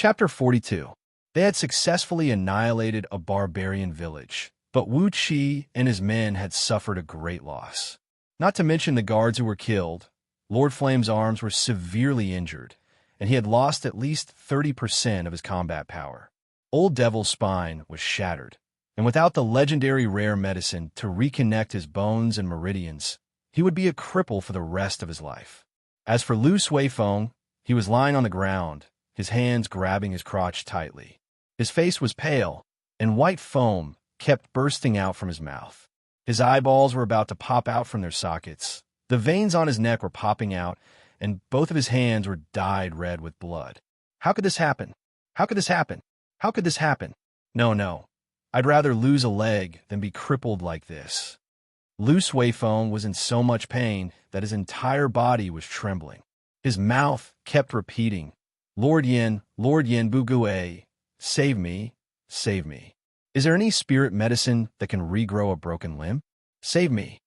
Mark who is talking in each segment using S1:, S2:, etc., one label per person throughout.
S1: Chapter 42. They had successfully annihilated a barbarian village, but Wuxia and his men had suffered a great loss. Not to mention the guards who were killed, Lord Flame's arms were severely injured, and he had lost at least 30% of his combat power. Old Devil's spine was shattered, and without the legendary rare medicine to reconnect his bones and meridians, he would be a cripple for the rest of his life. As for Lu Suifeng, he was lying on the ground, his hands grabbing his crotch tightly. His face was pale, and white foam kept bursting out from his mouth. His eyeballs were about to pop out from their sockets. The veins on his neck were popping out, and both of his hands were dyed red with blood. How could this happen? How could this happen? How could this happen? No. I'd rather lose a leg than be crippled like this. Lu Suifeng was in so much pain that his entire body was trembling. His mouth kept repeating, Lord Yin Bugue, save me, save me. Is there any spirit medicine that can regrow a broken limb? Save me.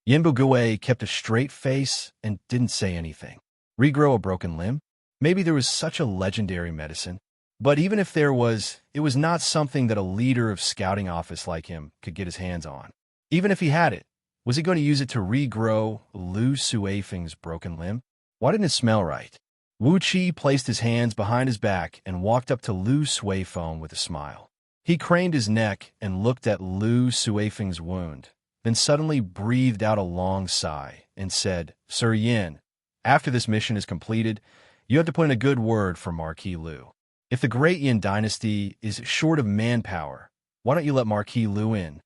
S1: Yin Bugue kept a straight face and didn't say anything. Regrow a broken limb? Maybe there was such a legendary medicine. But even if there was, it was not something that a leader of scouting office like him could get his hands on. Even if he had it, was he going to use it to regrow Lu Suifeng's broken limb? Why didn't it smell right? Wuxia placed his hands behind his back and walked up to Lu Suifeng with a smile. He craned his neck and looked at Lu Suifeng's wound, then suddenly breathed out a long sigh and said, Sir Yin, after this mission is completed, you have to put in a good word for Marquis Lu. If the Great Yin dynasty is short of manpower, why don't you let Marquis Lu in?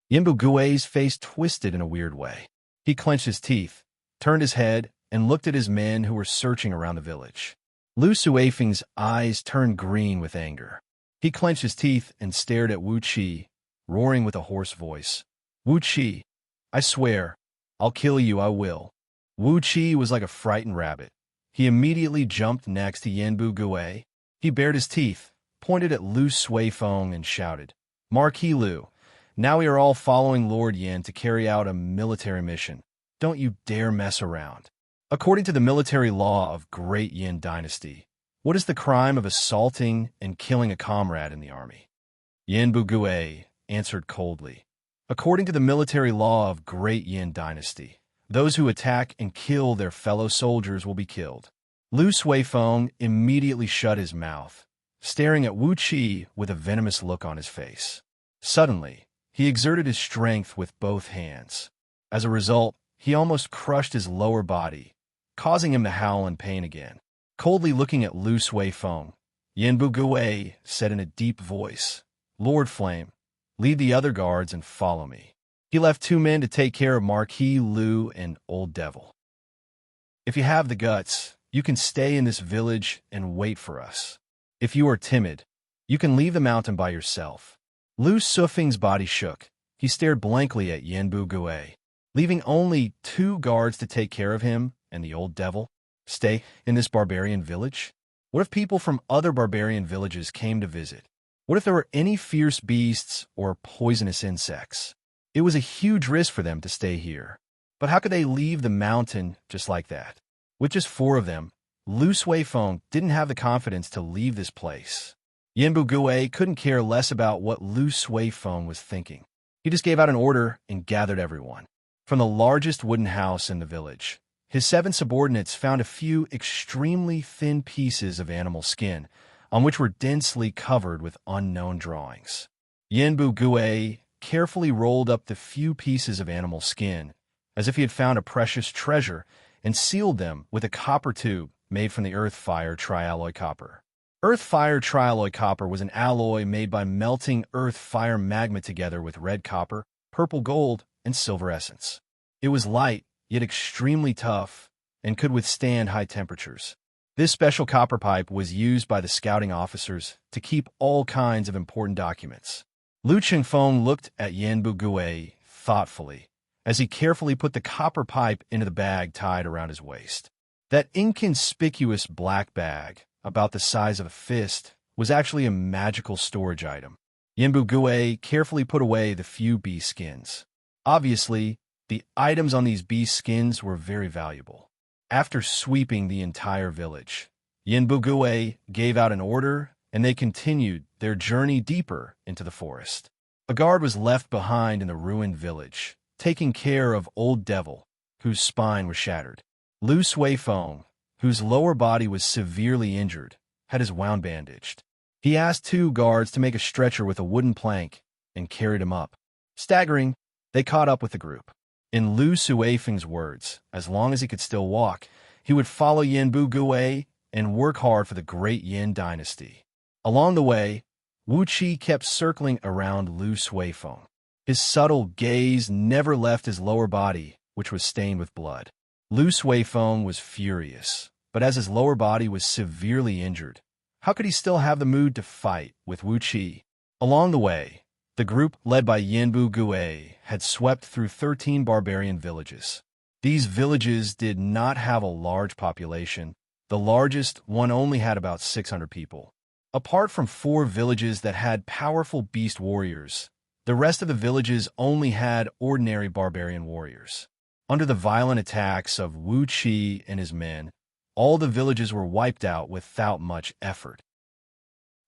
S1: Yin Bugue's face twisted in a weird way. He clenched his teeth, turned his head, and looked at his men who were searching around the village. Lu Suifeng's eyes turned green with anger. He clenched his teeth and stared at Wuxia, roaring with a hoarse voice. Wuxia, I swear, I'll kill you, I will. Wuxia was like a frightened rabbit. He immediately jumped next to Yin Bugue. He bared his teeth, pointed at Lu Suifeng, and shouted, Marquis Lu, now we are all following Lord Yin to carry out a military mission. Don't you dare mess around. According to the military law of Great Yin Dynasty, what is the crime of assaulting and killing a comrade in the army? Yin Bugue answered coldly. According to the military law of Great Yin Dynasty, those who attack and kill their fellow soldiers will be killed. Lu Suifeng immediately shut his mouth, staring at Wuxia with a venomous look on his face. Suddenly, he exerted his strength with both hands. As a result, he almost crushed his lower body, causing him to howl in pain again. Coldly looking at Lu Suifeng, Yin Bugue said in a deep voice, Lord Flame, lead the other guards and follow me. He left 2 men to take care of Marquis Lu and Old Devil. If you have the guts, you can stay in this village and wait for us. If you are timid, you can leave the mountain by yourself. Lu Suifeng's body shook. He stared blankly at Yin Bugue, leaving only 2 guards to take care of him and the Old Devil. Stay in this barbarian village? What if people from other barbarian villages came to visit? What if there were any fierce beasts or poisonous insects? It was a huge risk for them to stay here. But how could they leave the mountain just like that? With just 4 of them, Lu Suifeng didn't have the confidence to leave this place. Yin Bugue couldn't care less about what Lu Suifeng was thinking. He just gave out an order and gathered everyone. From the largest wooden house in the village, his 7 subordinates found a few extremely thin pieces of animal skin, on which were densely covered with unknown drawings. Yin Bugue carefully rolled up the few pieces of animal skin, as if he had found a precious treasure, and sealed them with a copper tube made from the earth-fire trialloy copper. Earth-fire trialloy copper was an alloy made by melting earth-fire magma together with red copper, purple gold, and silver essence. It was light, yet extremely tough, and could withstand high temperatures. This special copper pipe was used by the scouting officers to keep all kinds of important documents. Lu Qingfeng looked at Yin Bugue thoughtfully as he carefully put the copper pipe into the bag tied around his waist. That inconspicuous black bag, about the size of a fist, was actually a magical storage item. Yin Bugue carefully put away the few beast skins. Obviously, the items on these beast skins were very valuable. After sweeping the entire village, Yanbu Gui gave out an order, and they continued their journey deeper into the forest. A guard was left behind in the ruined village, taking care of Old Devil, whose spine was shattered. Lu Suifeng, whose lower body was severely injured, had his wound bandaged. He asked 2 guards to make a stretcher with a wooden plank and carried him up. Staggering, they caught up with the group. In Lu Suifeng's words, as long as he could still walk, he would follow Yanbu Gui and work hard for the great Yin dynasty. Along the way, Wuxia kept circling around Lu Suifeng. His subtle gaze never left his lower body, which was stained with blood. Lu Suifeng was furious, but as his lower body was severely injured, how could he still have the mood to fight with Wuxia? Along the way, the group led by Yanbu Gui had swept through 13 barbarian villages. These villages did not have a large population. The largest one only had about 600 people. Apart from 4 villages that had powerful beast warriors, the rest of the villages only had ordinary barbarian warriors. Under the violent attacks of Wuxia and his men, all the villages were wiped out without much effort.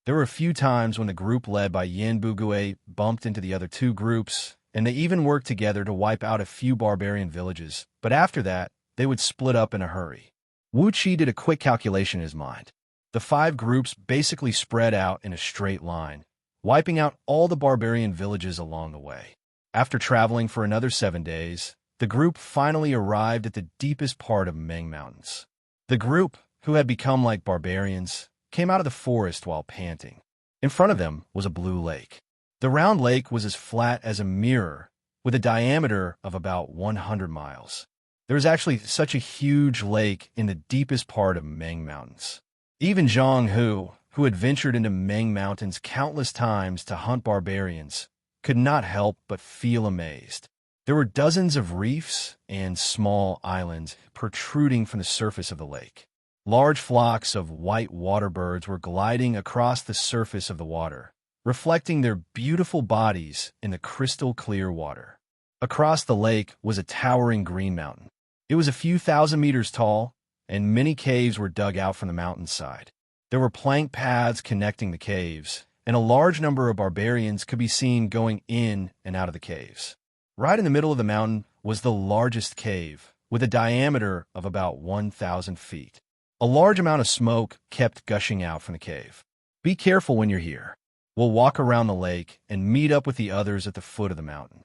S1: There were a few times when the group led by Yanbu Gui bumped into the other 2 groups, and they even worked together to wipe out a few barbarian villages, but after that, they would split up in a hurry. Wuxia did a quick calculation in his mind. The 5 groups basically spread out in a straight line, wiping out all the barbarian villages along the way. After traveling for another 7 days, the group finally arrived at the deepest part of Meng Mountains. The group, who had become like barbarians, came out of the forest while panting. In front of them was a blue lake. The round lake was as flat as a mirror, with a diameter of about 100 miles. There was actually such a huge lake in the deepest part of Meng Mountains. Even Zhang Hu, who had ventured into Meng Mountains countless times to hunt barbarians, could not help but feel amazed. There were dozens of reefs and small islands protruding from the surface of the lake. Large flocks of white water birds were gliding across the surface of the water, reflecting their beautiful bodies in the crystal-clear water. Across the lake was a towering green mountain. It was a few thousand meters tall, and many caves were dug out from the mountainside. There were plank paths connecting the caves, and a large number of barbarians could be seen going in and out of the caves. Right in the middle of the mountain was the largest cave, with a diameter of about 1,000 feet. A large amount of smoke kept gushing out from the cave. Be careful when you're here. We'll walk around the lake and meet up with the others at the foot of the mountain.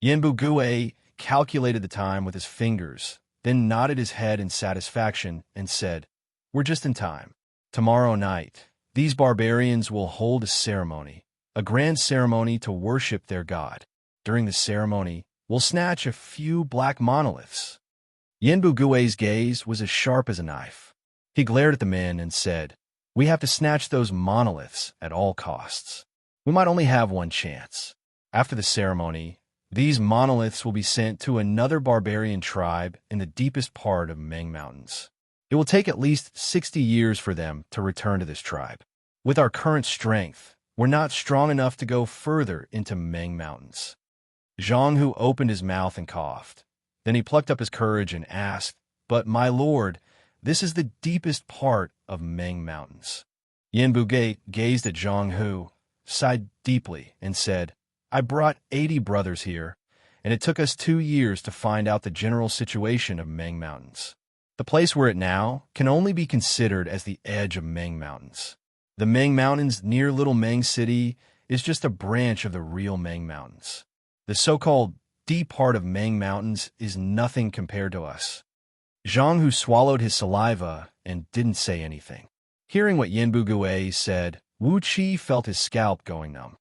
S1: Yanbu Gui calculated the time with his fingers, then nodded his head in satisfaction and said, "We're just in time. Tomorrow night, these barbarians will hold a grand ceremony to worship their god. During the ceremony, we'll snatch a few black monoliths." Yanbu Gui's gaze was as sharp as a knife. He glared at the men and said, "We have to snatch those monoliths at all costs. We might only have one chance. After the ceremony, these monoliths will be sent to another barbarian tribe in the deepest part of Meng Mountains. It will take at least 60 years for them to return to this tribe. With our current strength, we're not strong enough to go further into Meng Mountains." Zhang Hu opened his mouth and coughed. Then he plucked up his courage and asked, "But, my lord, this is the deepest part of Meng Mountains." Yanbu Gui gazed at Zhang Hu, sighed deeply, and said, "I brought 80 brothers here, and it took us 2 years to find out the general situation of Meng Mountains. The place we're at now can only be considered as the edge of Meng Mountains. The Meng Mountains near Little Meng City is just a branch of the real Meng Mountains. The so-called deep part of Meng Mountains is nothing compared to us." Zhang Hu swallowed his saliva and didn't say anything. Hearing what Yanbu Gui said, Wuxia felt his scalp going numb.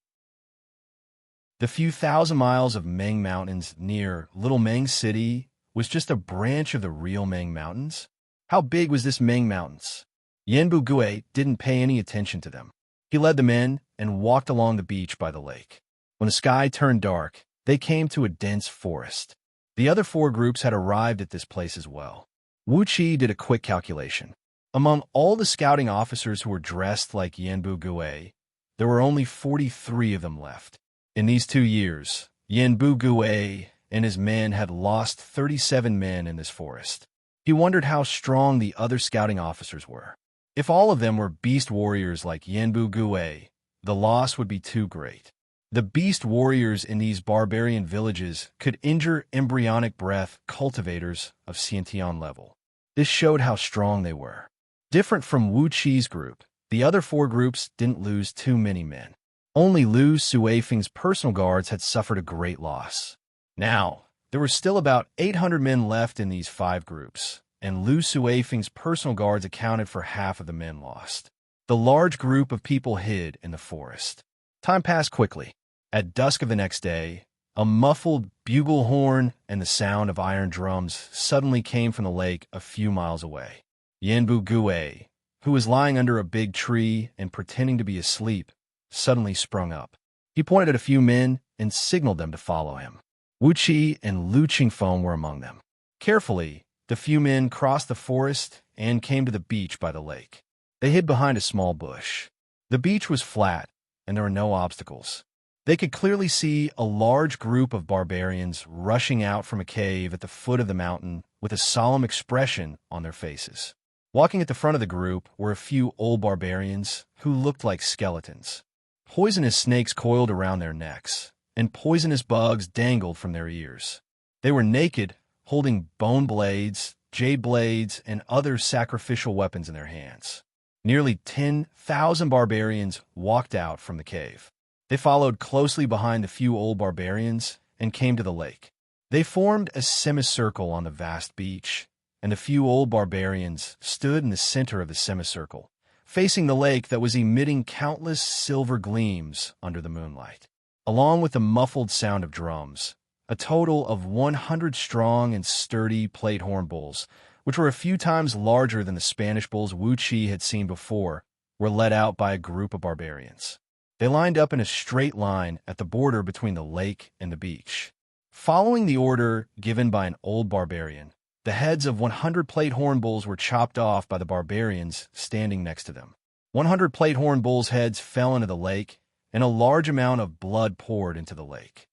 S1: The few thousand miles of Meng Mountains near Little Meng City was just a branch of the real Meng Mountains? How big was this Meng Mountains? Yanbu Gui didn't pay any attention to them. He led them in and walked along the beach by the lake. When the sky turned dark, they came to a dense forest. The other 4 groups had arrived at this place as well. Wuxia did a quick calculation. Among all the scouting officers who were dressed like Yanbu Gui, there were only 43 of them left. In these 2 years, Yanbu Gui and his men had lost 37 men in this forest. He wondered how strong the other scouting officers were. If all of them were beast warriors like Yanbu Gui, the loss would be too great. The beast warriors in these barbarian villages could injure embryonic breath cultivators of Xianxia level. This showed how strong they were. Different from Wuxi's group, the other four groups didn't lose too many men. Only Lu Suifeng's personal guards had suffered a great loss. Now, there were still about 800 men left in these five groups, and Lu Suifeng's personal guards accounted for half of the men lost. The large group of people hid in the forest. Time passed quickly. At dusk of the next day, a muffled bugle horn and the sound of iron drums suddenly came from the lake a few miles away. Yanbu Gui, who was lying under a big tree and pretending to be asleep, suddenly sprung up. He pointed at a few men and signaled them to follow him. Wuxia and Lu Qingfeng were among them. Carefully, the few men crossed the forest and came to the beach by the lake. They hid behind a small bush. The beach was flat, and there were no obstacles. They could clearly see a large group of barbarians rushing out from a cave at the foot of the mountain with a solemn expression on their faces. Walking at the front of the group were a few old barbarians who looked like skeletons. Poisonous snakes coiled around their necks, and poisonous bugs dangled from their ears. They were naked, holding bone blades, jade blades, and other sacrificial weapons in their hands. Nearly 10,000 barbarians walked out from the cave. They followed closely behind the few old barbarians and came to the lake. They formed a semicircle on the vast beach, and the few old barbarians stood in the center of the semicircle, facing the lake that was emitting countless silver gleams under the moonlight. Along with the muffled sound of drums, a total of 100 strong and sturdy plate horn bulls, which were a few times larger than the Spanish bulls Wuxia had seen before, were led out by a group of barbarians. They lined up in a straight line at the border between the lake and the beach. Following the order given by an old barbarian, the heads of 100 plate horn bulls were chopped off by the barbarians standing next to them. 100 plate horn bulls' heads fell into the lake, and a large amount of blood poured into the lake.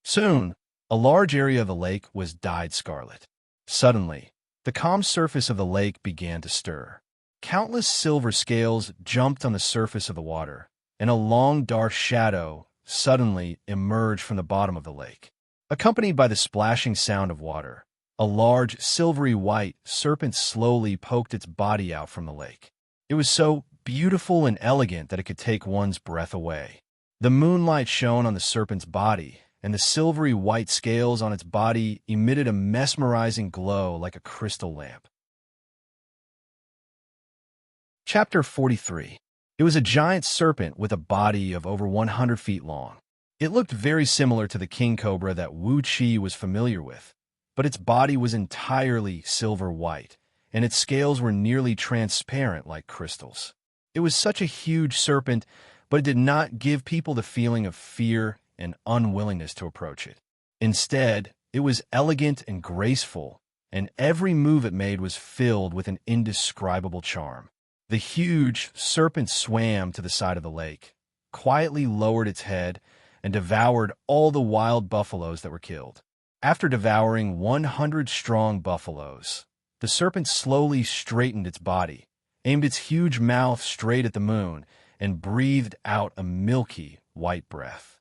S1: Soon, a large area of the lake was dyed scarlet. Suddenly, the calm surface of the lake began to stir. Countless silver scales jumped on the surface of the water, and a long dark shadow suddenly emerged from the bottom of the lake. Accompanied by the splashing sound of water, a large silvery white serpent slowly poked its body out from the lake. It was so beautiful and elegant that it could take one's breath away. The moonlight shone on the serpent's body, and the silvery white scales on its body emitted a mesmerizing glow like a crystal lamp. Chapter 43. It was a giant serpent with a body of over 100 feet long. It looked very similar to the king cobra that Wuxia was familiar with, but its body was entirely silver white, and its scales were nearly transparent like crystals. It was such a huge serpent, but it did not give people the feeling of fear and unwillingness to approach it. Instead, it was elegant and graceful, and every move it made was filled with an indescribable charm. The huge serpent swam to the side of the lake, quietly lowered its head, and devoured all the wild buffaloes that were killed. After devouring 100 strong buffaloes, the serpent slowly straightened its body, aimed its huge mouth straight at the moon, and breathed out a milky, white breath.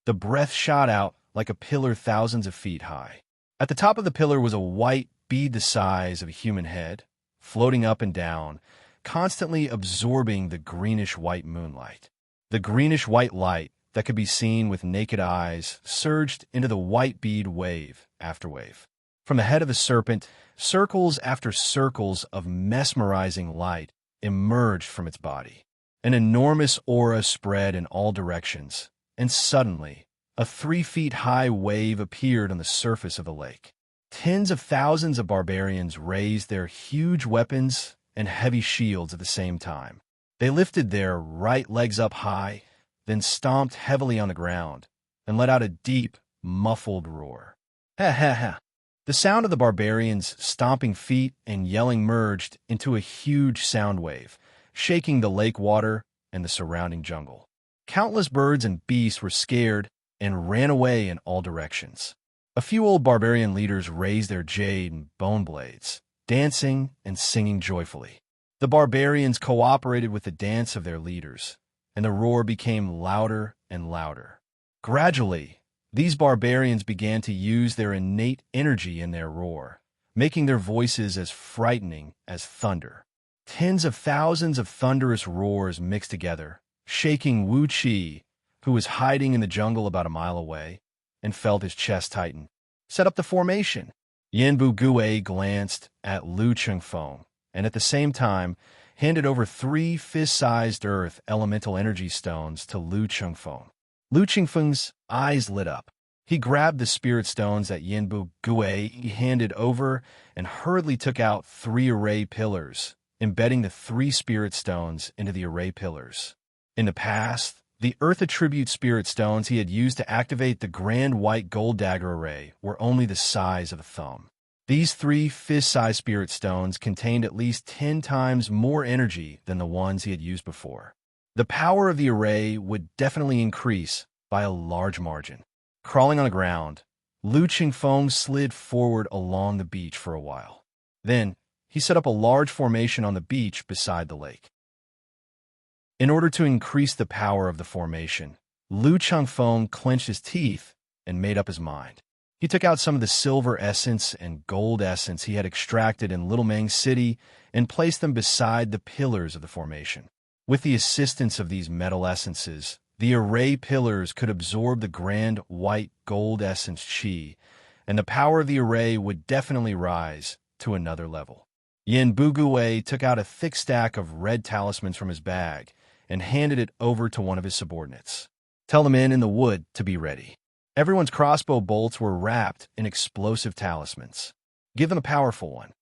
S1: The breath shot out like a pillar thousands of feet high. At the top of the pillar was a white bead the size of a human head, floating up and down, constantly absorbing the greenish-white moonlight. The greenish-white light that could be seen with naked eyes surged into the white bead wave after wave. From the head of the serpent, circles after circles of mesmerizing light emerged from its body. An enormous aura spread in all directions, and suddenly, a 3-feet-high wave appeared on the surface of the lake. Tens of thousands of barbarians raised their huge weapons and heavy shields at the same time. They lifted their right legs up high, then stomped heavily on the ground, and let out a deep, muffled roar. Ha ha ha! The sound of the barbarians' stomping feet and yelling merged into a huge sound wave, shaking the lake water and the surrounding jungle. Countless birds and beasts were scared and ran away in all directions. A few old barbarian leaders raised their jade and bone blades, dancing and singing joyfully. The barbarians cooperated with the dance of their leaders, and the roar became louder and louder. Gradually, these barbarians began to use their innate energy in their roar, making their voices as frightening as thunder. Tens of thousands of thunderous roars mixed together, shaking Wuxia, who was hiding in the jungle about a mile away, and felt his chest tighten. Set up the formation. Yanbu Gui glanced at Lu Chengfeng, and at the same time handed over 3 fist-sized earth elemental energy stones to Lu Chengfeng. Lu Chengfeng's eyes lit up. He grabbed the spirit stones that Yanbu Gui handed over and hurriedly took out 3 array pillars, embedding the 3 spirit stones into the array pillars. In the past, the Earth Attribute Spirit Stones he had used to activate the Grand White Gold Dagger Array were only the size of a thumb. These 3 fist-sized Spirit Stones contained at least 10 times more energy than the ones he had used before. The power of the array would definitely increase by a large margin. Crawling on the ground, Lu Chengfeng slid forward along the beach for a while. Then, he set up a large formation on the beach beside the lake. In order to increase the power of the formation, Lu Chengfeng clenched his teeth and made up his mind. He took out some of the silver essence and gold essence he had extracted in Little Mang City and placed them beside the pillars of the formation. With the assistance of these metal essences, the array pillars could absorb the grand white gold essence chi, and the power of the array would definitely rise to another level. Yin Bugue took out a thick stack of red talismans from his bag and handed it over to one of his subordinates. Tell the men in the wood to be ready. Everyone's crossbow bolts were wrapped in explosive talismans. Give them a powerful one.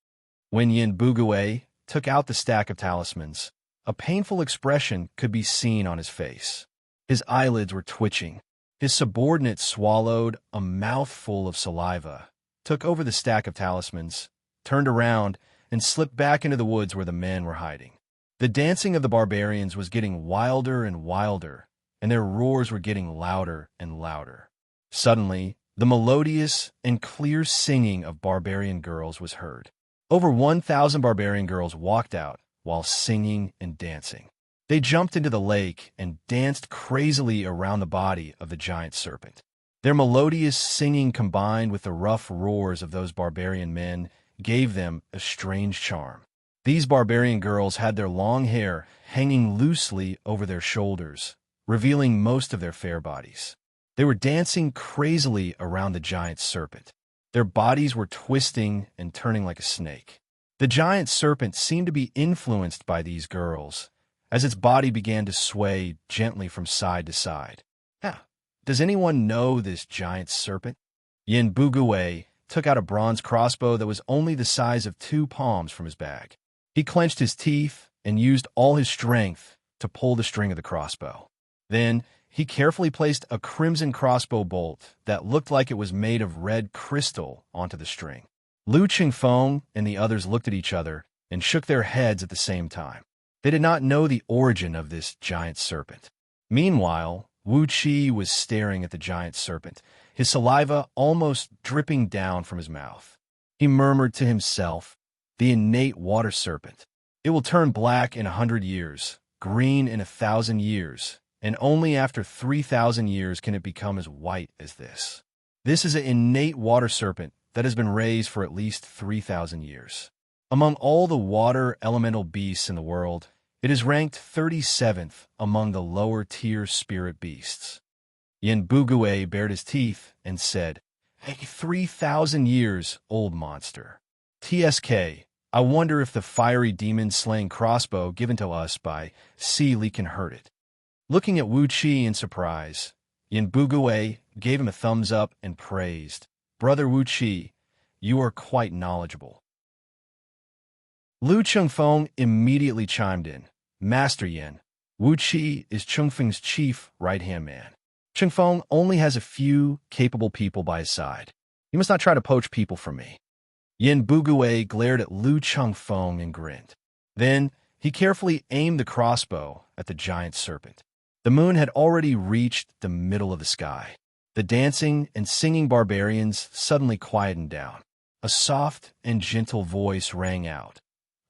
S1: When Yin Bugue took out the stack of talismans, a painful expression could be seen on his face. His eyelids were twitching. His subordinate swallowed a mouthful of saliva, took over the stack of talismans, turned around, and slipped back into the woods where the men were hiding. The dancing of the barbarians was getting wilder and wilder, and their roars were getting louder and louder. Suddenly, the melodious and clear singing of barbarian girls was heard. Over 1,000 barbarian girls walked out while singing and dancing. They jumped into the lake and danced crazily around the body of the giant serpent. Their melodious singing combined with the rough roars of those barbarian men gave them a strange charm. These barbarian girls had their long hair hanging loosely over their shoulders, revealing most of their fair bodies. They were dancing crazily around the giant serpent. Their bodies were twisting and turning like a snake. The giant serpent seemed to be influenced by these girls, as its body began to sway gently from side to side. Does anyone know this giant serpent? Yin Bugue took out a bronze crossbow that was only the size of 2 palms from his bag. He clenched his teeth and used all his strength to pull the string of the crossbow. Then, he carefully placed a crimson crossbow bolt that looked like it was made of red crystal onto the string. Lu Chengfeng and the others looked at each other and shook their heads at the same time. They did not know the origin of this giant serpent. Meanwhile, Wuxia was staring at the giant serpent, his saliva almost dripping down from his mouth. He murmured to himself, "The innate water serpent. It will turn black in 100 years, green in 1,000 years, and only after 3,000 years can it become as white as this. This is an innate water serpent that has been raised for at least 3,000 years. Among all the water elemental beasts in the world, it is ranked 37th among the lower-tier spirit beasts." Yin Bugue bared his teeth and said, "A 3,000 years old monster. TSK, I wonder if the fiery demon-slaying crossbow given to us by Si Li can hurt it." Looking at Wuxia in surprise, Yin Bugue gave him a thumbs up and praised, "Brother Wuxia, you are quite knowledgeable." Lu Chengfeng immediately chimed in, "Master Yin, Wuxia is Chengfeng's chief right-hand man. Chengfeng only has a few capable people by his side. You must not try to poach people from me." Yin Bugue glared at Lu Chengfeng and grinned. Then, he carefully aimed the crossbow at the giant serpent. The moon had already reached the middle of the sky. The dancing and singing barbarians suddenly quietened down. A soft and gentle voice rang out.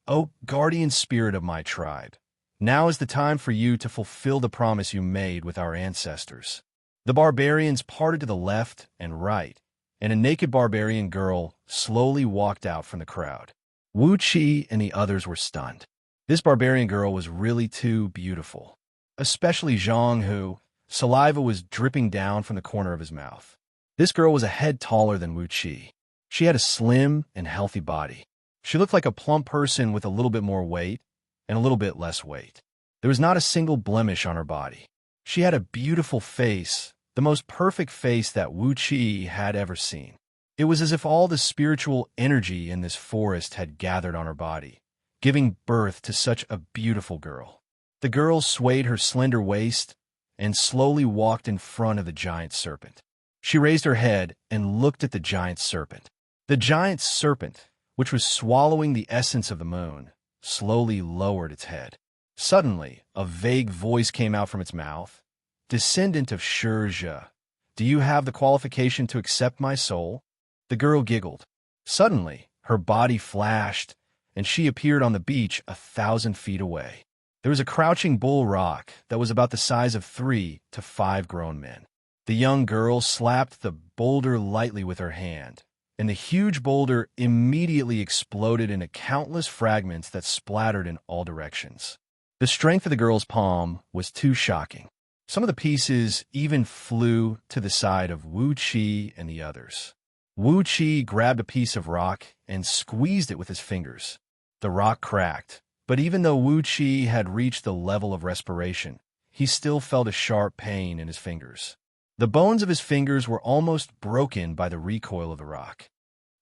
S1: "O guardian spirit of my tribe, now is the time for you to fulfill the promise you made with our ancestors." The barbarians parted to the left and right, and a naked barbarian girl slowly walked out from the crowd. Wuxia and the others were stunned. This barbarian girl was really too beautiful, especially Zhang, who saliva was dripping down from the corner of his mouth. This girl was a head taller than Wuxia. She had a slim and healthy body. She looked like a plump person with a little bit more weight and a little bit less weight. There was not a single blemish on her body. She had a beautiful face, the most perfect face that Wuxia had ever seen. It was as if all the spiritual energy in this forest had gathered on her body, giving birth to such a beautiful girl. The girl swayed her slender waist and slowly walked in front of the giant serpent. She raised her head and looked at the giant serpent. The giant serpent, which was swallowing the essence of the moon, slowly lowered its head. Suddenly, a vague voice came out from its mouth. "Descendant of Xianxia, do you have the qualification to accept my soul?" The girl giggled. Suddenly, her body flashed, and she appeared on the beach 1,000 feet away. There was a crouching bull rock that was about the size of 3 to 5 grown men. The young girl slapped the boulder lightly with her hand, and the huge boulder immediately exploded into countless fragments that splattered in all directions. The strength of the girl's palm was too shocking. Some of the pieces even flew to the side of Wuxia and the others. Wuxia grabbed a piece of rock and squeezed it with his fingers. The rock cracked, but even though Wuxia had reached the level of respiration, he still felt a sharp pain in his fingers. The bones of his fingers were almost broken by the recoil of the rock.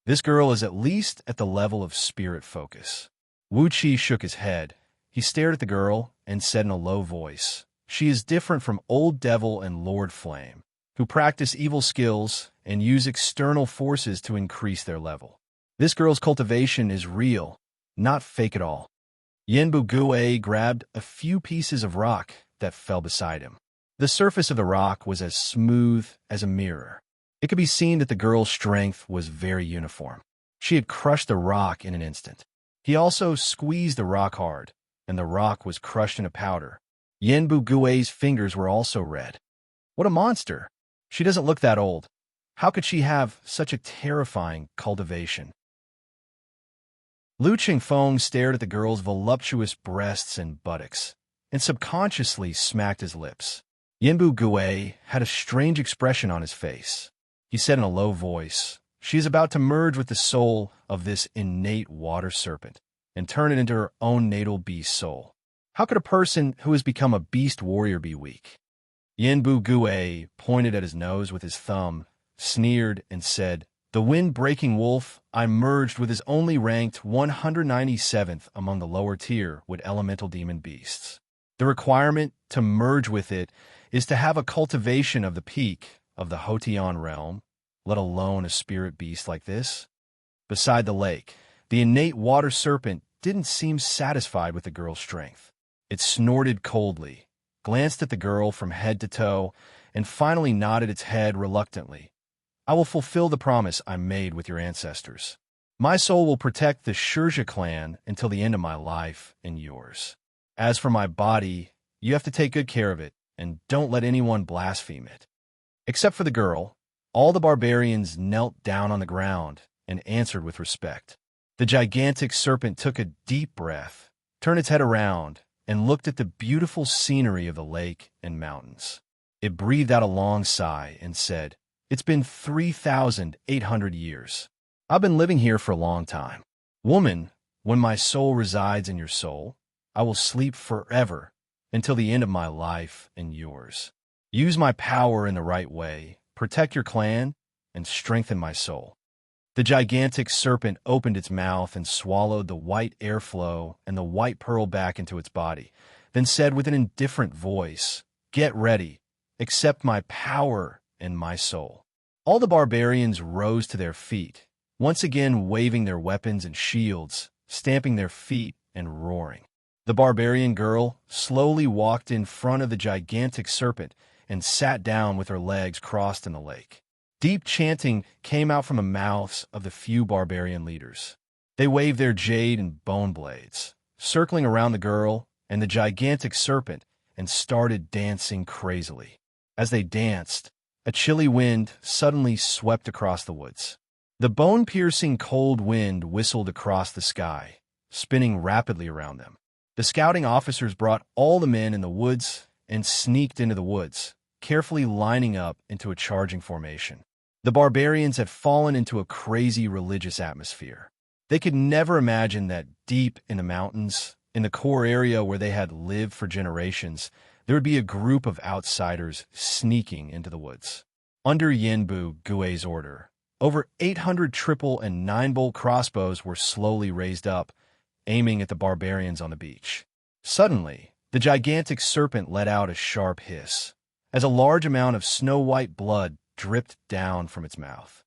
S1: This girl is at least at the level of spirit focus. Wuxia shook his head. He stared at the girl and said in a low voice, "She is different from Old Devil and Lord Flame, who practice evil skills and use external forces to increase their level. This girl's cultivation is real, not fake at all." Yanbu Gue grabbed a few pieces of rock that fell beside him. The surface of the rock was as smooth as a mirror. It could be seen that the girl's strength was very uniform. She had crushed the rock in an instant. He also squeezed the rock hard, and the rock was crushed into powder. Yanbu Gue's fingers were also red. What a monster! She doesn't look that old. How could she have such a terrifying cultivation? Lu Qingfeng stared at the girl's voluptuous breasts and buttocks, and subconsciously smacked his lips. Yanbu Gue had a strange expression on his face. He said in a low voice, "She is about to merge with the soul of this innate water serpent and turn it into her own natal beast soul. How could a person who has become a beast warrior be weak?" Yanbu Gue pointed at his nose with his thumb, sneered, and said, "The wind-breaking wolf I merged with is only ranked 197th among the lower tier with elemental demon beasts. The requirement to merge with it is to have a cultivation of the peak of the Hotian realm, let alone a spirit beast like this." Beside the lake, the innate water serpent didn't seem satisfied with the girl's strength. It snorted coldly, glanced at the girl from head to toe, and finally nodded its head reluctantly. "I will fulfill the promise I made with your ancestors. My soul will protect the Xianxia clan until the end of my life and yours. As for my body, you have to take good care of it, and don't let anyone blaspheme it." Except for the girl, all the barbarians knelt down on the ground and answered with respect. The gigantic serpent took a deep breath, turned its head around, and looked at the beautiful scenery of the lake and mountains. It breathed out a long sigh and said, "It's been 3,800 years. I've been living here for a long time. Woman, when my soul resides in your soul, I will sleep forever until the end of my life and yours. Use my power in the right way, protect your clan, and strengthen my soul." The gigantic serpent opened its mouth and swallowed the white airflow and the white pearl back into its body, then said with an indifferent voice, "Get ready, accept my power and my soul." All the barbarians rose to their feet, once again waving their weapons and shields, stamping their feet and roaring. The barbarian girl slowly walked in front of the gigantic serpent and sat down with her legs crossed in the lake. Deep chanting came out from the mouths of the few barbarian leaders. They waved their jade and bone blades, circling around the girl and the gigantic serpent, and started dancing crazily. As they danced, a chilly wind suddenly swept across the woods. The bone-piercing cold wind whistled across the sky, spinning rapidly around them. The scouting officers brought all the men in the woods and sneaked into the woods, carefully lining up into a charging formation. The barbarians had fallen into a crazy religious atmosphere. They could never imagine that deep in the mountains, in the core area where they had lived for generations, there would be a group of outsiders sneaking into the woods. Under Yenbu Gui's order, over 800 triple and 9-bolt crossbows were slowly raised up, aiming at the barbarians on the beach. Suddenly, the gigantic serpent let out a sharp hiss, as a large amount of snow-white blood dripped down from its mouth.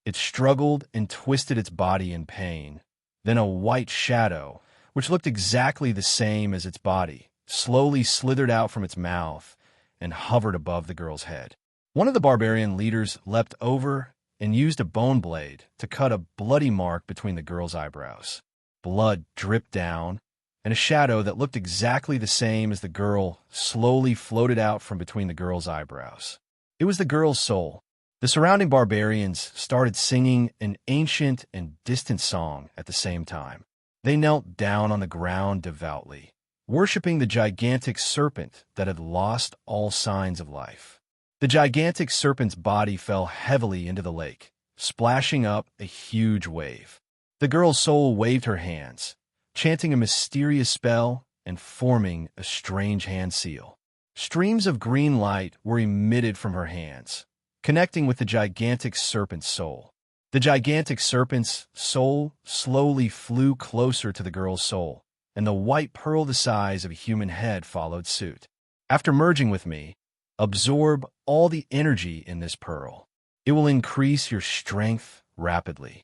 S1: It struggled and twisted its body in pain. Then a white shadow, which looked exactly the same as its body, slowly slithered out from its mouth and hovered above the girl's head. One of the barbarian leaders leapt over and used a bone blade to cut a bloody mark between the girl's eyebrows. Blood dripped down, and a shadow that looked exactly the same as the girl slowly floated out from between the girl's eyebrows. It was the girl's soul. The surrounding barbarians started singing an ancient and distant song at the same time. They knelt down on the ground devoutly, worshipping the gigantic serpent that had lost all signs of life. The gigantic serpent's body fell heavily into the lake, splashing up a huge wave. The girl's soul waved her hands, chanting a mysterious spell and forming a strange hand seal. Streams of green light were emitted from her hands, connecting with the gigantic serpent's soul. The gigantic serpent's soul slowly flew closer to the girl's soul, and the white pearl the size of a human head followed suit. After merging with me, absorb all the energy in this pearl. It will increase your strength rapidly.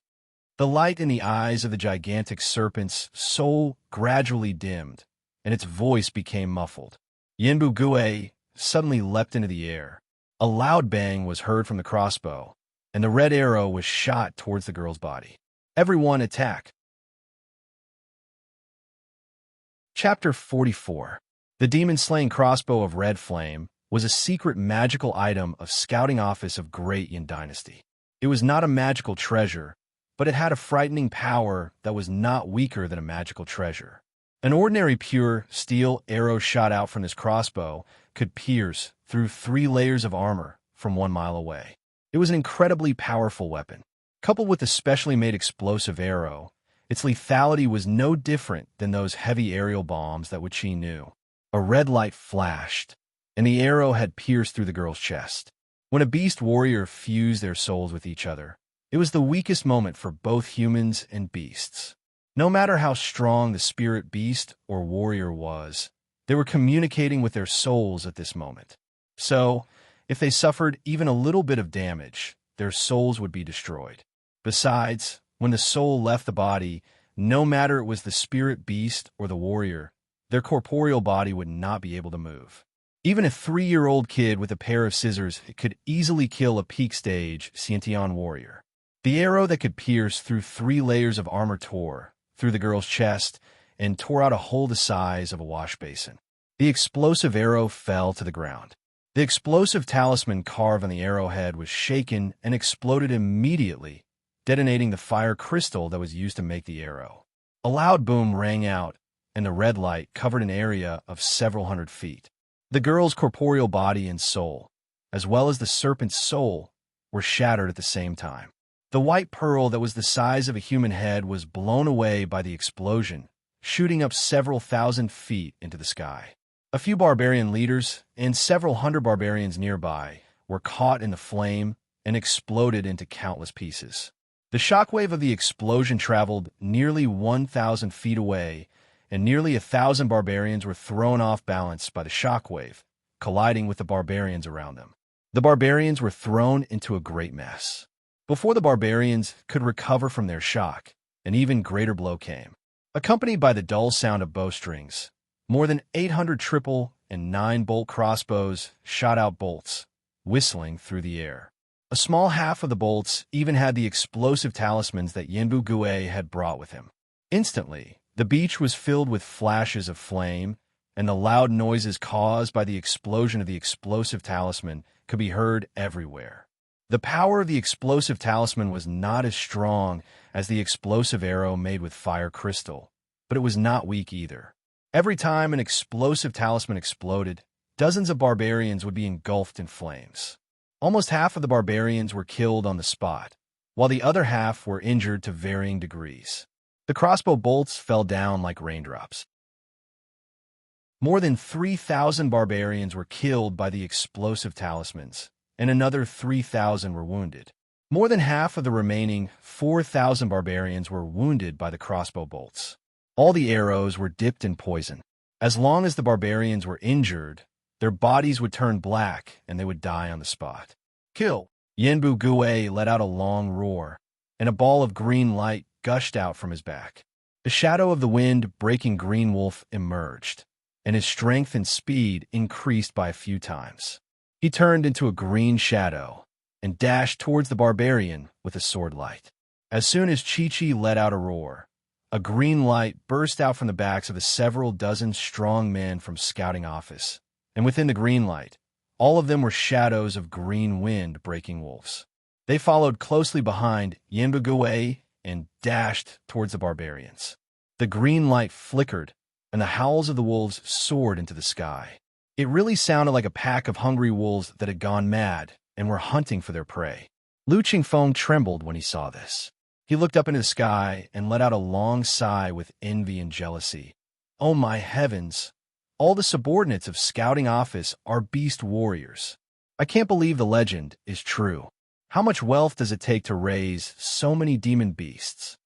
S1: The light in the eyes of the gigantic serpent's soul gradually dimmed, and its voice became muffled. Yenbu Gui suddenly leapt into the air. A loud bang was heard from the crossbow, and the red arrow was shot towards the girl's body. Everyone attack! Chapter 44. The demon-slaying crossbow of Red Flame was a secret magical item of scouting office of Great Yin Dynasty. It was not a magical treasure, but it had a frightening power that was not weaker than a magical treasure. An ordinary pure steel arrow shot out from this crossbow could pierce through 3 layers of armor from 1 mile away. It was an incredibly powerful weapon. Coupled with a specially made explosive arrow, its lethality was no different than those heavy aerial bombs that Wuxia knew. A red light flashed, and the arrow had pierced through the girl's chest. When a beast warrior fused their souls with each other, it was the weakest moment for both humans and beasts. No matter how strong the spirit beast or warrior was, they were communicating with their souls at this moment. So, if they suffered even a little bit of damage, their souls would be destroyed. Besides, when the soul left the body, no matter it was the spirit beast or the warrior, their corporeal body would not be able to move. Even a 3-year-old kid with a pair of scissors could easily kill a peak stage Xianxia warrior. The arrow that could pierce through 3 layers of armor tore through the girl's chest and tore out a hole the size of a wash basin. The explosive arrow fell to the ground. The explosive talisman carved on the arrowhead was shaken and exploded immediately, detonating the fire crystal that was used to make the arrow. A loud boom rang out, and the red light covered an area of several hundred feet. The girl's corporeal body and soul, as well as the serpent's soul, were shattered at the same time. The white pearl that was the size of a human head was blown away by the explosion, shooting up several thousand feet into the sky. A few barbarian leaders and several hundred barbarians nearby were caught in the flame and exploded into countless pieces. The shockwave of the explosion traveled nearly 1,000 feet away, and nearly 1,000 barbarians were thrown off balance by the shockwave, colliding with the barbarians around them. The barbarians were thrown into a great mess. Before the barbarians could recover from their shock, an even greater blow came. Accompanied by the dull sound of bowstrings, more than 800 triple and 9-bolt crossbows shot out bolts, whistling through the air. A small half of the bolts even had the explosive talismans that Yanbu Gue had brought with him. Instantly, the beach was filled with flashes of flame, and the loud noises caused by the explosion of the explosive talisman could be heard everywhere. The power of the explosive talisman was not as strong as the explosive arrow made with fire crystal, but it was not weak either. Every time an explosive talisman exploded, dozens of barbarians would be engulfed in flames. Almost half of the barbarians were killed on the spot, while the other half were injured to varying degrees. The crossbow bolts fell down like raindrops. More than 3,000 barbarians were killed by the explosive talismans, and another 3,000 were wounded. More than half of the remaining 4,000 barbarians were wounded by the crossbow bolts. All the arrows were dipped in poison. As long as the barbarians were injured, their bodies would turn black and they would die on the spot. Kill! Yanbu Gue let out a long roar, and a ball of green light gushed out from his back. The shadow of the wind-breaking green wolf emerged, and his strength and speed increased by a few times. He turned into a green shadow and dashed towards the barbarian with a sword light. As soon as Chi-Chi let out a roar, a green light burst out from the backs of the several dozen strong men from scouting office, and within the green light, all of them were shadows of green wind-breaking wolves. They followed closely behind Yanbu Gue and dashed towards the barbarians. The green light flickered, and the howls of the wolves soared into the sky. It really sounded like a pack of hungry wolves that had gone mad and were hunting for their prey. Lu Qingfeng trembled when he saw this. He looked up into the sky and let out a long sigh with envy and jealousy. Oh my heavens! All the subordinates of scouting office are beast warriors. I can't believe the legend is true. How much wealth does it take to raise so many demon beasts?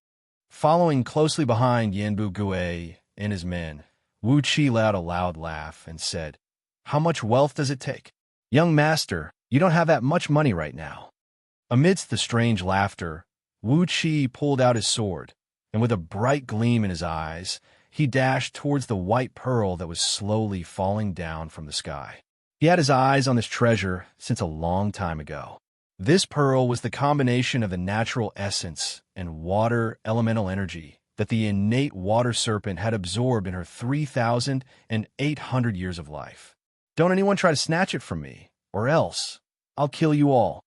S1: Following closely behind Yanbu Gue and his men, Wuxia let out a loud laugh and said, "How much wealth does it take? Young master, you don't have that much money right now." Amidst the strange laughter, Wuxia pulled out his sword, and with a bright gleam in his eyes, he dashed towards the white pearl that was slowly falling down from the sky. He had his eyes on this treasure since a long time ago. This pearl was the combination of the natural essence and water elemental energy that the innate water serpent had absorbed in her 3,800 years of life. Don't anyone try to snatch it from me, or else I'll kill you all.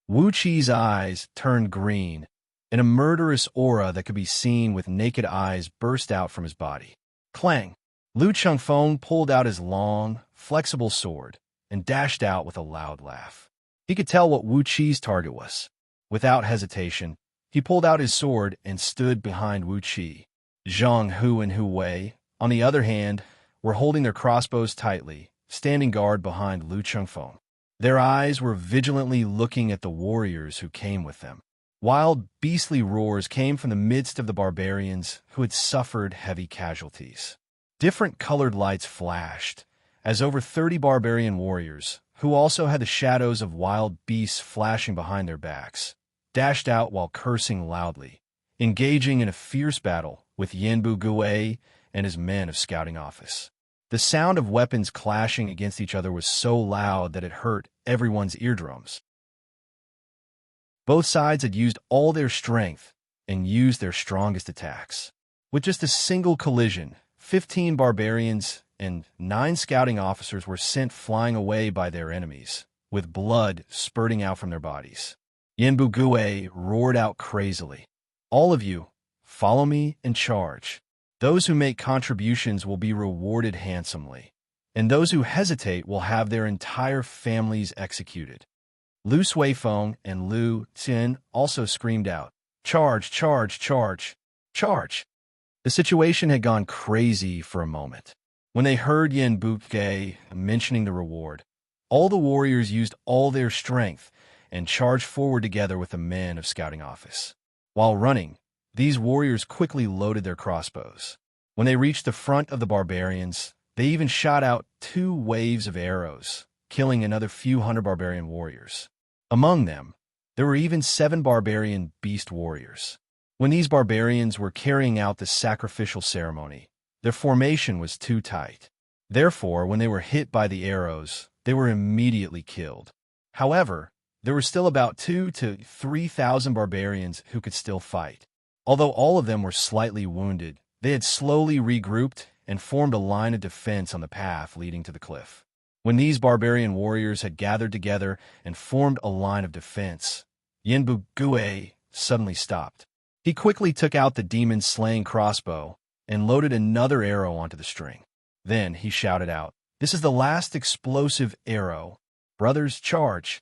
S1: Wuqi's eyes turned green, and a murderous aura that could be seen with naked eyes burst out from his body. Clang! Lu Qingfeng pulled out his long, flexible sword and dashed out with a loud laugh. He could tell what Wuqi's target was. Without hesitation, he pulled out his sword and stood behind Wuqi. Zhang Hu and Hu Wei, on the other hand, were holding their crossbows tightly, standing guard behind Lu Qingfeng. Their eyes were vigilantly looking at the warriors who came with them. Wild, beastly roars came from the midst of the barbarians who had suffered heavy casualties. Different colored lights flashed, as over 30 barbarian warriors, who also had the shadows of wild beasts flashing behind their backs, dashed out while cursing loudly, engaging in a fierce battle with Yanbu Gue and his men of scouting office. The sound of weapons clashing against each other was so loud that it hurt everyone's eardrums. Both sides had used all their strength and used their strongest attacks. With just a single collision, 15 barbarians and 9 scouting officers were sent flying away by their enemies, with blood spurting out from their bodies. Yanbu Gue roared out crazily, "All of you, follow me and charge. Those who make contributions will be rewarded handsomely, and those who hesitate will have their entire families executed." Lu Suifeng and Lu Xin also screamed out, "Charge, charge, charge, charge!" The situation had gone crazy for a moment. When they heard Yanbu Gue mentioning the reward, all the warriors used all their strength and charged forward together with the men of scouting office. While running, these warriors quickly loaded their crossbows. When they reached the front of the barbarians, they even shot out 2 waves of arrows, killing another few hundred barbarian warriors. Among them, there were even 7 barbarian beast warriors. When these barbarians were carrying out the sacrificial ceremony, their formation was too tight. Therefore, when they were hit by the arrows, they were immediately killed. However, there were still about 2,000 to 3,000 barbarians who could still fight. Although all of them were slightly wounded, they had slowly regrouped and formed a line of defense on the path leading to the cliff. When these barbarian warriors had gathered together and formed a line of defense, Yanbu Gue suddenly stopped. He quickly took out the demon-slaying crossbow and loaded another arrow onto the string. Then he shouted out, "This is the last explosive arrow. Brothers, charge!"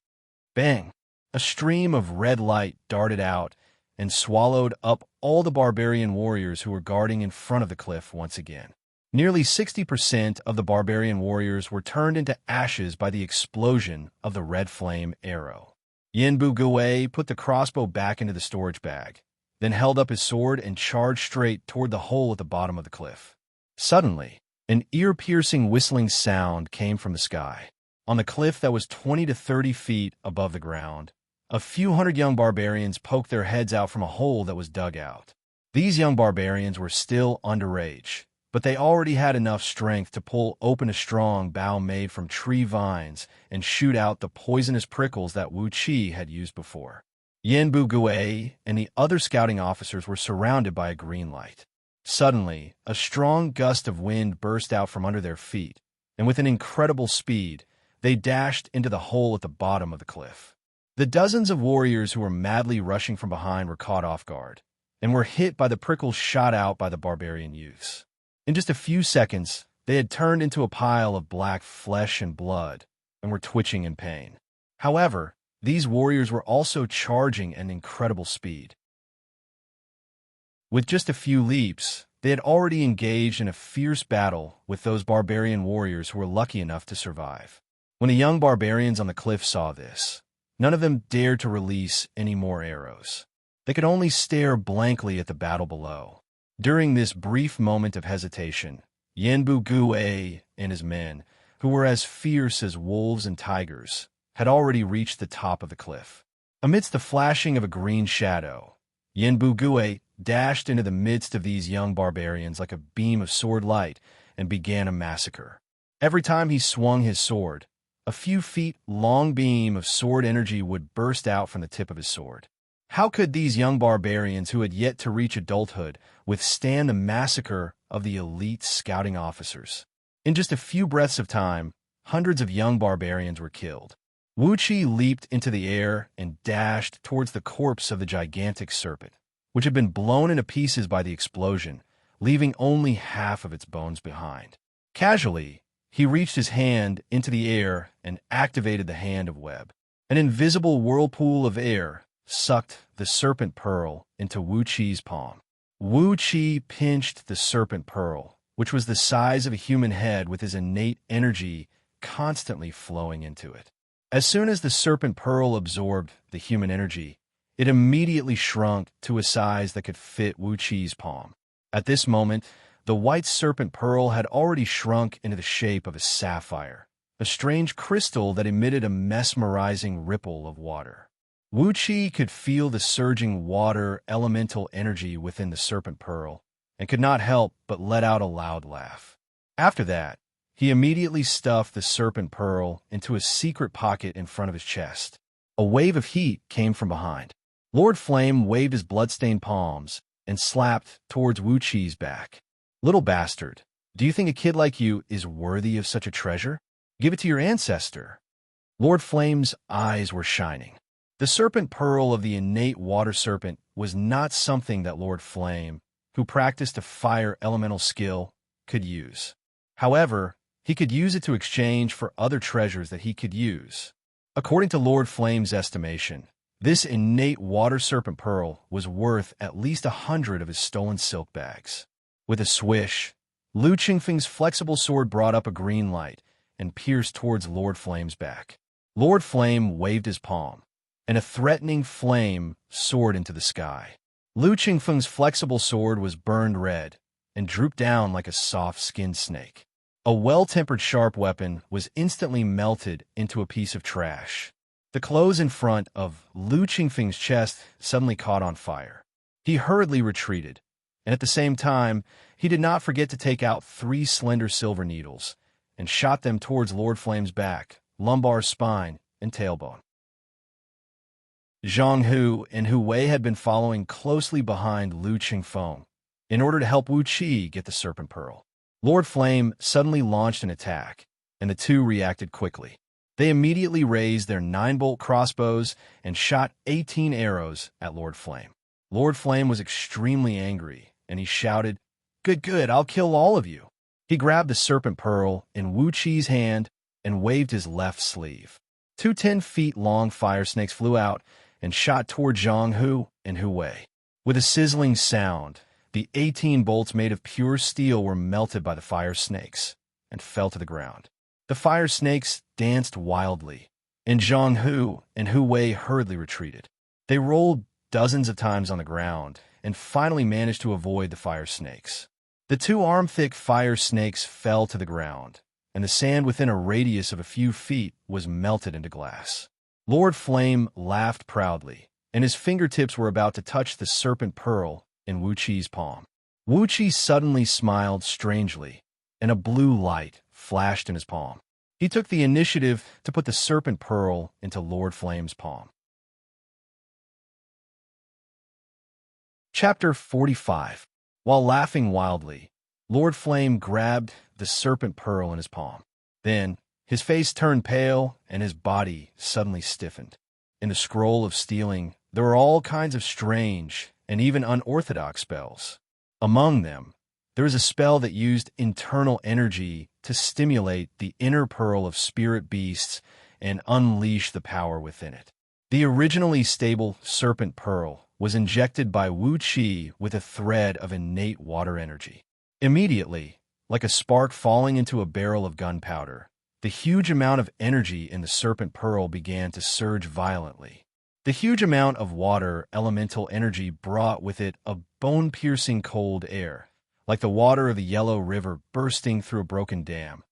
S1: Bang! A stream of red light darted out and swallowed up all the barbarian warriors who were guarding in front of the cliff once again. Nearly 60% of the barbarian warriors were turned into ashes by the explosion of the red flame arrow. Yanbu Gue put the crossbow back into the storage bag, then held up his sword and charged straight toward the hole at the bottom of the cliff. Suddenly, an ear-piercing whistling sound came from the sky. On the cliff that was 20 to 30 feet above the ground, a few hundred young barbarians poked their heads out from a hole that was dug out. These young barbarians were still underage, but they already had enough strength to pull open a strong bough made from tree vines and shoot out the poisonous prickles that Wuxia had used before. Yanbu Gue and the other scouting officers were surrounded by a green light. Suddenly, a strong gust of wind burst out from under their feet, and with an incredible speed, they dashed into the hole at the bottom of the cliff. The dozens of warriors who were madly rushing from behind were caught off guard, and were hit by the prickles shot out by the barbarian youths. In just a few seconds, they had turned into a pile of black flesh and blood, and were twitching in pain. However, these warriors were also charging at incredible speed. With just a few leaps, they had already engaged in a fierce battle with those barbarian warriors who were lucky enough to survive. When the young barbarians on the cliff saw this, none of them dared to release any more arrows. They could only stare blankly at the battle below. During this brief moment of hesitation, Yanbu Gue and his men, who were as fierce as wolves and tigers, had already reached the top of the cliff. Amidst the flashing of a green shadow, Yanbu Gue dashed into the midst of these young barbarians like a beam of sword light and began a massacre. Every time he swung his sword, a few feet long beam of sword energy would burst out from the tip of his sword. How could these young barbarians who had yet to reach adulthood withstand the massacre of the elite scouting officers? In just a few breaths of time, hundreds of young barbarians were killed. Wuxia leaped into the air and dashed towards the corpse of the gigantic serpent, which had been blown into pieces by the explosion, leaving only half of its bones behind. Casually, he reached his hand into the air and activated the hand of web. An invisible whirlpool of air sucked the serpent pearl into Wuqi's palm. Wuxia pinched the serpent pearl, which was the size of a human head with his innate energy constantly flowing into it. As soon as the serpent pearl absorbed the human energy, it immediately shrunk to a size that could fit Wuqi's palm. At this moment, the white serpent pearl had already shrunk into the shape of a sapphire, a strange crystal that emitted a mesmerizing ripple of water. Wuxia could feel the surging water elemental energy within the serpent pearl and could not help but let out a loud laugh. After that, he immediately stuffed the serpent pearl into a secret pocket in front of his chest. A wave of heat came from behind. Lord Flame waved his bloodstained palms and slapped towards Wuqi's back. "Little bastard, do you think a kid like you is worthy of such a treasure? Give it to your ancestor." Lord Flame's eyes were shining. The serpent pearl of the innate water serpent was not something that Lord Flame, who practiced a fire elemental skill, could use. However, he could use it to exchange for other treasures that he could use. According to Lord Flame's estimation, this innate water serpent pearl was worth at least 100 of his stolen silk bags. With a swish, Lu Qingfeng's flexible sword brought up a green light and pierced towards Lord Flame's back. Lord Flame waved his palm, and a threatening flame soared into the sky. Lu Qingfeng's flexible sword was burned red and drooped down like a soft-skinned snake. A well-tempered sharp weapon was instantly melted into a piece of trash. The clothes in front of Lu Qingfeng's chest suddenly caught on fire. He hurriedly retreated, and at the same time, he did not forget to take out 3 slender silver needles and shot them towards Lord Flame's back, lumbar spine, and tailbone. Zhang Hu and Hu Wei had been following closely behind Lu Qingfeng in order to help Wu Qi get the Serpent Pearl. Lord Flame suddenly launched an attack, and the two reacted quickly. They immediately raised their 9-bolt crossbows and shot 18 arrows at Lord Flame. Lord Flame was extremely angry, and he shouted, "Good, good, I'll kill all of you." He grabbed the Serpent Pearl in Wu Qi's hand and waved his left sleeve. 2 10-feet-long fire snakes flew out and shot toward Zhang Hu and Hu Wei. With a sizzling sound, the 18 bolts made of pure steel were melted by the fire snakes and fell to the ground. The fire snakes danced wildly, and Zhang Hu and Hu Wei hurriedly retreated. They rolled dozens of times on the ground and finally managed to avoid the fire snakes. The 2 arm-thick fire snakes fell to the ground, and the sand within a radius of a few feet was melted into glass. Lord Flame laughed proudly, and his fingertips were about to touch the Serpent Pearl in Wu Qi's palm. Wu Qi suddenly smiled strangely, and a blue light flashed in his palm. He took the initiative to put the Serpent Pearl into Lord Flame's palm. Chapter 45. While laughing wildly, Lord Flame grabbed the Serpent Pearl in his palm. Then, his face turned pale and his body suddenly stiffened. In the scroll of stealing, there were all kinds of strange and even unorthodox spells. Among them, there was a spell that used internal energy to stimulate the inner pearl of spirit beasts and unleash the power within it. The originally stable Serpent Pearl was injected by Wu Qi with a thread of innate water energy. Immediately, like a spark falling into a barrel of gunpowder, the huge amount of energy in the Serpent Pearl began to surge violently. The huge amount of water elemental energy brought with it a bone-piercing cold air, like the water of a yellow river bursting through a broken dam,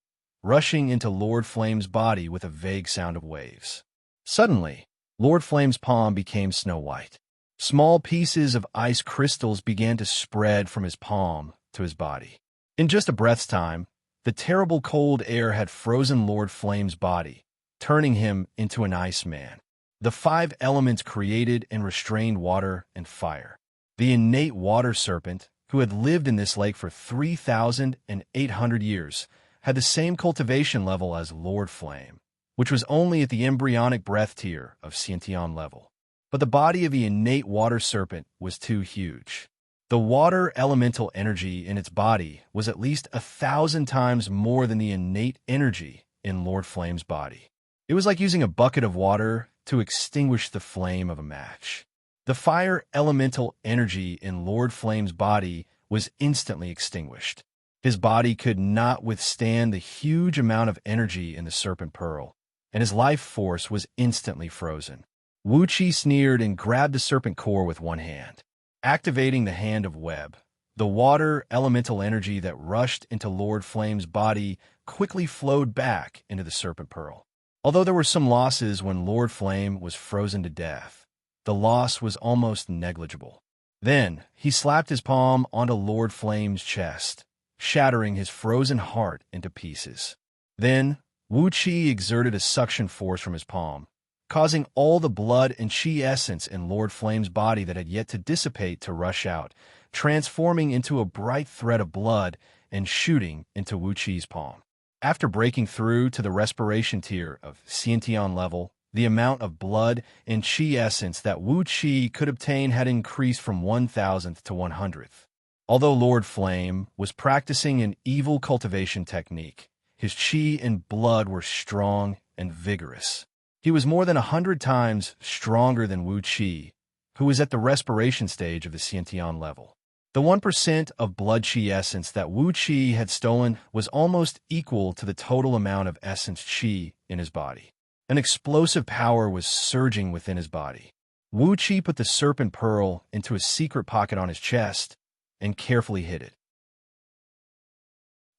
S1: rushing into Lord Flame's body with a vague sound of waves. Suddenly, Lord Flame's palm became snow white. Small pieces of ice crystals began to spread from his palm to his body. In just a breath's time, the terrible cold air had frozen Lord Flame's body, turning him into an ice man. The 5 elements created and restrained water and fire. The innate water serpent, who had lived in this lake for 3,800 years, had the same cultivation level as Lord Flame, which was only at the embryonic breath tier of Xianxia level. But the body of the innate water serpent was too huge. The water elemental energy in its body was at least 1,000 times more than the innate energy in Lord Flame's body. It was like using a bucket of water to extinguish the flame of a match. The fire elemental energy in Lord Flame's body was instantly extinguished. His body could not withstand the huge amount of energy in the Serpent Pearl, and his life force was instantly frozen. Wu Qi sneered and grabbed the serpent core with one hand. Activating the Hand of Web, the water elemental energy that rushed into Lord Flame's body quickly flowed back into the Serpent Pearl. Although there were some losses when Lord Flame was frozen to death, the loss was almost negligible. Then, he slapped his palm onto Lord Flame's chest, shattering his frozen heart into pieces. Then, Wu Qi exerted a suction force from his palm, causing all the blood and chi essence in Lord Flame's body that had yet to dissipate to rush out, transforming into a bright thread of blood and shooting into Wu Qi's palm. After breaking through to the respiration tier of Xianxia level, the amount of blood and chi essence that Wu Qi could obtain had increased from 1,000th to 100th. Although Lord Flame was practicing an evil cultivation technique, his chi and blood were strong and vigorous. He was more than 100 times stronger than Wu Qi, who was at the respiration stage of the Xianxia level. The 1% of blood chi essence that Wu Qi had stolen was almost equal to the total amount of essence chi in his body. An explosive power was surging within his body. Wu Qi put the Serpent Pearl into a secret pocket on his chest and carefully hid it.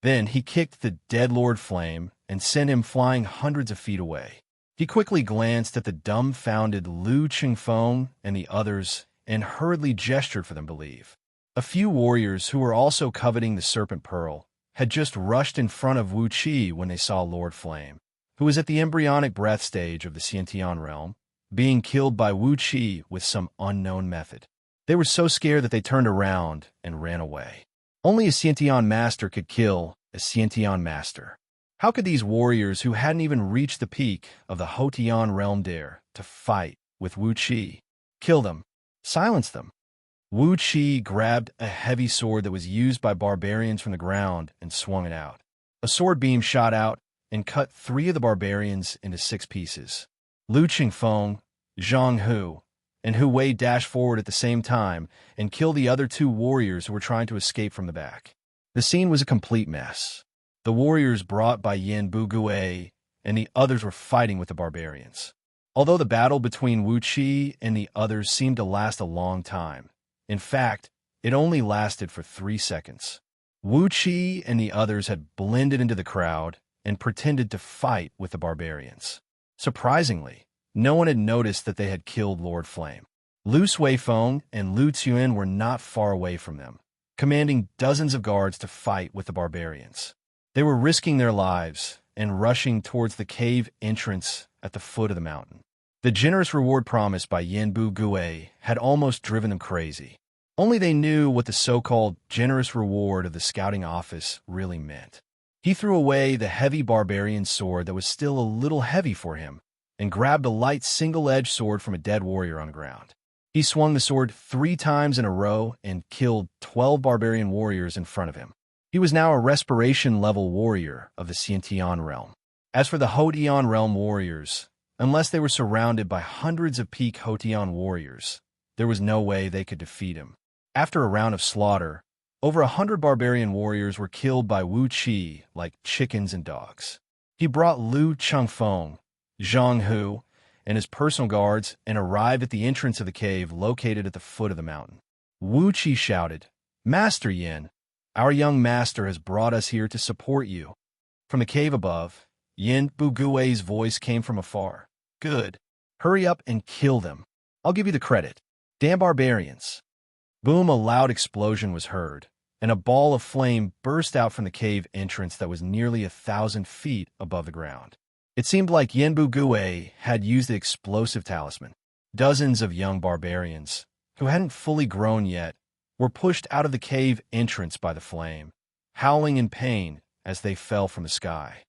S1: Then he kicked the dead Lord Flame and sent him flying hundreds of feet away. He quickly glanced at the dumbfounded Lu Qingfeng and the others and hurriedly gestured for them to leave. A few warriors who were also coveting the Serpent Pearl had just rushed in front of Wu Qi when they saw Lord Flame, who was at the embryonic breath stage of the Xianxia realm, being killed by Wuxia with some unknown method. They were so scared that they turned around and ran away. Only a Xianxian master could kill a Xianxian master. How could these warriors who hadn't even reached the peak of the Hotian realm dare to fight with Wuxia? Kill them. Silence them. Wuxia grabbed a heavy sword that was used by barbarians from the ground and swung it out. A sword beam shot out and cut 3 of the barbarians into 6 pieces. Lu Qingfeng, Zhang Hu, and Hu Wei dashed forward at the same time and killed the other 2 warriors who were trying to escape from the back. The scene was a complete mess. The warriors brought by Yan Bugui and the others were fighting with the barbarians. Although the battle between Wuxia and the others seemed to last a long time, in fact, it only lasted for 3 seconds. Wuxia and the others had blended into the crowd and pretended to fight with the barbarians. Surprisingly, no one had noticed that they had killed Lord Flame. Lu Suifeng and Lu Tuan were not far away from them, commanding dozens of guards to fight with the barbarians. They were risking their lives and rushing towards the cave entrance at the foot of the mountain. The generous reward promised by Yanbu Gui had almost driven them crazy. Only they knew what the so-called generous reward of the scouting office really meant. He threw away the heavy barbarian sword that was still a little heavy for him and grabbed a light single-edged sword from a dead warrior on the ground. He swung the sword 3 times in a row and killed 12 barbarian warriors in front of him. He was now a respiration-level warrior of the Xianxian realm. As for the Hotian realm warriors, unless they were surrounded by hundreds of peak Hotian warriors, there was no way they could defeat him. After a round of slaughter, over 100 barbarian warriors were killed by Wuxia like chickens and dogs. He brought Lu Qingfeng, Zhang Hu, and his personal guards and arrived at the entrance of the cave located at the foot of the mountain. Wuxia shouted, "Master Yin, our young master has brought us here to support you." From the cave above, Yin Bugui's voice came from afar. "Good. Hurry up and kill them. I'll give you the credit. Damn barbarians." Boom, a loud explosion was heard, and a ball of flame burst out from the cave entrance that was nearly 1,000 feet above the ground. It seemed like Yanbu Gui had used the explosive talisman. Dozens of young barbarians, who hadn't fully grown yet, were pushed out of the cave entrance by the flame, howling in pain as they fell from the sky.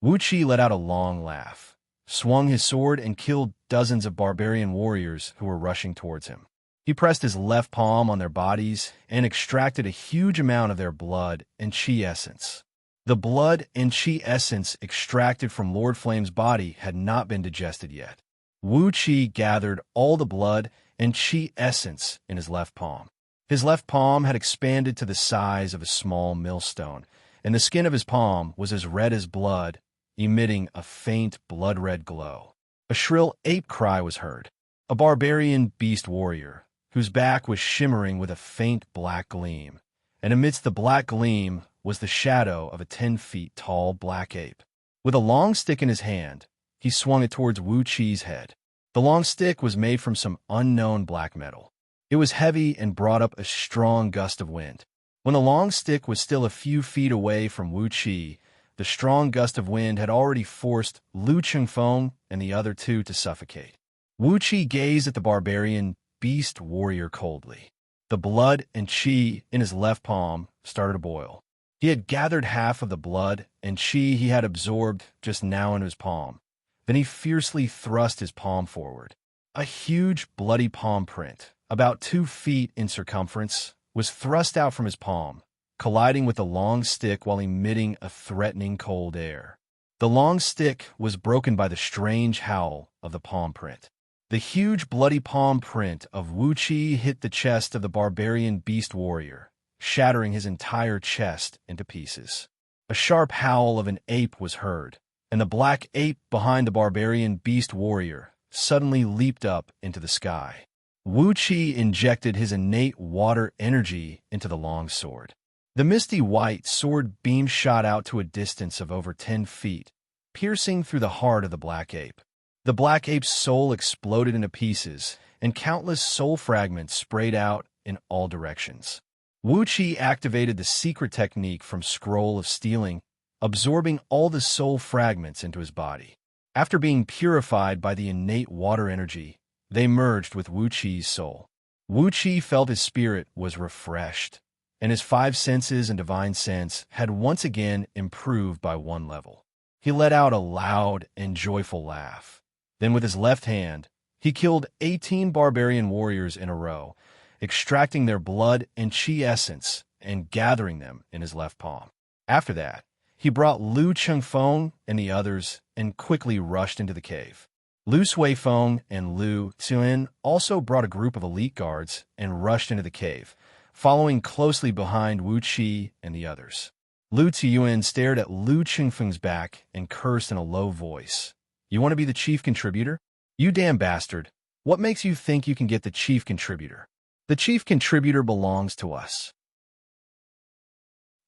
S1: Wuxia let out a long laugh, swung his sword, and killed dozens of barbarian warriors who were rushing towards him. He pressed his left palm on their bodies and extracted a huge amount of their blood and chi essence. The blood and chi essence extracted from Lord Flame's body had not been digested yet. Wuxia gathered all the blood and chi essence in his left palm. His left palm had expanded to the size of a small millstone, and the skin of his palm was as red as blood, emitting a faint blood-red glow. A shrill ape cry was heard. A barbarian beast warrior, whose back was shimmering with a faint black gleam, and amidst the black gleam was the shadow of a 10 feet tall black ape. With a long stick in his hand, he swung it towards Wuqi's head. The long stick was made from some unknown black metal. It was heavy and brought up a strong gust of wind. When the long stick was still a few feet away from Wuxia, the strong gust of wind had already forced Lu Qingfeng and the other 2 to suffocate. Wuxia gazed at the barbarian beast warrior coldly. The blood and chi in his left palm started to boil. He had gathered half of the blood and chi he had absorbed just now into his palm. Then he fiercely thrust his palm forward. A huge bloody palm print, about 2 feet in circumference, was thrust out from his palm, colliding with the long stick while emitting a threatening cold air. The long stick was broken by the strange howl of the palm print. The huge bloody palm print of Wuxia hit the chest of the barbarian beast warrior, shattering his entire chest into pieces. A sharp howl of an ape was heard, and the black ape behind the barbarian beast warrior suddenly leaped up into the sky. Wuxia injected his innate water energy into the long sword. The misty white sword beam shot out to a distance of over 10 feet, piercing through the heart of the black ape. The black ape's soul exploded into pieces, and countless soul fragments sprayed out in all directions. Wuxia activated the secret technique from Scroll of Stealing, absorbing all the soul fragments into his body. After being purified by the innate water energy, they merged with Wuqi's soul. Wuqi felt his spirit was refreshed, and his five senses and divine sense had once again improved by one level. He let out a loud and joyful laugh. Then with his left hand, he killed 18 barbarian warriors in a row, extracting their blood and chi essence and gathering them in his left palm. After that, he brought Lu Chengfeng and the others and quickly rushed into the cave. Lu Suifeng and Lu Xuan also brought a group of elite guards and rushed into the cave, following closely behind Wu Qi and the others. Lu Ziyuan stared at Lu Chengfeng's back and cursed in a low voice. "You want to be the chief contributor? You damn bastard. What makes you think you can get the chief contributor? The chief contributor belongs to us."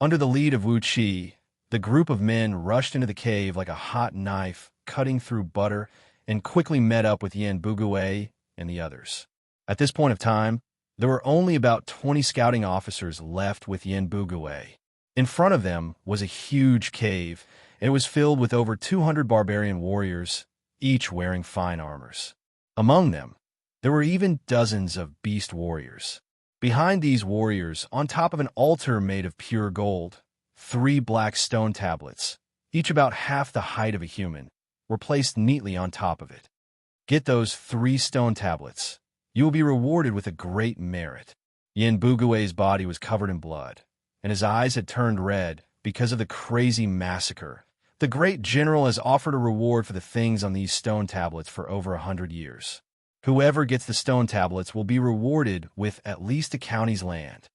S1: Under the lead of Wu Qi, the group of men rushed into the cave like a hot knife cutting through butter and quickly met up with Yan Bugui and the others. At this point of time, there were only about 20 scouting officers left with Yan Bugui. In front of them was a huge cave, and it was filled with over 200 barbarian warriors, each wearing fine armors. Among them, there were even dozens of beast warriors. Behind these warriors, on top of an altar made of pure gold, 3 black stone tablets, each about half the height of a human, were placed neatly on top of it. Get those 3 stone tablets. You will be rewarded with a great merit. Yin Bugui's body was covered in blood, and his eyes had turned red because of the crazy massacre. The great general has offered a reward for the things on these stone tablets for over 100 years. Whoever gets the stone tablets will be rewarded with at least a county's land.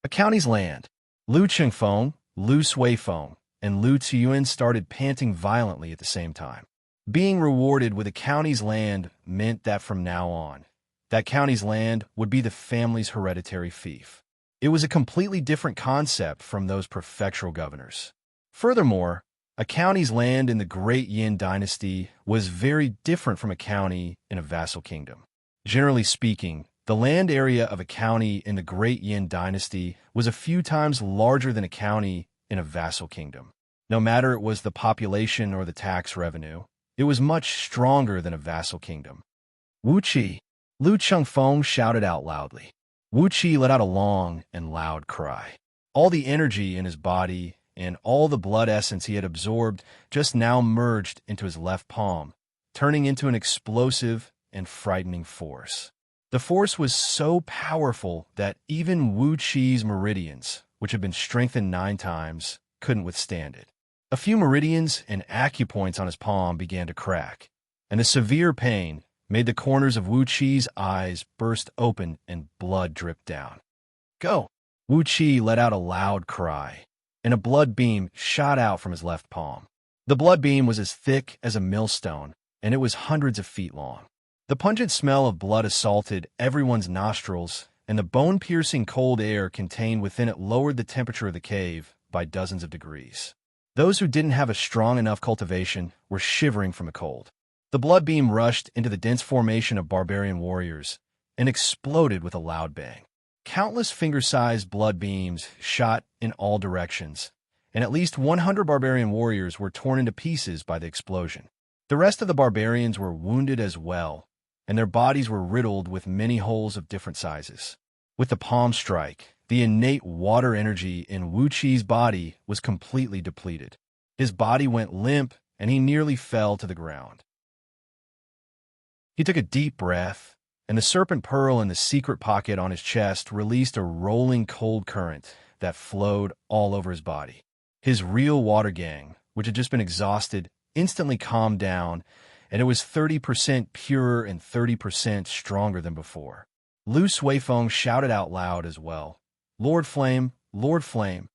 S1: A county's land. Lu Chengfeng, Lu Suifeng, and Lu Ziyuan started panting violently at the same time. Being rewarded with a county's land meant that from now on, that county's land would be the family's hereditary fief. It was a completely different concept from those prefectural governors. Furthermore, a county's land in the Great Yin dynasty was very different from a county in a vassal kingdom. Generally speaking, the land area of a county in the Great Yin dynasty was a few times larger than a county in a vassal kingdom. No matter it was the population or the tax revenue, it was much stronger than a vassal kingdom. Wu Qi, Lu Chengfeng shouted out loudly. Wu Qi let out a long and loud cry. All the energy in his body and all the blood essence he had absorbed just now merged into his left palm, turning into an explosive and frightening force. The force was so powerful that even Wu Qi's meridians, which had been strengthened 9 times, couldn't withstand it. A few meridians and acupoints on his palm began to crack, and the severe pain made the corners of Wu Qi's eyes burst open and blood dripped down. "Go!" Wu Qi let out a loud cry, and a blood beam shot out from his left palm. The blood beam was as thick as a millstone, and it was hundreds of feet long. The pungent smell of blood assaulted everyone's nostrils, and the bone-piercing cold air contained within it lowered the temperature of the cave by dozens of degrees. Those who didn't have a strong enough cultivation were shivering from the cold. The blood beam rushed into the dense formation of barbarian warriors and exploded with a loud bang. Countless finger-sized blood beams shot in all directions, and at least 100 barbarian warriors were torn into pieces by the explosion. The rest of the barbarians were wounded as well, and their bodies were riddled with many holes of different sizes. With the palm strike, the innate water energy in Wu Qi's body was completely depleted. His body went limp, and he nearly fell to the ground. He took a deep breath, and the serpent pearl in the secret pocket on his chest released a rolling cold current that flowed all over his body. His real water gang, which had just been exhausted, instantly calmed down, and it was 30% purer and 30% stronger than before. Lu Suifeng shouted out loud as well, "Lord Flame, Lord Flame."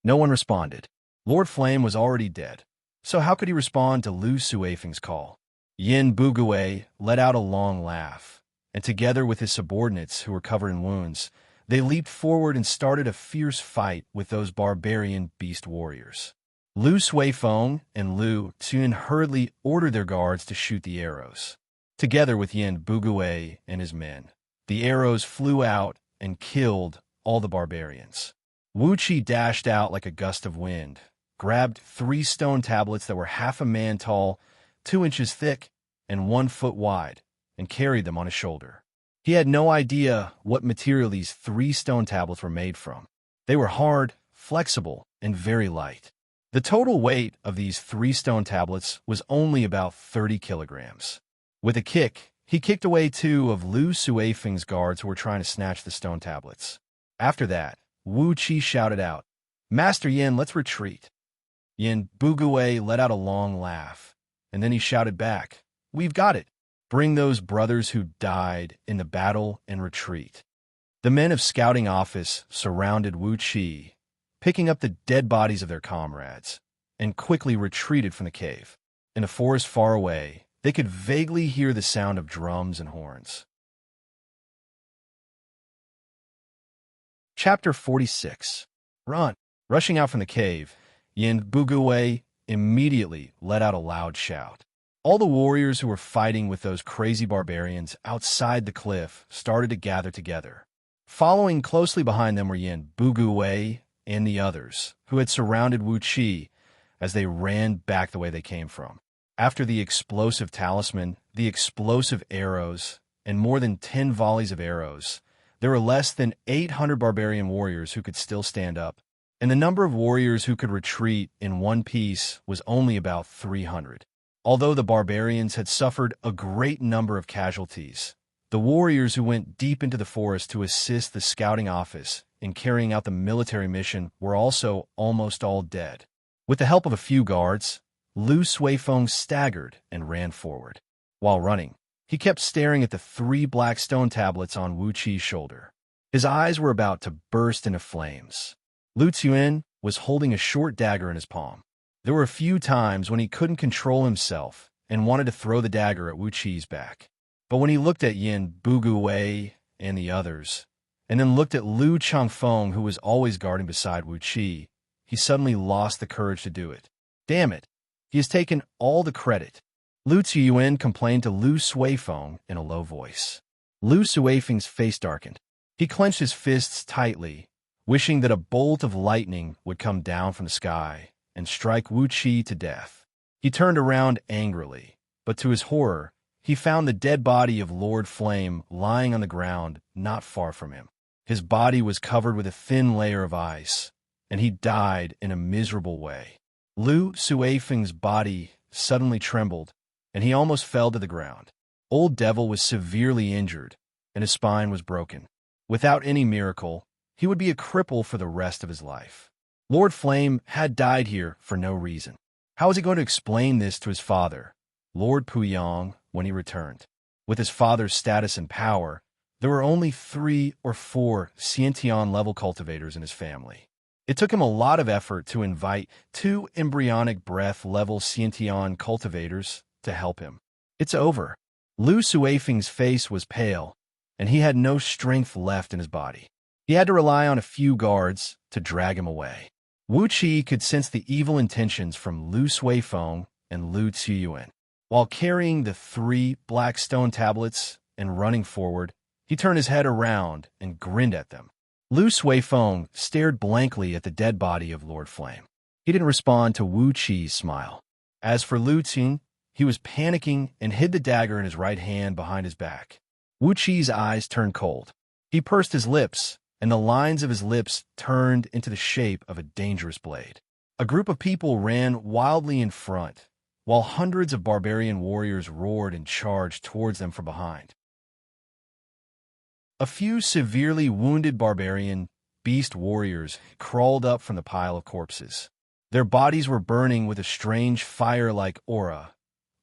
S1: No one responded. Lord Flame was already dead, so how could he respond to Lu Suifeng's call? Yin Bugui let out a long laugh, and together with his subordinates who were covered in wounds, they leaped forward and started a fierce fight with those barbarian beast warriors. Lu Suifeng and Lu Xuan hurriedly ordered their guards to shoot the arrows. Together with Yin Bugui and his men, the arrows flew out and killed all the barbarians. Wu Qi dashed out like a gust of wind, grabbed 3 stone tablets that were half a man tall, 2 inches thick and 1 foot wide, and carried them on his shoulder. He had no idea what material these 3 stone tablets were made from. They were hard, flexible, and very light. The total weight of these 3 stone tablets was only about 30 kilograms. With a kick, he kicked away 2 of Lu Suifeng's guards who were trying to snatch the stone tablets. After that, Wuxia shouted out, "Master Yin, let's retreat." Yin Bugui let out a long laugh, and then he shouted back, "We've got it. Bring those brothers who died in the battle and retreat." The men of scouting office surrounded Wuxia, picking up the dead bodies of their comrades, and quickly retreated from the cave. In the forest far away, they could vaguely hear the sound of drums and horns. Chapter 46. Run! Rushing out from the cave, Yin Bugui immediately let out a loud shout. All the warriors who were fighting with those crazy barbarians outside the cliff started to gather together. Following closely behind them were Yin Bugui and the others, who had surrounded Wuxia as they ran back the way they came from. After the explosive talisman, the explosive arrows, and more than 10 volleys of arrows, there were less than 800 barbarian warriors who could still stand up, and the number of warriors who could retreat in one piece was only about 300. Although the barbarians had suffered a great number of casualties, the warriors who went deep into the forest to assist the scouting office in carrying out the military mission were also almost all dead. With the help of a few guards, Lu Suifeng staggered and ran forward. While running, he kept staring at the 3 black stone tablets on Wuqi's shoulder. His eyes were about to burst into flames. Lu Tzuan was holding a short dagger in his palm. There were a few times when he couldn't control himself and wanted to throw the dagger at Wuqi's back. But when he looked at Yin Bugui and the others, and then looked at Lu Changfeng, who was always guarding beside Wuqi, he suddenly lost the courage to do it. Damn it! He has taken all the credit. Lu Tzuan complained to Lu Suifeng in a low voice. Lu Suifeng's face darkened. He clenched his fists tightly, wishing that a bolt of lightning would come down from the sky and strike Wuqi to death. He turned around angrily, but to his horror, he found the dead body of Lord Flame lying on the ground not far from him. His body was covered with a thin layer of ice, and he died in a miserable way. Lu Suifeng's body suddenly trembled, and he almost fell to the ground. Old Devil was severely injured, and his spine was broken. Without any miracle, he would be a cripple for the rest of his life. Lord Flame had died here for no reason. How was he going to explain this to his father, Lord Puyang, when he returned? With his father's status and power, there were only 3 or 4 Xianxia-level cultivators in his family. It took him a lot of effort to invite 2 embryonic breath-level Xianxia cultivators to help him. It's over. Lu Suifeng's face was pale, and he had no strength left in his body. He had to rely on a few guards to drag him away. Wuqi could sense the evil intentions from Lu Suifeng and Lu Tzuan. While carrying the 3 black stone tablets and running forward, he turned his head around and grinned at them. Lu Suifeng stared blankly at the dead body of Lord Flame. He didn't respond to Wuqi's smile. As for Lu Tzuan, he was panicking and hid the dagger in his right hand behind his back. Wuqi's eyes turned cold. He pursed his lips, and the lines of his lips turned into the shape of a dangerous blade. A group of people ran wildly in front, while hundreds of barbarian warriors roared and charged towards them from behind. A few severely wounded barbarian beast warriors crawled up from the pile of corpses. Their bodies were burning with a strange fire-like aura,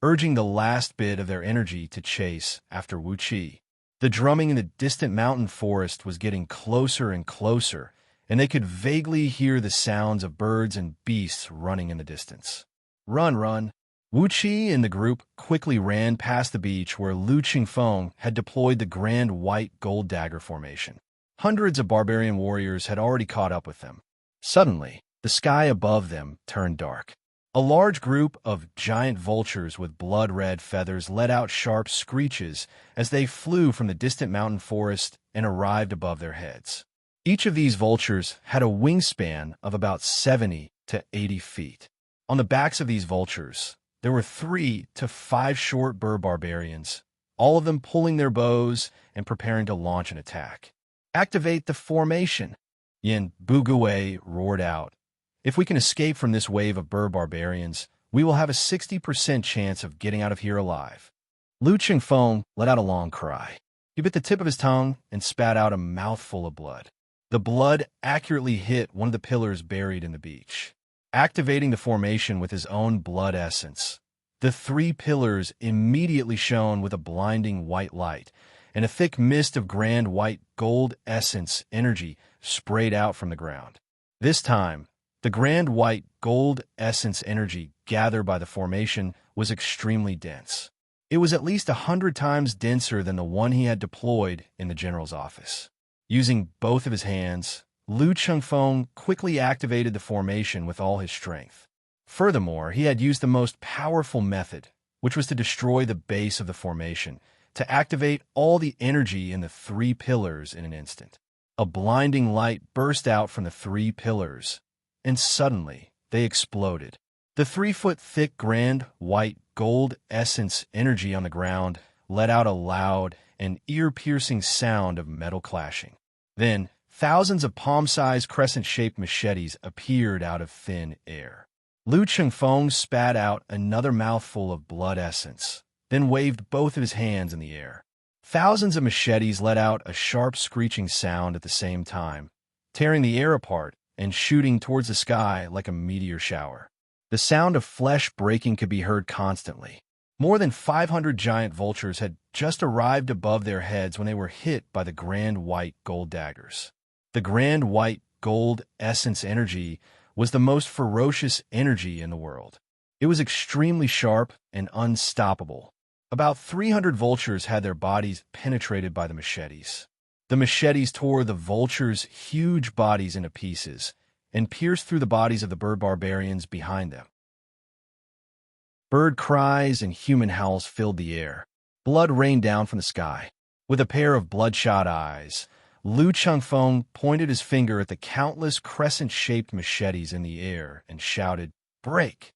S1: urging the last bit of their energy to chase after Wuqi. The drumming in the distant mountain forest was getting closer and closer, and they could vaguely hear the sounds of birds and beasts running in the distance. Run, run! Wuqi and the group quickly ran past the beach where Lu Qingfeng had deployed the grand white gold dagger formation. Hundreds of barbarian warriors had already caught up with them. Suddenly, the sky above them turned dark. A large group of giant vultures with blood-red feathers let out sharp screeches as they flew from the distant mountain forest and arrived above their heads. Each of these vultures had a wingspan of about 70 to 80 feet. On the backs of these vultures, there were 3 to 5 short bird barbarians, all of them pulling their bows and preparing to launch an attack. "Activate the formation!" Yin Bugue roared out. "If we can escape from this wave of bird barbarians, we will have a 60% chance of getting out of here alive." Lu Qingfeng let out a long cry. He bit the tip of his tongue and spat out a mouthful of blood. The blood accurately hit one of the pillars buried in the beach. Activating the formation with his own blood essence, the 3 pillars immediately shone with a blinding white light, and a thick mist of grand white gold essence energy sprayed out from the ground. This time, the grand white gold essence energy gathered by the formation was extremely dense. It was at least 100 times denser than the one he had deployed in the general's office. Using both of his hands, Lu Qingfeng quickly activated the formation with all his strength. Furthermore, he had used the most powerful method, which was to destroy the base of the formation, to activate all the energy in the 3 pillars in an instant. A blinding light burst out from the 3 pillars, and suddenly they exploded. The 3-foot-thick grand white gold essence energy on the ground let out a loud and ear-piercing sound of metal clashing. Then, thousands of palm-sized crescent-shaped machetes appeared out of thin air. Lu Qingfeng spat out another mouthful of blood essence, then waved both of his hands in the air. Thousands of machetes let out a sharp screeching sound at the same time, tearing the air apart and shooting towards the sky like a meteor shower. The sound of flesh breaking could be heard constantly. More than 500 giant vultures had just arrived above their heads when they were hit by the grand white gold daggers. The grand white gold essence energy was the most ferocious energy in the world. It was extremely sharp and unstoppable. About 300 vultures had their bodies penetrated by the machetes. The machetes tore the vultures' huge bodies into pieces and pierced through the bodies of the bird barbarians behind them. Bird cries and human howls filled the air. Blood rained down from the sky. With a pair of bloodshot eyes, Lu Qingfeng pointed his finger at the countless crescent-shaped machetes in the air and shouted, "Break!"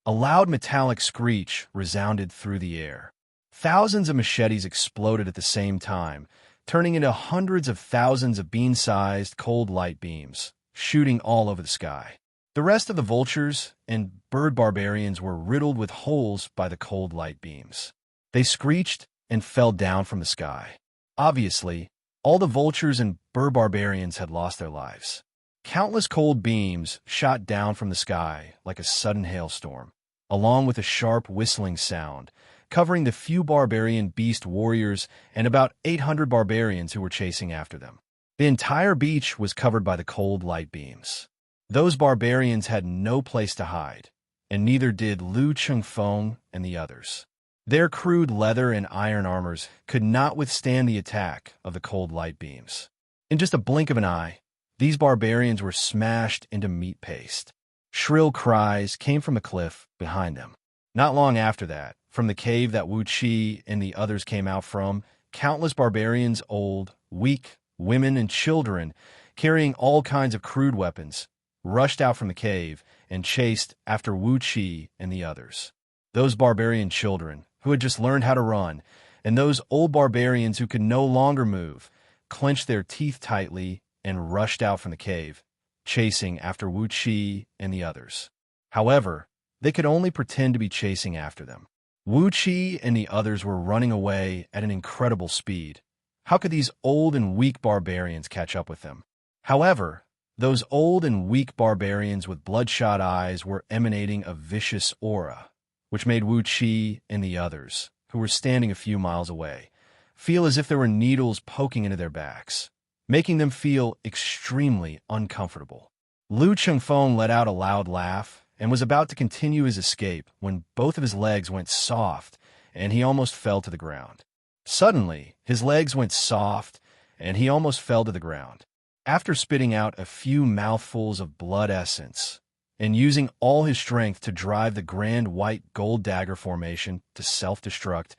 S1: A loud metallic screech resounded through the air. Thousands of machetes exploded at the same time, turning into hundreds of thousands of bean-sized cold light beams, shooting all over the sky. The rest of the vultures and bird barbarians were riddled with holes by the cold light beams. They screeched and fell down from the sky. Obviously, all the vultures and bird barbarians had lost their lives. Countless cold beams shot down from the sky like a sudden hailstorm, along with a sharp whistling sound, covering the few barbarian beast warriors and about 800 barbarians who were chasing after them. The entire beach was covered by the cold light beams. Those barbarians had no place to hide, and neither did Lu Qingfeng and the others. Their crude leather and iron armors could not withstand the attack of the cold light beams. In just a blink of an eye, these barbarians were smashed into meat paste. Shrill cries came from the cliff behind them. Not long after that, from the cave that Wuxia and the others came out from, countless barbarians, old, weak, women, and children, carrying all kinds of crude weapons, rushed out from the cave and chased after Wuxia and the others. Those barbarian children, who had just learned how to run, and those old barbarians who could no longer move, clenched their teeth tightly and rushed out from the cave, chasing after Wuxia and the others. However, they could only pretend to be chasing after them. Wuxia and the others were running away at an incredible speed. How could these old and weak barbarians catch up with them? However, those old and weak barbarians with bloodshot eyes were emanating a vicious aura, which made Wuxia and the others, who were standing a few miles away, feel as if there were needles poking into their backs, making them feel extremely uncomfortable. Lu Qingfeng let out a loud laugh and was about to continue his escape when both of his legs went soft and he almost fell to the ground. Suddenly, his legs went soft and he almost fell to the ground. After spitting out a few mouthfuls of blood essence and using all his strength to drive the grand white gold dagger formation to self-destruct,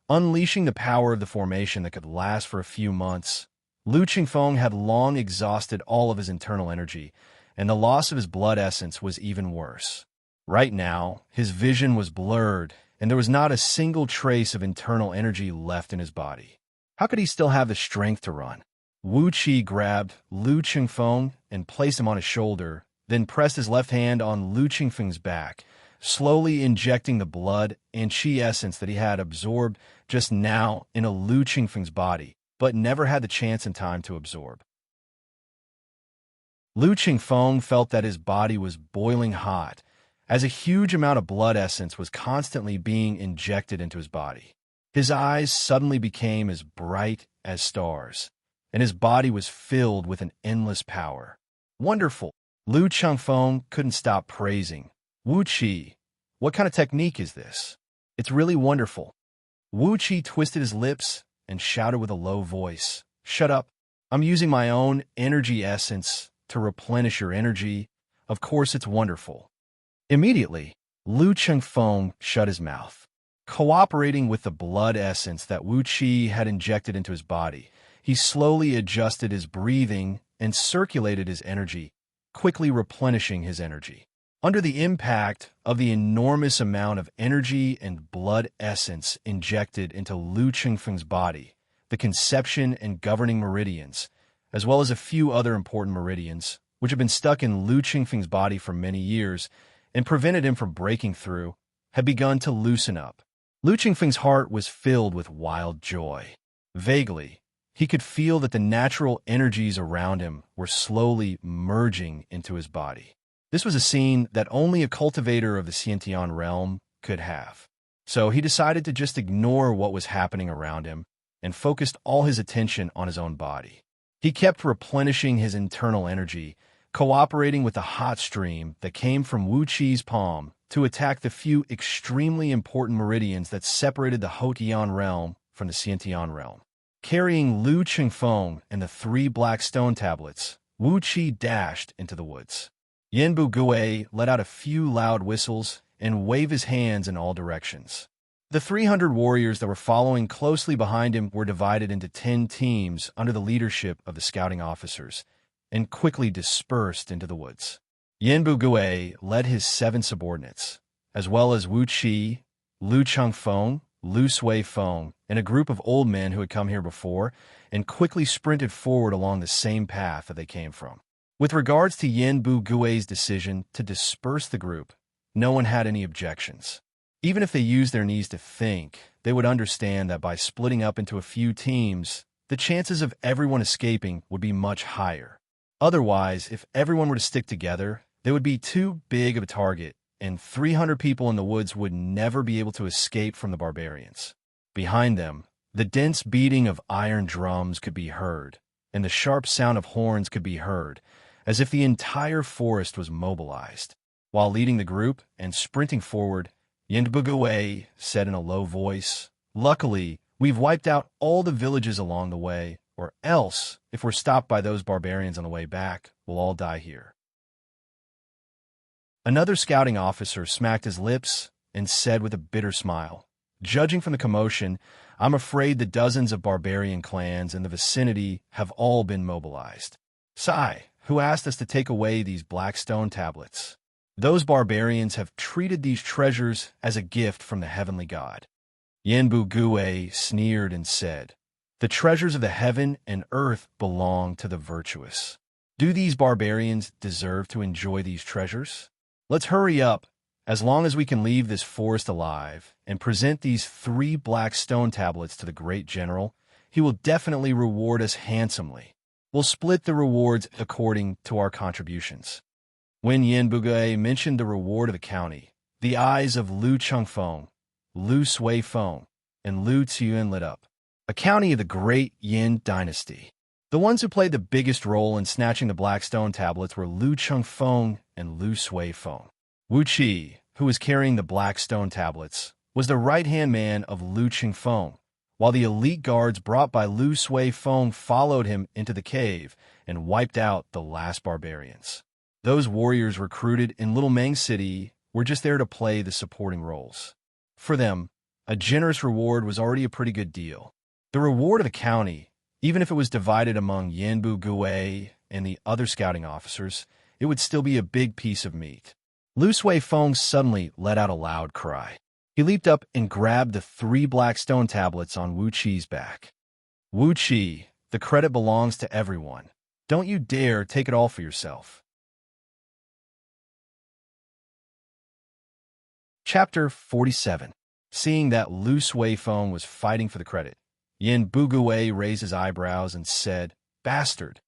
S1: unleashing the power of the formation that could last for a few months, Lu Qingfeng had long exhausted all of his internal energy, and the loss of his blood essence was even worse. Right now, his vision was blurred, and there was not a single trace of internal energy left in his body. How could he still have the strength to run? Wuxia grabbed Lu Qingfeng and placed him on his shoulder, then pressed his left hand on Lu Qingfeng's back, slowly injecting the blood and qi essence that he had absorbed just now into Lu Qingfeng's body, but never had the chance and time to absorb. Lu Qingfeng felt that his body was boiling hot, as a huge amount of blood essence was constantly being injected into his body. His eyes suddenly became as bright as stars, and his body was filled with an endless power. Wonderful! Lu Qingfeng couldn't stop praising. Wuqi, what kind of technique is this? It's really wonderful. Wuqi twisted his lips and shouted with a low voice, "Shut up! I'm using my own energy essence to replenish your energy. Of course it's wonderful." Immediately, Lu Qingfeng shut his mouth. Cooperating with the blood essence that Wuqi had injected into his body, he slowly adjusted his breathing and circulated his energy, quickly replenishing his energy. Under the impact of the enormous amount of energy and blood essence injected into Lu Qingfeng's body, the conception and governing meridians, as well as a few other important meridians, which had been stuck in Lu Qingfeng's body for many years and prevented him from breaking through, had begun to loosen up. Lu Qingfeng's heart was filled with wild joy. Vaguely, he could feel that the natural energies around him were slowly merging into his body. This was a scene that only a cultivator of the Xianxia realm could have. So he decided to just ignore what was happening around him and focused all his attention on his own body. He kept replenishing his internal energy, cooperating with the hot stream that came from Wuqi's palm to attack the few extremely important meridians that separated the Houtian realm from the Xiantian realm. Carrying Lu Qingfeng and the 3 black stone tablets, Wuqi dashed into the woods. Yanbu Gui let out a few loud whistles and waved his hands in all directions. The 300 warriors that were following closely behind him were divided into 10 teams under the leadership of the scouting officers, and quickly dispersed into the woods. Yanbu Gui led his 7 subordinates, as well as Wuqi, Lu Qingfeng, Lu Suifeng, and a group of old men who had come here before, and quickly sprinted forward along the same path that they came from. With regards to Yanbu Gui's decision to disperse the group, no one had any objections. Even if they used their knees to think, they would understand that by splitting up into a few teams, the chances of everyone escaping would be much higher. Otherwise, if everyone were to stick together, they would be too big of a target, and 300 people in the woods would never be able to escape from the barbarians. Behind them, the dense beating of iron drums could be heard, and the sharp sound of horns could be heard, as if the entire forest was mobilized. While leading the group and sprinting forward, Yanbu said in a low voice, "Luckily, we've wiped out all the villages along the way, or else, if we're stopped by those barbarians on the way back, we'll all die here." Another scouting officer smacked his lips and said with a bitter smile, "Judging from the commotion, I'm afraid the dozens of barbarian clans in the vicinity have all been mobilized. Sai, who asked us to take away these black stone tablets? Those barbarians have treated these treasures as a gift from the heavenly god." Yanbu Gui sneered and said, "The treasures of the heaven and earth belong to the virtuous. Do these barbarians deserve to enjoy these treasures? Let's hurry up. As long as we can leave this forest alive and present these 3 black stone tablets to the great general, he will definitely reward us handsomely. We'll split the rewards according to our contributions." When Yanbu mentioned the reward of the county, the eyes of Lu Qingfeng, Lu Suifeng, and Lu Tiyun lit up. A county of the great Yin dynasty. The ones who played the biggest role in snatching the black stone tablets were Lu Qingfeng and Lu Suifeng. Wuqi, who was carrying the black stone tablets, was the right-hand man of Lu Qingfeng, while the elite guards brought by Lu Suifeng followed him into the cave and wiped out the last barbarians. Those warriors recruited in Little Meng City were just there to play the supporting roles. For them, a generous reward was already a pretty good deal. The reward of the county, even if it was divided among Yanbu Gui and the other scouting officers, it would still be a big piece of meat. Lu Suifeng suddenly let out a loud cry. He leaped up and grabbed the 3 black stone tablets on Wu Qi's back. Wu Qi, the credit belongs to everyone. Don't you dare take it all for yourself. Chapter 47. Seeing that Lu Suifeng was fighting for the credit, Yin Bugui raised his eyebrows and said, "Bastard."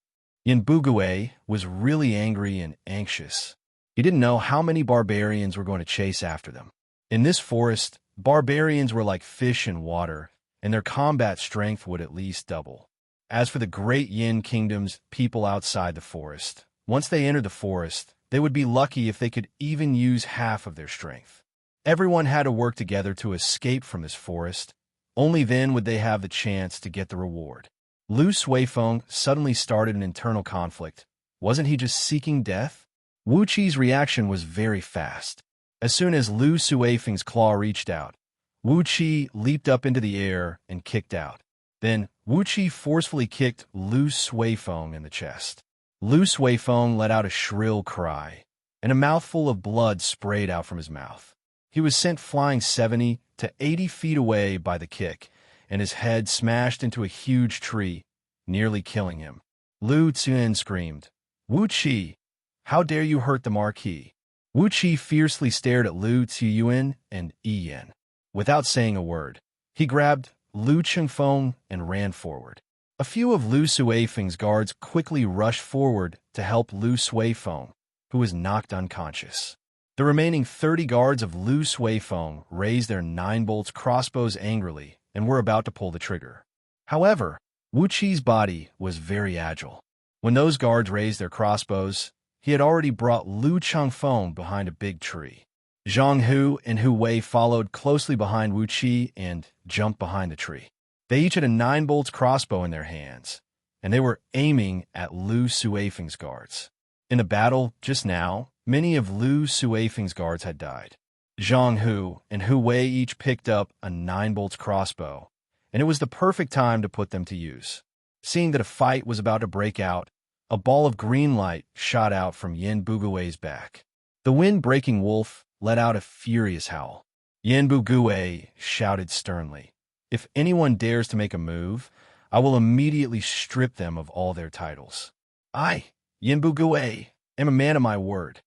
S1: Yin Bugui was really angry and anxious. He didn't know how many barbarians were going to chase after them. In this forest, barbarians were like fish in water, and their combat strength would at least double. As for the great Yin Kingdom's people outside the forest, once they entered the forest, they would be lucky if they could even use half of their strength. Everyone had to work together to escape from this forest. Only then would they have the chance to get the reward. Lu Suifeng suddenly started an internal conflict. Wasn't he just seeking death? Wu Qi's reaction was very fast. As soon as Lu Suifeng's claw reached out, Wu Qi leaped up into the air and kicked out. Then, Wu Qi forcefully kicked Lu Suifeng in the chest. Lu Suifeng let out a shrill cry, and a mouthful of blood sprayed out from his mouth. He was sent flying 70 to 80 feet away by the kick, and his head smashed into a huge tree, nearly killing him. Lu Tsuen screamed, "Wu Qi, how dare you hurt the Marquis?" Wu Qi fiercely stared at Lu Tsuen and Yi Yan. Without saying a word, he grabbed Lu Chengfeng and ran forward. A few of Lu Suifeng's guards quickly rushed forward to help Lu Suifeng, who was knocked unconscious. The remaining 30 guards of Lu Suifeng raised their 9-bolts crossbows angrily and were about to pull the trigger. However, Wu Qi's body was very agile. When those guards raised their crossbows, he had already brought Lu Chengfeng behind a big tree. Zhang Hu and Hu Wei followed closely behind Wu Qi and jumped behind the tree. They each had a 9-bolts crossbow in their hands, and they were aiming at Lu Suifeng's guards. In the battle just now, many of Lu Suifeng's guards had died. Zhang Hu and Hu Wei each picked up a 9-bolts crossbow, and it was the perfect time to put them to use. Seeing that a fight was about to break out, a ball of green light shot out from Yin Bugui's back. The wind-breaking wolf let out a furious howl. Yin Bugui shouted sternly, "If anyone dares to make a move, I will immediately strip them of all their titles. I, Yin Bugui, am a man of my word."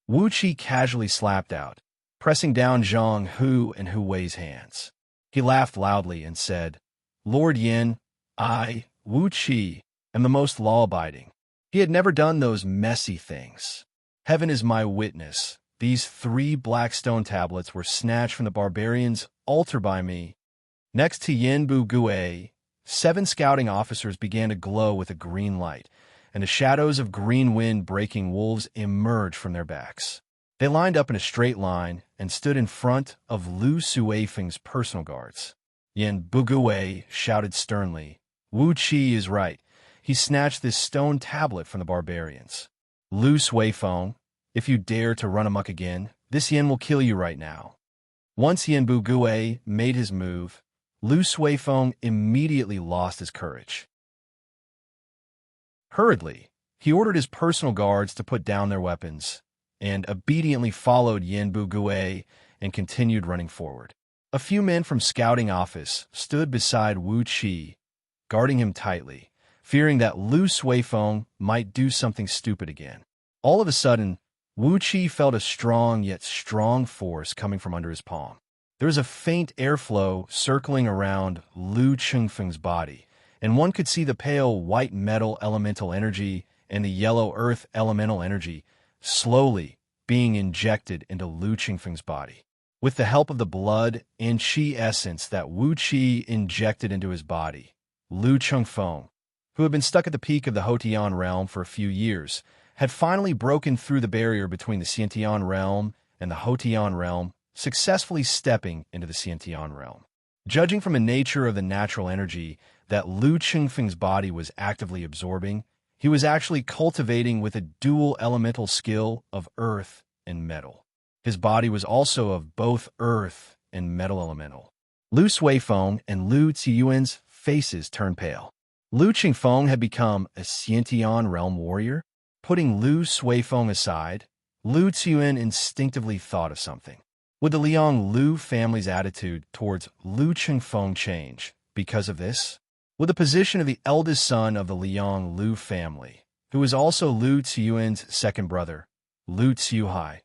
S1: Wu Qi casually slapped out, pressing down Zhang Hu and Hu Wei's hands. He laughed loudly and said, "Lord Yin, I, Wu Qi, am the most law-abiding." He had never done those messy things. Heaven is my witness. These 3 black stone tablets were snatched from the barbarian's altar by me. Next to Yin Bugui, 7 scouting officers began to glow with a green light, and the shadows of green wind-breaking wolves emerged from their backs. They lined up in a straight line and stood in front of Lu Suifeng's personal guards. Yin Bugui shouted sternly, "Wu Qi is right. He snatched this stone tablet from the barbarians. Lu Suifeng, if you dare to run amok again, this Yin will kill you right now." Once Yin Bugui made his move, Lu Suifeng immediately lost his courage. Hurriedly, he ordered his personal guards to put down their weapons, and obediently followed Yin Bugui and continued running forward. A few men from scouting office stood beside Wu Qi, guarding him tightly, fearing that Lu Suifeng might do something stupid again. All of a sudden, Wu Qi felt a strong yet strong force coming from under his palm. There was a faint airflow circling around Lu Chengfeng's body, and one could see the pale white metal elemental energy and the yellow earth elemental energy slowly being injected into Lu Chengfeng's body. With the help of the blood and qi essence that Wu Qi injected into his body, Lu Chengfeng, who had been stuck at the peak of the Hotian realm for a few years, had finally broken through the barrier between the Xiantian realm and the Hotian realm, successfully stepping into the Xiantian realm. Judging from the nature of the natural energy that Lu Chengfeng's body was actively absorbing, he was actually cultivating with a dual elemental skill of earth and metal. His body was also of both earth and metal elemental. Lu Suifeng and Lu Ziyuan's faces turned pale. Lu Chengfeng had become a Xiantian realm warrior. Putting Lu Suifeng aside, Lu Qian instinctively thought of something. Would the Liang Lu family's attitude towards Lu Chengfeng change because of this? Would the position of the eldest son of the Liang Lu family, who was also Lu Qian's second brother, Lu Qiuhai,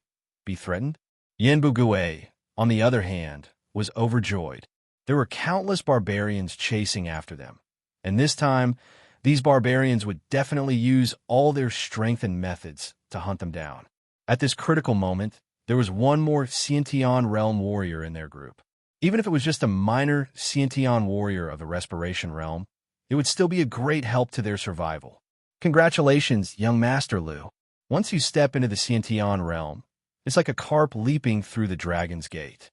S1: be threatened? Yan Bugui, on the other hand, was overjoyed. There were countless barbarians chasing after them, and this time, these barbarians would definitely use all their strength and methods to hunt them down. At this critical moment, there was one more Xiantian realm warrior in their group. Even if it was just a minor Xiantian warrior of the Respiration realm, it would still be a great help to their survival. Congratulations, young Master Lu. Once you step into the Xiantian realm, it's like a carp leaping through the dragon's gate.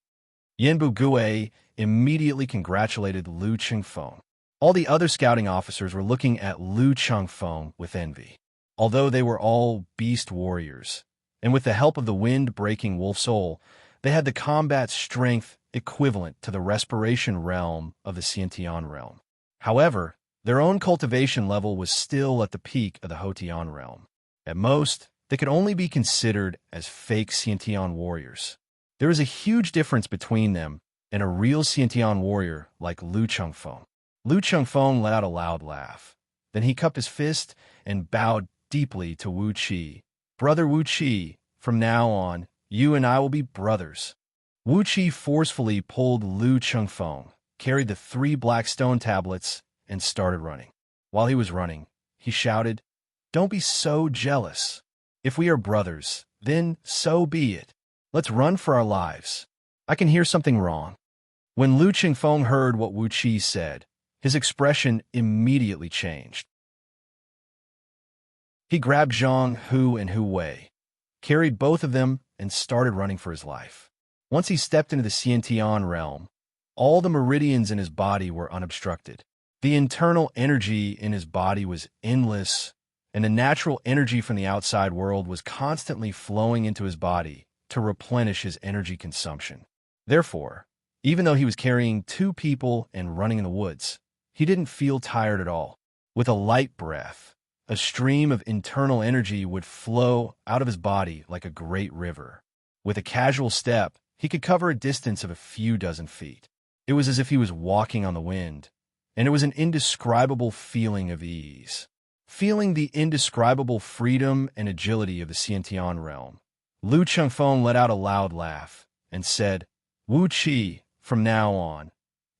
S1: Yanbu Gui immediately congratulated Lu Chengfeng. All the other scouting officers were looking at Lu Chengfeng with envy. Although they were all beast warriors, and with the help of the wind-breaking wolf soul, they had the combat strength equivalent to the respiration realm of the Xiantian realm. However, their own cultivation level was still at the peak of the Hotian realm. At most, they could only be considered as fake Xiantian warriors. There is a huge difference between them and a real Xiantian warrior like Lu Chengfeng. Lu Chengfeng let out a loud laugh. Then he cupped his fist and bowed deeply to Wu Qi. Brother Wu Qi, from now on, you and I will be brothers. Wu Qi forcefully pulled Lu Chengfeng, carried the 3 black stone tablets, and started running. While he was running, he shouted, "Don't be so jealous. If we are brothers, then so be it. Let's run for our lives. I can hear something wrong." When Lu Chengfeng heard what Wu Qi said, his expression immediately changed. He grabbed Zhang Hu and Hu Wei, carried both of them, and started running for his life. Once he stepped into the Xiantian realm, all the meridians in his body were unobstructed. The internal energy in his body was endless, and the natural energy from the outside world was constantly flowing into his body to replenish his energy consumption. Therefore, even though he was carrying 2 people and running in the woods, he didn't feel tired at all. With a light breath, a stream of internal energy would flow out of his body like a great river. With a casual step, he could cover a distance of a few dozen feet. It was as if he was walking on the wind, and it was an indescribable feeling of ease. Feeling the indescribable freedom and agility of the Xiantian realm, Lu Chengfeng let out a loud laugh and said, "Wu Qi, from now on,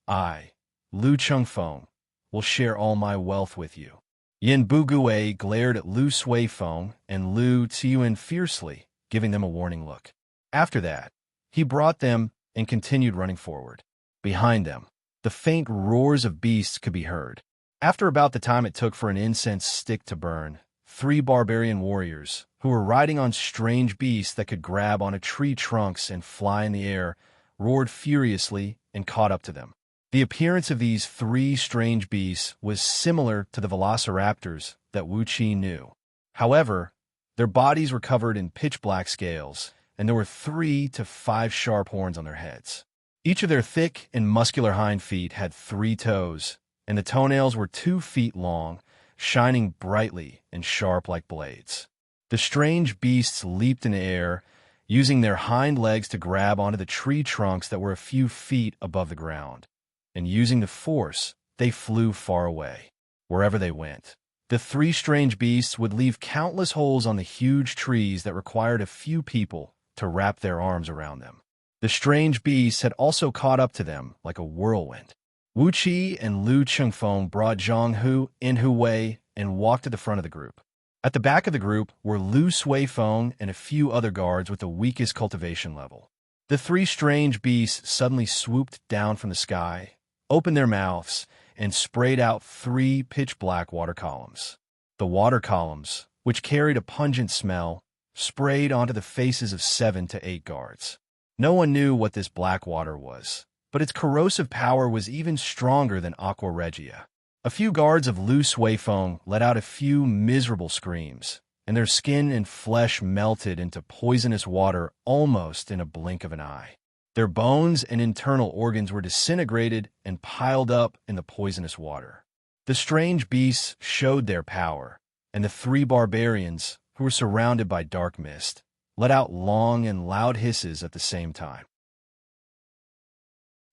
S1: I, Lu Chengfeng, will share all my wealth with you." Yin Bugui glared at Lu Suifeng and Lu Qiuan fiercely, giving them a warning look. After that, he brought them and continued running forward. Behind them, the faint roars of beasts could be heard. After about the time it took for an incense stick to burn, 3 barbarian warriors, who were riding on strange beasts that could grab onto tree trunks and fly in the air, roared furiously and caught up to them. The appearance of these 3 strange beasts was similar to the velociraptors that Wu Qi knew. However, their bodies were covered in pitch-black scales, and there were 3 to 5 sharp horns on their heads. Each of their thick and muscular hind feet had 3 toes, and the toenails were 2 feet long, shining brightly and sharp like blades. The strange beasts leaped in the air, using their hind legs to grab onto the tree trunks that were a few feet above the ground. And using the force, they flew far away. Wherever they went, the 3 strange beasts would leave countless holes on the huge trees that required a few people to wrap their arms around them. The strange beasts had also caught up to them like a whirlwind. Wu Qi and Lu Chengfeng brought Zhang Hu and Hu Wei and walked to the front of the group. At the back of the group were Lu Suifeng and a few other guards with the weakest cultivation level. The 3 strange beasts suddenly swooped down from the sky, opened their mouths, and sprayed out 3 pitch-black water columns. The water columns, which carried a pungent smell, sprayed onto the faces of 7 to 8 guards. No one knew what this black water was, but its corrosive power was even stronger than aqua regia. A few guards of Lu Suifeng let out a few miserable screams, and their skin and flesh melted into poisonous water almost in a blink of an eye. Their bones and internal organs were disintegrated and piled up in the poisonous water. The strange beasts showed their power, and the 3 barbarians, who were surrounded by dark mist, let out long and loud hisses at the same time.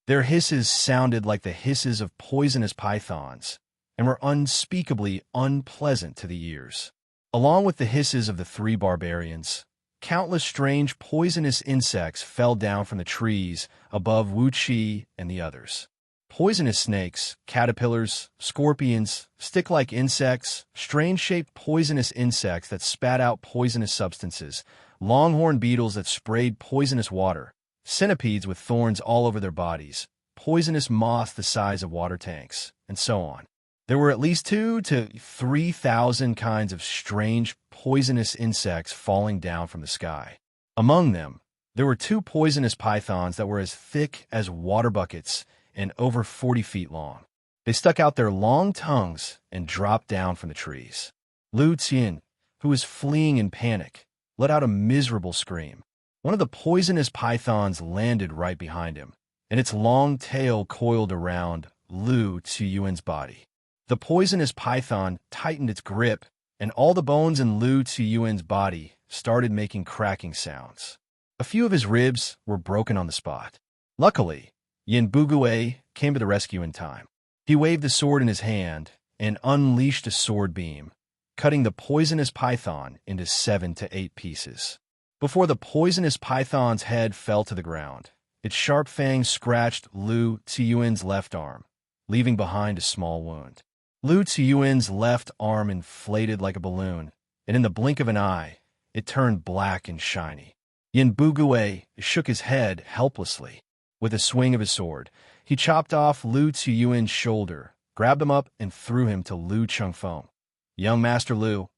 S1: Their hisses sounded like the hisses of poisonous pythons and were unspeakably unpleasant to the ears. Along with the hisses of the three barbarians, countless strange poisonous insects fell down from the trees above Wuxia and the others. Poisonous snakes, caterpillars, scorpions, stick-like insects, strange-shaped poisonous insects that spat out poisonous substances, longhorn beetles that sprayed poisonous water, centipedes with thorns all over their bodies, poisonous moths the size of water tanks, and so on. There were at least 2,000 to 3,000 kinds of strange, poisonous insects falling down from the sky. Among them, there were 2 poisonous pythons that were as thick as water buckets and over 40 feet long. They stuck out their long tongues and dropped down from the trees. Lu Qian, who was fleeing in panic, let out a miserable scream. One of the poisonous pythons landed right behind him, and its long tail coiled around Lu Qian's body. The poisonous python tightened its grip, and all the bones in Lu Qian's body started making cracking sounds. A few of his ribs were broken on the spot. Luckily, Yin Bugue came to the rescue in time. He waved the sword in his hand and unleashed a sword beam, cutting the poisonous python into 7 to 8 pieces. Before the poisonous python's head fell to the ground, its sharp fangs scratched Lu Qian's left arm, leaving behind a small wound. Lu Qian's left arm inflated like a balloon, and in the blink of an eye, it turned black and shiny. Yin Bugue shook his head helplessly. With a swing of his sword, he chopped off Lu Qian's shoulder, grabbed him up, and threw him to Lu Chengfeng. "Young Master Lu,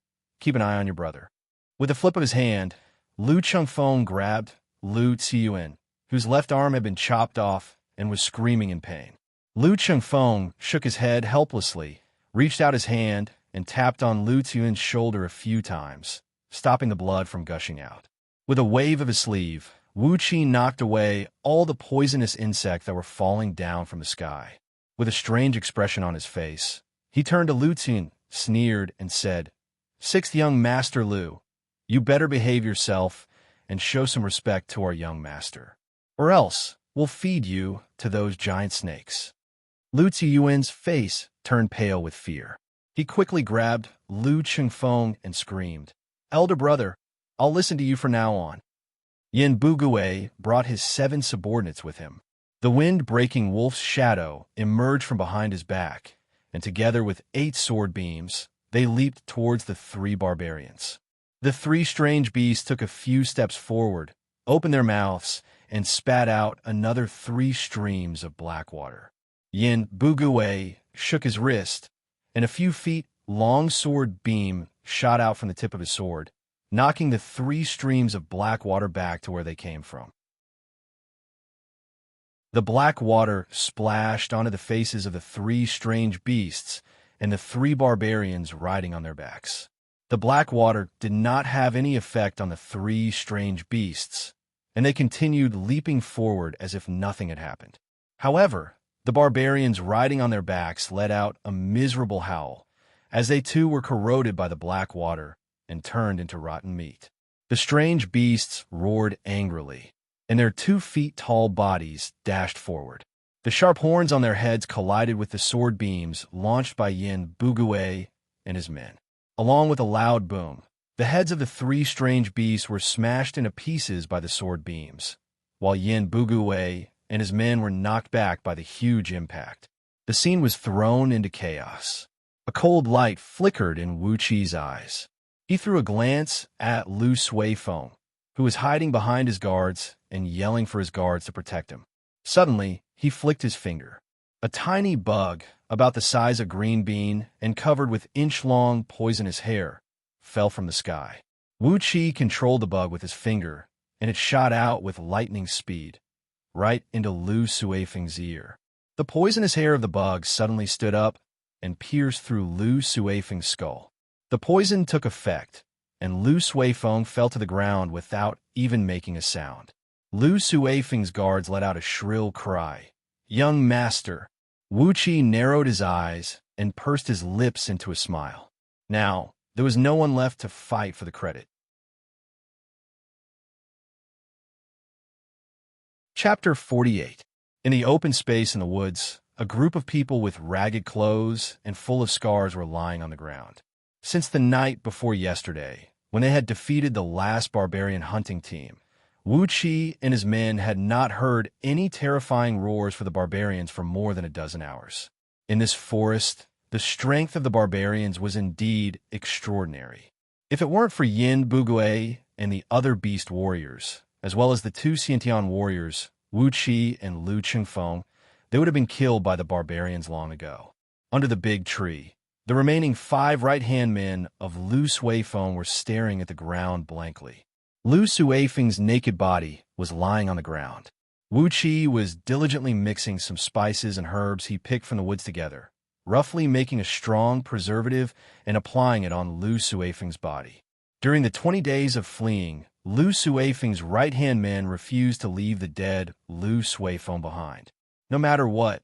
S1: keep an eye on your brother." With a flip of his hand, Lu Chengfeng grabbed Lu Qian, whose left arm had been chopped off and was screaming in pain. Lu Chengfeng shook his head helplessly, reached out his hand, and tapped on Lu Qian's shoulder a few times, stopping the blood from gushing out. With a wave of his sleeve, Wuxia knocked away all the poisonous insects that were falling down from the sky. With a strange expression on his face, he turned to Lu Qian, sneered, and said, "Sixth young Master Lu, you better behave yourself and show some respect to our young master, or else we'll feed you to those giant snakes." Lu Qian's face turned pale with fear. He quickly grabbed Lu Chengfeng and screamed, "Elder brother, I'll listen to you from now on." Yin Bugue brought his 7 subordinates with him. The wind-breaking wolf's shadow emerged from behind his back, and together with 8 sword beams, they leaped towards the 3 barbarians. The 3 strange beasts took a few steps forward, opened their mouths, and spat out another 3 streams of black water. Yin Bugue shook his wrist, and a few feet long sword beam shot out from the tip of his sword, knocking the 3 streams of black water back to where they came from. The black water splashed onto the faces of the 3 strange beasts and the 3 barbarians riding on their backs. The black water did not have any effect on the 3 strange beasts, and they continued leaping forward as if nothing had happened. However, the barbarians riding on their backs let out a miserable howl, as they too were corroded by the black water and turned into rotten meat. The strange beasts roared angrily, and their 2 feet tall bodies dashed forward. The sharp horns on their heads collided with the sword beams launched by Yin Bugue and his men. Along with a loud boom, the heads of the 3 strange beasts were smashed into pieces by the sword beams, while Yin Bugue and his men were knocked back by the huge impact. The scene was thrown into chaos. A cold light flickered in Wuqi's eyes. He threw a glance at Lu Suifeng, who was hiding behind his guards and yelling for his guards to protect him. Suddenly, he flicked his finger. A tiny bug, about the size of a green bean and covered with inch-long poisonous hair, fell from the sky. Wuqi controlled the bug with his finger, and it shot out with lightning speed, right into Lu Suifeng's ear. The poisonous hair of the bug suddenly stood up and pierced through Lu Suifeng's skull. The poison took effect, and Lu Suifeng fell to the ground without even making a sound. Lu Suifeng's guards let out a shrill cry. "Young master!" Wuqi narrowed his eyes and pursed his lips into a smile. Now, there was no one left to fight for the credit. Chapter 48. In the open space in the woods, a group of people with ragged clothes and full of scars were lying on the ground. Since the night before yesterday, when they had defeated the last barbarian hunting team, Wuxia and his men had not heard any terrifying roars for the barbarians for more than a dozen hours. In this forest, the strength of the barbarians was indeed extraordinary. If it weren't for Yin Bugui and the other beast warriors, as well as the two Xianxia warriors, Wuxia and Lu Chengfeng, they would have been killed by the barbarians long ago. Under the big tree, the remaining 5 right-hand men of Lu Suifeng were staring at the ground blankly. Lu Suifeng's naked body was lying on the ground. Wuxia was diligently mixing some spices and herbs he picked from the woods together, roughly making a strong preservative and applying it on Lu Suifeng's body. During the 20 days of fleeing, Lu Suifeng's right-hand men refused to leave the dead Lu Suifeng behind. No matter what,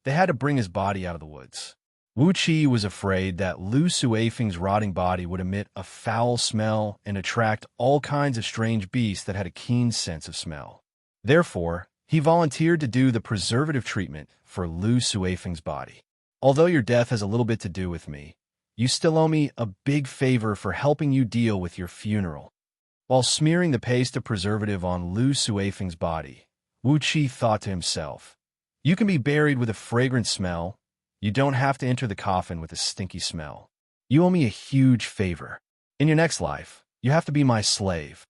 S1: they had to bring his body out of the woods. Wuxia was afraid that Lu Suifeng's rotting body would emit a foul smell and attract all kinds of strange beasts that had a keen sense of smell. Therefore, he volunteered to do the preservative treatment for Lu Suifeng's body. Although your death has a little bit to do with me, you still owe me a big favor for helping you deal with your funeral. While smearing the paste of preservative on Lu Suifeng's body, Wuxia thought to himself, "You can be buried with a fragrant smell. You don't have to enter the coffin with a stinky smell. You owe me a huge favor. In your next life, you have to be my slave."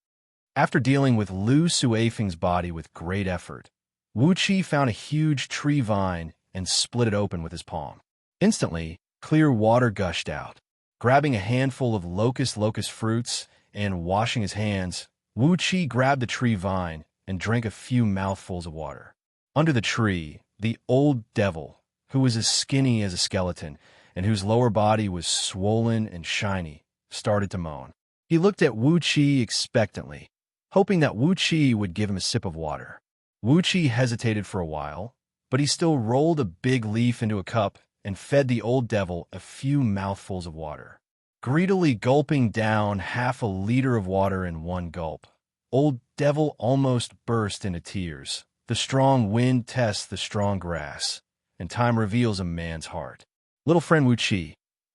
S1: After dealing with Lu Suifeng's body with great effort, Wuxia found a huge tree vine and split it open with his palm. Instantly, clear water gushed out. Grabbing a handful of locust fruits and washing his hands, Wuxia grabbed the tree vine and drank a few mouthfuls of water. Under the tree, the old devil, who was as skinny as a skeleton and whose lower body was swollen and shiny, started to moan. He looked at Wuxia expectantly, hoping that Wuxia would give him a sip of water. Wuxia hesitated for a while, but he still rolled a big leaf into a cup and fed the old devil a few mouthfuls of water. Greedily gulping down half a liter of water in one gulp, old devil almost burst into tears. The strong wind tests the strong grass, and time reveals a man's heart. Little friend Wuxia,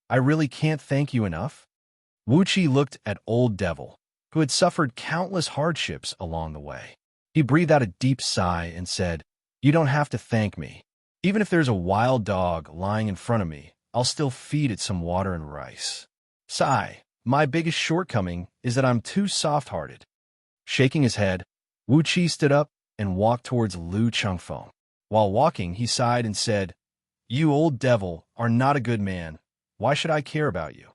S1: I really can't thank you enough. Wuxia looked at old devil, who had suffered countless hardships along the way. He breathed out a deep sigh and said, "You don't have to thank me. Even if there's a wild dog lying in front of me, I'll still feed it some water and rice. Sigh, my biggest shortcoming is that I'm too soft-hearted." Shaking his head, Wuxia stood up and walked towards Lu Chengfeng. While walking, he sighed and said, "You old devil are not a good man. Why should I care about you?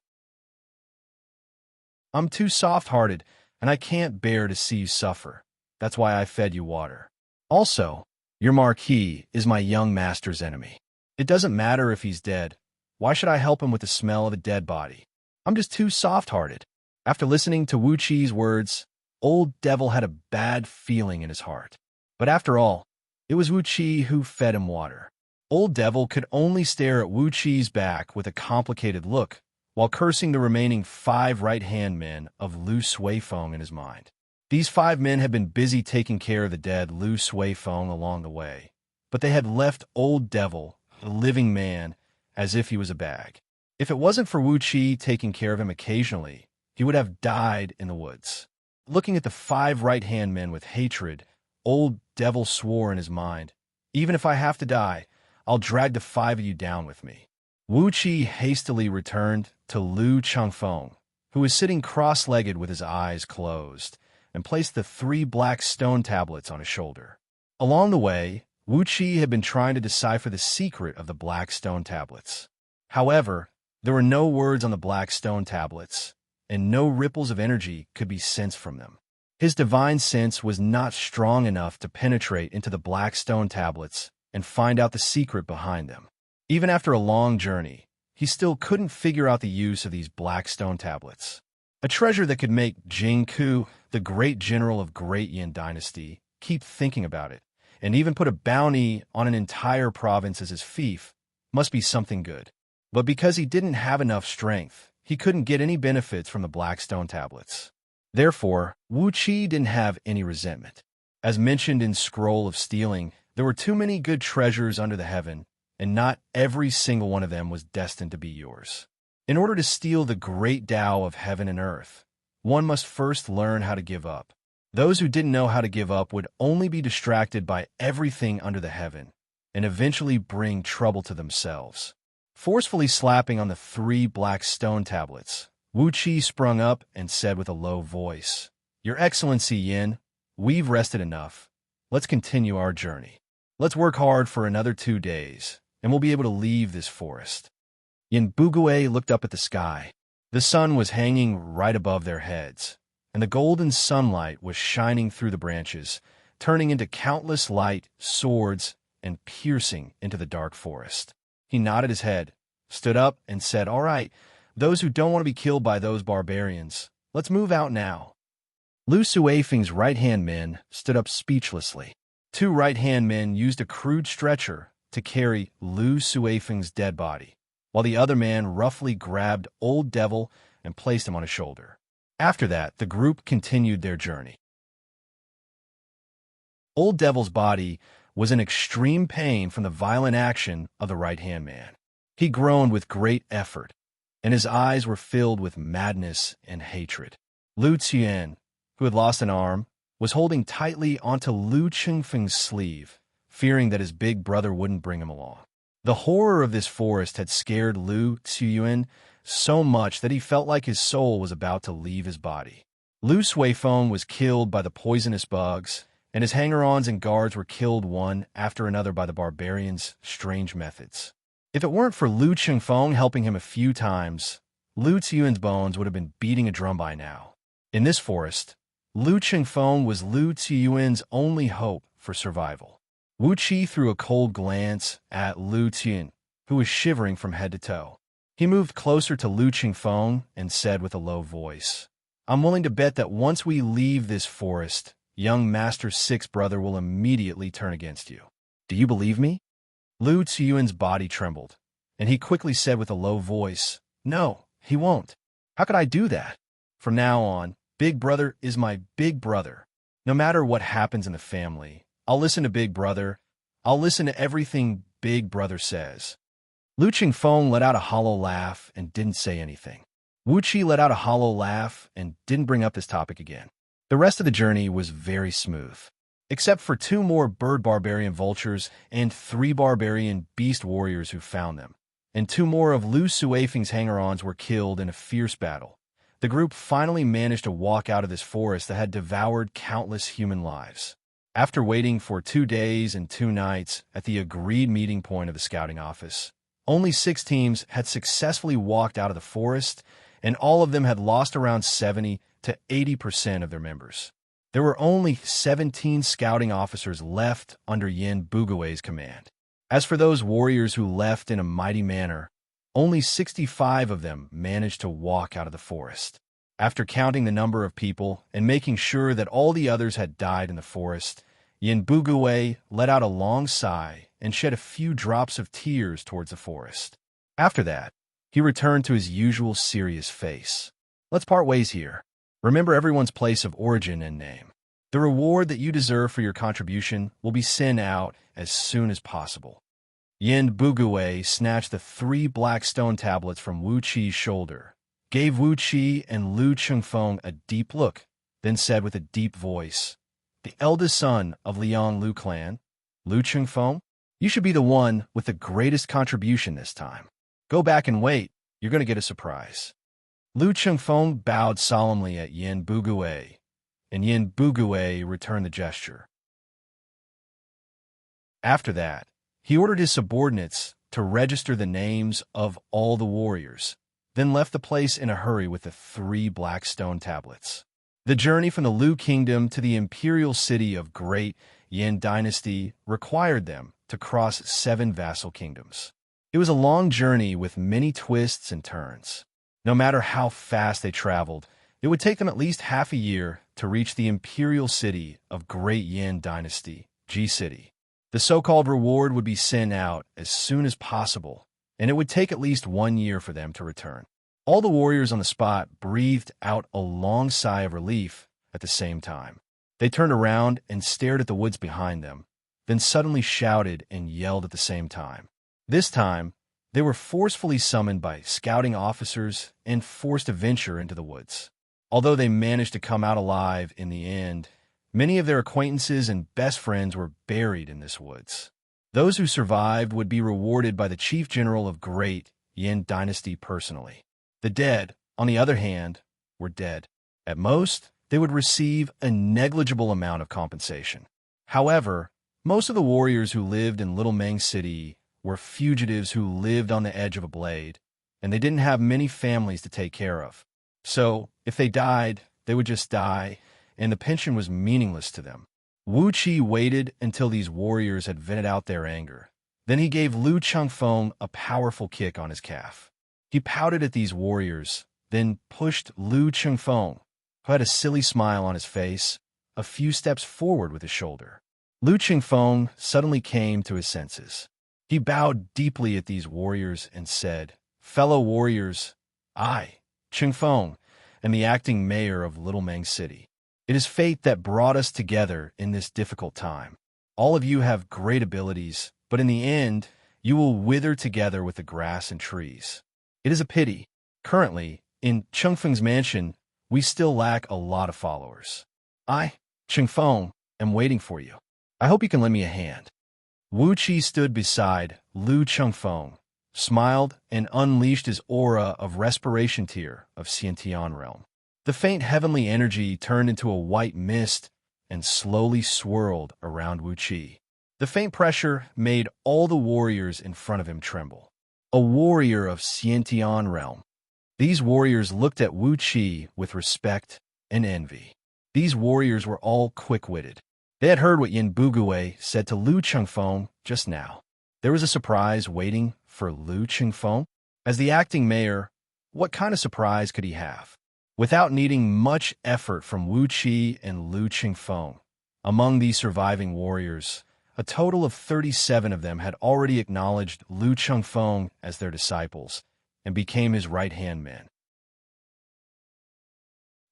S1: I'm too soft-hearted, and I can't bear to see you suffer. That's why I fed you water. Also, your Marquis is my young master's enemy. It doesn't matter if he's dead. Why should I help him with the smell of a dead body? I'm just too soft-hearted." After listening to Wuxia's words, old devil had a bad feeling in his heart. But after all, it was Wuxia who fed him water. Old devil could only stare at Wuxia's back with a complicated look, while cursing the remaining 5 right-hand men of Lu Suifeng in his mind. These 5 men had been busy taking care of the dead Lu Suifeng along the way, but they had left old devil, a living man, as if he was a bag. If it wasn't for Wuxia taking care of him occasionally, he would have died in the woods. Looking at the 5 right-hand men with hatred, old devil swore in his mind, "Even if I have to die, I'll drag the 5 of you down with me." Wuxia hastily returned to Lu Chengfeng, who was sitting cross-legged with his eyes closed, and placed the 3 black stone tablets on his shoulder. Along the way, Wuxia had been trying to decipher the secret of the black stone tablets. However, there were no words on the black stone tablets, and no ripples of energy could be sensed from them. His divine sense was not strong enough to penetrate into the black stone tablets and find out the secret behind them. Even after a long journey, he still couldn't figure out the use of these black stone tablets. A treasure that could make Jingku, the great general of Great Yin Dynasty, keep thinking about it, and even put a bounty on an entire province as his fief, must be something good. But because he didn't have enough strength, he couldn't get any benefits from the black stone tablets. Therefore, Wuxia didn't have any resentment. As mentioned in Scroll of Stealing, there were too many good treasures under the heaven, and not every single one of them was destined to be yours. In order to steal the great Tao of heaven and earth, one must first learn how to give up. Those who didn't know how to give up would only be distracted by everything under the heaven, and eventually bring trouble to themselves. Forcefully slapping on the 3 black stone tablets, Wuxia sprung up and said with a low voice, "Your Excellency Yin, we've rested enough. Let's continue our journey. Let's work hard for another 2 days, and we'll be able to leave this forest." Yin Bugue looked up at the sky. The sun was hanging right above their heads, and the golden sunlight was shining through the branches, turning into countless light swords and piercing into the dark forest. He nodded his head, stood up, and said, "All right, those who don't want to be killed by those barbarians, let's move out now." Lu Suifeng's right-hand men stood up speechlessly. 2 right-hand men used a crude stretcher to carry Lu Suifeng's dead body, while the other man roughly grabbed Old Devil and placed him on his shoulder. After that, the group continued their journey. Old Devil's body was in extreme pain from the violent action of the right-hand man. He groaned with great effort, and his eyes were filled with madness and hatred. Lu Qian, who had lost an arm, was holding tightly onto Lu Chengfeng's sleeve, fearing that his big brother wouldn't bring him along. The horror of this forest had scared Lu Ziyuan so much that he felt like his soul was about to leave his body. Lu Suifeng was killed by the poisonous bugs, and his hanger-ons and guards were killed one after another by the barbarians' strange methods. If it weren't for Lu Chengfeng helping him a few times, Lu Ziyuan's bones would have been beating a drum by now. In this forest, Lu Chengfeng was Lu Ziyuan's only hope for survival. Wu Qi threw a cold glance at Lu Qian, who was shivering from head to toe. He moved closer to Lu Chengfeng and said with a low voice, "I'm willing to bet that once we leave this forest, young Master Six's brother will immediately turn against you. Do you believe me?" Lu Ziyuan's body trembled, and he quickly said with a low voice, "No, he won't. How could I do that? From now on, Big Brother is my big brother. No matter what happens in the family, I'll listen to Big Brother. I'll listen to everything Big Brother says." Lu Chengfeng let out a hollow laugh and didn't say anything. Wu Qi let out a hollow laugh and didn't bring up this topic again. The rest of the journey was very smooth, except for 2 more bird barbarian vultures and 3 barbarian beast warriors who found them, and 2 more of Lu Suifeng's hanger-ons were killed in a fierce battle. The group finally managed to walk out of this forest that had devoured countless human lives. After waiting for 2 days and 2 nights at the agreed meeting point of the scouting office, only 6 teams had successfully walked out of the forest, and all of them had lost around 70 to 80% of their members. There were only 17 scouting officers left under Yin Bugue's command. As for those warriors who left in a mighty manner, only 65 of them managed to walk out of the forest. After counting the number of people and making sure that all the others had died in the forest, Yin Bugue let out a long sigh and shed a few drops of tears towards the forest. After that, he returned to his usual serious face. "Let's part ways here. Remember everyone's place of origin and name. The reward that you deserve for your contribution will be sent out as soon as possible." Yin Bugue snatched the 3 black stone tablets from Wu Qi's shoulder, gave Wu Qi and Lu Chengfeng a deep look, then said with a deep voice, "The eldest son of Liang Lu clan, Lu Chengfeng, you should be the one with the greatest contribution this time. Go back and wait. You're going to get a surprise." Lu Chengfeng bowed solemnly at Yin Bugue, and Yin Bugue returned the gesture. After that, he ordered his subordinates to register the names of all the warriors, then left the place in a hurry with the 3 black stone tablets. The journey from the Lu Kingdom to the imperial city of Great Yin Dynasty required them to cross 7 vassal kingdoms. It was a long journey with many twists and turns. No matter how fast they traveled, it would take them at least half a year to reach the imperial city of Great Yin Dynasty, G-City. The so-called reward would be sent out as soon as possible, and it would take at least 1 year for them to return. All the warriors on the spot breathed out a long sigh of relief at the same time. They turned around and stared at the woods behind them, then suddenly shouted and yelled at the same time. This time, they were forcefully summoned by scouting officers and forced to venture into the woods. Although they managed to come out alive in the end, many of their acquaintances and best friends were buried in this woods. Those who survived would be rewarded by the chief general of Great Yin Dynasty personally. The dead, on the other hand, were dead. At most, they would receive a negligible amount of compensation. However, most of the warriors who lived in Little Meng City were fugitives who lived on the edge of a blade, and they didn't have many families to take care of. So, if they died, they would just die, and the pension was meaningless to them. Wuxia waited until these warriors had vented out their anger. Then he gave Lu Chengfeng a powerful kick on his calf. He pouted at these warriors, then pushed Lu Chengfeng, who had a silly smile on his face, a few steps forward with his shoulder. Lu Chengfeng suddenly came to his senses. He bowed deeply at these warriors and said, "Fellow warriors, I, Chengfeng, am the acting mayor of Little Meng City. It is fate that brought us together in this difficult time. All of you have great abilities, but in the end, you will wither together with the grass and trees. It is a pity. Currently, in Chengfeng's mansion, we still lack a lot of followers. I, Chengfeng, am waiting for you. I hope you can lend me a hand." Wuxia stood beside Lu Chengfeng, smiled, and unleashed his aura of respiration tier of Xianxia realm. The faint heavenly energy turned into a white mist and slowly swirled around Wuxia. The faint pressure made all the warriors in front of him tremble. A warrior of Xianxia realm. These warriors looked at Wuxia with respect and envy. These warriors were all quick-witted. They had heard what Yin Bugue said to Lu Chengfeng just now. There was a surprise waiting for Lu Chengfeng. As the acting mayor, what kind of surprise could he have? Without needing much effort from Wuxia and Lu Chengfeng, among these surviving warriors, a total of 37 of them had already acknowledged Lu Chengfeng as their disciples and became his right-hand men.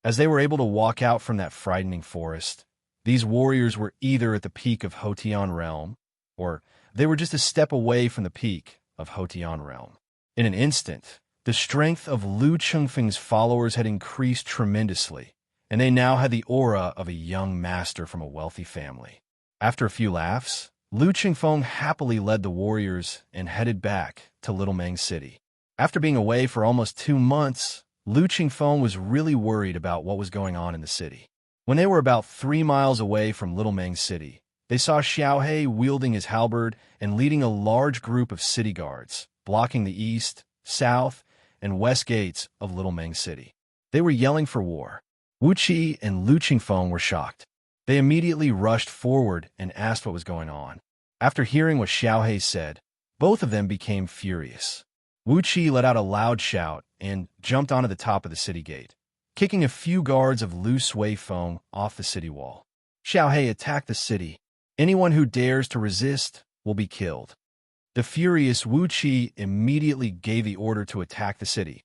S1: As they were able to walk out from that frightening forest, these warriors were either at the peak of Hotian realm, or they were just a step away from the peak of Hotian realm. In an instant, the strength of Lu Chengfeng's followers had increased tremendously, and they now had the aura of a young master from a wealthy family. After a few laughs, Lu Chengfeng happily led the warriors and headed back to Little Meng City. After being away for almost 2 months, Lu Chengfeng was really worried about what was going on in the city. When they were about 3 miles away from Little Meng City, they saw Xiaohe wielding his halberd and leading a large group of city guards, blocking the east, south, and west gates of Little Meng City. They were yelling for war. Wuxia and Lu Chengfeng were shocked. They immediately rushed forward and asked what was going on. After hearing what Xiaohe said, both of them became furious. Wuxia let out a loud shout and jumped onto the top of the city gate, kicking a few guards of Lu Suifeng off the city wall. Xiaohe attacked the city. Anyone who dares to resist will be killed. The furious Wuxia immediately gave the order to attack the city.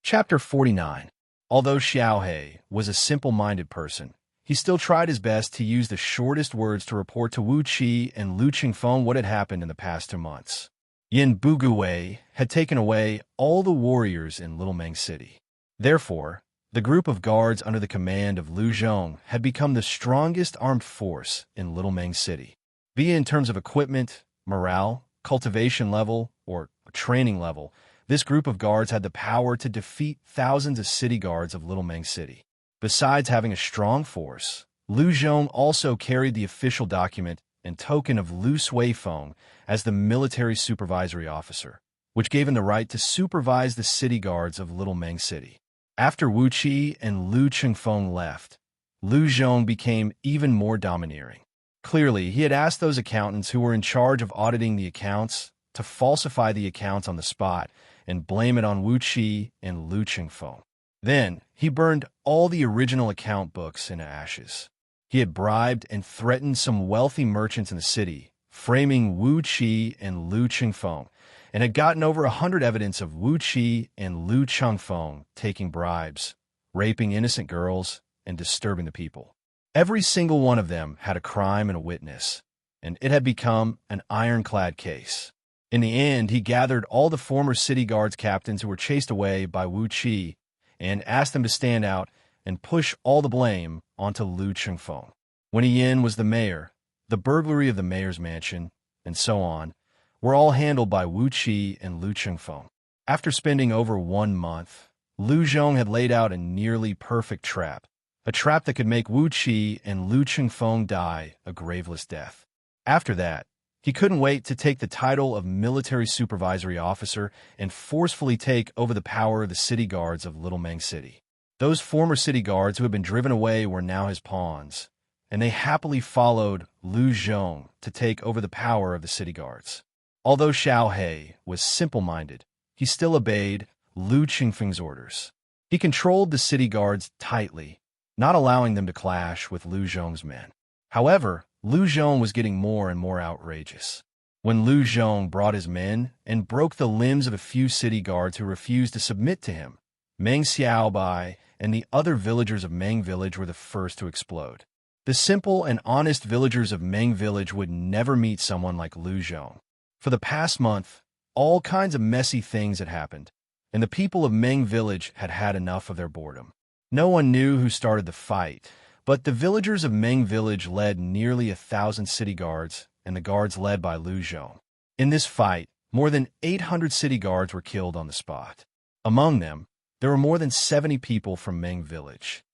S1: Chapter 49. Although Xiaohe was a simple-minded person, he still tried his best to use the shortest words to report to Wuxia and Lu Chengfeng what had happened in the past 2 months. Yin Bugue had taken away all the warriors in Little Meng City. Therefore, the group of guards under the command of Lu Zhong had become the strongest armed force in Little Meng City. Be it in terms of equipment, morale, cultivation level, or training level, this group of guards had the power to defeat thousands of city guards of Little Meng City. Besides having a strong force, Lu Zhong also carried the official document and token of Lu Suifeng as the military supervisory officer, which gave him the right to supervise the city guards of Little Meng City. After Wuxia and Lu Chengfeng left, Lu Zhong became even more domineering. Clearly, he had asked those accountants who were in charge of auditing the accounts to falsify the accounts on the spot and blame it on Wuxia and Lu Chengfeng. Then, he burned all the original account books into ashes. He had bribed and threatened some wealthy merchants in the city, framing Wuxia and Lu Chengfeng, and had gotten over 100 evidence of Wuxia and Lu Chengfeng taking bribes, raping innocent girls, and disturbing the people. Every single one of them had a crime and a witness, and it had become an ironclad case. In the end, he gathered all the former city guards captains who were chased away by Wuxia and asked them to stand out and push all the blame onto Lu Chengfeng. When Yin was the mayor, the burglary of the mayor's mansion, and so on, were all handled by Wuxia and Lu Chengfeng. After spending over 1 month, Lu Zhong had laid out a nearly perfect trap, a trap that could make Wuxia and Lu Chengfeng die a graveless death. After that, he couldn't wait to take the title of military supervisory officer and forcefully take over the power of the city guards of Little Mang City. Those former city guards who had been driven away were now his pawns, and they happily followed Lu Zhong to take over the power of the city guards. Although Xianxia was simple-minded, he still obeyed Lu Chengfeng's orders. He controlled the city guards tightly, not allowing them to clash with Lu Zhong's men. However, Lu Zhong was getting more and more outrageous. When Lu Zhong brought his men and broke the limbs of a few city guards who refused to submit to him, Meng Xiaobai and the other villagers of Meng Village were the first to explode. The simple and honest villagers of Meng Village would never meet someone like Lu Zhong. For the past month, all kinds of messy things had happened, and the people of Meng Village had had enough of their boredom. No one knew who started the fight, but the villagers of Meng Village led nearly 1,000 city guards, and the guards led by Lu Zhong. In this fight, more than 800 city guards were killed on the spot. Among them, there were more than 70 people from Meng Village.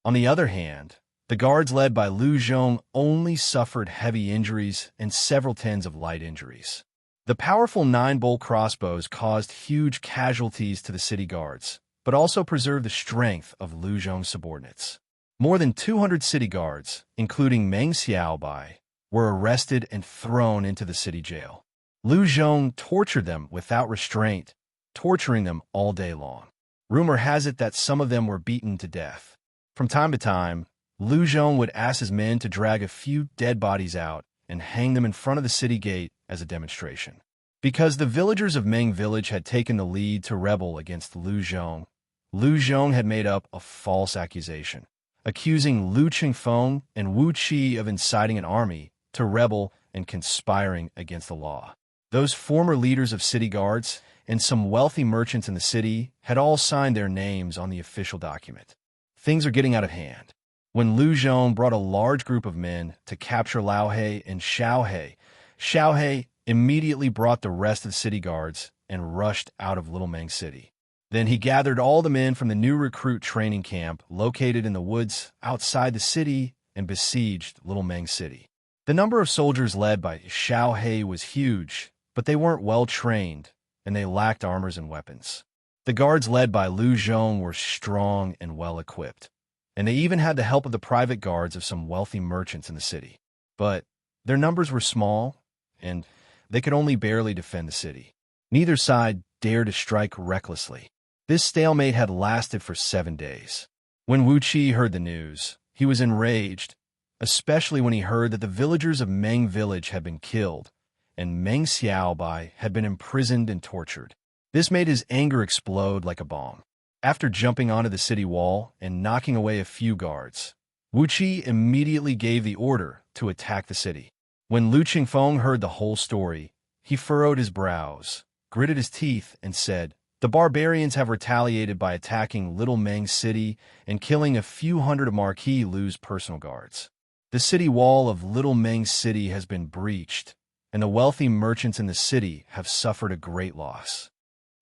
S1: On the other hand, the guards led by Lu Zhong only suffered heavy injuries and several tens of light injuries. The powerful 9-bolt crossbows caused huge casualties to the city guards, but also preserved the strength of Lu Zhong's subordinates. More than 200 city guards, including Meng Xiaobai, were arrested and thrown into the city jail. Lu Zhong tortured them without restraint, torturing them all day long. Rumor has it that some of them were beaten to death. From time to time, Lu Zhong would ask his men to drag a few dead bodies out and hang them in front of the city gate as a demonstration. Because the villagers of Meng Village had taken the lead to rebel against Lu Zhong had made up a false accusation, accusing Lu Chengfeng and Wuxia of inciting an army to rebel and conspiring against the law. Those former leaders of city guards and some wealthy merchants in the city had all signed their names on the official document. Things are getting out of hand. When Lu Zhong brought a large group of men to capture Laohe and Xiaohe immediately brought the rest of the city guards and rushed out of Little Mang City. Then he gathered all the men from the new recruit training camp located in the woods outside the city and besieged Little Mang City. The number of soldiers led by Xiaohe was huge, but they weren't well trained, and they lacked armors and weapons. The guards led by Lu Zhong were strong and well-equipped, and they even had the help of the private guards of some wealthy merchants in the city. But their numbers were small, and they could only barely defend the city. Neither side dared to strike recklessly. This stalemate had lasted for 7 days. When Wuxia heard the news, he was enraged, especially when he heard that the villagers of Meng Village had been killed, and Meng Xiaobai had been imprisoned and tortured. This made his anger explode like a bomb. After jumping onto the city wall and knocking away a few guards, Wuxia immediately gave the order to attack the city. When Lu Chengfeng heard the whole story, he furrowed his brows, gritted his teeth, and said, "The barbarians have retaliated by attacking Little Mang City and killing a few hundred of Marquis Lu's personal guards. The city wall of Little Mang City has been breached, and the wealthy merchants in the city have suffered a great loss."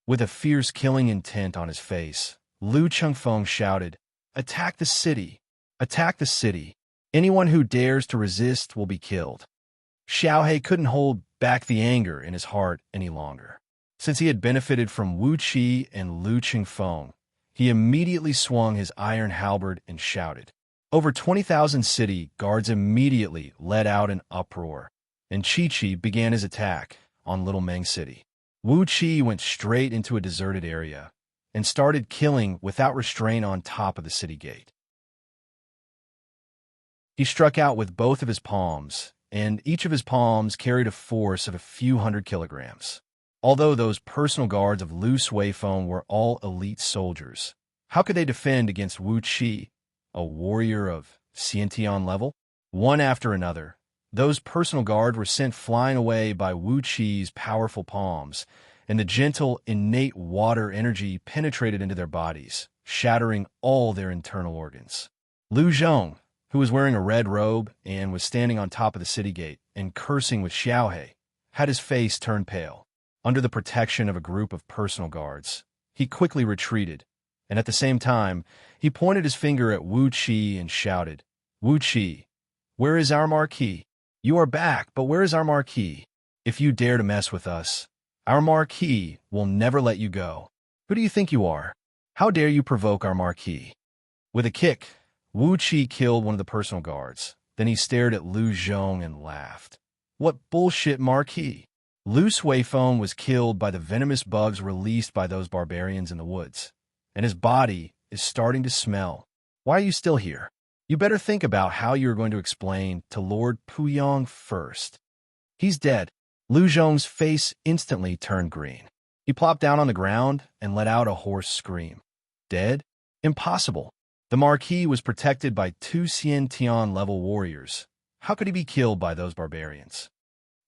S1: With a fierce killing intent on his face, Lu Chengfeng shouted, "Attack the city! Attack the city! Anyone who dares to resist will be killed." Xiaohe couldn't hold back the anger in his heart any longer. Since he had benefited from Wuxia and Lu Chengfeng, he immediately swung his iron halberd and shouted. Over 20,000 city guards immediately let out an uproar, and Chi began his attack on Little Mang City. Wuxia went straight into a deserted area and started killing without restraint on top of the city gate. He struck out with both of his palms and each of his palms carried a force of a few hundred kilograms. Although those personal guards of Lu Suifeng were all elite soldiers, how could they defend against Wuxia, a warrior of Xianxia level? One after another, those personal guards were sent flying away by Wuxia's powerful palms, and the gentle, innate water energy penetrated into their bodies, shattering all their internal organs. Lu Zhong, who was wearing a red robe and was standing on top of the city gate and cursing with Xiaohe, had his face turned pale. Under the protection of a group of personal guards, he quickly retreated, and at the same time, he pointed his finger at Wuxia and shouted, "Wuxia, where is our marquis? You are back, but where is our marquis? If you dare to mess with us, our marquis will never let you go. Who do you think you are? How dare you provoke our marquis?" With a kick, Wuxia killed one of the personal guards. Then he stared at Lu Zhong and laughed. "What bullshit marquis? Lu Suifeng was killed by the venomous bugs released by those barbarians in the woods, and his body is starting to smell. Why are you still here? You better think about how you're going to explain to Lord Puyong first." "He's dead." Lu Zhong's face instantly turned green. He plopped down on the ground and let out a hoarse scream. "Dead? Impossible. The Marquis was protected by two Xiantian level warriors. How could he be killed by those barbarians?"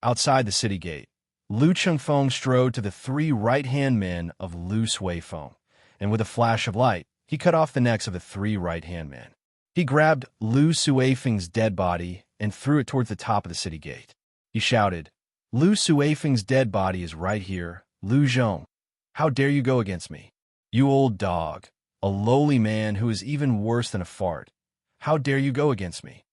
S1: Outside the city gate, Lu Chengfeng strode to the three right-hand men of Lu Suifeng, and with a flash of light, he cut off the necks of the three right-hand men. He grabbed Lu Suifeng's dead body and threw it towards the top of the city gate. He shouted, "Lu Suifeng's dead body is right here. Lu Zhong, how dare you go against me? You old dog, a lowly man who is even worse than a fart. How dare you go against me?"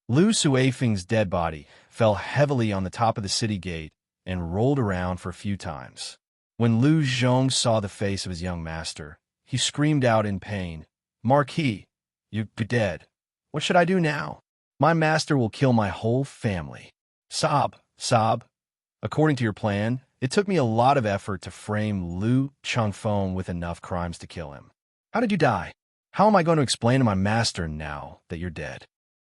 S1: Lu Suifeng's dead body fell heavily on the top of the city gate and rolled around for a few times. When Lu Zhong saw the face of his young master, he screamed out in pain, "Marquis, you're dead. What should I do now? My master will kill my whole family." Sob, sob. According to your plan, it took me a lot of effort to frame Lu Chengfeng with enough crimes to kill him. How did you die? How am I going to explain to my master now that you're dead?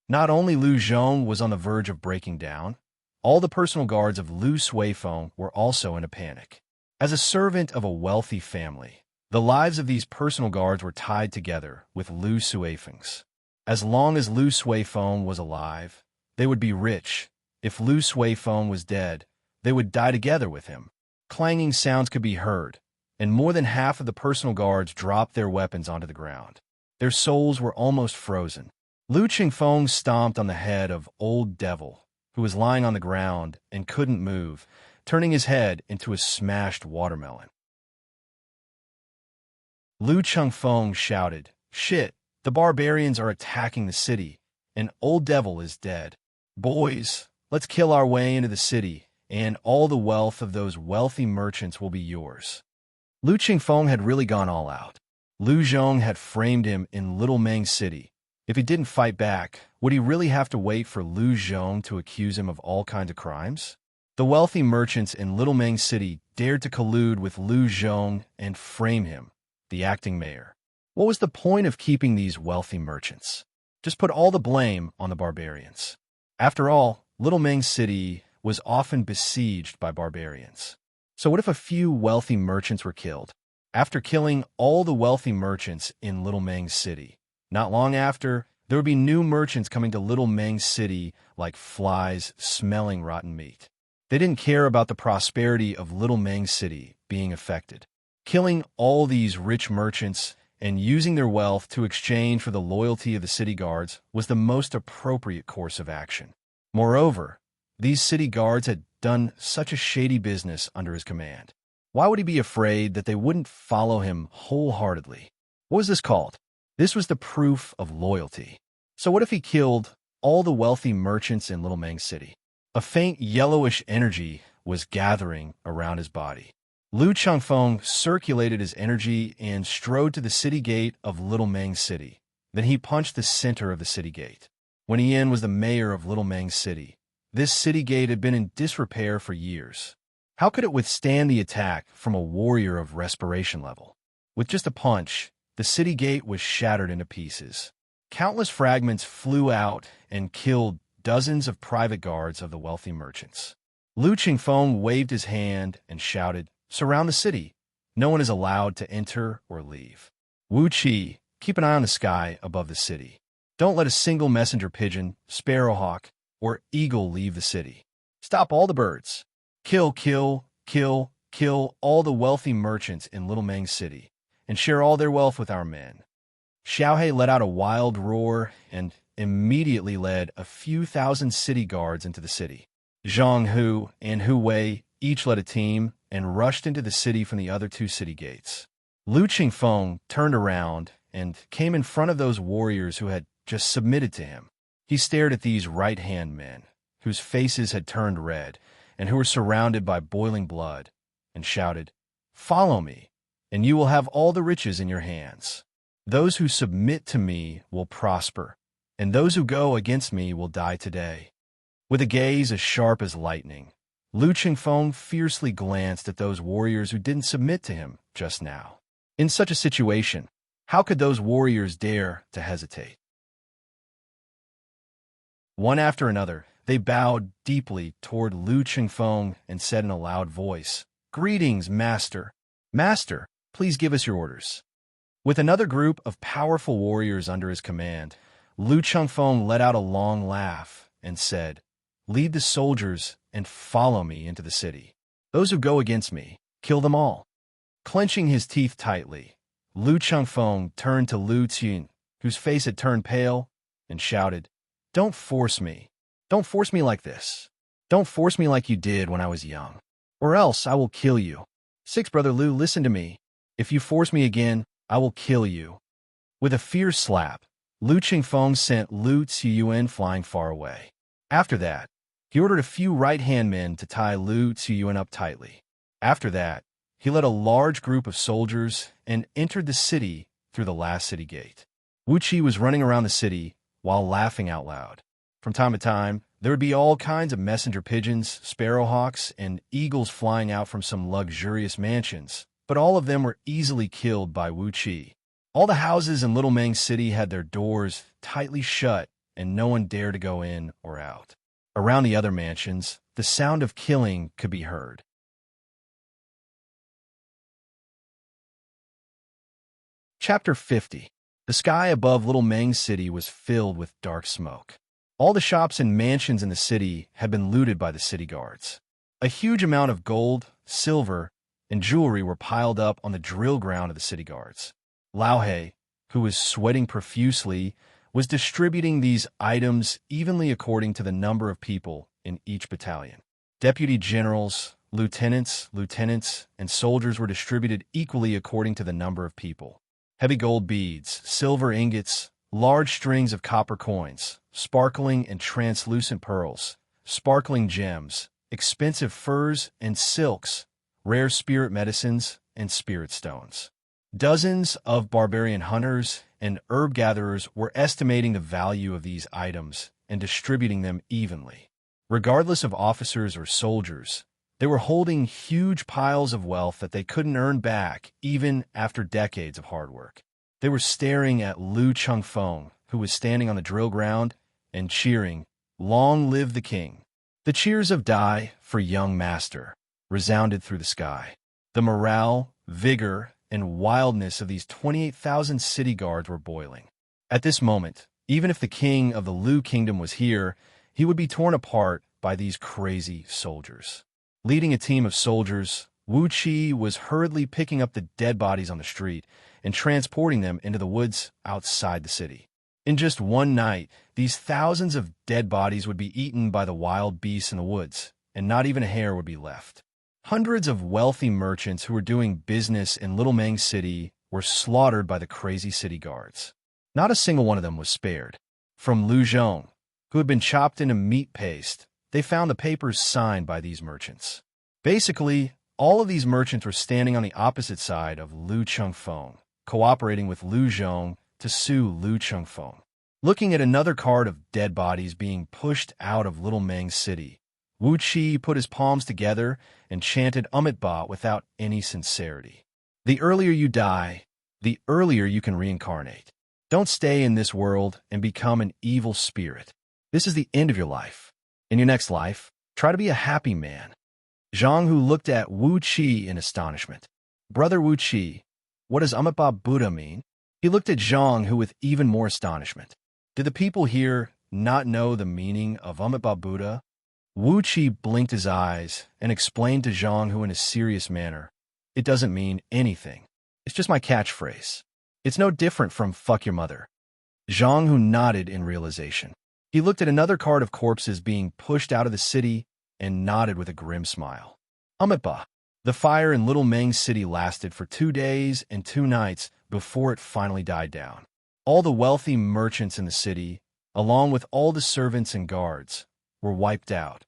S1: Not only Lu Zhong was on the verge of breaking down, all the personal guards of Lu Suifeng were also in a panic. As a servant of a wealthy family, the lives of these personal guards were tied together with Lu Suifeng's. As long as Lu Suifeng was alive, they would be rich. If Lu Suifeng was dead, they would die together with him. Clanging sounds could be heard, and more than half of the personal guards dropped their weapons onto the ground. Their souls were almost frozen. Lu Chengfeng stomped on the head of Old Devil, who was lying on the ground and couldn't move, turning his head into a smashed watermelon. Lu Chengfeng shouted, "Shit, the barbarians are attacking the city, and Old Devil is dead. Boys, let's kill our way into the city, and all the wealth of those wealthy merchants will be yours." Lu Chengfeng had really gone all out. Lu Zhong had framed him in Little Meng City. If he didn't fight back, would he really have to wait for Lu Zhong to accuse him of all kinds of crimes? The wealthy merchants in Little Meng City dared to collude with Lu Zhong and frame him, the acting mayor. What was the point of keeping these wealthy merchants? Just put all the blame on the barbarians. After all, Little Meng City was often besieged by barbarians. So what if a few wealthy merchants were killed? After killing all the wealthy merchants in Little Meng City, not long after, there would be new merchants coming to Little Meng City like flies smelling rotten meat. They didn't care about the prosperity of Little Meng City being affected. Killing all these rich merchants and using their wealth to exchange for the loyalty of the city guards was the most appropriate course of action. Moreover, these city guards had done such a shady business under his command. Why would he be afraid that they wouldn't follow him wholeheartedly? What was this called? This was the proof of loyalty. So what if he killed all the wealthy merchants in Little Meng City? A faint yellowish energy was gathering around his body. Lu Chengfeng circulated his energy and strode to the city gate of Little Meng City. Then he punched the center of the city gate. Wen Yan was the mayor of Little Meng City. This city gate had been in disrepair for years. How could it withstand the attack from a warrior of respiration level? With just a punch, the city gate was shattered into pieces. Countless fragments flew out and killed dozens of private guards of the wealthy merchants. Lu Qingfeng waved his hand and shouted, "Surround the city. No one is allowed to enter or leave. Wu Qi, keep an eye on the sky above the city. Don't let a single messenger pigeon, sparrowhawk, or eagle leave the city. Stop all the birds. Kill, kill, kill, kill all the wealthy merchants in Little Meng City, and share all their wealth with our men." Xiaohe let out a wild roar and immediately led a few thousand city guards into the city. Zhang Hu and Hu Wei each led a team and rushed into the city from the other two city gates. Lu Qingfeng turned around and came in front of those warriors who had just submitted to him. He stared at these right-hand men, whose faces had turned red and who were surrounded by boiling blood, and shouted, "Follow me, and you will have all the riches in your hands. Those who submit to me will prosper, and those who go against me will die today." With a gaze as sharp as lightning, Lu Qingfeng fiercely glanced at those warriors who didn't submit to him just now. In such a situation, how could those warriors dare to hesitate? One after another, they bowed deeply toward Lu Qingfeng and said in a loud voice, "Greetings, Master. Master, please give us your orders." With another group of powerful warriors under his command, Lu Qingfeng let out a long laugh and said, "Lead the soldiers and follow me into the city. Those who go against me, kill them all." Clenching his teeth tightly, Lu Qingfeng turned to Lu Qin, whose face had turned pale, and shouted, "Don't force me. Don't force me like this. Don't force me like you did when I was young, or else I will kill you. Sixth brother Lu, listen to me. If you force me again, I will kill you." With a fierce slap, Lu Qingfeng sent Lu Ziyuan flying far away. After that, he ordered a few right-hand men to tie Lu Ziyuan up tightly. After that, he led a large group of soldiers and entered the city through the last city gate. Wuxia was running around the city while laughing out loud. From time to time, there would be all kinds of messenger pigeons, sparrowhawks, and eagles flying out from some luxurious mansions, but all of them were easily killed by Wuxia. All the houses in Little Meng City had their doors tightly shut, and no one dared to go in or out. Around the other mansions, the sound of killing could be heard. Chapter 50. The sky above Little Meng City was filled with dark smoke. All the shops and mansions in the city had been looted by the city guards. A huge amount of gold, silver, and jewelry were piled up on the drill ground of the city guards. Lao He, who was sweating profusely, was distributing these items evenly according to the number of people in each battalion. Deputy generals, lieutenants, and soldiers were distributed equally according to the number of people. Heavy gold beads, silver ingots, large strings of copper coins, sparkling and translucent pearls, sparkling gems, expensive furs and silks, rare spirit medicines, and spirit stones. Dozens of barbarian hunters and herb gatherers were estimating the value of these items and distributing them evenly. Regardless of officers or soldiers, they were holding huge piles of wealth that they couldn't earn back even after decades of hard work. They were staring at Lu Qingfeng, who was standing on the drill ground, and cheering, "Long live the king." The cheers of "Die for young master" resounded through the sky. The morale, vigor, and wildness of these 28,000 city guards were boiling. At this moment, even if the king of the Lu kingdom was here, he would be torn apart by these crazy soldiers. Leading a team of soldiers, Wu Qi was hurriedly picking up the dead bodies on the street and transporting them into the woods outside the city. In just one night, these thousands of dead bodies would be eaten by the wild beasts in the woods, and not even a hair would be left. Hundreds of wealthy merchants who were doing business in Little Meng City were slaughtered by the crazy city guards. Not a single one of them was spared. From Lu Zhong, who had been chopped into meat paste, they found the papers signed by these merchants. Basically, all of these merchants were standing on the opposite side of Lu Qingfeng, cooperating with Lu Zhong to sue Lu Qingfeng. Looking at another cart of dead bodies being pushed out of Little Meng City, Wu Qi put his palms together and chanted Amitabha without any sincerity. The earlier you die, the earlier you can reincarnate. Don't stay in this world and become an evil spirit. This is the end of your life. In your next life, try to be a happy man." Zhang Hu looked at Wu Qi in astonishment. "Brother Wu Qi, what does Amitabha Buddha mean?" He looked at Zhang Hu with even more astonishment. Did the people here not know the meaning of Amitabha Buddha? Wu Qi blinked his eyes and explained to Zhang Hu in a serious manner, "It doesn't mean anything. It's just my catchphrase. It's no different from fuck your mother." Zhang Hu nodded in realization. He looked at another cart of corpses being pushed out of the city and nodded with a grim smile. Amitabha. The fire in Little Meng's city lasted for 2 days and 2 nights before it finally died down. All the wealthy merchants in the city, along with all the servants and guards, were wiped out.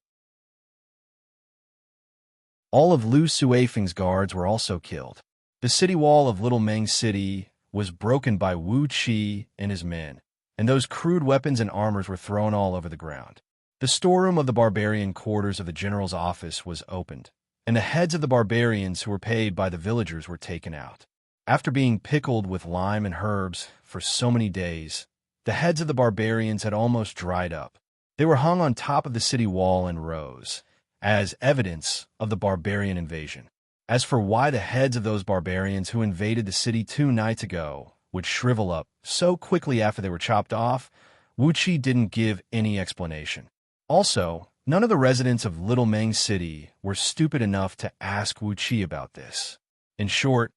S1: All of Lu Suifeng's guards were also killed. The city wall of Little Meng's city was broken by Wu Qi and his men, and those crude weapons and armors were thrown all over the ground. The storeroom of the barbarian quarters of the general's office was opened, and the heads of the barbarians who were paid by the villagers were taken out. After being pickled with lime and herbs for so many days, the heads of the barbarians had almost dried up. They were hung on top of the city wall in rows, as evidence of the barbarian invasion. As for why the heads of those barbarians who invaded the city 2 nights ago would shrivel up so quickly after they were chopped off, Wu Qi didn't give any explanation. Also, none of the residents of Little Meng City were stupid enough to ask Wu Qi about this. In short,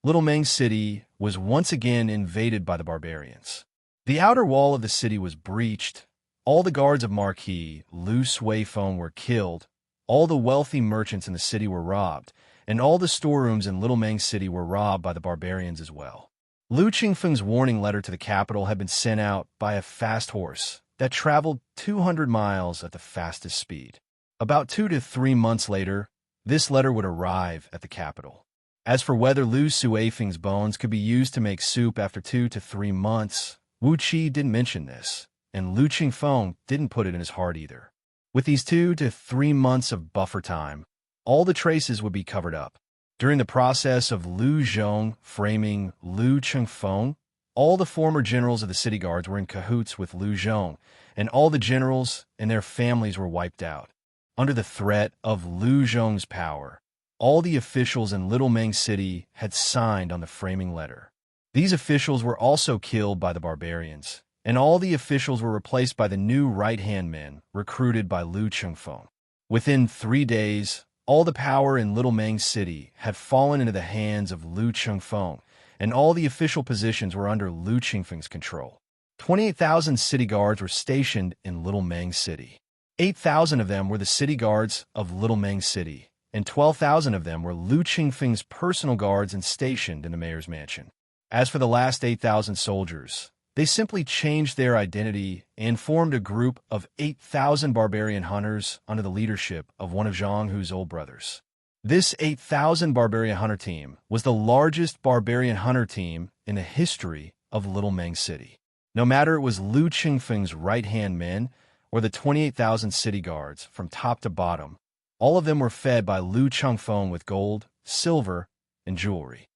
S1: Little Meng City was once again invaded by the barbarians. The outer wall of the city was breached, all the guards of Marquis Lu Suifeng were killed, all the wealthy merchants in the city were robbed, and all the storerooms in Little Meng City were robbed by the barbarians as well. Lu Qingfeng's warning letter to the capital had been sent out by a fast horse that traveled 200 miles at the fastest speed. About 2 to 3 months later, this letter would arrive at the capital. As for whether Lu Suifeng's bones could be used to make soup after 2 to 3 months, Wu Qi didn't mention this, and Lu Qingfeng didn't put it in his heart either. With these 2 to 3 months of buffer time, all the traces would be covered up. During the process of Lu Zhong framing Lu Qingfeng, all the former generals of the city guards were in cahoots with Lu Zhong, and all the generals and their families were wiped out. Under the threat of Lu Zhong's power, all the officials in Little Meng City had signed on the framing letter. These officials were also killed by the barbarians, and all the officials were replaced by the new right-hand men recruited by Lu Qingfeng. Within 3 days, all the power in Little Meng City had fallen into the hands of Lu Qingfeng, and all the official positions were under Lu Qingfeng's control. 28,000 city guards were stationed in Little Meng City. 8,000 of them were the city guards of Little Meng City, and 12,000 of them were Lu Qingfeng's personal guards and stationed in the mayor's mansion. As for the last 8,000 soldiers, they simply changed their identity and formed a group of 8,000 barbarian hunters under the leadership of one of Zhang Hu's old brothers. This 8,000 barbarian hunter team was the largest barbarian hunter team in the history of Little Meng City. No matter it was Lu Qingfeng's right-hand men or the 28,000 city guards from top to bottom, all of them were fed by Lu Qingfeng with gold, silver, and jewelry.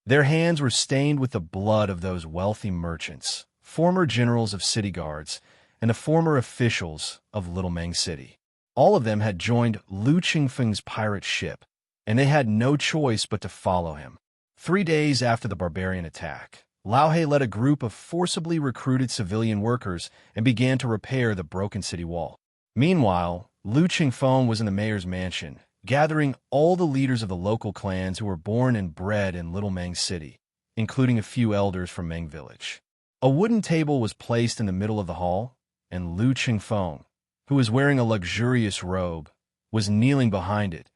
S1: Their hands were stained with the blood of those wealthy merchants, former generals of city guards, and the former officials of Little Meng City. All of them had joined Lu Qingfeng's pirate ship, and they had no choice but to follow him. 3 days after the barbarian attack, Lao He led a group of forcibly recruited civilian workers and began to repair the broken city wall. Meanwhile, Lu Qingfeng was in the mayor's mansion, gathering all the leaders of the local clans who were born and bred in Little Meng City, including a few elders from Meng Village. A wooden table was placed in the middle of the hall, and Lu Qingfeng, who was wearing a luxurious robe, was kneeling behind it,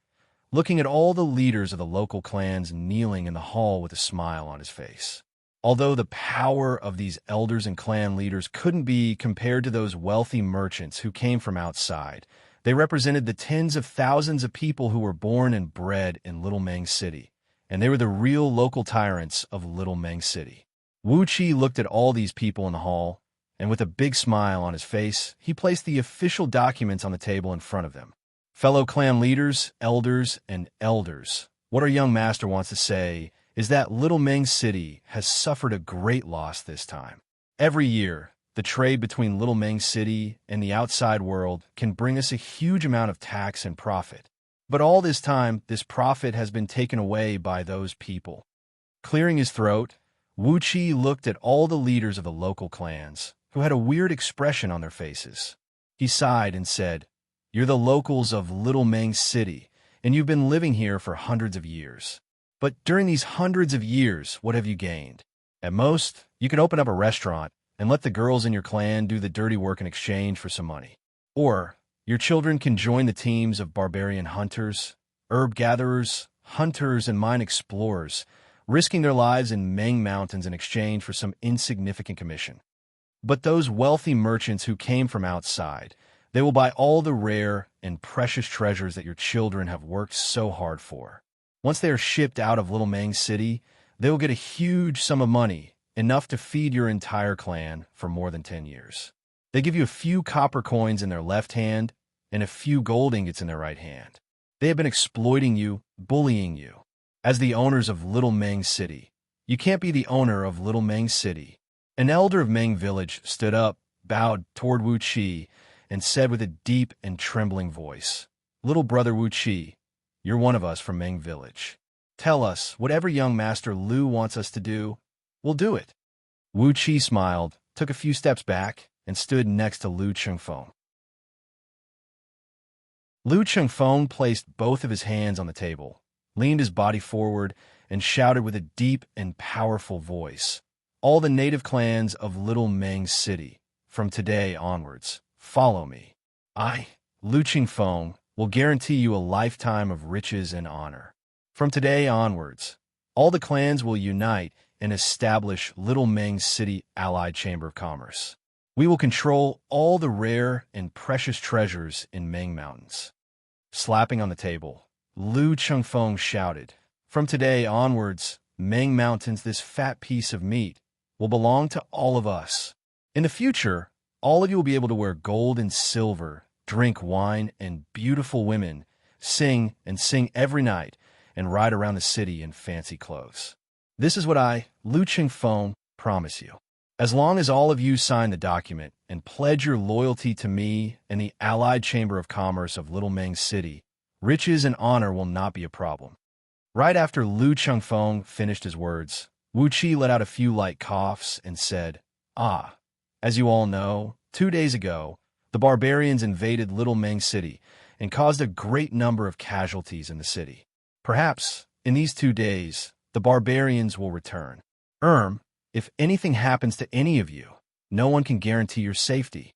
S1: looking at all the leaders of the local clans kneeling in the hall with a smile on his face. Although the power of these elders and clan leaders couldn't be compared to those wealthy merchants who came from outside, they represented the tens of thousands of people who were born and bred in Little Meng City, and they were the real local tyrants of Little Meng City. Wu Qi looked at all these people in the hall, and with a big smile on his face, he placed the official documents on the table in front of them. Fellow clan leaders, elders, and elders, what our young master wants to say is that Little Meng City has suffered a great loss this time. Every year, the trade between Little Meng City and the outside world can bring us a huge amount of tax and profit. But all this time, this profit has been taken away by those people. Clearing his throat, Wuxia looked at all the leaders of the local clans, who had a weird expression on their faces. He sighed and said, "You're the locals of Little Meng City, and you've been living here for hundreds of years. But during these hundreds of years, what have you gained? At most, you can open up a restaurant and let the girls in your clan do the dirty work in exchange for some money. Or, your children can join the teams of barbarian hunters, herb gatherers, hunters, and mine explorers, risking their lives in Meng Mountains in exchange for some insignificant commission. But those wealthy merchants who came from outside, they will buy all the rare and precious treasures that your children have worked so hard for. Once they are shipped out of Little Meng City, they will get a huge sum of money, enough to feed your entire clan for more than 10 years. They give you a few copper coins in their left hand and a few gold ingots in their right hand. They have been exploiting you, bullying you. As the owners of Little Meng City, you can't be the owner of Little Meng City." An elder of Meng Village stood up, bowed toward Wuxia, and said with a deep and trembling voice, "Little brother Wuxia, you're one of us from Meng Village. Tell us, whatever young Master Lu wants us to do, we'll do it." Wuxia smiled, took a few steps back, and stood next to Lu Chengfeng. Lu Chengfeng placed both of his hands on the table, leaned his body forward, and shouted with a deep and powerful voice, "All the native clans of Little Meng City, from today onwards, follow me. I, Lu Chengfeng, will guarantee you a lifetime of riches and honor. From today onwards, all the clans will unite and establish Little Meng City Allied Chamber of Commerce. We will control all the rare and precious treasures in Meng Mountains." Slapping on the table, Lu Chengfeng shouted, "From today onwards, Meng Mountains, this fat piece of meat, will belong to all of us. In the future, all of you will be able to wear gold and silver, drink wine and beautiful women, sing every night, and ride around the city in fancy clothes. This is what I, Lu Chengfeng, promise you. As long as all of you sign the document and pledge your loyalty to me and the Allied Chamber of Commerce of Little Meng City, riches and honor will not be a problem." Right after Lu Chengfeng finished his words, Wuxia let out a few light coughs and said, "As you all know, 2 days ago, the barbarians invaded Little Meng City and caused a great number of casualties in the city. Perhaps, in these 2 days, the barbarians will return. If anything happens to any of you, no one can guarantee your safety."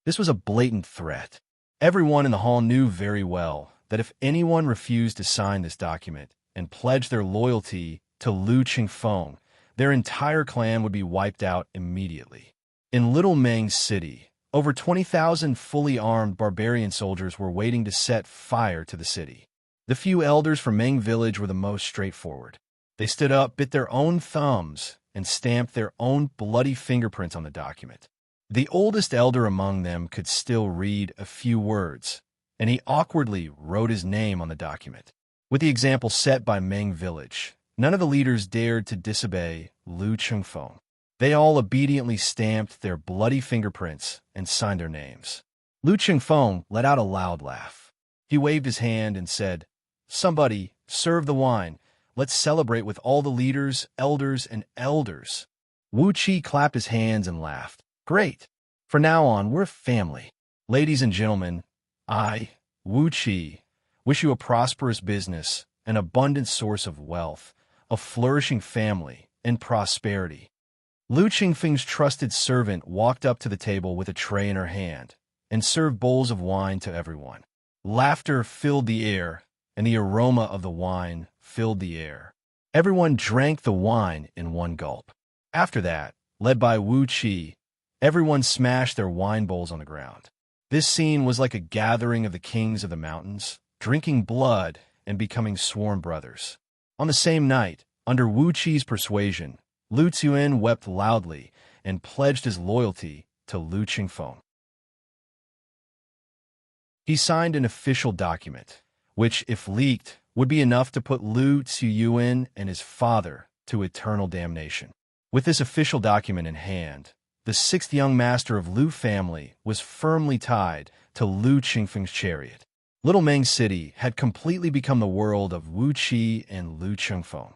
S1: This was a blatant threat. Everyone in the hall knew very well that if anyone refused to sign this document and pledge their loyalty to Lu Chengfeng, their entire clan would be wiped out immediately. In Little Meng City, over 20,000 fully armed barbarian soldiers were waiting to set fire to the city. The few elders from Meng Village were the most straightforward. They stood up, bit their own thumbs, and stamped their own bloody fingerprints on the document. The oldest elder among them could still read a few words, and he awkwardly wrote his name on the document. With the example set by Meng Village, none of the leaders dared to disobey Lu Chengfeng. They all obediently stamped their bloody fingerprints and signed their names. Lu Chengfeng let out a loud laugh. He waved his hand and said, "Somebody, serve the wine. Let's celebrate with all the leaders, elders, and elders." Wuxia clapped his hands and laughed. "Great! From now on, we're a family. Ladies and gentlemen, I, Wuxia, wish you a prosperous business, an abundant source of wealth, a flourishing family, and prosperity." Lu Chengfeng's trusted servant walked up to the table with a tray in her hand and served bowls of wine to everyone. Laughter filled the air, and the aroma of the wine filled the air. Everyone drank the wine in one gulp. After that, led by Wuxia, everyone smashed their wine bowls on the ground. This scene was like a gathering of the kings of the mountains, drinking blood and becoming sworn brothers. On the same night, under Wuxia's persuasion, Lu Tzuan wept loudly and pledged his loyalty to Lu Chengfeng. He signed an official document, which, if leaked, would be enough to put Lu Tzuan and his father to eternal damnation. With this official document in hand, the sixth young master of Lu family, was firmly tied to Lu Qingfeng's chariot. Little Meng City had completely become the world of Wuxia and Lu Qingfeng.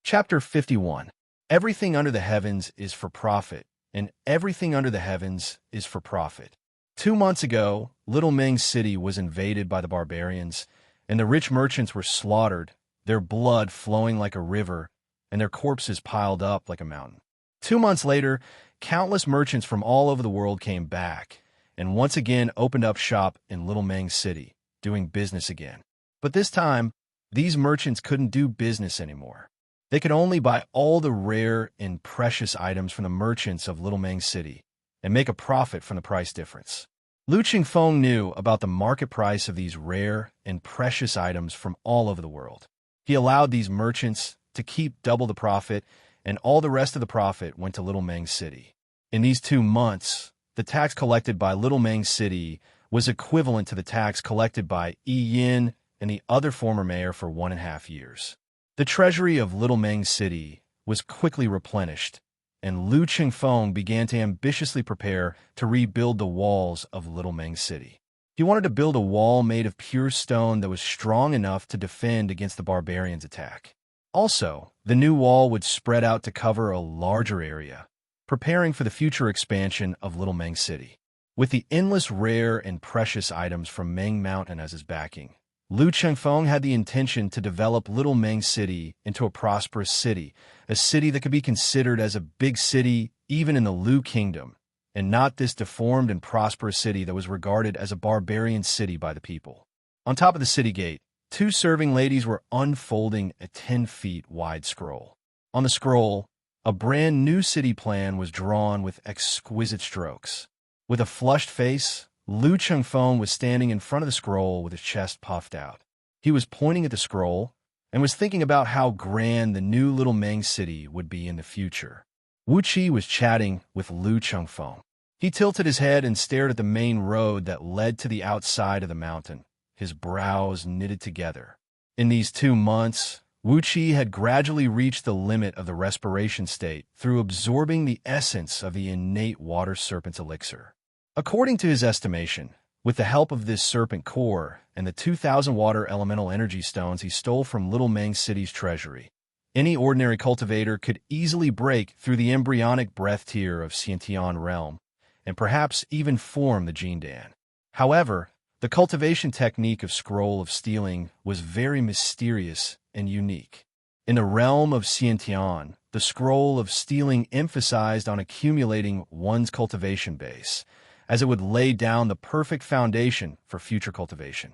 S1: Chapter 51. Everything under the heavens is for profit, and everything under the heavens is for profit. 2 months ago, Little Meng City was invaded by the barbarians, and the rich merchants were slaughtered, their blood flowing like a river, and their corpses piled up like a mountain. 2 months later, countless merchants from all over the world came back, and once again opened up shop in Little Meng City, doing business again. But this time, these merchants couldn't do business anymore. They could only buy all the rare and precious items from the merchants of Little Meng City and make a profit from the price difference. Lu Qingfeng knew about the market price of these rare and precious items from all over the world. He allowed these merchants to keep double the profit, and all the rest of the profit went to Little Meng City. In these 2 months, the tax collected by Little Meng City was equivalent to the tax collected by Yi Yin and the other former mayor for 1.5 years. The treasury of Little Meng City was quickly replenished, and Lu Qingfeng began to ambitiously prepare to rebuild the walls of Little Meng City. He wanted to build a wall made of pure stone that was strong enough to defend against the barbarians' attack. Also, the new wall would spread out to cover a larger area, preparing for the future expansion of Little Meng City. With the endless rare and precious items from Meng Mountain as his backing, Lu Qingfeng had the intention to develop Little Meng City into a prosperous city, a city that could be considered as a big city even in the Lu Kingdom, and not this deformed and prosperous city that was regarded as a barbarian city by the people. On top of the city gate, 2 serving ladies were unfolding a 10 feet wide scroll. On the scroll, a brand new city plan was drawn with exquisite strokes. With a flushed face, Lu Qingfeng was standing in front of the scroll with his chest puffed out. He was pointing at the scroll and was thinking about how grand the new Little Meng City would be in the future. Wuxia was chatting with Lu Qingfeng. He tilted his head and stared at the main road that led to the outside of the mountain, his brows knitted together. In these 2 months, Wuxia had gradually reached the limit of the respiration state through absorbing the essence of the innate water serpent's elixir. According to his estimation, with the help of this serpent core and the 2,000 water elemental energy stones he stole from Little Meng City's treasury, any ordinary cultivator could easily break through the embryonic breath tier of Xianxia realm and perhaps even form the Jindan. However, the cultivation technique of Scroll of Stealing was very mysterious and unique. In the realm of Xianxia, the Scroll of Stealing emphasized on accumulating one's cultivation base, as it would lay down the perfect foundation for future cultivation.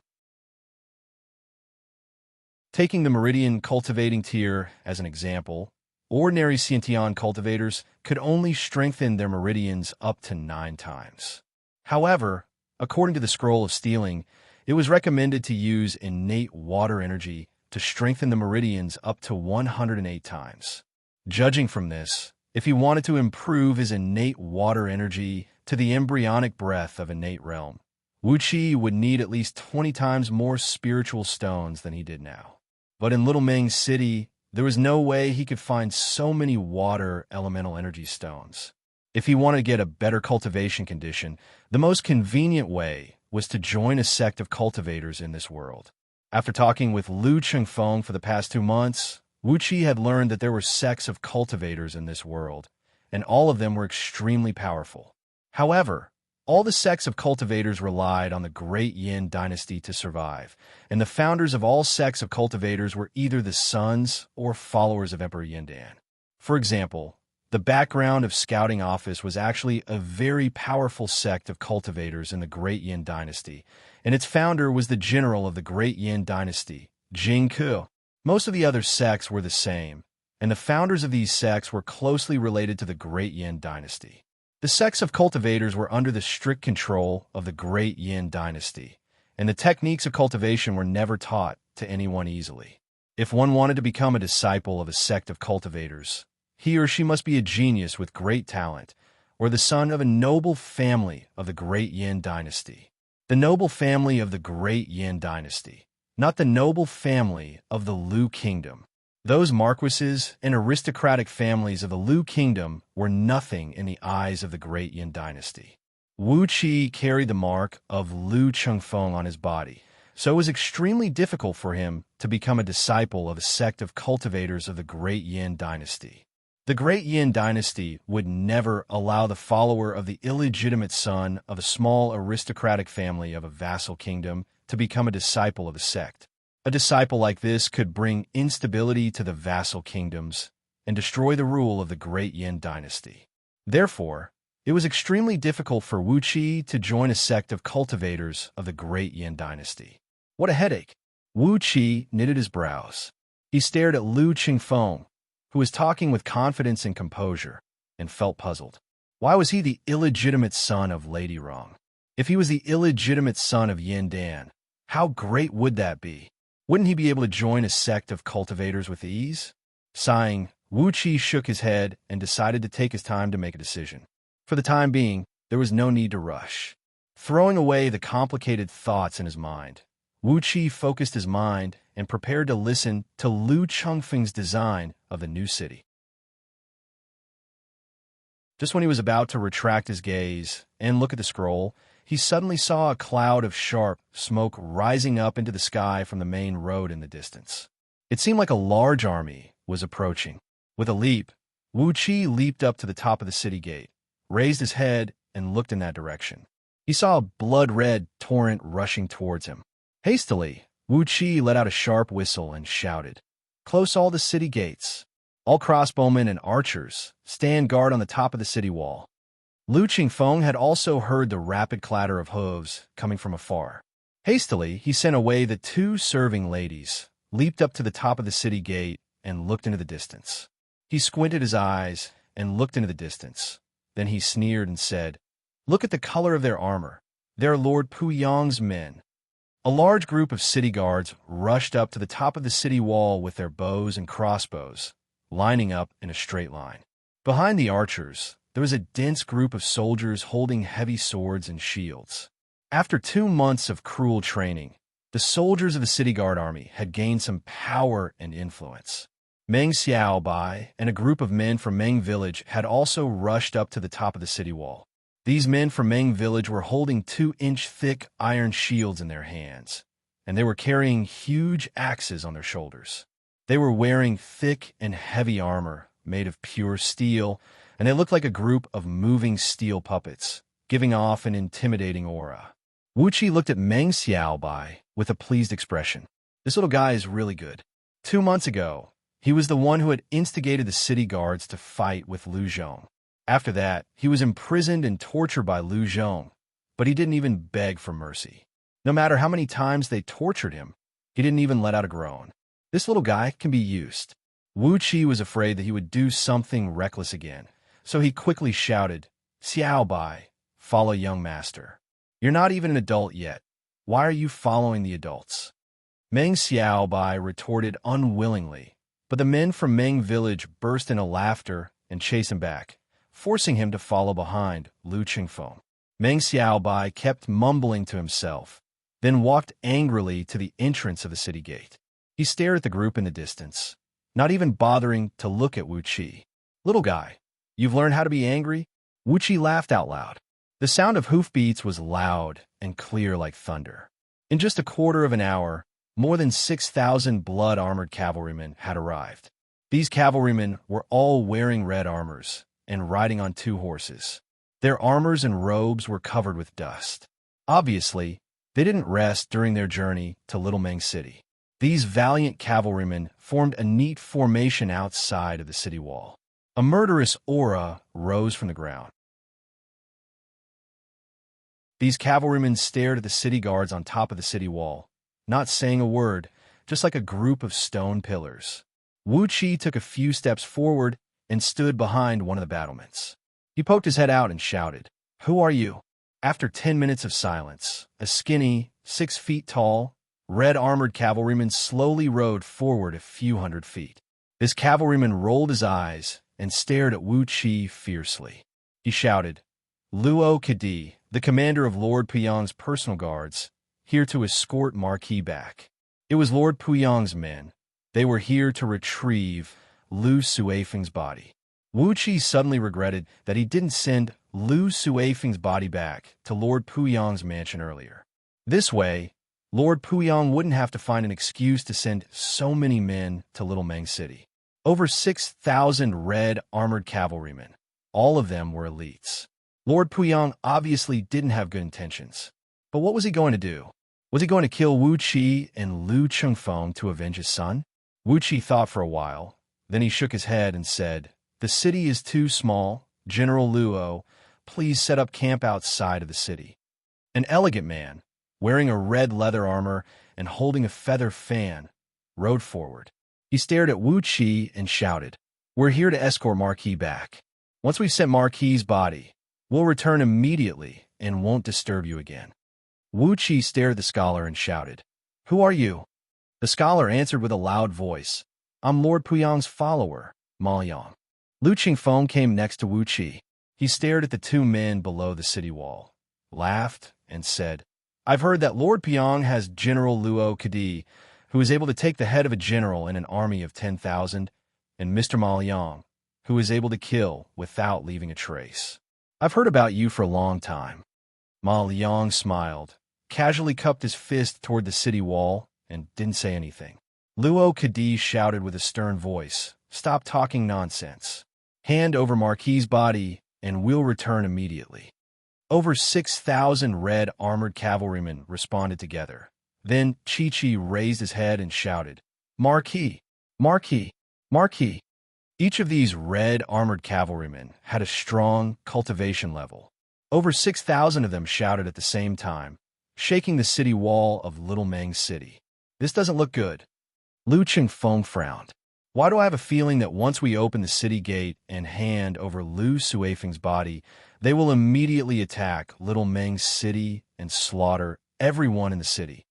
S1: Taking the Meridian cultivating tier as an example, ordinary Xianxia cultivators could only strengthen their meridians up to 9 times. However, according to the Scroll of Stealing, it was recommended to use innate water energy to strengthen the meridians up to 108 times. Judging from this, if he wanted to improve his innate water energy to the embryonic breath of innate realm, Wuxia would need at least 20 times more spiritual stones than he did now. But in Little Meng City, there was no way he could find so many water elemental energy stones. If he wanted to get a better cultivation condition, the most convenient way was to join a sect of cultivators in this world. After talking with Lu Qingfeng for the past 2 months, Wuxia had learned that there were sects of cultivators in this world, and all of them were extremely powerful. However, all the sects of cultivators relied on the Great Yin dynasty to survive, and the founders of all sects of cultivators were either the sons or followers of Emperor Yindan. For example, the background of Scouting Office was actually a very powerful sect of cultivators in the Great Yin dynasty, and its founder was the general of the Great Yin dynasty, Jing Ke. Most of the other sects were the same, and the founders of these sects were closely related to the Great Yin dynasty. The sects of cultivators were under the strict control of the Great Yin dynasty, and the techniques of cultivation were never taught to anyone easily. If one wanted to become a disciple of a sect of cultivators, he or she must be a genius with great talent, or the son of a noble family of the Great Yin dynasty. The noble family of the Great Yin dynasty, not the noble family of the Lu Kingdom. Those marquises and aristocratic families of the Lu kingdom were nothing in the eyes of the great Yin dynasty. Wuxia carried the mark of Lu Chengfeng on his body, so it was extremely difficult for him to become a disciple of a sect of cultivators of the great Yin dynasty. The great Yin dynasty would never allow the follower of the illegitimate son of a small aristocratic family of a vassal kingdom to become a disciple of a sect. A disciple like this could bring instability to the vassal kingdoms and destroy the rule of the great Yin dynasty. Therefore, it was extremely difficult for Wuqi to join a sect of cultivators of the great Yin dynasty. What a headache! Wuqi knitted his brows. He stared at Lu Qingfeng, who was talking with confidence and composure, and felt puzzled. Why was he the illegitimate son of Lady Rong? If he was the illegitimate son of Yin Dan, how great would that be? Wouldn't he be able to join a sect of cultivators with ease? Sighing, Wuqi shook his head and decided to take his time to make a decision. For the time being, there was no need to rush. Throwing away the complicated thoughts in his mind, Wuqi focused his mind and prepared to listen to Lu Chengfeng's design of the new city. Just when he was about to retract his gaze and look at the scroll, he suddenly saw a cloud of sharp smoke rising up into the sky from the main road in the distance. It seemed like a large army was approaching. With a leap, Wuqi leaped up to the top of the city gate, raised his head, and looked in that direction. He saw a blood-red torrent rushing towards him. Hastily, Wuqi let out a sharp whistle and shouted, "Close all the city gates. All crossbowmen and archers stand guard on the top of the city wall." Lu Qingfeng had also heard the rapid clatter of hooves coming from afar. Hastily, he sent away the two serving ladies, leaped up to the top of the city gate, and looked into the distance. He squinted his eyes and looked into the distance. Then he sneered and said, "Look at the color of their armor. They're Lord Puyang's men." A large group of city guards rushed up to the top of the city wall with their bows and crossbows, lining up in a straight line. Behind the archers, there was a dense group of soldiers holding heavy swords and shields. After 2 months of cruel training, the soldiers of the city guard army had gained some power and influence. Meng Xiaobai and a group of men from Meng village had also rushed up to the top of the city wall. These men from Meng village were holding 2-inch thick iron shields in their hands, and they were carrying huge axes on their shoulders. They were wearing thick and heavy armor made of pure steel, and they looked like a group of moving steel puppets, giving off an intimidating aura. Wuqi looked at Meng Xiaobai with a pleased expression. This little guy is really good. 2 months ago, he was the one who had instigated the city guards to fight with Lu Zhong. After that, he was imprisoned and tortured by Lu Zhong, but he didn't even beg for mercy. No matter how many times they tortured him, he didn't even let out a groan. This little guy can be used. Wuqi was afraid that he would do something reckless again, so he quickly shouted, "Xiaobai, follow young master. You're not even an adult yet. Why are you following the adults?" Meng Xiaobai retorted unwillingly, but the men from Meng village burst into laughter and chased him back, forcing him to follow behind Lu Qingfeng. Meng Xiaobai kept mumbling to himself, then walked angrily to the entrance of the city gate. He stared at the group in the distance, not even bothering to look at Wuqi. "Little guy, you've learned how to be angry?" Wuqi laughed out loud. The sound of hoofbeats was loud and clear like thunder. In just a quarter of an hour, more than 6,000 blood-armored cavalrymen had arrived. These cavalrymen were all wearing red armors and riding on 2 horses. Their armors and robes were covered with dust. Obviously, they didn't rest during their journey to Little Meng City. These valiant cavalrymen formed a neat formation outside of the city wall. A murderous aura rose from the ground. These cavalrymen stared at the city guards on top of the city wall, not saying a word, just like a group of stone pillars. Wuqi took a few steps forward and stood behind one of the battlements. He poked his head out and shouted, "Who are you?" After 10 minutes of silence, a skinny, 6 feet tall, red-armored cavalryman slowly rode forward a few hundred feet. This cavalryman rolled his eyes and stared at Wuqi fiercely. He shouted, "Luo Kadi, the commander of Lord Puyang's personal guards, here to escort Marquis back." It was Lord Puyang's men, They were here to retrieve Lu Suifeng's body. Wuxia suddenly regretted that he didn't send Lu Suifeng's body back to Lord Puyang's mansion earlier. This way, Lord Puyang wouldn't have to find an excuse to send so many men to Little Meng City. Over 6,000 red armored cavalrymen. All of them were elites. Lord Puyang obviously didn't have good intentions. But what was he going to do? Was he going to kill Wuxia and Lu Chengfeng to avenge his son? Wuxia thought for a while. Then he shook his head and said, "The city is too small. General Luo, please set up camp outside of the city." An elegant man, wearing a red leather armor and holding a feather fan, rode forward. He stared at Wuxia and shouted, "We're here to escort Marquis back. Once we've sent Marquis's body, we'll return immediately and won't disturb you again." Wuxia stared at the scholar and shouted, "Who are you?" The scholar answered with a loud voice, "I'm Lord Puyang's follower, Ma Yang." Lu Chengfeng came next to Wuxia. He stared at the two men below the city wall, laughed, and said, "I've heard that Lord Puyang has General Luo Kadi, who is able to take the head of a general in an army of 10,000, and Mr. Ma Yang, who is able to kill without leaving a trace. I've heard about you for a long time." Ma Liang smiled, casually cupped his fist toward the city wall, and didn't say anything. Luo Kadi shouted with a stern voice, "Stop talking nonsense. Hand over Marquis's body, and we'll return immediately." Over 6,000 red armored cavalrymen responded together. Then Chi-Chi raised his head and shouted, "Marquis! Marquis! Marquis!" Each of these red armored cavalrymen had a strong cultivation level. Over 6,000 of them shouted at the same time, shaking the city wall of Little Meng City. "This doesn't look good." Lu Chengfeng frowned. "Why do I have a feeling that once we open the city gate and hand over Lu Suifeng's body, they will immediately attack Little Meng City and slaughter everyone in the city?"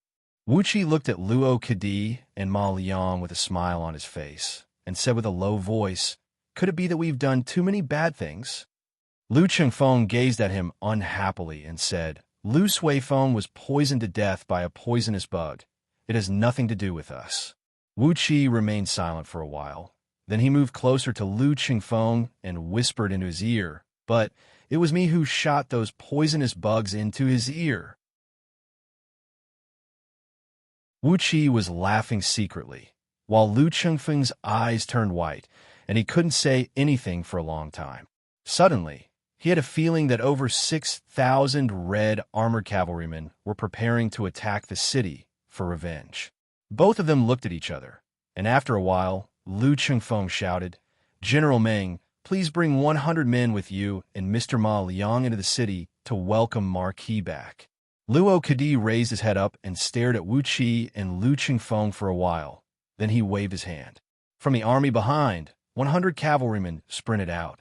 S1: Wuxia looked at Luo Kadi and Ma Liang with a smile on his face and said with a low voice, "Could it be that we've done too many bad things?" Lu Chengfeng gazed at him unhappily and said, "Lu Suifeng was poisoned to death by a poisonous bug. It has nothing to do with us." Wuxia remained silent for a while. Then he moved closer to Lu Chengfeng and whispered into his ear, "But it was me who shot those poisonous bugs into his ear." Wuxia was laughing secretly, while Lu Chengfeng's eyes turned white, and he couldn't say anything for a long time. Suddenly, he had a feeling that over 6,000 red armored cavalrymen were preparing to attack the city for revenge. Both of them looked at each other, and after a while, Lu Chengfeng shouted, "General Meng, please bring 100 men with you and Mr. Ma Liang into the city to welcome Marquis back." Luo Kadi raised his head up and stared at Wuxia and Lu Chengfeng for a while. Then he waved his hand. From the army behind, 100 cavalrymen sprinted out.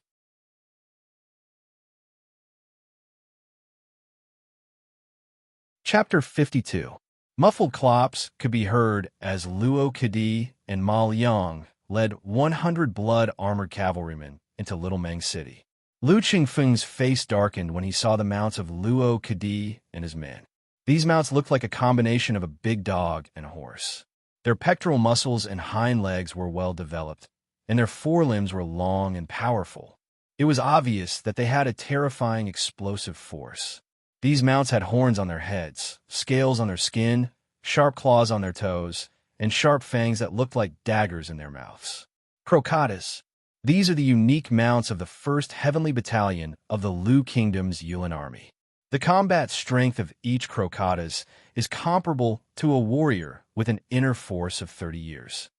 S1: Chapter 52. Muffled clops could be heard as Luo Kadi and Ma Liang led 100 blood-armored cavalrymen into Little Meng City. Lu Chengfeng's face darkened when he saw the mounts of Luo Kadi and his men. These mounts looked like a combination of a big dog and a horse. Their pectoral muscles and hind legs were well developed, and their forelimbs were long and powerful. It was obvious that they had a terrifying explosive force. These mounts had horns on their heads, scales on their skin, sharp claws on their toes, and sharp fangs that looked like daggers in their mouths. Crocatas. These are the unique mounts of the 1st Heavenly Battalion of the Lu Kingdom's Yulin Army. The combat strength of each Crocatas is comparable to a warrior with an inner force of 30 years.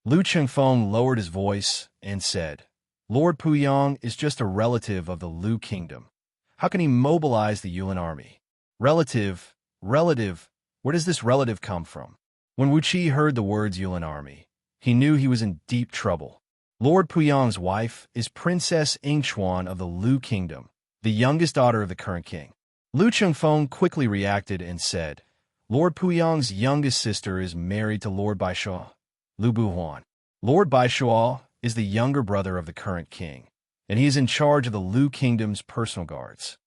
S1: Lu Chengfeng lowered his voice and said, "Lord Puyang is just a relative of the Lu Kingdom. How can he mobilize the Yulin Army?" Relative, where does this relative come from? When Wuxia heard the words Yulin Army, he knew he was in deep trouble. Lord Puyang's wife is Princess Yingxuan of the Lu Kingdom, the youngest daughter of the current king. Lu Chengfeng quickly reacted and said, "Lord Puyang's youngest sister is married to Lord Baishuo, Lu Buhuan. Lord Baishuo is the younger brother of the current king, and he is in charge of the Lu Kingdom's personal guards."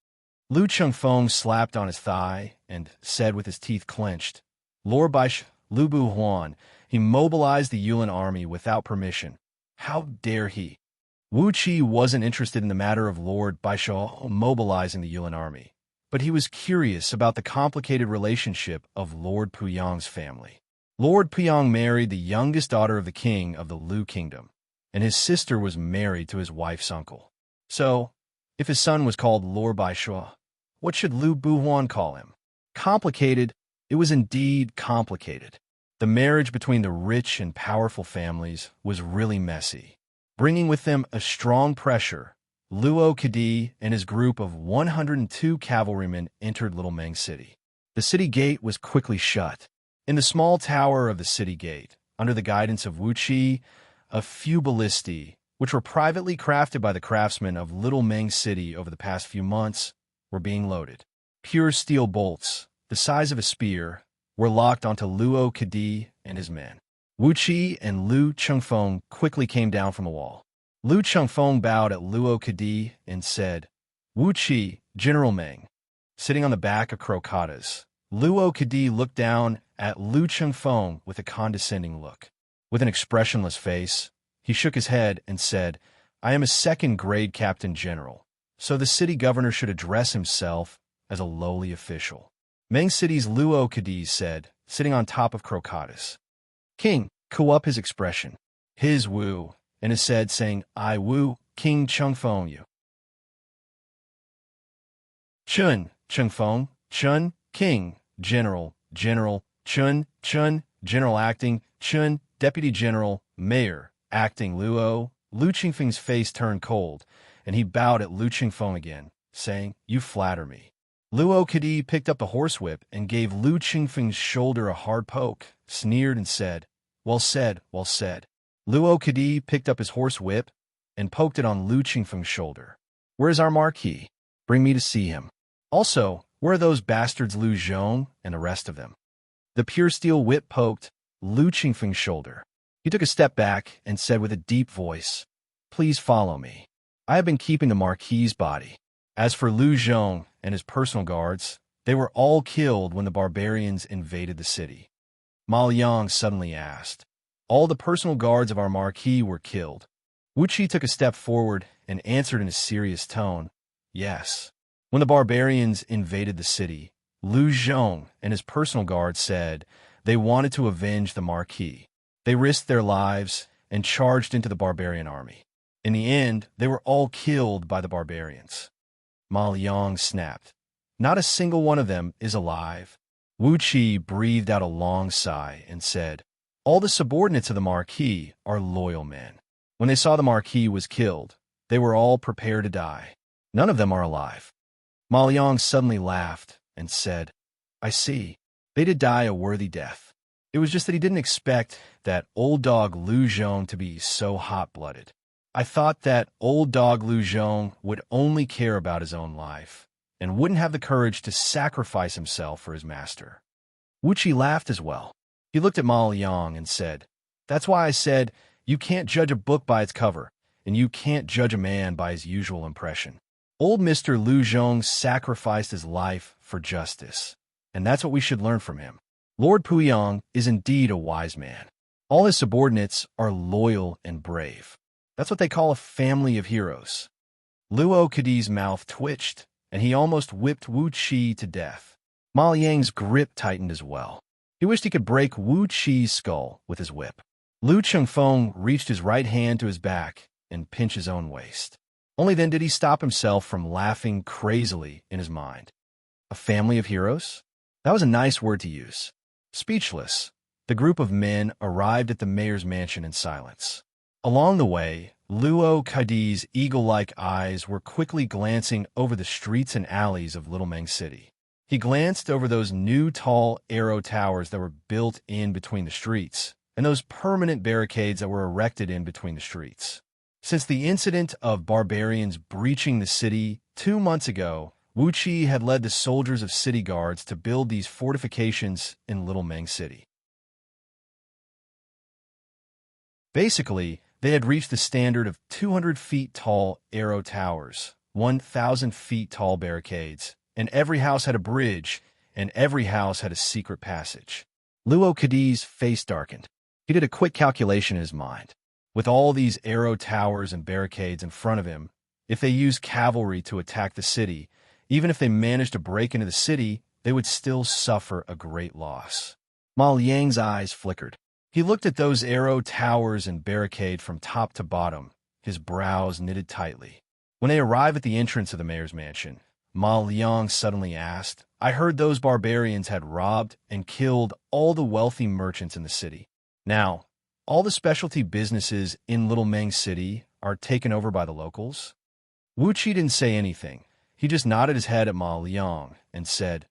S1: Lu Chengfeng slapped on his thigh and said with his teeth clenched, "Lord Baishuo, Lu Buhuan, He mobilized the Yulin army without permission. How dare he? Wuxia wasn't interested in the matter of Lord Baishuo mobilizing the Yulin army, but he was curious about the complicated relationship of Lord Puyang's family. Lord Puyang married the youngest daughter of the king of the Lu kingdom, and his sister was married to his wife's uncle. So, if his son was called Lord Baishuo, what should Lu Buhuan call him? Complicated. It was indeed complicated. The marriage between the rich and powerful families was really messy, bringing with them a strong pressure. Luo Kadi and his group of 102 cavalrymen entered Little Meng City. The city gate was quickly shut. In the small tower of the city gate, under the guidance of Wuxia, a few ballistae, which were privately crafted by the craftsmen of Little Meng City over the past few months, were being loaded. Pure steel bolts, the size of a spear, were locked onto Luo Kadi and his men. Wuxia and Lu Chengfeng quickly came down from the wall. Lu Chengfeng bowed at Luo Kadi and said, "Wuxia, General Meng." Sitting on the back of Crocatas, Luo Kadi looked down at Lu Chengfeng with a condescending look. With an expressionless face, he shook his head and said, "I am a second-grade captain general, so the city governor should address himself as a lowly official." Meng City's Luo Kadi said, sitting on top of Crocatus. King, cool up his expression. His Wu, and his said, saying, "I Wu, King Chengfeng you." Chun, Chengfeng, Chun, King, General, General, Chun, Chun, General Acting, Chun, Deputy General, Mayor, Acting Luo. Lu Chengfeng's face turned cold, and he bowed at Lu Chengfeng again, saying, "You flatter me." Luo Kadi picked up the horsewhip and gave Lu Chengfeng's shoulder a hard poke, sneered and said, "Well said, well said." Luo Kadi picked up his horsewhip and poked it on Lu Chengfeng's shoulder. "Where is our marquis? Bring me to see him. Also, where are those bastards Lu Zhong and the rest of them?" The pure steel whip poked Lu Chengfeng's shoulder. He took a step back and said with a deep voice, "Please follow me. I have been keeping the marquis's body." As for Lu Zhong and his personal guards, they were all killed when the barbarians invaded the city. Ma Liang suddenly asked, "All the personal guards of our marquis were killed?" Wuxia took a step forward and answered in a serious tone, "Yes." When the barbarians invaded the city, Lu Zhong and his personal guards said they wanted to avenge the marquis. They risked their lives and charged into the barbarian army. In the end, they were all killed by the barbarians. Ma Liang snapped. "Not a single one of them is alive." Wuxia breathed out a long sigh and said, "All the subordinates of the marquis are loyal men. When they saw the marquis was killed, they were all prepared to die. None of them are alive." Ma Liang suddenly laughed and said, "I see. They did die a worthy death. It was just that he didn't expect that old dog Lu Zhong to be so hot-blooded. I thought that old dog Lu Zhong would only care about his own life and wouldn't have the courage to sacrifice himself for his master." Wuxia laughed as well. He looked at Ma Liang and said, "That's why I said you can't judge a book by its cover, and you can't judge a man by his usual impression. Old Mr. Lu Zhong sacrificed his life for justice, and that's what we should learn from him. Lord Puyang is indeed a wise man. All his subordinates are loyal and brave. That's what they call a family of heroes." Luo Kadi's mouth twitched, and he almost whipped Wuxia to death. Ma Liang's grip tightened as well. He wished he could break Wuxia's skull with his whip. Lu Chengfeng reached his right hand to his back and pinched his own waist. Only then did he stop himself from laughing crazily in his mind. A family of heroes? That was a nice word to use. Speechless, the group of men arrived at the mayor's mansion in silence. Along the way, Luo Kadi's eagle-like eyes were quickly glancing over the streets and alleys of Little Meng City. He glanced over those new tall arrow towers that were built in between the streets, and those permanent barricades that were erected in between the streets. Since the incident of barbarians breaching the city 2 months ago, Wuxia had led the soldiers of city guards to build these fortifications in Little Meng City. Basically, they had reached the standard of 200 feet tall arrow towers, 1,000 feet tall barricades, and every house had a bridge, and every house had a secret passage. Luo Kadi's face darkened. He did a quick calculation in his mind. With all these arrow towers and barricades in front of him, if they used cavalry to attack the city, even if they managed to break into the city, they would still suffer a great loss. Ma Liang's eyes flickered. He looked at those arrow towers and barricade from top to bottom, his brows knitted tightly. When they arrived at the entrance of the mayor's mansion, Ma Liang suddenly asked, "I heard those barbarians had robbed and killed all the wealthy merchants in the city. Now, all the specialty businesses in Little Meng City are taken over by the locals?" Wuxia didn't say anything. He just nodded his head at Ma Liang and said,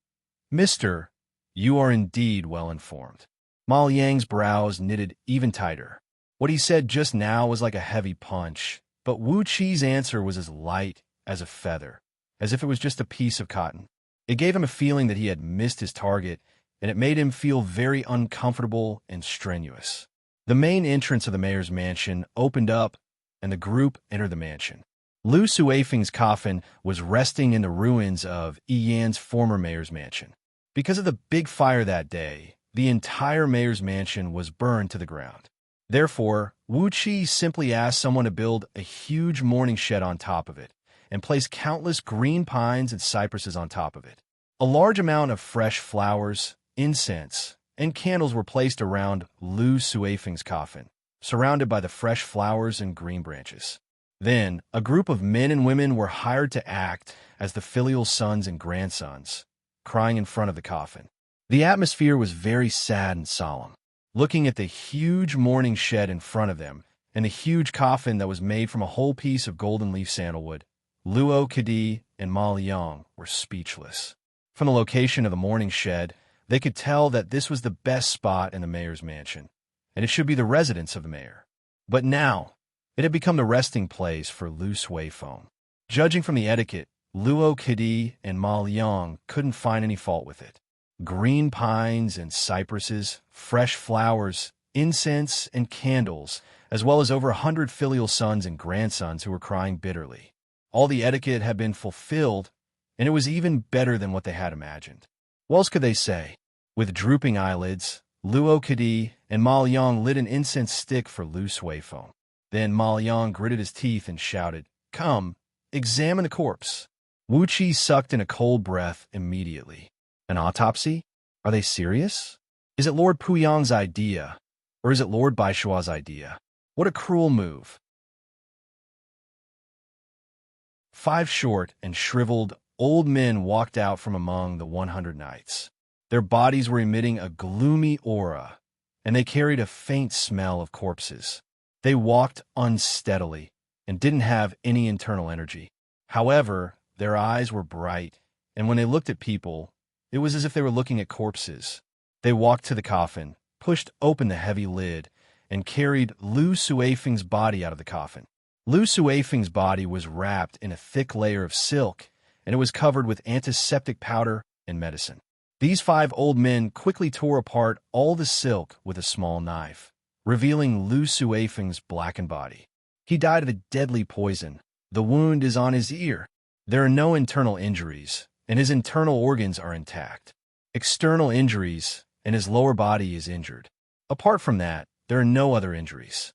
S1: "Mister, you are indeed well informed." Ma Liang's brows knitted even tighter. What he said just now was like a heavy punch, but Wuxia's answer was as light as a feather, as if it was just a piece of cotton. It gave him a feeling that he had missed his target, and it made him feel very uncomfortable and strenuous. The main entrance of the mayor's mansion opened up, and the group entered the mansion. Lu Suifeng's coffin was resting in the ruins of Yiyan's former mayor's mansion. Because of the big fire that day, the entire mayor's mansion was burned to the ground. Therefore, Wuxia simply asked someone to build a huge mourning shed on top of it and place countless green pines and cypresses on top of it. A large amount of fresh flowers, incense, and candles were placed around Lu Suifeng's coffin, surrounded by the fresh flowers and green branches. Then, a group of men and women were hired to act as the filial sons and grandsons, crying in front of the coffin. The atmosphere was very sad and solemn. Looking at the huge mourning shed in front of them and the huge coffin that was made from a whole piece of golden leaf sandalwood, Luo Kadi and Ma Liang were speechless. From the location of the mourning shed, they could tell that this was the best spot in the mayor's mansion, and it should be the residence of the mayor. But now, it had become the resting place for Lu Suifeng. Judging from the etiquette, Luo Kadi and Ma Liang couldn't find any fault with it. Green pines and cypresses, fresh flowers, incense and candles, as well as over 100 filial sons and grandsons who were crying bitterly. All the etiquette had been fulfilled, and it was even better than what they had imagined. What else could they say? With drooping eyelids, Luo Kadi and Ma Liang lit an incense stick for Lu Suifeng. Then Ma Liang gritted his teeth and shouted, "Come, examine the corpse." Wuxia sucked in a cold breath immediately. An autopsy? Are they serious? Is it Lord Puyang's idea, or is it Lord Baishua's idea? What a cruel move. 5 short and shriveled old men walked out from among the 100 knights. Their bodies were emitting a gloomy aura, and they carried a faint smell of corpses. They walked unsteadily and didn't have any internal energy. However, their eyes were bright, and when they looked at people, it was as if they were looking at corpses. They walked to the coffin, pushed open the heavy lid, and carried Lu Suifeng's body out of the coffin. Lu Suifeng's body was wrapped in a thick layer of silk, and it was covered with antiseptic powder and medicine. These 5 old men quickly tore apart all the silk with a small knife, revealing Lu Suifeng's blackened body. He died of a deadly poison. The wound is on his ear. There are no internal injuries, and his internal organs are intact. External injuries, and his lower body is injured. Apart from that, there are no other injuries.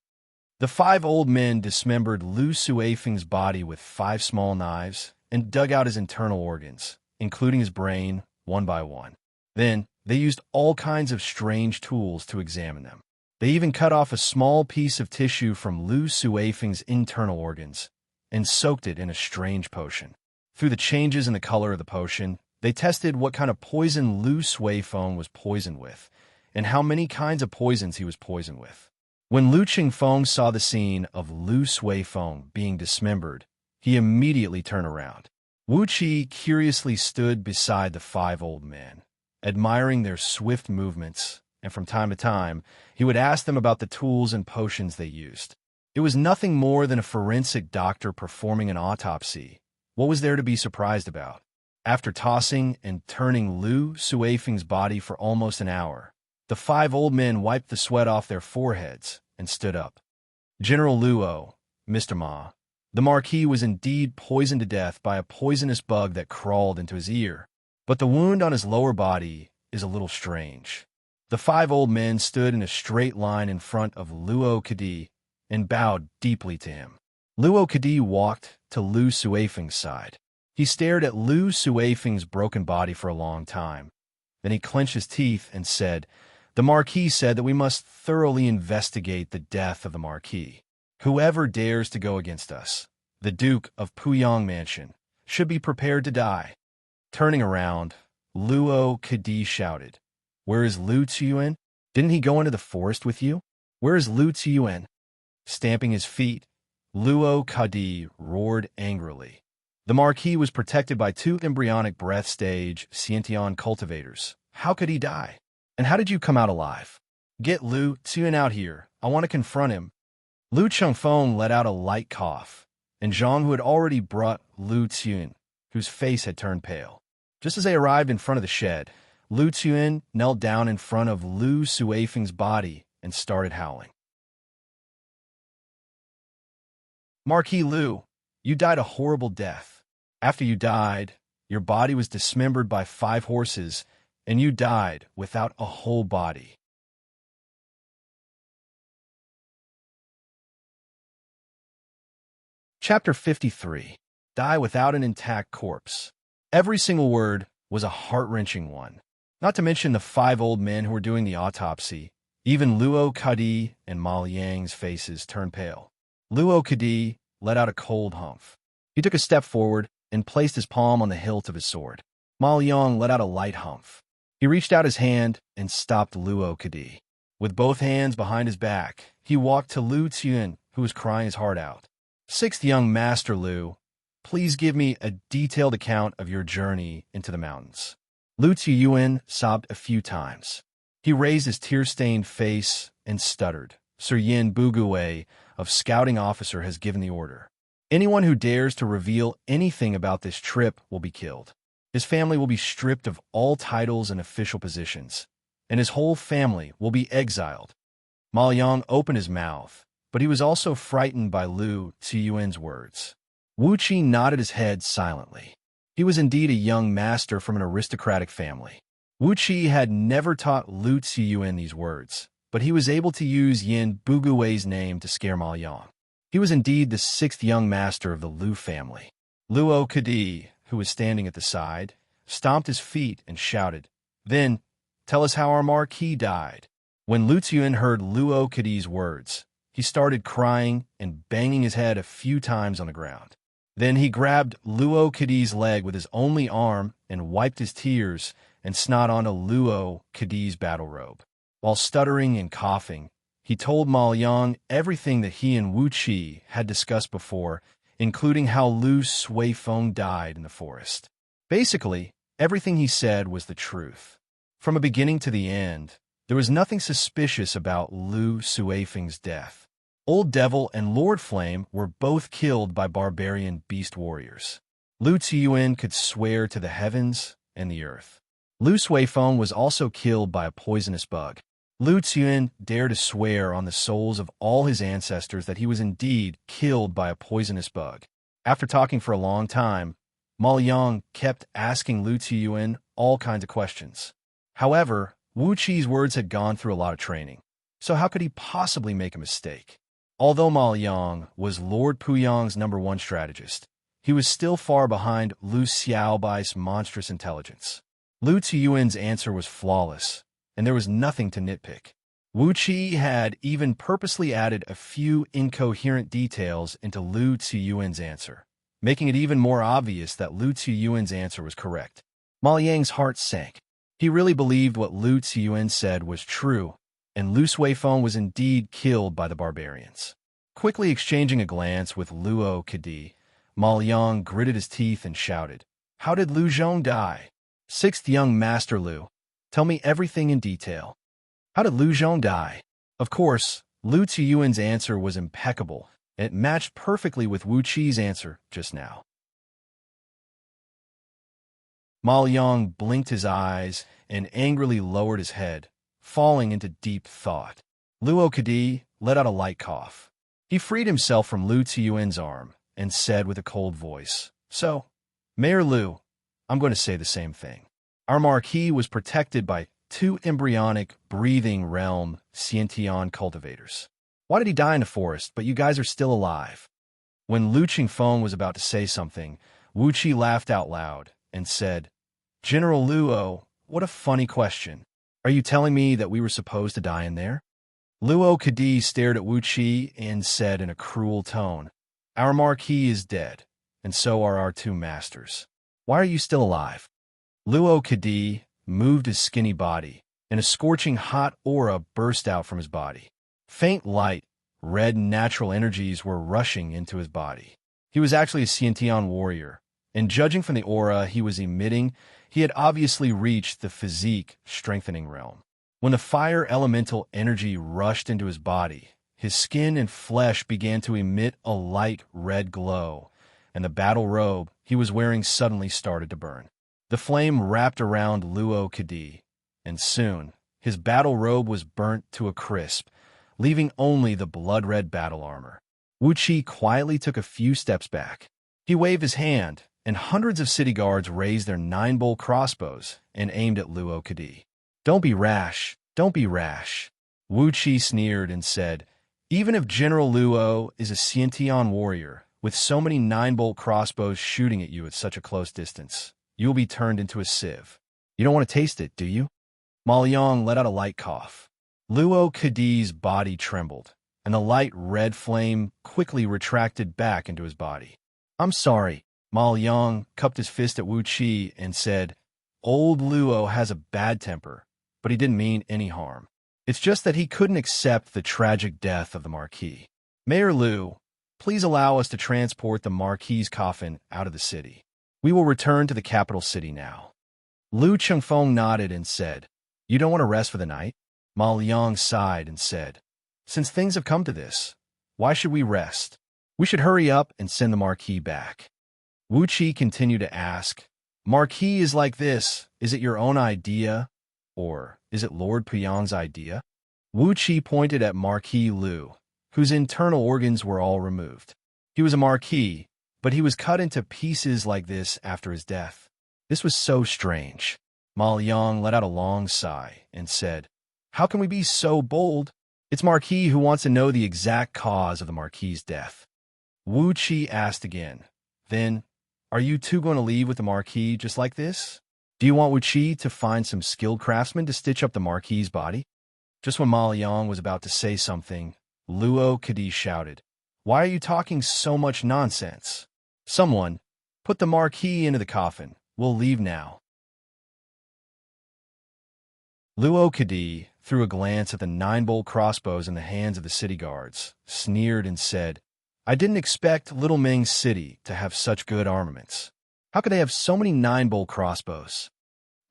S1: The 5 old men dismembered Lu Suifeng's body with 5 small knives and dug out his internal organs, including his brain, one by one. Then, they used all kinds of strange tools to examine them. They even cut off a small piece of tissue from Lu Suifeng's internal organs and soaked it in a strange potion. Through the changes in the color of the potion, they tested what kind of poison Lu Suifeng was poisoned with and how many kinds of poisons he was poisoned with. When Lu Qingfeng saw the scene of Lu Suifeng being dismembered, he immediately turned around. Wuxia curiously stood beside the 5 old men, admiring their swift movements, and from time to time, he would ask them about the tools and potions they used. It was nothing more than a forensic doctor performing an autopsy. What was there to be surprised about? After tossing and turning Lu Suifeng's body for almost an hour, the 5 old men wiped the sweat off their foreheads and stood up. "General Luo, Mr. Ma, the Marquis was indeed poisoned to death by a poisonous bug that crawled into his ear, but the wound on his lower body is a little strange. The 5 old men stood in a straight line in front of Luo Kadi and bowed deeply to him. Luo Kadi walked to Lu Suifeng's side. He stared at Lu Suifeng's broken body for a long time. Then he clenched his teeth and said, "The Marquis said that we must thoroughly investigate the death of the Marquis. Whoever dares to go against us, the Duke of Puyang Mansion, should be prepared to die." Turning around, Luo Kadi shouted, "Where is Lu Ziyuan? Didn't he go into the forest with you? Where is Lu Ziyuan?" Stamping his feet, Luo Kadi roared angrily. The Marquis was protected by 2 embryonic breath stage Xianxia cultivators. How could he die? And how did you come out alive? Get Lu Ziyuan out here. I want to confront him. Lu Chengfeng let out a light cough, and Zhang, who had already brought Lu Ziyuan, whose face had turned pale. Just as they arrived in front of the shed, Lu Ziyuan knelt down in front of Lu Suifeng's body and started howling. "Marquis Lu, you died a horrible death. After you died, your body was dismembered by 5 horses, and you died without a whole body." Chapter 53. Die without an intact corpse. Every single word was a heart-wrenching one. Not to mention the 5 old men who were doing the autopsy. Even Luo Kadi and Ma Liang's faces turned pale. Luo Kadi let out a cold humph. He took a step forward and placed his palm on the hilt of his sword. Ma Liang let out a light humph. He reached out his hand and stopped Luo Kadi. With both hands behind his back, he walked to Lu Ziyuan, who was crying his heart out. "Sixth young master Lu, please give me a detailed account of your journey into the mountains." Lu Ziyuan sobbed a few times. He raised his tear-stained face and stuttered. "Sir Yin Bugui of Scouting Officer has given the order. Anyone who dares to reveal anything about this trip will be killed. His family will be stripped of all titles and official positions, and his whole family will be exiled." Ma Liang opened his mouth, but he was also frightened by Lu Ziyuan's words. Wuxia nodded his head silently. He was indeed a young master from an aristocratic family. Wuxia had never taught Lu Ziyuan these words, but he was able to use Yin Bugui's name to scare Ma Liang. He was indeed the 6th young master of the Lu family. Luo Kadi, who was standing at the side, stomped his feet and shouted, "Then, tell us how our Marquis died." When Lu Ziyuan heard Luo Kadi's words, he started crying and banging his head a few times on the ground. Then he grabbed Luo Kadi's leg with his only arm and wiped his tears and snot onto Luo Kadi's battle robe. While stuttering and coughing, he told Ma Liang everything that he and Wuxia had discussed before, including how Lu Suifeng died in the forest. Basically, everything he said was the truth. From a beginning to the end, there was nothing suspicious about Lu Suifeng's death. Old Devil and Lord Flame were both killed by barbarian beast warriors. Lu Ziyuan could swear to the heavens and the earth. Lu Suifeng was also killed by a poisonous bug. Lu Ziyuan dared to swear on the souls of all his ancestors that he was indeed killed by a poisonous bug. After talking for a long time, Ma Liang kept asking Lu Ziyuan all kinds of questions. However, Wuqi's words had gone through a lot of training, so how could he possibly make a mistake? Although Ma Liang was Lord Puyang's #1 strategist, he was still far behind Lu Xiaobai's monstrous intelligence. Lu Ziyuan's answer was flawless, and there was nothing to nitpick. Wuqi had even purposely added a few incoherent details into Lu Ziyuan's answer, making it even more obvious that Lu Ziyuan's answer was correct. Ma Liang's heart sank. He really believed what Lu Ziyuan said was true, and Lu Suifeng was indeed killed by the barbarians. Quickly exchanging a glance with Luo Kadi, Ma Liang gritted his teeth and shouted, "How did Lu Zhong die? 6th young master Lu, tell me everything in detail. How did Lu Zhong die?" Of course, Lu Ziyuan's answer was impeccable, and it matched perfectly with Wuqi's answer just now. Ma Liang blinked his eyes and angrily lowered his head, falling into deep thought. Luo Kadi let out a light cough. He freed himself from Lu Ziyuan's arm and said with a cold voice, "So, Mayor Lu, I'm going to say the same thing. Our Marquis was protected by two embryonic, breathing realm Xianxia cultivators. Why did he die in the forest, but you guys are still alive? When Lu Qingfeng was about to say something, Wuxia laughed out loud and said, General Luo, what a funny question. Are you telling me that we were supposed to die in there? Luo Kadi stared at Wuxia and said in a cruel tone, Our marquis is dead, and so are our two masters. Why are you still alive? Luo Kadi moved his skinny body, and a scorching hot aura burst out from his body. Faint light, red natural energies were rushing into his body. He was actually a Xiantian warrior, and judging from the aura he was emitting, he had obviously reached the physique-strengthening realm. When the fire elemental energy rushed into his body, his skin and flesh began to emit a light red glow, and the battle robe he was wearing suddenly started to burn. The flame wrapped around Luo Kadi, and soon his battle robe was burnt to a crisp, leaving only the blood-red battle armor. Wuxia quietly took a few steps back. He waved his hand, and hundreds of city guards raised their 9-bolt crossbows and aimed at Luo Kadi. Don't be rash, don't be rash. Wuxia sneered and said, Even if General Luo is a Xiantian warrior, with so many 9-bolt crossbows shooting at you at such a close distance, you will be turned into a sieve. You don't want to taste it, do you? Ma Liang let out a light cough. Luo Kadi's body trembled, and the light red flame quickly retracted back into his body. I'm sorry. Ma Liang cupped his fist at Wuxia and said, Old Luo has a bad temper, but he didn't mean any harm. It's just that he couldn't accept the tragic death of the Marquis. Mayor Lu, please allow us to transport the Marquis's coffin out of the city. We will return to the capital city now. Lu Qingfeng nodded and said, You don't want to rest for the night? Ma Liang sighed and said, Since things have come to this, why should we rest? We should hurry up and send the Marquis back. Wuxia continued to ask, Marquis is like this, is it your own idea, or is it Lord Puyang's idea? Wuxia pointed at Marquis Lu, whose internal organs were all removed. He was a Marquis, but he was cut into pieces like this after his death. This was so strange. Ma Liang let out a long sigh and said, How can we be so bold? It's Marquis who wants to know the exact cause of the Marquis's death. Wuxia asked again, Then, are you two going to leave with the Marquis just like this? Do you want Wuxia to find some skilled craftsmen to stitch up the Marquis's body? Just when Ma Liang was about to say something, Luo Kadi shouted, Why are you talking so much nonsense? Someone, put the Marquis into the coffin. We'll leave now. Luo Kadi threw a glance at the 9-bolt crossbows in the hands of the city guards, sneered and said, I didn't expect Little Ming's city to have such good armaments. How could they have so many 9-bolt crossbows?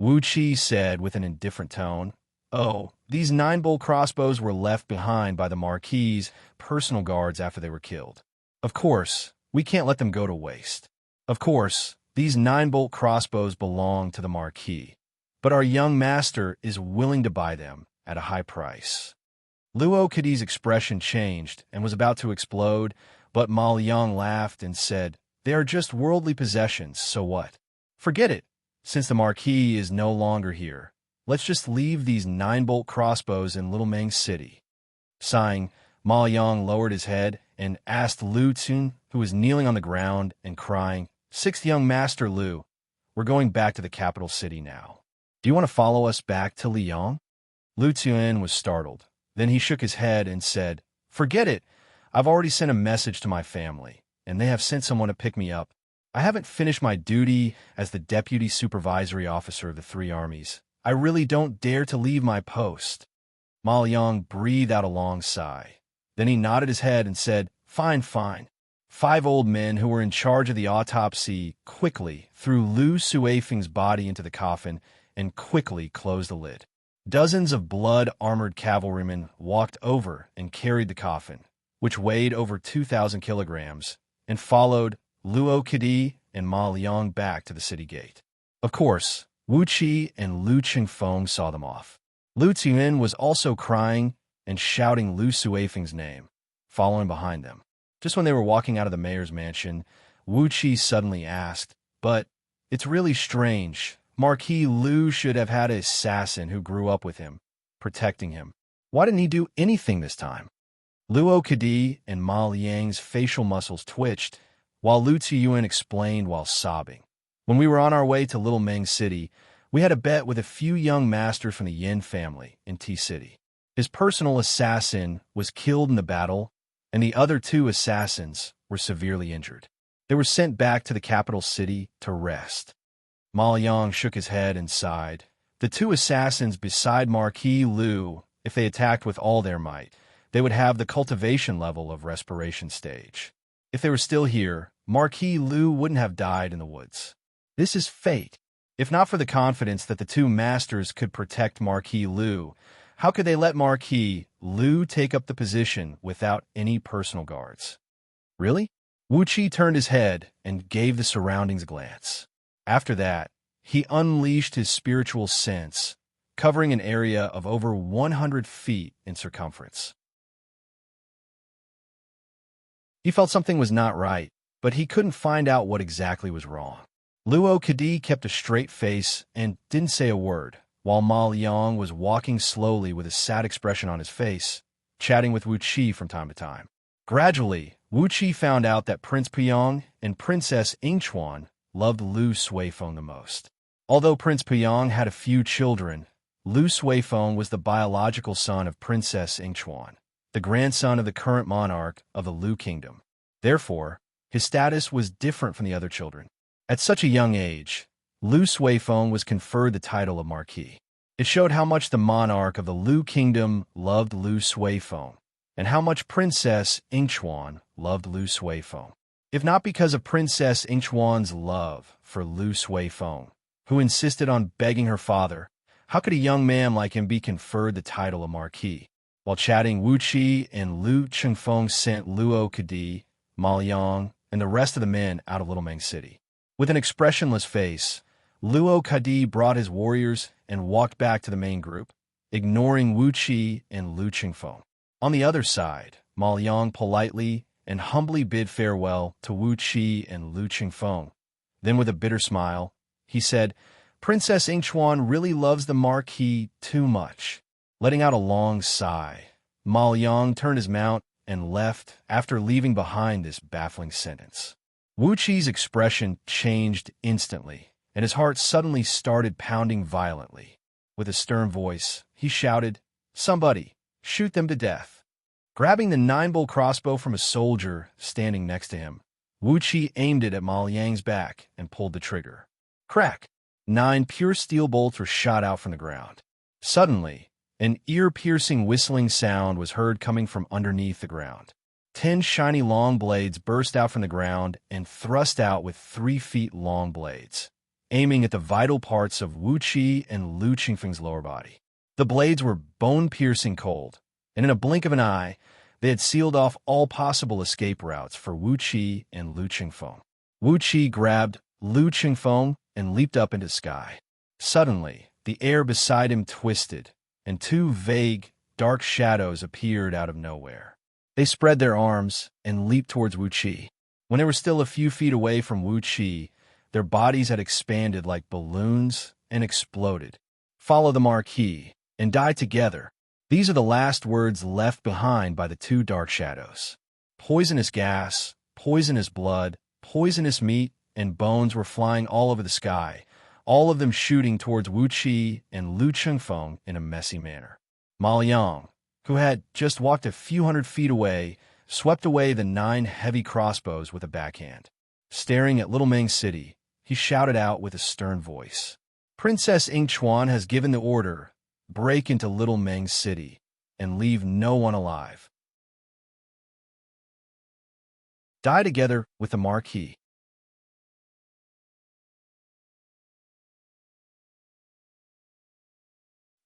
S1: Wuxia said with an indifferent tone, Oh, these 9-bolt crossbows were left behind by the Marquis's personal guards after they were killed. Of course, we can't let them go to waste. Of course, these 9-bolt crossbows belong to the Marquis, but our young master is willing to buy them at a high price. Luo Kadi's expression changed and was about to explode, but Ma Liang laughed and said, They are just worldly possessions, so what? Forget it. Since the Marquis is no longer here, let's just leave these 9-bolt crossbows in Little Ming's city. Sighing, Ma Liang lowered his head and asked Lu Tsun, who was kneeling on the ground and crying, Sixth young master Lu, we're going back to the capital city now. Do you want to follow us back to Liyang? Lu Tsun was startled. Then he shook his head and said, Forget it. I've already sent a message to my family, and they have sent someone to pick me up. I haven't finished my duty as the deputy supervisory officer of the 3 armies. I really don't dare to leave my post. Ma Liang breathed out a long sigh. Then he nodded his head and said, Fine, fine. 5 old men who were in charge of the autopsy quickly threw Lu Suifeng's body into the coffin and quickly closed the lid. Dozens of blood-armored cavalrymen walked over and carried the coffin, which weighed over 2,000 kilograms, and followed Luo Kadi and Ma Liang back to the city gate. Of course, Wuxia and Lu Qingfeng saw them off. Lu Tsun was also crying and shouting Lu Suifeng's name, following behind them. Just when they were walking out of the mayor's mansion, Wuxia suddenly asked, But it's really strange. Marquis Lu should have had an assassin who grew up with him, protecting him. Why didn't he do anything this time? Luo Kadi and Ma Liang's facial muscles twitched, while Lu Ziyuan explained while sobbing. When we were on our way to Little Meng City, we had a bet with a few young masters from the Yin family in T City. His personal assassin was killed in the battle, and the other two assassins were severely injured. They were sent back to the capital city to rest. Ma Liang shook his head and sighed. The two assassins beside Marquis Lu, if they attacked with all their might, they would have the cultivation level of respiration stage. If they were still here, Marquis Lu wouldn't have died in the woods. This is fate. If not for the confidence that the two masters could protect Marquis Lu, how could they let Marquis Lu take up the position without any personal guards? Really? Wuxia turned his head and gave the surroundings a glance. After that, he unleashed his spiritual sense, covering an area of over 100 feet in circumference. He felt something was not right, but he couldn't find out what exactly was wrong. Luo Kadi kept a straight face and didn't say a word, while Ma Liang was walking slowly with a sad expression on his face, chatting with Wuxia from time to time. Gradually, Wuxia found out that Prince Puyang and Princess Yingchuan loved Lu Suifeng the most. Although Prince Puyang had a few children, Lu Suifeng was the biological son of Princess Yingchuan, the grandson of the current monarch of the Lu Kingdom. Therefore, his status was different from the other children. At such a young age, Lu Suifeng was conferred the title of Marquis. It showed how much the monarch of the Lu Kingdom loved Lu Suifeng, and how much Princess Yingchuan loved Lu Suifeng. If not because of Princess Yingchuan's love for Lu Suifeng, who insisted on begging her father, how could a young man like him be conferred the title of Marquis? While chatting, Wuxia and Lu Chengfeng sent Luo Kadi, Ma Liang, and the rest of the men out of Little Meng City. With an expressionless face, Luo Kadi brought his warriors and walked back to the main group, ignoring Wuxia and Lu Chengfeng. On the other side, Ma Liang politely and humbly bid farewell to Wuxia and Lu Chengfeng. Then with a bitter smile, he said, "Princess Yingchuan really loves the Marquis too much." Letting out a long sigh, Ma Liang turned his mount and left after leaving behind this baffling sentence. Wuxi's expression changed instantly, and his heart suddenly started pounding violently. With a stern voice, he shouted, "Somebody, shoot them to death." Grabbing the 9-bolt crossbow from a soldier standing next to him, Wuxia aimed it at Ma Liang's back and pulled the trigger. Crack! 9 pure steel bolts were shot out from the ground. Suddenly, an ear-piercing whistling sound was heard coming from underneath the ground. 10 shiny long blades burst out from the ground and thrust out with 3 feet long blades, aiming at the vital parts of Wuxia and Lu Chengfeng's lower body. The blades were bone-piercing cold, and in a blink of an eye, they had sealed off all possible escape routes for Wuxia and Lu Chengfeng. Wuxia grabbed Lu Chengfeng and leaped up into the sky. Suddenly, the air beside him twisted, and 2 vague, dark shadows appeared out of nowhere. They spread their arms and leaped towards Wuxia. When they were still a few feet away from Wuxia, their bodies had expanded like balloons and exploded. "Follow the Marquis and die together." These are the last words left behind by the 2 dark shadows. Poisonous gas, poisonous blood, poisonous meat, and bones were flying all over the sky, all of them shooting towards Wuxia and Lu Chengfeng in a messy manner. Ma Liang, who had just walked a few hundred feet away, swept away the 9 heavy crossbows with a backhand. Staring at Little Meng City, he shouted out with a stern voice, "Princess Yingchuan has given the order. Break into Little Meng City and leave no one alive. Die together with the Marquis."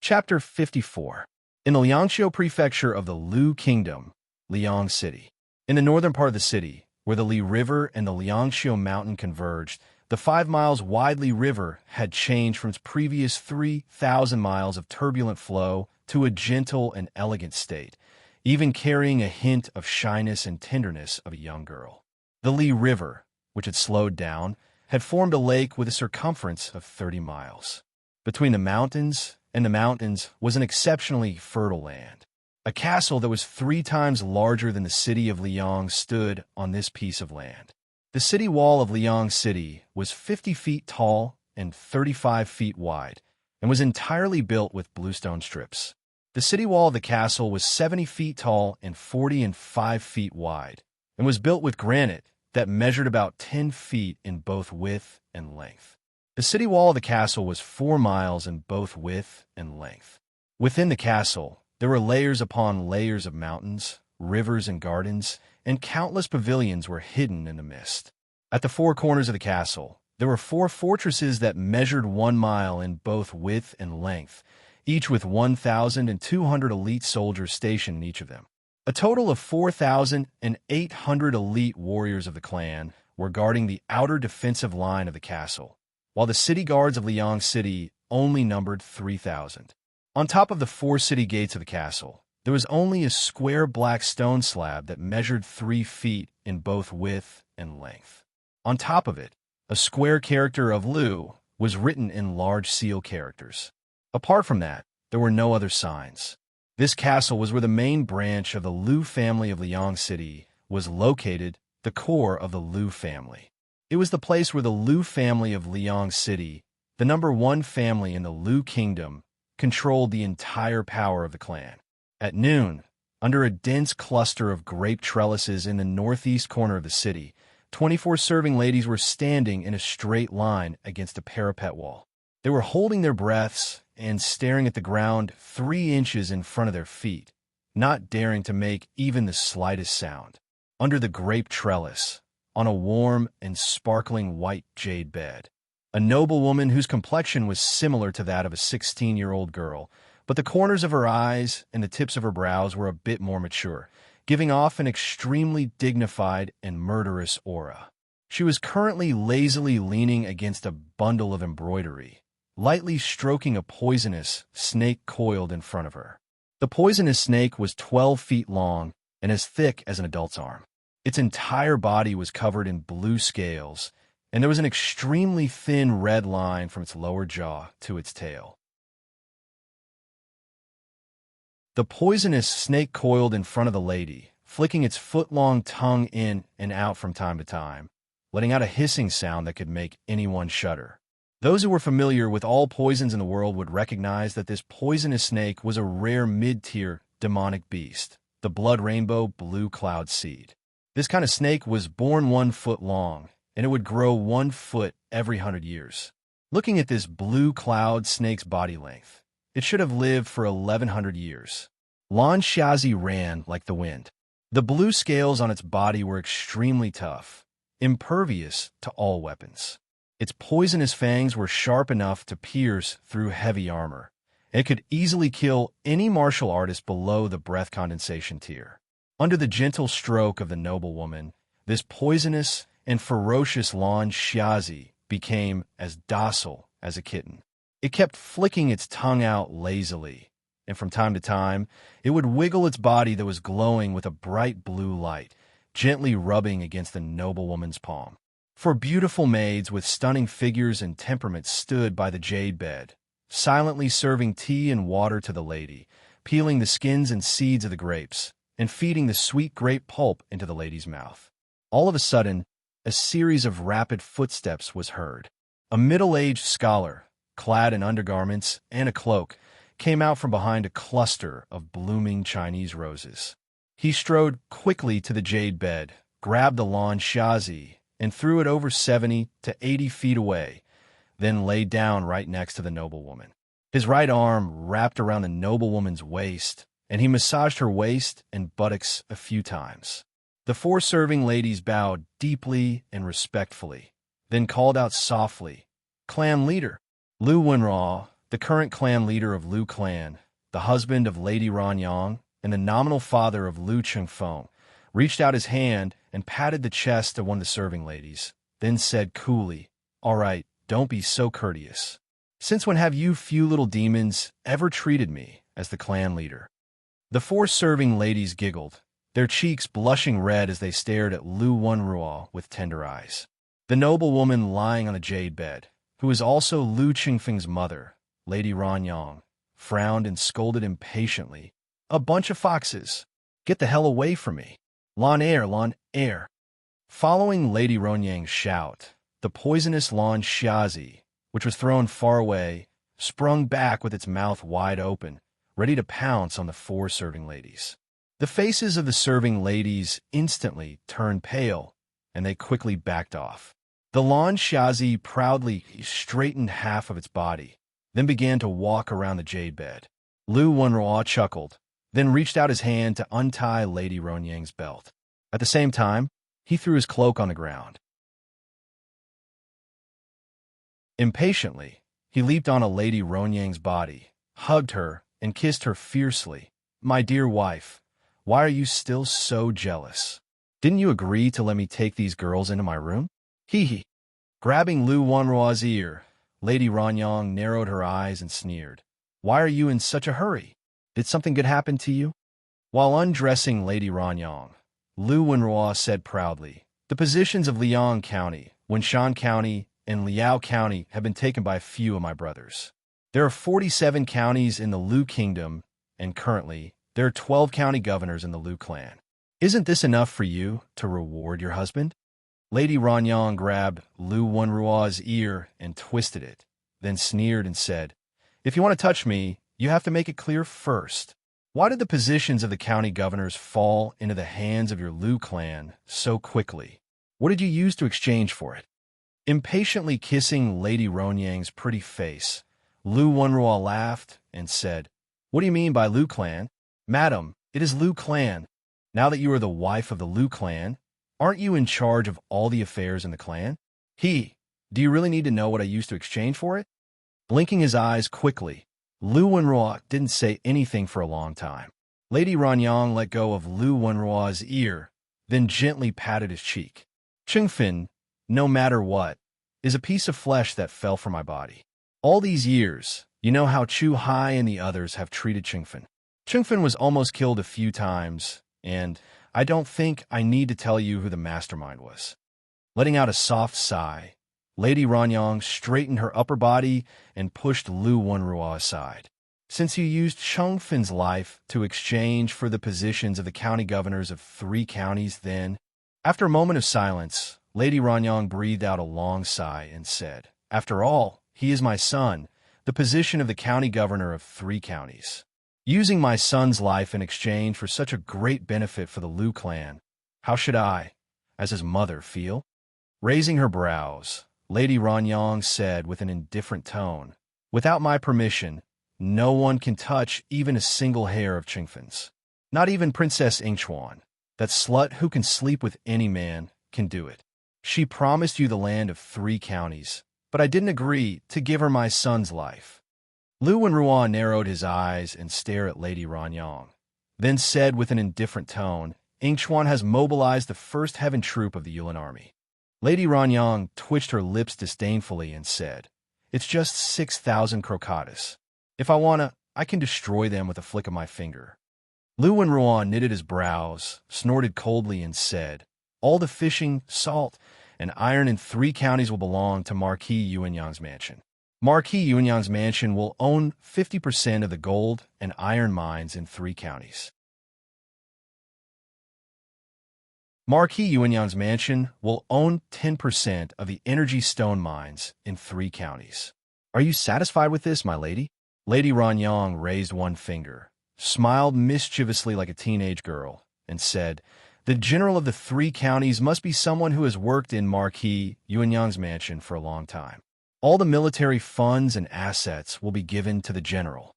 S1: Chapter 54. In the Xianxia prefecture of the Lu Kingdom, Liang City. In the northern part of the city, where the Li River and the Xianxia Mountain converged, the 5 miles wide Li River had changed from its previous 3,000 miles of turbulent flow to a gentle and elegant state, even carrying a hint of shyness and tenderness of a young girl. The Li River, which had slowed down, had formed a lake with a circumference of 30 miles. Between the mountains and the mountains was an exceptionally fertile land. A castle that was 3 times larger than the city of Liang stood on this piece of land. The city wall of Liang City was 50 feet tall and 35 feet wide, and was entirely built with bluestone strips. The city wall of the castle was 70 feet tall and 45 feet wide, and was built with granite that measured about 10 feet in both width and length. The city wall of the castle was 4 miles in both width and length. Within the castle, there were layers upon layers of mountains, rivers, and gardens, and countless pavilions were hidden in the mist. At the 4 corners of the castle, there were 4 fortresses that measured 1 mile in both width and length, each with 1,200 elite soldiers stationed in each of them. A total of 4,800 elite warriors of the clan were guarding the outer defensive line of the castle, while the city guards of Liang City only numbered 3,000. On top of the 4 city gates of the castle, there was only a square black stone slab that measured 3 feet in both width and length. On top of it, a square character of Lu was written in large seal characters. Apart from that, there were no other signs. This castle was where the main branch of the Lu family of Liang City was located, the core of the Lu family. It was the place where the Lu family of Liang City, the #1 family in the Lu kingdom, controlled the entire power of the clan. At noon, under a dense cluster of grape trellises in the northeast corner of the city, 24 serving ladies were standing in a straight line against a parapet wall. They were holding their breaths and staring at the ground 3 inches in front of their feet, not daring to make even the slightest sound. Under the grape trellis, on a warm and sparkling white jade bed, a noblewoman whose complexion was similar to that of a 16-year-old girl, but the corners of her eyes and the tips of her brows were a bit more mature, giving off an extremely dignified and murderous aura. She was currently lazily leaning against a bundle of embroidery, lightly stroking a poisonous snake coiled in front of her. The poisonous snake was 12 feet long and as thick as an adult's arm. Its entire body was covered in blue scales, and there was an extremely thin red line from its lower jaw to its tail. The poisonous snake coiled in front of the lady, flicking its foot-long tongue in and out from time to time, letting out a hissing sound that could make anyone shudder. Those who were familiar with all poisons in the world would recognize that this poisonous snake was a rare mid-tier demonic beast, the blood rainbow blue cloud seed. This kind of snake was born 1 foot long, and it would grow 1 foot every 100 years. Looking at this blue cloud snake's body length, it should have lived for 1,100 years. Xianxia ran like the wind. The blue scales on its body were extremely tough, impervious to all weapons. Its poisonous fangs were sharp enough to pierce through heavy armor. It could easily kill any martial artist below the breath condensation tier. Under the gentle stroke of the noblewoman, this poisonous and ferocious Xianxia became as docile as a kitten. It kept flicking its tongue out lazily, and from time to time, it would wiggle its body that was glowing with a bright blue light, gently rubbing against the noblewoman's palm. 4 beautiful maids with stunning figures and temperaments stood by the jade bed, silently serving tea and water to the lady, peeling the skins and seeds of the grapes, and feeding the sweet grape pulp into the lady's mouth. All of a sudden, a series of rapid footsteps was heard. A middle-aged scholar, clad in undergarments and a cloak, came out from behind a cluster of blooming Chinese roses. He strode quickly to the jade bed, grabbed the Xianxia, and threw it over 70 to 80 feet away, then lay down right next to the noblewoman. His right arm wrapped around the noblewoman's waist, and he massaged her waist and buttocks a few times. The 4 serving ladies bowed deeply and respectfully, then called out softly, "Clan leader." Lu Wenrao, the current clan leader of Lu clan, the husband of Lady Ranyang, and the nominal father of Lu Chengfeng, reached out his hand and patted the chest of one of the serving ladies, then said coolly, "All right, don't be so courteous. Since when have you few little demons ever treated me as the clan leader?" The 4 serving ladies giggled, their cheeks blushing red as they stared at Lu Wenrao with tender eyes. The noblewoman lying on the jade bed, who was also Lu Qingfeng's mother, Lady Ranyang, frowned and scolded impatiently. A bunch of foxes! Get the hell away from me! Lon air! Following Lady Ronyang's shout, the poisonous Lon Xiazi, which was thrown far away, sprung back with its mouth wide open, ready to pounce on the 4 serving ladies. The faces of the serving ladies instantly turned pale, and they quickly backed off. The Lon Xiazi proudly straightened half of its body, then began to walk around the jade bed. Lu Wenruo chuckled, then reached out his hand to untie Lady Ronyang's belt. At the same time, he threw his cloak on the ground. Impatiently, he leaped on a Lady Ronyang's body, hugged her, and kissed her fiercely. My dear wife, why are you still so jealous? Didn't you agree to let me take these girls into my room? Hee. Grabbing Lu Wenruo's ear, Lady Ronyang narrowed her eyes and sneered. Why are you in such a hurry? Did something good happen to you? While undressing Lady Ronyang, Lu Wenruo said proudly, the positions of Liang County, Wenshan County, and Liao County have been taken by a few of my brothers. There are 47 counties in the Lu Kingdom, and currently, there are 12 county governors in the Lu clan. Isn't this enough for you to reward your husband? Lady Ronyang grabbed Lu Wenruo's ear and twisted it, then sneered and said, if you want to touch me, you have to make it clear first. Why did the positions of the county governors fall into the hands of your Lu clan so quickly? What did you use to exchange for it? Impatiently kissing Lady Ronyang's pretty face, Lu Wenruo laughed and said, what do you mean by Lu clan? Madam, it is Lu clan. Now that you are the wife of the Lu clan, aren't you in charge of all the affairs in the clan? Do you really need to know what I used to exchange for it? Blinking his eyes quickly, Lu Wenruo didn't say anything for a long time. Lady Ronyang let go of Lu Wenruo's ear, then gently patted his cheek. Qingfen, no matter what, is a piece of flesh that fell from my body. All these years, you know how Chu Hai and the others have treated Qingfen. Qingfen was almost killed a few times, and I don't think I need to tell you who the mastermind was. Letting out a soft sigh, Lady Ronyang straightened her upper body and pushed Lu Wenruo aside. Since you used Qingfen's life to exchange for the positions of the county governors of 3 counties, then, after a moment of silence, Lady Ronyang breathed out a long sigh and said, after all, he is my son, the position of the county governor of 3 counties. Using my son's life in exchange for such a great benefit for the Lu clan, how should I, as his mother, feel? Raising her brows, Lady Ronyang said with an indifferent tone, without my permission, no one can touch even a single hair of Qingfen's. Not even Princess Yingchuan, that slut who can sleep with any man, can do it. She promised you the land of 3 counties, but I didn't agree to give her my son's life. Lu Wenruo narrowed his eyes and stared at Lady Ronyang, then said with an indifferent tone, Yingchuan has mobilized the 1st Heaven Troop of the Yuan Army. Lady Ronyang twitched her lips disdainfully and said, it's just 6,000 crocotis. If I wanna, I can destroy them with a flick of my finger. Lu Wenruo knitted his brows, snorted coldly, and said, all the fishing, salt, and iron in 3 counties will belong to Marquis Yuanyang's mansion. Marquis Yuanyang's mansion will own 50% of the gold and iron mines in 3 counties. Marquis Yuanyang's mansion will own 10% of the energy stone mines in 3 counties. Are you satisfied with this, my lady? Lady Ronyang raised one finger, smiled mischievously like a teenage girl, and said, the general of the 3 counties must be someone who has worked in Marquis Yuanyang's mansion for a long time. All the military funds and assets will be given to the general.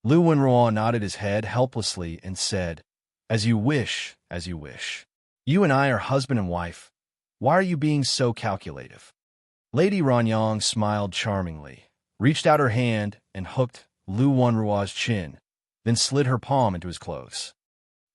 S1: Lu Wenruo nodded his head helplessly and said, as you wish, as you wish. You and I are husband and wife. Why are you being so calculative? Lady Ronyang smiled charmingly, reached out her hand and hooked Lu Wenruo's chin, then slid her palm into his clothes.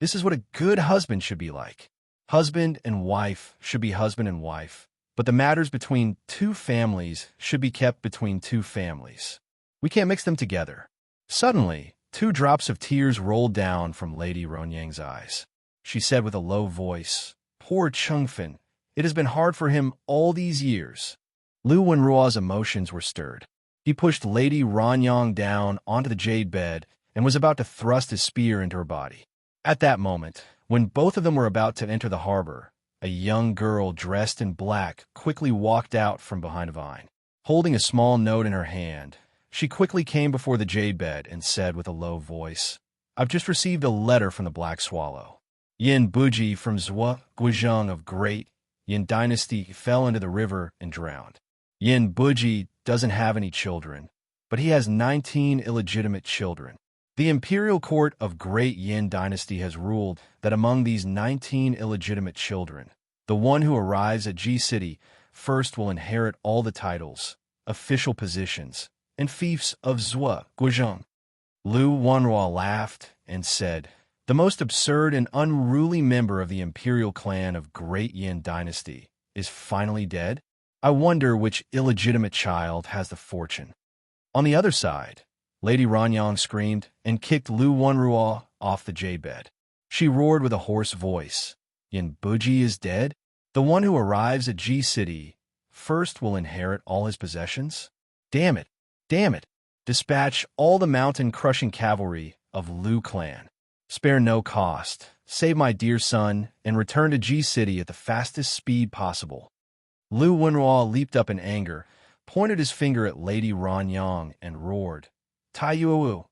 S1: This is what a good husband should be like. Husband and wife should be husband and wife, but the matters between 2 families should be kept between 2 families. We can't mix them together. Suddenly, 2 drops of tears rolled down from Lady Ronyang's eyes. She said with a low voice, poor Qingfen, It has been hard for him all these years. Lu Wenruo's emotions were stirred. He pushed Lady Ranyang down onto the jade bed and was about to thrust his spear into her body. At that moment, when both of them were about to enter the harbor, a young girl dressed in black quickly walked out from behind a vine. Holding a small note in her hand, she quickly came before the jade bed and said with a low voice, "I've just received a letter from the Black Swallow. Yin Buji from Zhua Guizhong of Great Yin Dynasty fell into the river and drowned. Yin Buji doesn't have any children, but he has 19 illegitimate children. The imperial court of Great Yin Dynasty has ruled that among these 19 illegitimate children, the one who arrives at Ji City first will inherit all the titles, official positions, and fiefs of Zhua Guizhong." Lu Wenruo laughed and said, "The most absurd and unruly member of the imperial clan of Great Yin Dynasty is finally dead? I wonder which illegitimate child has the fortune." On the other side, Lady Ranyang screamed and kicked Lu Wenruo off the jade bed. She roared with a hoarse voice, "Yin Buji is dead? The one who arrives at Ji City first will inherit all his possessions? Damn it! Damn it! Dispatch all the mountain-crushing cavalry of Lu clan. Spare no cost. Save my dear son and return to Ji City at the fastest speed possible." Lu Wenruo leaped up in anger, pointed his finger at Lady Ranyang, and roared, "Tai Yuwu,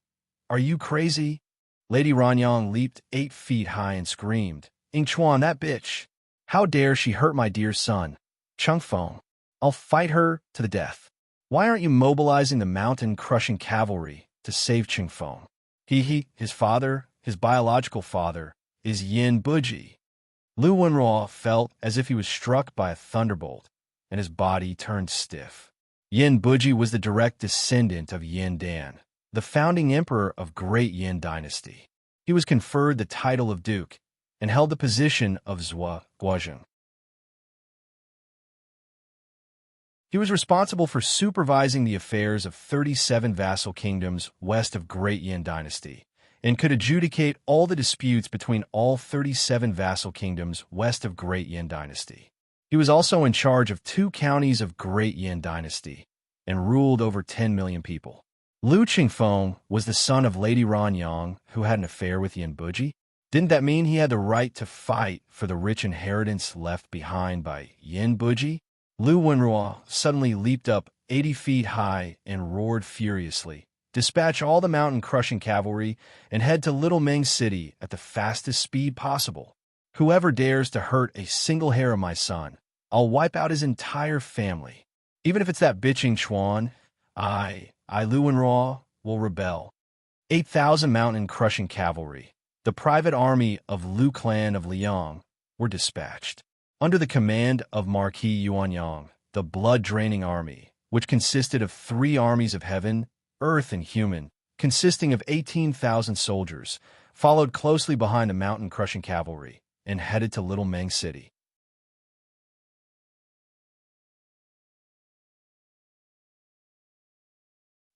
S1: are you crazy?" Lady Ranyang leaped 8 feet high and screamed, "Ingchuan, that bitch! How dare she hurt my dear son? Chungfeng, I'll fight her to the death. Why aren't you mobilizing the mountain-crushing cavalry to save Chungfeng? His father, his biological father, is Yin Buji." Lu Wenruo felt as if he was struck by a thunderbolt, and his body turned stiff. Yin Buji was the direct descendant of Yin Dan, the founding emperor of Great Yin Dynasty. He was conferred the title of duke and held the position of Zhua Guizhong. He was responsible for supervising the affairs of 37 vassal kingdoms west of Great Yin Dynasty, and could adjudicate all the disputes between all 37 vassal kingdoms west of Great Yin Dynasty. He was also in charge of 2 counties of Great Yin Dynasty, and ruled over 10 million people. Lu Qingfeng was the son of Lady Ranyang, who had an affair with Yin Buji. Didn't that mean he had the right to fight for the rich inheritance left behind by Yin Buji? Lu Wenruo suddenly leaped up 80 feet high and roared furiously, "Dispatch all the mountain-crushing cavalry and head to Little Meng City at the fastest speed possible. Whoever dares to hurt a single hair of my son, I'll wipe out his entire family. Even if it's that bitching Chuan, I, Lu Wenruo, will rebel." 8,000 mountain-crushing cavalry, the private army of Lu clan of Liang, were dispatched. Under the command of Marquis Yuanyang, the blood-draining army, which consisted of 3 armies of heaven, earth, and human, consisting of 18,000 soldiers, followed closely behind the mountain-crushing cavalry and headed to Little Meng City.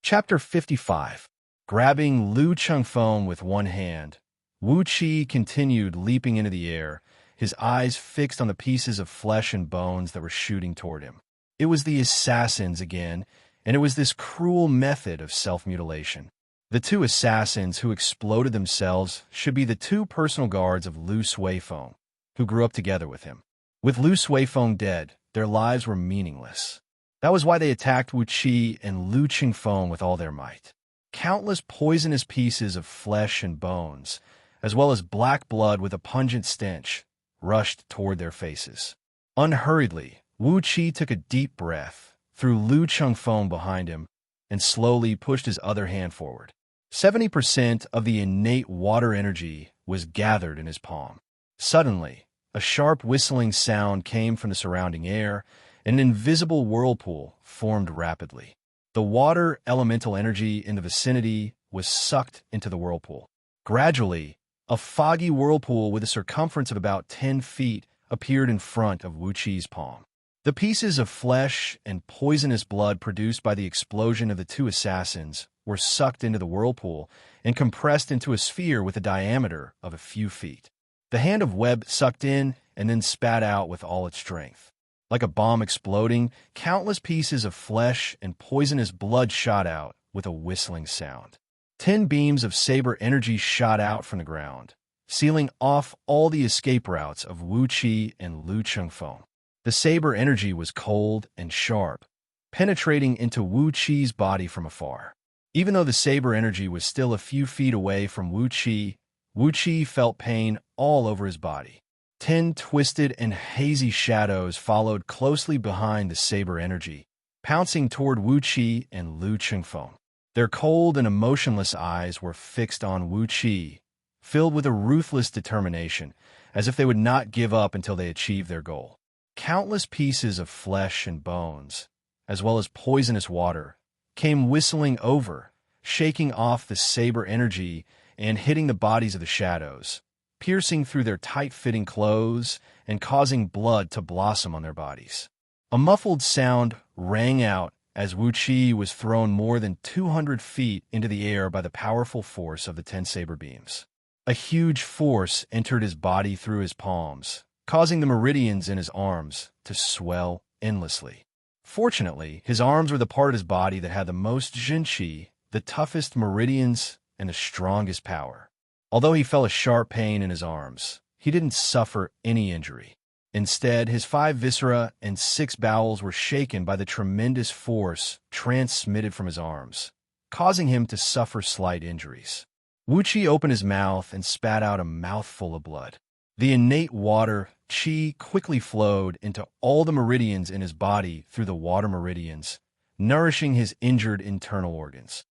S1: Chapter 55. Grabbing Lu Chengfeng with one hand, Wu Qi continued leaping into the air, his eyes fixed on the pieces of flesh and bones that were shooting toward him. It was the assassins again, and it was this cruel method of self-mutilation. The 2 assassins who exploded themselves should be the 2 personal guards of Lu Suifeng, who grew up together with him. With Lu Suifeng dead, their lives were meaningless. That was why they attacked Wu Qi and Lu Qingfeng with all their might. Countless poisonous pieces of flesh and bones, as well as black blood with a pungent stench, rushed toward their faces. Unhurriedly, Wu Qi took a deep breath, threw Lu Chengfeng behind him, and slowly pushed his other hand forward. 70% of the innate water energy was gathered in his palm. Suddenly, a sharp whistling sound came from the surrounding air, and an invisible whirlpool formed rapidly. The water elemental energy in the vicinity was sucked into the whirlpool. Gradually, a foggy whirlpool with a circumference of about 10 feet appeared in front of Wu Qi's palm. The pieces of flesh and poisonous blood produced by the explosion of the 2 assassins were sucked into the whirlpool and compressed into a sphere with a diameter of a few feet. The hand of web sucked in and then spat out with all its strength. Like a bomb exploding, countless pieces of flesh and poisonous blood shot out with a whistling sound. 10 beams of saber energy shot out from the ground, sealing off all the escape routes of Wuxia and Lu Chengfeng. The saber energy was cold and sharp, penetrating into Wuqi's body from afar. Even though the saber energy was still a few feet away from Wuqi felt pain all over his body. 10 twisted and hazy shadows followed closely behind the saber energy, pouncing toward Wuqi and Lu Chengfeng. Their cold and emotionless eyes were fixed on Wuqi, filled with a ruthless determination, as if they would not give up until they achieved their goal. Countless pieces of flesh and bones, as well as poisonous water, came whistling over, shaking off the saber energy and hitting the bodies of the shadows, piercing through their tight-fitting clothes and causing blood to blossom on their bodies. A muffled sound rang out as Wuqi was thrown more than 200 feet into the air by the powerful force of the 10 saber beams. A huge force entered his body through his palms, causing the meridians in his arms to swell endlessly. Fortunately, his arms were the part of his body that had the most Xianxia, the toughest meridians, and the strongest power. Although he felt a sharp pain in his arms, he didn't suffer any injury. Instead, his 5 viscera and 6 bowels were shaken by the tremendous force transmitted from his arms, causing him to suffer slight injuries. Wuqi opened his mouth and spat out a mouthful of blood. The innate water, qi, quickly flowed into all the meridians in his body through the water meridians, nourishing his injured internal organs.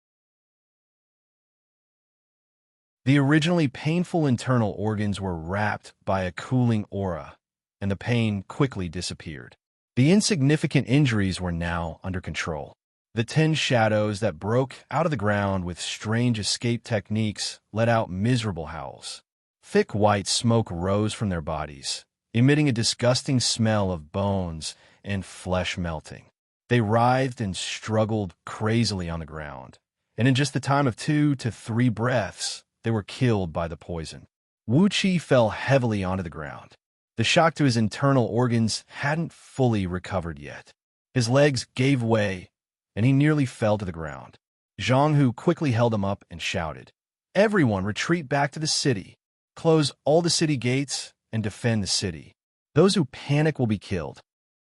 S1: The originally painful internal organs were wrapped by a cooling aura, and the pain quickly disappeared. The insignificant injuries were now under control. The 10 shadows that broke out of the ground with strange escape techniques let out miserable howls. Thick white smoke rose from their bodies, emitting a disgusting smell of bones and flesh melting. They writhed and struggled crazily on the ground, and in just the time of 2 to 3 breaths, they were killed by the poison. Wuqi fell heavily onto the ground. The shock to his internal organs hadn't fully recovered yet. His legs gave way, and he nearly fell to the ground. Zhang Hu quickly held him up and shouted, "Everyone retreat back to the city. Close all the city gates and defend the city. Those who panic will be killed."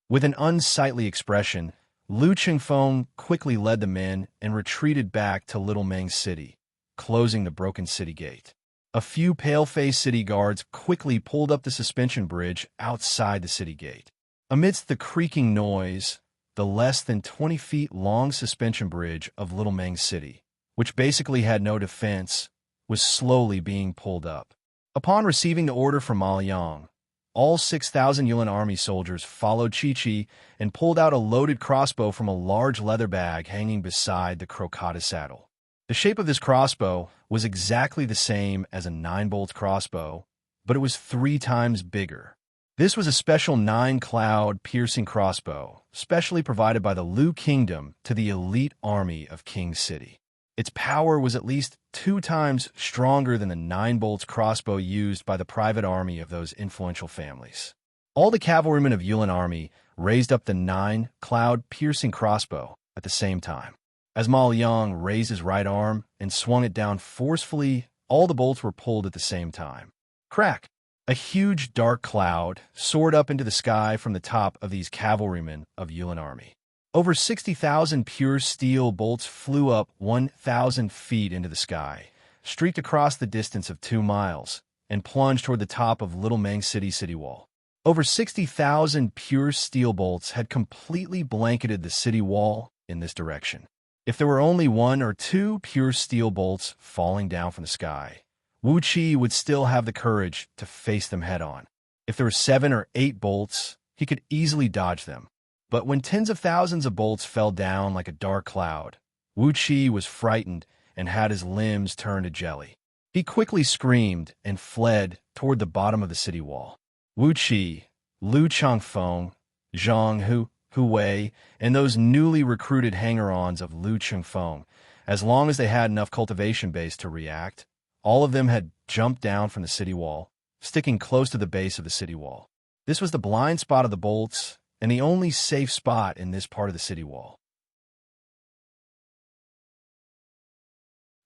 S1: With an unsightly expression, Lu Chengfeng quickly led the men and retreated back to Little Meng City, closing the broken city gate. A few pale-faced city guards quickly pulled up the suspension bridge outside the city gate. Amidst the creaking noise, the less than 20 feet long suspension bridge of Little Meng City, which basically had no defense, was slowly being pulled up. Upon receiving the order from Ma Liang, all 6,000 Yuan army soldiers followed Chi-Chi and pulled out a loaded crossbow from a large leather bag hanging beside the crocata saddle. The shape of this crossbow was exactly the same as a 9-bolt crossbow, but it was 3 times bigger. This was a special 9-cloud piercing crossbow, specially provided by the Lu Kingdom to the elite army of King City. Its power was at least 2 times stronger than the 9-bolt crossbow used by the private army of those influential families. All the cavalrymen of Yuan army raised up the 9-cloud piercing crossbow at the same time. As Ma Liang raised his right arm and swung it down forcefully, all the bolts were pulled at the same time. Crack! A huge dark cloud soared up into the sky from the top of these cavalrymen of Yuan army. Over 60,000 pure steel bolts flew up 1,000 feet into the sky, streaked across the distance of 2 miles, and plunged toward the top of Little Meng City city wall. Over 60,000 pure steel bolts had completely blanketed the city wall in this direction. If there were only 1 or 2 pure steel bolts falling down from the sky, Wuqi would still have the courage to face them head-on. If there were 7 or 8 bolts, he could easily dodge them. But when tens of thousands of bolts fell down like a dark cloud, Wuqi was frightened and had his limbs turn to jelly. He quickly screamed and fled toward the bottom of the city wall. Wuqi, Lu Chengfeng, Zhang Hu Wei, and those newly recruited hanger-ons of Lu Chengfeng, as long as they had enough cultivation base to react, all of them had jumped down from the city wall, sticking close to the base of the city wall. This was the blind spot of the bolts and the only safe spot in this part of the city wall.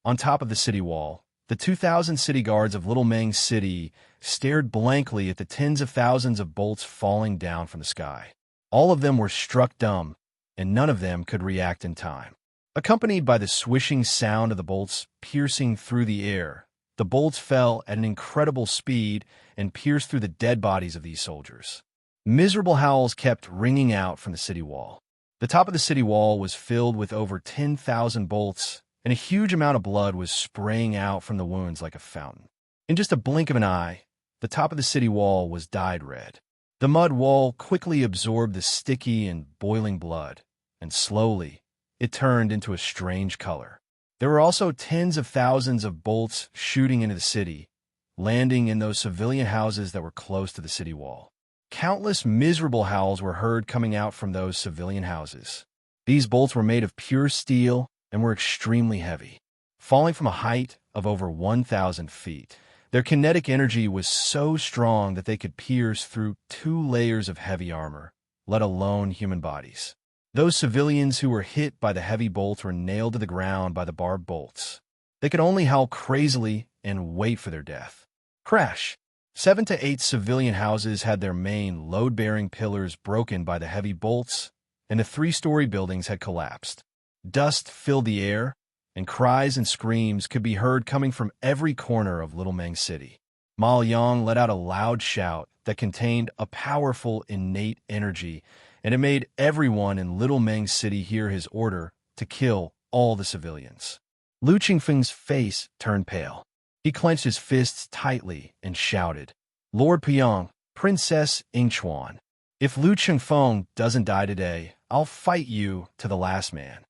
S1: On top of the city wall, the 2,000 city guards of Little Meng City stared blankly at the tens of thousands of bolts falling down from the sky. All of them were struck dumb, and none of them could react in time. Accompanied by the swishing sound of the bolts piercing through the air, the bolts fell at an incredible speed and pierced through the dead bodies of these soldiers. Miserable howls kept ringing out from the city wall. The top of the city wall was filled with over 10,000 bolts, and a huge amount of blood was spraying out from the wounds like a fountain. In just a blink of an eye, the top of the city wall was dyed red. The mud wall quickly absorbed the sticky and boiling blood, and slowly, it turned into a strange color. There were also tens of thousands of bolts shooting into the city, landing in those civilian houses that were close to the city wall. Countless miserable howls were heard coming out from those civilian houses. These bolts were made of pure steel and were extremely heavy. Falling from a height of over 1,000 feet, their kinetic energy was so strong that they could pierce through 2 layers of heavy armor, let alone human bodies. Those civilians who were hit by the heavy bolts were nailed to the ground by the barbed bolts. They could only howl crazily and wait for their death. Crash! 7 to 8 civilian houses had their main load-bearing pillars broken by the heavy bolts, and the 3-story buildings had collapsed. Dust filled the air, and cries and screams could be heard coming from every corner of Little Meng City. Ma Yang let out a loud shout that contained a powerful innate energy, and it made everyone in Little Meng City hear his order to kill all the civilians. Lu Qingfeng's face turned pale. He clenched his fists tightly and shouted, "Lord Piyang, Princess Yingchuan, if Lu Qingfeng doesn't die today, I'll fight you to the last man."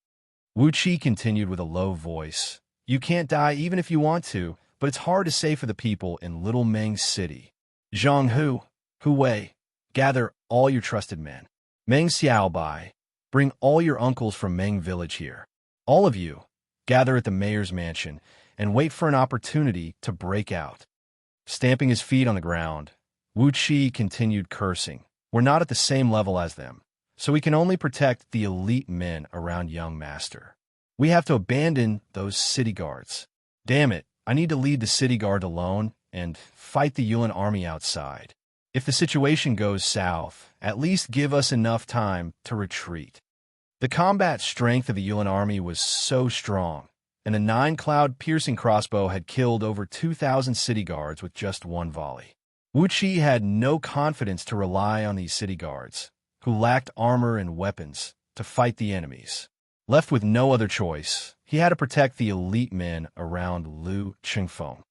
S1: Wuxia continued with a low voice, "You can't die even if you want to, but it's hard to say for the people in Little Meng City. Zhang Hu Wei, gather all your trusted men. Meng Xiaobai, bring all your uncles from Meng Village here. All of you, gather at the mayor's mansion and wait for an opportunity to break out." Stamping his feet on the ground, Wuxia continued cursing, "We're not at the same level as them, so we can only protect the elite men around young master. We have to abandon those city guards. Damn it, I need to lead the city guard alone and fight the Yuan army outside. If the situation goes south, at least give us enough time to retreat." The combat strength of the Yuan army was so strong, and the 9-cloud piercing crossbow had killed over 2,000 city guards with just one volley. Wuxia had no confidence to rely on these city guards, who lacked armor and weapons, to fight the enemies. Left with no other choice, he had to protect the elite men around Lu Qingfeng.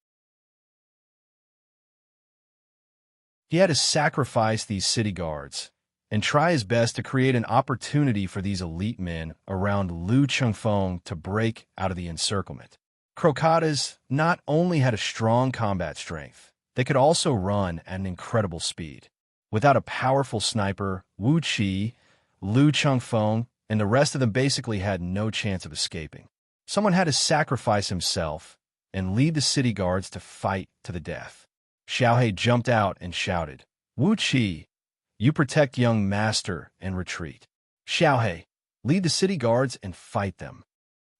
S1: He had to sacrifice these city guards and try his best to create an opportunity for these elite men around Lu Qingfeng to break out of the encirclement. Crocatas not only had a strong combat strength, they could also run at an incredible speed. Without a powerful sniper, Wuxia, Lu Qingfeng, and the rest of them basically had no chance of escaping. Someone had to sacrifice himself and lead the city guards to fight to the death. Xiaohe jumped out and shouted, "Wuxia, you protect young master and retreat. Xiaohe, lead the city guards and fight them."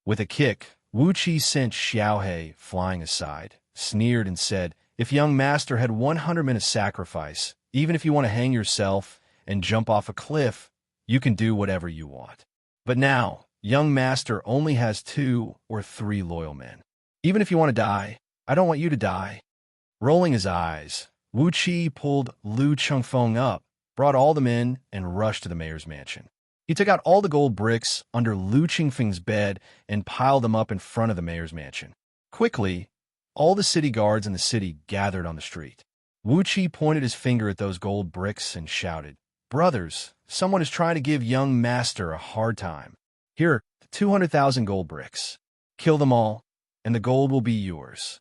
S1: With a kick, Wuxia sent Xiaohe flying aside, sneered and said, "If young master had 100 minutes sacrifice, even if you want to hang yourself and jump off a cliff, you can do whatever you want. But now, young master only has 2 or 3 loyal men. Even if you want to die, I don't want you to die." Rolling his eyes, Wuxia pulled Lu Qingfeng up, brought all the men, and rushed to the mayor's mansion. He took out all the gold bricks under Lu Qingfeng's bed and piled them up in front of the mayor's mansion. Quickly, all the city guards in the city gathered on the street. Wuxia pointed his finger at those gold bricks and shouted, "Brothers, someone is trying to give young master a hard time. Here, 200,000 gold bricks. Kill them all, and the gold will be yours."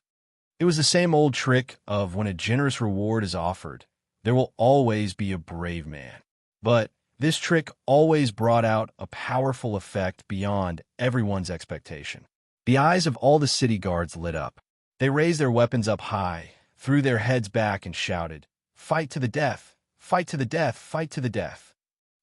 S1: It was the same old trick of when a generous reward is offered, there will always be a brave man. But this trick always brought out a powerful effect beyond everyone's expectation. The eyes of all the city guards lit up. They raised their weapons up high, threw their heads back, and shouted, "Fight to the death! Fight to the death, fight to the death.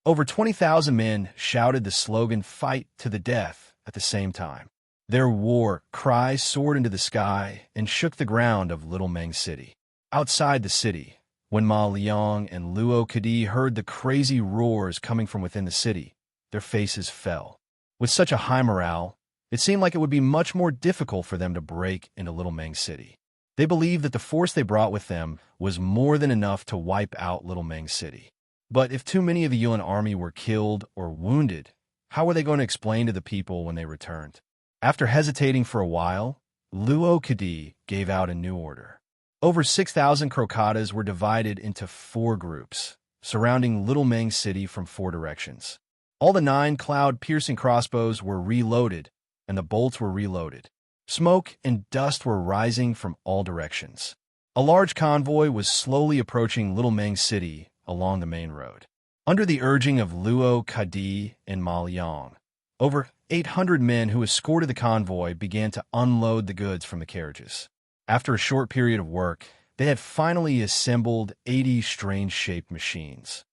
S1: Over 20,000 men shouted the slogan, fight to the death, at the same time. Their war cries soared into the sky and shook the ground of Little Meng City. Outside the city, when Ma Liang and Luo Kadi heard the crazy roars coming from within the city, their faces fell. With such a high morale, it seemed like it would be much more difficult for them to break into Little Meng City. They believed that the force they brought with them was more than enough to wipe out Little Meng City. But if too many of the Yuan army were killed or wounded, how were they going to explain to the people when they returned? After hesitating for a while, Luo Kadi gave out a new order. Over 6,000 crocatas were divided into 4 groups, surrounding Little Meng City from 4 directions. All the 9 cloud-piercing crossbows were reloaded, and the bolts were reloaded. Smoke and dust were rising from all directions. A large convoy was slowly approaching Little Meng City along the main road. Under the urging of Luo Kadi and Ma Liang, over 800 men who escorted the convoy began to unload the goods from the carriages. After a short period of work, they had finally assembled 80 strange-shaped machines.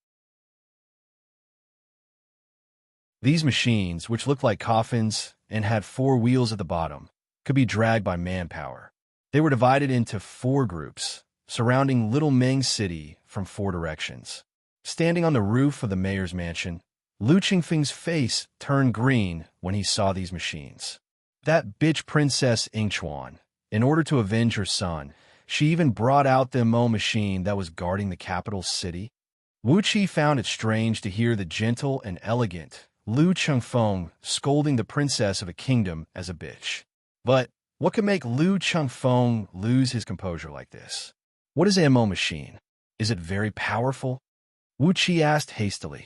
S1: These machines, which looked like coffins and had 4 wheels at the bottom, could be dragged by manpower. They were divided into 4 groups, surrounding Little Meng City from 4 directions. Standing on the roof of the mayor's mansion, Lu Qingfeng's face turned green when he saw these machines. That bitch Princess Yingchuan, in order to avenge her son, she even brought out the Mo machine that was guarding the capital city. Wuxia found it strange to hear the gentle and elegant Lu Qingfeng scolding the princess of a kingdom as a bitch. But what could make Lu Qingfeng lose his composure like this? What is a Mo machine? Is it very powerful? Wuxia asked hastily.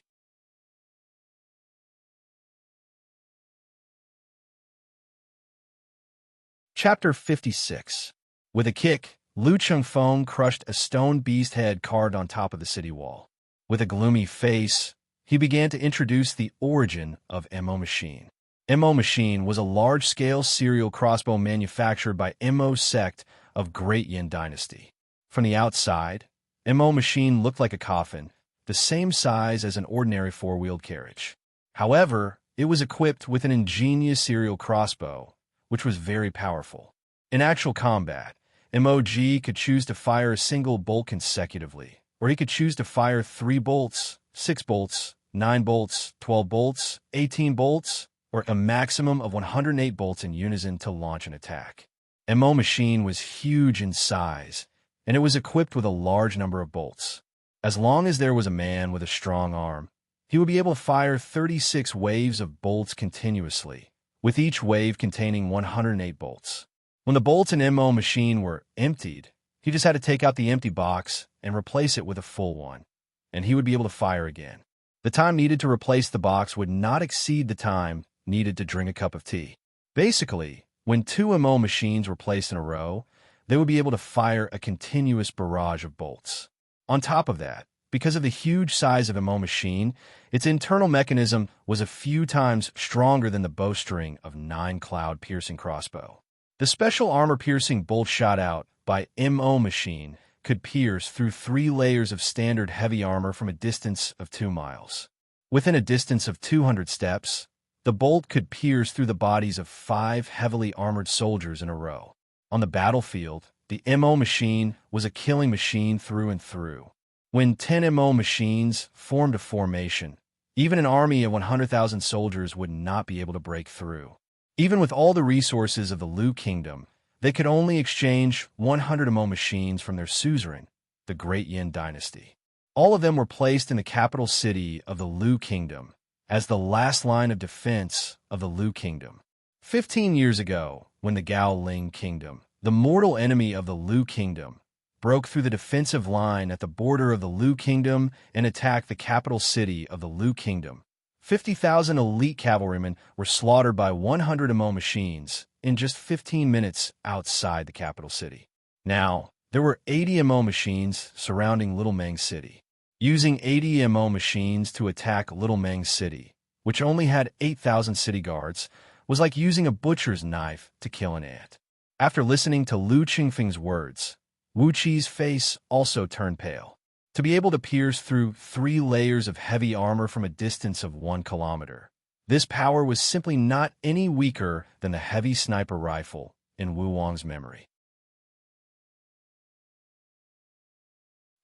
S1: Chapter 56. With a kick, Lu Qingfeng crushed a stone beast head carved on top of the city wall. With a gloomy face, he began to introduce the origin of Mo machine. Mo machine was a large-scale serial crossbow manufactured by Mo sect of Great Yin Dynasty. From the outside, Mo machine looked like a coffin, the same size as an ordinary 4-wheeled carriage. However, it was equipped with an ingenious serial crossbow, which was very powerful. In actual combat, MOG could choose to fire a single bolt consecutively, or he could choose to fire 3 bolts, 6 bolts, 9 bolts, 12 bolts, 18 bolts, or a maximum of 108 bolts in unison to launch an attack. Mo machine was huge in size, and it was equipped with a large number of bolts. As long as there was a man with a strong arm, he would be able to fire 36 waves of bolts continuously, with each wave containing 108 bolts. When the bolts in Mo machine were emptied, he just had to take out the empty box and replace it with a full one, and he would be able to fire again. The time needed to replace the box would not exceed the time needed to drink a cup of tea. Basically, when 2 Mo machines were placed in a row, they would be able to fire a continuous barrage of bolts. On top of that, because of the huge size of Mo machine, its internal mechanism was a few times stronger than the bowstring of 9 cloud-piercing crossbow. The special armor-piercing bolt shot out by Mo machine could pierce through 3 layers of standard heavy armor from a distance of 2 miles. Within a distance of 200 steps, the bolt could pierce through the bodies of 5 heavily armored soldiers in a row. On the battlefield, the Mo machine was a killing machine through and through. When 10 Mo machines formed a formation, even an army of 100,000 soldiers would not be able to break through. Even with all the resources of the Lu Kingdom, they could only exchange 100 Mo machines from their suzerain, the Great Yin Dynasty. All of them were placed in the capital city of the Lu Kingdom as the last line of defense of the Lu Kingdom. 15 years ago, when the Gao Ling Kingdom, the mortal enemy of the Lu Kingdom, broke through the defensive line at the border of the Lu Kingdom and attacked the capital city of the Lu Kingdom, 50,000 elite cavalrymen were slaughtered by 100 Mo machines in just 15 minutes outside the capital city. Now, there were 80 Mo machines surrounding Little Meng City. Using 80 Mo machines to attack Little Meng City, which only had 8,000 city guards, was like using a butcher's knife to kill an ant. After listening to Lu Qingfeng's words, Wuqi's face also turned pale. to be able to pierce through 3 layers of heavy armor from a distance of 1 kilometer. This power was simply not any weaker than the heavy sniper rifle in Wu Wang's memory.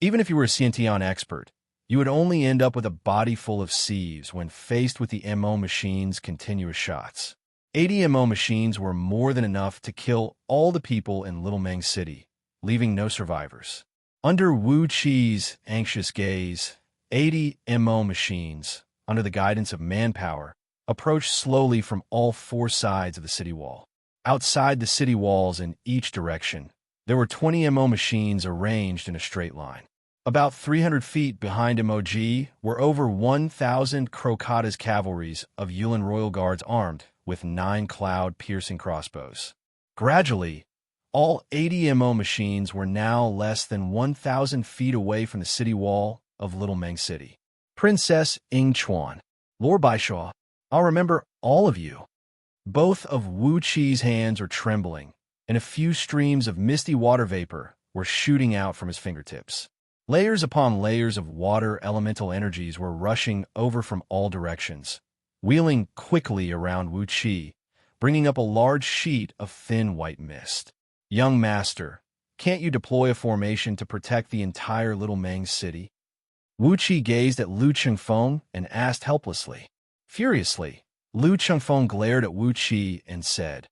S1: Even if you were a Xianxia expert, you would only end up with a body full of sieves when faced with the MO machine's continuous shots. 80 MO machines were more than enough to kill all the people in Little Meng City, leaving no survivors. Under Wu Qi's anxious gaze, 80 MO machines, under the guidance of manpower, approached slowly from all 4 sides of the city wall. Outside the city walls in each direction, there were 20 MO machines arranged in a straight line. About 300 feet behind MOG were over 1,000 Crocata's cavalries of Yulin Royal Guards armed with 9 cloud-piercing crossbows. Gradually, all 80 MO machines were now less than 1,000 feet away from the city wall of Little Meng City. Princess Ying Chuan, Lord Baishaw, I'll remember all of you. Both of Wu Qi's hands were trembling, and a few streams of misty water vapor were shooting out from his fingertips. Layers upon layers of water elemental energies were rushing over from all directions, wheeling quickly around Wu Qi, bringing up a large sheet of thin white mist. Young master, can't you deploy a formation to protect the entire Little Meng City? Wu Qi gazed at Lu Chengfeng and asked helplessly. Furiously, Lu Chengfeng glared at Wu Qi and said,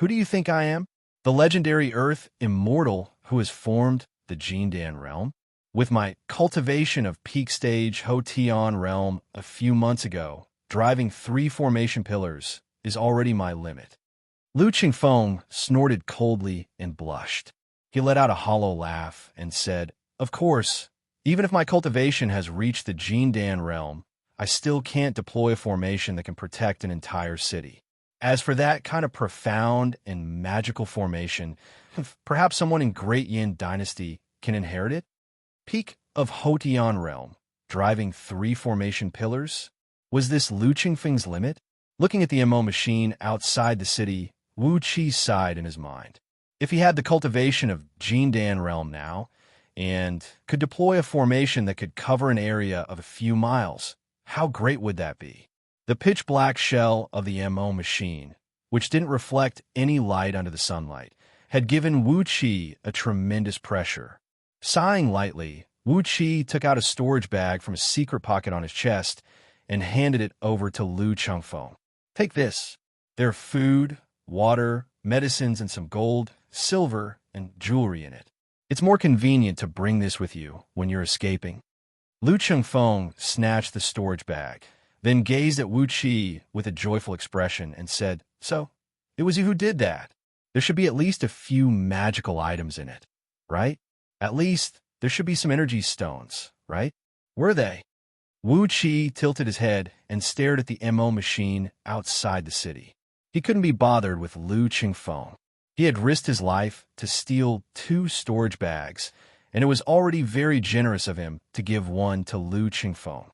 S1: "Who do you think I am? The legendary Earth Immortal who has formed the Jindan realm? With my cultivation of peak stage Hotian realm a few months ago, driving 3 formation pillars is already my limit." Lu Chengfeng snorted coldly and blushed. He let out a hollow laugh and said, "Of course, even if my cultivation has reached the Jindan realm, I still can't deploy a formation that can protect an entire city. As for that kind of profound and magical formation, perhaps someone in Great Yin Dynasty can inherit it? Peak of Hotian realm, driving 3 formation pillars? Was this Lu Chengfeng's limit?" Looking at the MO machine outside the city, Wu Qi sighed in his mind. If he had the cultivation of Jindan realm now, and could deploy a formation that could cover an area of a few miles, how great would that be? The pitch-black shell of the MO machine, which didn't reflect any light under the sunlight, had given Wu Qi a tremendous pressure. Sighing lightly, Wu Qi took out a storage bag from a secret pocket on his chest and handed it over to Lu Chengfeng. "Take this. There are food, water, medicines, and some gold, silver, and jewelry in it. It's more convenient to bring this with you when you're escaping." Lu Chengfeng snatched the storage bag, then gazed at Wu Qi with a joyful expression and said, "So, it was you who did that. There should be at least a few magical items in it, right? At least, there should be some energy stones, right? Were they?" Wu Qi tilted his head and stared at the MO machine outside the city. He couldn't be bothered with Lu Chengfeng. He had risked his life to steal 2 storage bags, and it was already very generous of him to give one to Lu Chengfeng.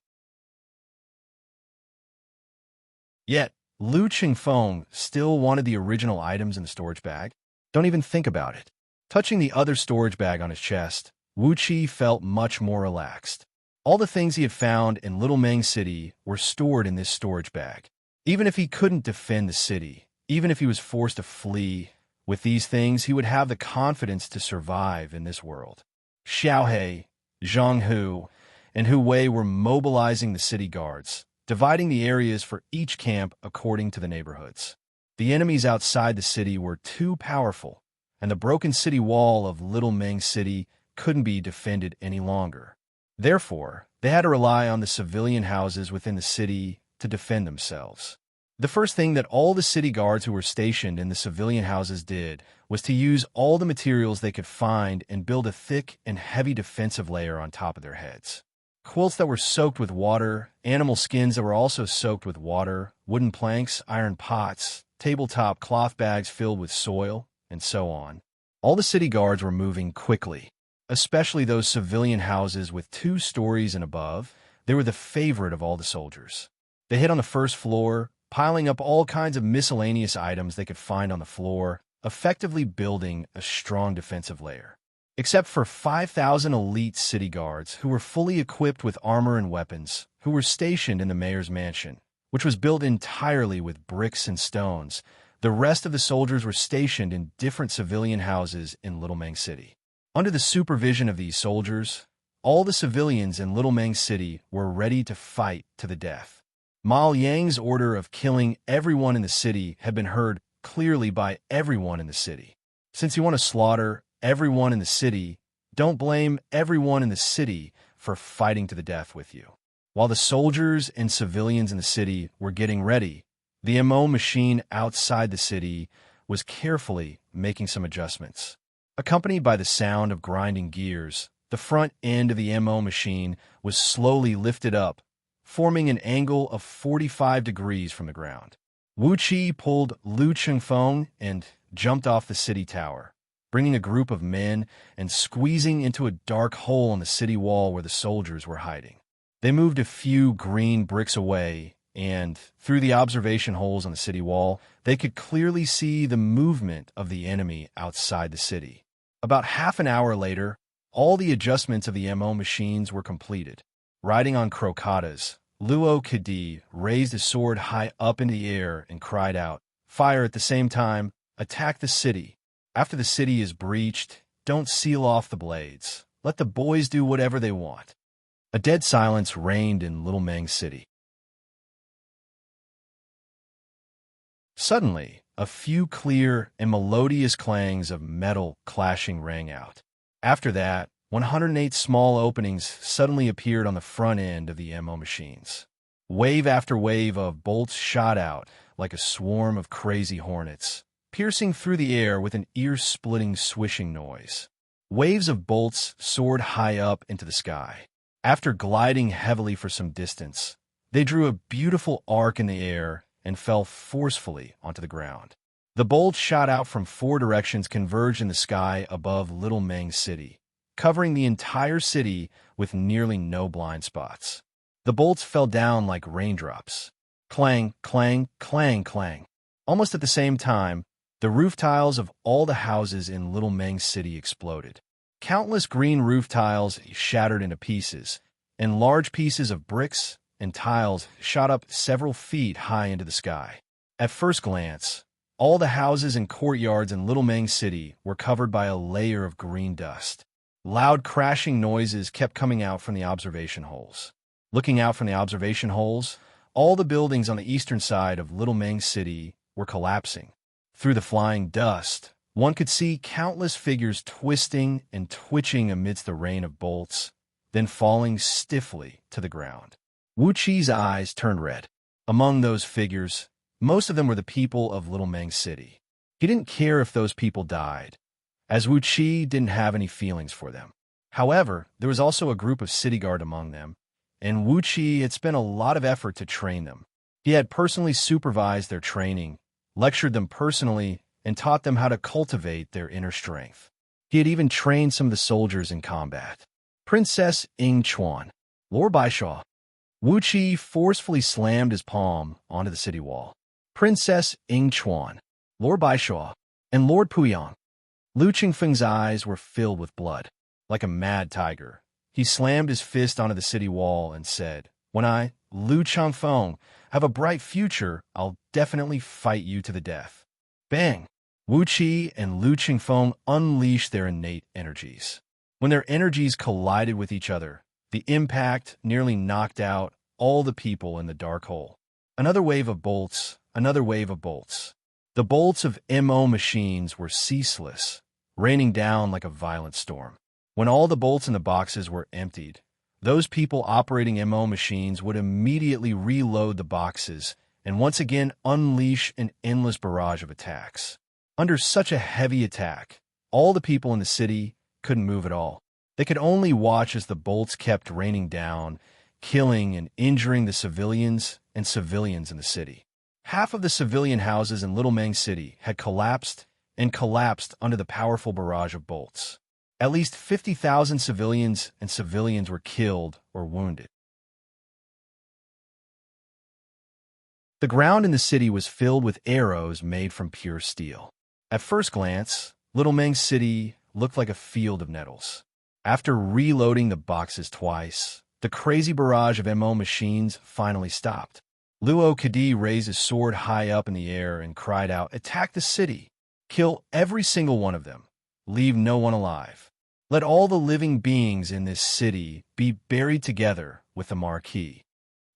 S1: Yet, Lu Chengfeng still wanted the original items in the storage bag. Don't even think about it. Touching the other storage bag on his chest, Wu Qi felt much more relaxed. All the things he had found in Little Meng City were stored in this storage bag. Even if he couldn't defend the city, even if he was forced to flee, with these things he would have the confidence to survive in this world. Xiaohe, Zhang Hu, and Hu Wei were mobilizing the city guards, dividing the areas for each camp according to the neighborhoods. The enemies outside the city were too powerful, and the broken city wall of Little Meng City couldn't be defended any longer. Therefore, they had to rely on the civilian houses within the city to defend themselves. The first thing that all the city guards who were stationed in the civilian houses did was to use all the materials they could find and build a thick and heavy defensive layer on top of their heads. Quilts that were soaked with water, animal skins that were also soaked with water, wooden planks, iron pots, tabletop cloth bags filled with soil, and so on. All the city guards were moving quickly, especially those civilian houses with 2 stories and above. They were the favorite of all the soldiers. They hid on the first floor, piling up all kinds of miscellaneous items they could find on the floor, effectively building a strong defensive layer. except for 5,000 elite city guards who were fully equipped with armor and weapons, who were stationed in the mayor's mansion, which was built entirely with bricks and stones. The rest of the soldiers were stationed in different civilian houses in Little Mang City. Under the supervision of these soldiers, all the civilians in Little Mang City were ready to fight to the death. Mao Yang's order of killing everyone in the city had been heard clearly by everyone in the city. Since you want to slaughter everyone in the city, don't blame everyone in the city for fighting to the death with you. While the soldiers and civilians in the city were getting ready, the MO machine outside the city was carefully making some adjustments. Accompanied by the sound of grinding gears, the front end of the MO machine was slowly lifted up, forming an angle of 45 degrees from the ground. Wuxia pulled Lu Chengfeng and jumped off the city tower, bringing a group of men and squeezing into a dark hole in the city wall where the soldiers were hiding. They moved a few green bricks away, and through the observation holes on the city wall, they could clearly see the movement of the enemy outside the city. About half an hour later, all the adjustments of the MO machines were completed. Riding on crocatas, Luo Kadi raised his sword high up in the air and cried out, "Fire at the same time, attack the city. After the city is breached, don't seal off the blades. Let the boys do whatever they want." A dead silence reigned in Little Mang City. Suddenly, a few clear and melodious clangs of metal clashing rang out. After that, 108 small openings suddenly appeared on the front end of the MO machines. Wave after wave of bolts shot out like a swarm of crazy hornets, piercing through the air with an ear-splitting swishing noise. Waves of bolts soared high up into the sky. After gliding heavily for some distance, they drew a beautiful arc in the air and fell forcefully onto the ground. The bolts shot out from 4 directions converged in the sky above Little Mang City, covering the entire city with nearly no blind spots. The bolts fell down like raindrops. Clang, clang, clang, clang. Almost at the same time, the roof tiles of all the houses in Little Mang City exploded. Countless green roof tiles shattered into pieces, and large pieces of bricks and tiles shot up several feet high into the sky. At first glance, all the houses and courtyards in Little Mang City were covered by a layer of green dust. Loud crashing noises kept coming out from the observation holes. Looking out from the observation holes, all the buildings on the eastern side of Little Mang City were collapsing. Through the flying dust, one could see countless figures twisting and twitching amidst the rain of bolts, then falling stiffly to the ground. Wuqi's eyes turned red. Among those figures, most of them were the people of Little Mang City. He didn't care if those people died, as Wuqi didn't have any feelings for them. However, there was also a group of city guard among them, and Wuqi had spent a lot of effort to train them. He had personally supervised their training, lectured them personally, and taught them how to cultivate their inner strength. He had even trained some of the soldiers in combat. Princess Ying Chuan, Lord Baishaw. Wuqi forcefully slammed his palm onto the city wall. Princess Ying Chuan, Lord Baishaw, and Lord Puyang. Lu Qingfeng's eyes were filled with blood. Like a mad tiger, he slammed his fist onto the city wall and said, "When I, Lu Changfeng, have a bright future, I'll definitely fight you to the death." Bang! Wuqi and Lu Qingfeng unleashed their innate energies. When their energies collided with each other, the impact nearly knocked out all the people in the dark hole. Another wave of bolts, another wave of bolts. The bolts of MO machines were ceaseless, raining down like a violent storm. When all the bolts in the boxes were emptied, those people operating MO machines would immediately reload the boxes and once again unleash an endless barrage of attacks. Under such a heavy attack, all the people in the city couldn't move at all. They could only watch as the bolts kept raining down, killing and injuring the civilians and civilians in the city. Half of the civilian houses in Little Mang City had collapsed and collapsed under the powerful barrage of bolts. At least 50,000 civilians and civilians were killed or wounded. The ground in the city was filled with arrows made from pure steel. At first glance, Little Mang City looked like a field of nettles. After reloading the boxes twice, the crazy barrage of MO machines finally stopped. Luo Kadi raised his sword high up in the air and cried out, "Attack the city! Kill every single one of them! Leave no one alive! Let all the living beings in this city be buried together with the marquis."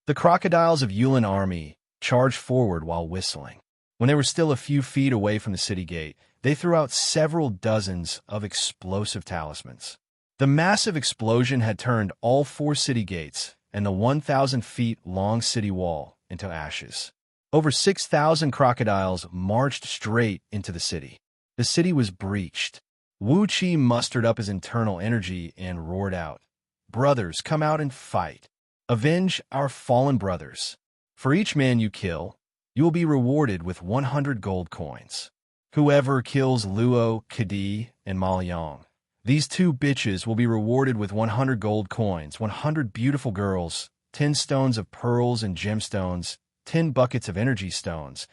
S1: The crocodiles of Yulin army charged forward while whistling. When they were still a few feet away from the city gate, they threw out several dozens of explosive talismans. The massive explosion had turned all 4 city gates and the 1,000 feet long city wall into ashes. Over 6,000 crocodiles marched straight into the city. The city was breached. Wuxia mustered up his internal energy and roared out, "Brothers, come out and fight. Avenge our fallen brothers. For each man you kill, you will be rewarded with 100 gold coins. Whoever kills Luo, Kadi, and Maoyong, these 2 bitches will be rewarded with 100 gold coins, 100 beautiful girls, 10 stones of pearls and gemstones, 10 buckets of energy stones,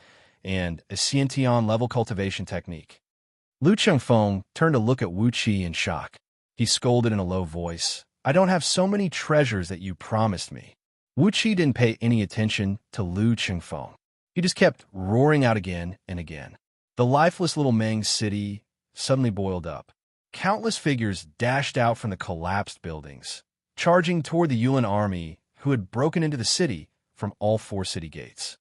S1: and a Xianxia level cultivation technique." Lu Chengfeng turned to look at Wu Qi in shock. He scolded in a low voice, "I don't have so many treasures that you promised me." Wu Qi didn't pay any attention to Lu Chengfeng. He just kept roaring out again and again. The lifeless little Meng city suddenly boiled up. Countless figures dashed out from the collapsed buildings, charging toward the Yulin army who had broken into the city from all 4 city gates.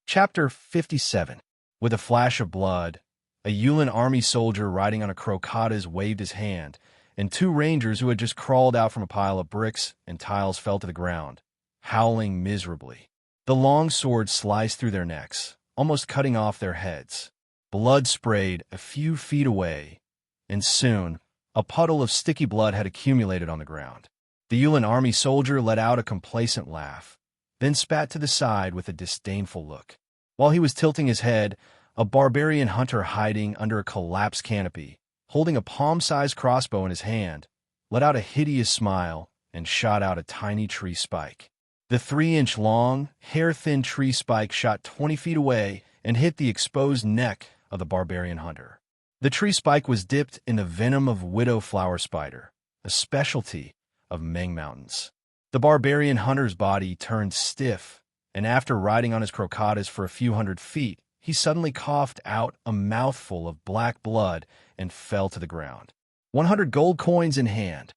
S1: Chapter 57. With a flash of blood, a Yulin army soldier riding on a crocodile waved his hand, and 2 rangers who had just crawled out from a pile of bricks and tiles fell to the ground, howling miserably. The long sword sliced through their necks, almost cutting off their heads. Blood sprayed a few feet away, and soon a puddle of sticky blood had accumulated on the ground. The Yulin army soldier let out a complacent laugh, then spat to the side with a disdainful look. While he was tilting his head, a barbarian hunter hiding under a collapsed canopy, holding a palm-sized crossbow in his hand, let out a hideous smile and shot out a tiny tree spike. The 3-inch-long, hair-thin tree spike shot 20 feet away and hit the exposed neck of the barbarian hunter. The tree spike was dipped in the venom of widow flower spider, a specialty of Meng Mountains. The barbarian hunter's body turned stiff, and after riding on his crocodile for a few hundred feet, he suddenly coughed out a mouthful of black blood and fell to the ground. 100 gold coins in hand.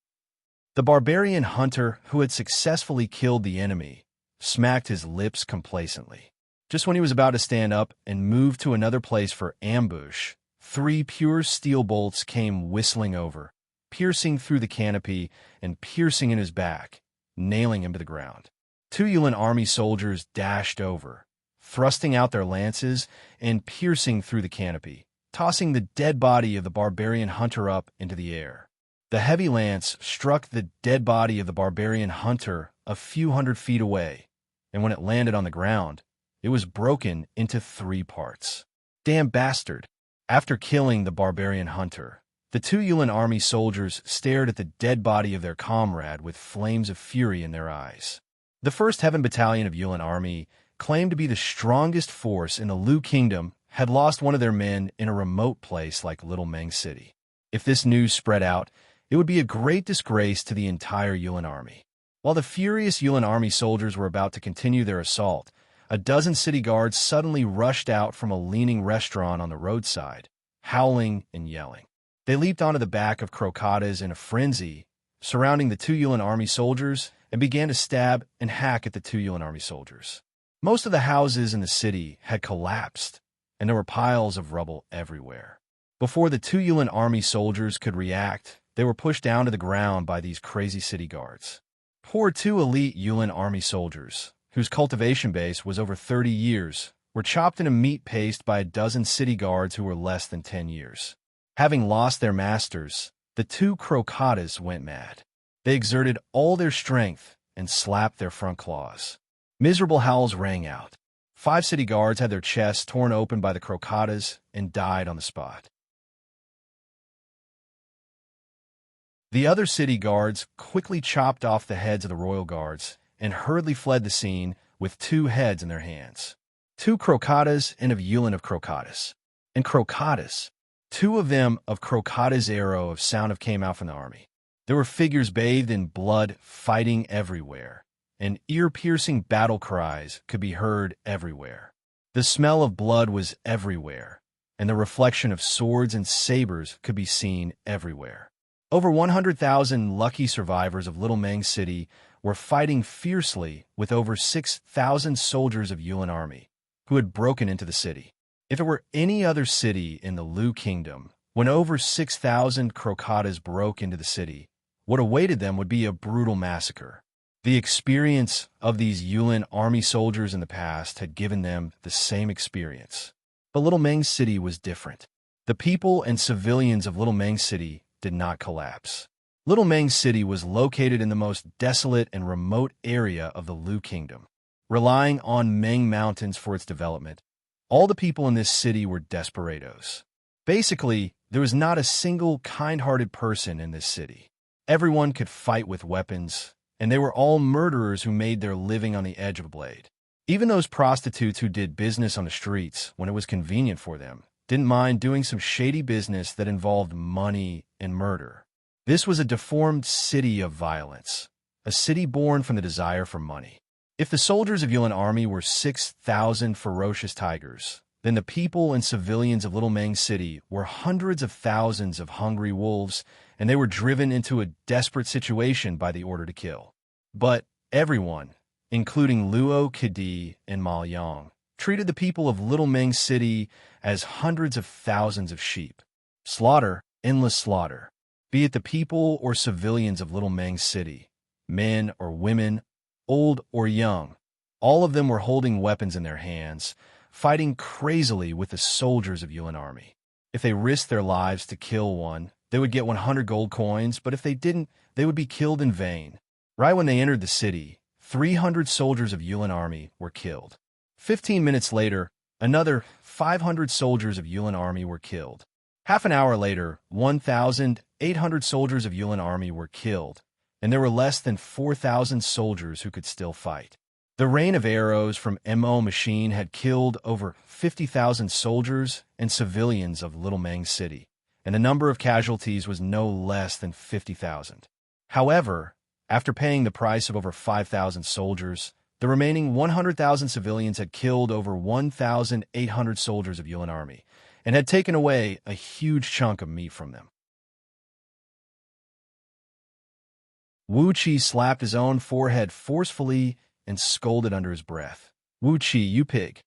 S1: The barbarian hunter, who had successfully killed the enemy, smacked his lips complacently. Just when he was about to stand up and move to another place for ambush, 3 pure steel bolts came whistling over, piercing through the canopy and piercing in his back, nailing him to the ground. 2 Yulin army soldiers dashed over, thrusting out their lances and piercing through the canopy, tossing the dead body of the barbarian hunter up into the air. The heavy lance struck the dead body of the barbarian hunter a few hundred feet away, and when it landed on the ground, it was broken into 3 parts. Damn bastard! After killing the barbarian hunter, the 2 Yulin army soldiers stared at the dead body of their comrade with flames of fury in their eyes. The 1st Heaven Battalion of Yulin army, claimed to be the strongest force in the Lu Kingdom, had lost one of their men in a remote place like Little Meng City. If this news spread out, it would be a great disgrace to the entire Yulin army. While the furious Yulin army soldiers were about to continue their assault, a dozen city guards suddenly rushed out from a leaning restaurant on the roadside, howling and yelling. They leaped onto the back of crocodiles in a frenzy, surrounding the 2 Yulin army soldiers, and began to stab and hack at the 2 Yulin army soldiers. Most of the houses in the city had collapsed, and there were piles of rubble everywhere. Before the 2 Yulin army soldiers could react, they were pushed down to the ground by these crazy city guards. Poor 2 elite Yulin army soldiers, whose cultivation base was over 30 years, were chopped into meat paste by a dozen city guards who were less than 10 years. Having lost their masters, the 2 crocodiles went mad. They exerted all their strength and slapped their front claws. Miserable howls rang out. 5 city guards had their chests torn open by the crocodiles and died on the spot. The other city guards quickly chopped off the heads of the royal guards and hurriedly fled the scene, with 2 heads in their hands. 2 crocatas and of Yulin of crocatas. And crocatas. 2 of them of crocata's arrow of sound of came out from the army. There were figures bathed in blood fighting everywhere, and ear-piercing battle cries could be heard everywhere. The smell of blood was everywhere, and the reflection of swords and sabers could be seen everywhere. Over 100,000 lucky survivors of Little Meng City were fighting fiercely with over 6,000 soldiers of Yulin army, who had broken into the city. If it were any other city in the Lu Kingdom, when over 6,000 crocatas broke into the city, what awaited them would be a brutal massacre. The experience of these Yulin army soldiers in the past had given them the same experience. But Little Meng City was different. The people and civilians of Little Meng City did not collapse. Little Meng City was located in the most desolate and remote area of the Lu Kingdom. Relying on Meng Mountains for its development, all the people in this city were desperados. Basically, there was not a single kind-hearted person in this city. Everyone could fight with weapons, and they were all murderers who made their living on the edge of a blade. Even those prostitutes who did business on the streets when it was convenient for them didn't mind doing some shady business that involved money and murder. This was a deformed city of violence, a city born from the desire for money. If the soldiers of Yulin army were 6,000 ferocious tigers, then the people and civilians of Little Meng City were hundreds of thousands of hungry wolves, and they were driven into a desperate situation by the order to kill. But everyone, including Luo Kadi and Ma Yang, treated the people of Little Meng City as hundreds of thousands of sheep. Slaughter, endless slaughter, be it the people or civilians of Little Meng City, men or women, old or young, all of them were holding weapons in their hands, fighting crazily with the soldiers of Yulin army. If they risked their lives to kill one, they would get 100 gold coins, but if they didn't, they would be killed in vain. Right when they entered the city, 300 soldiers of Yulin army were killed. 15 minutes later, another 500 soldiers of Yulin army were killed. Half an hour later, 1,800 soldiers of Yulin army were killed, and there were less than 4,000 soldiers who could still fight. The rain of arrows from MO machine had killed over 50,000 soldiers and civilians of Little Meng City, and the number of casualties was no less than 50,000. However, after paying the price of over 5,000 soldiers, the remaining 100,000 civilians had killed over 1,800 soldiers of Yulin army, and had taken away a huge chunk of meat from them. Wuxia slapped his own forehead forcefully and scolded under his breath. "Wuxia, you pig."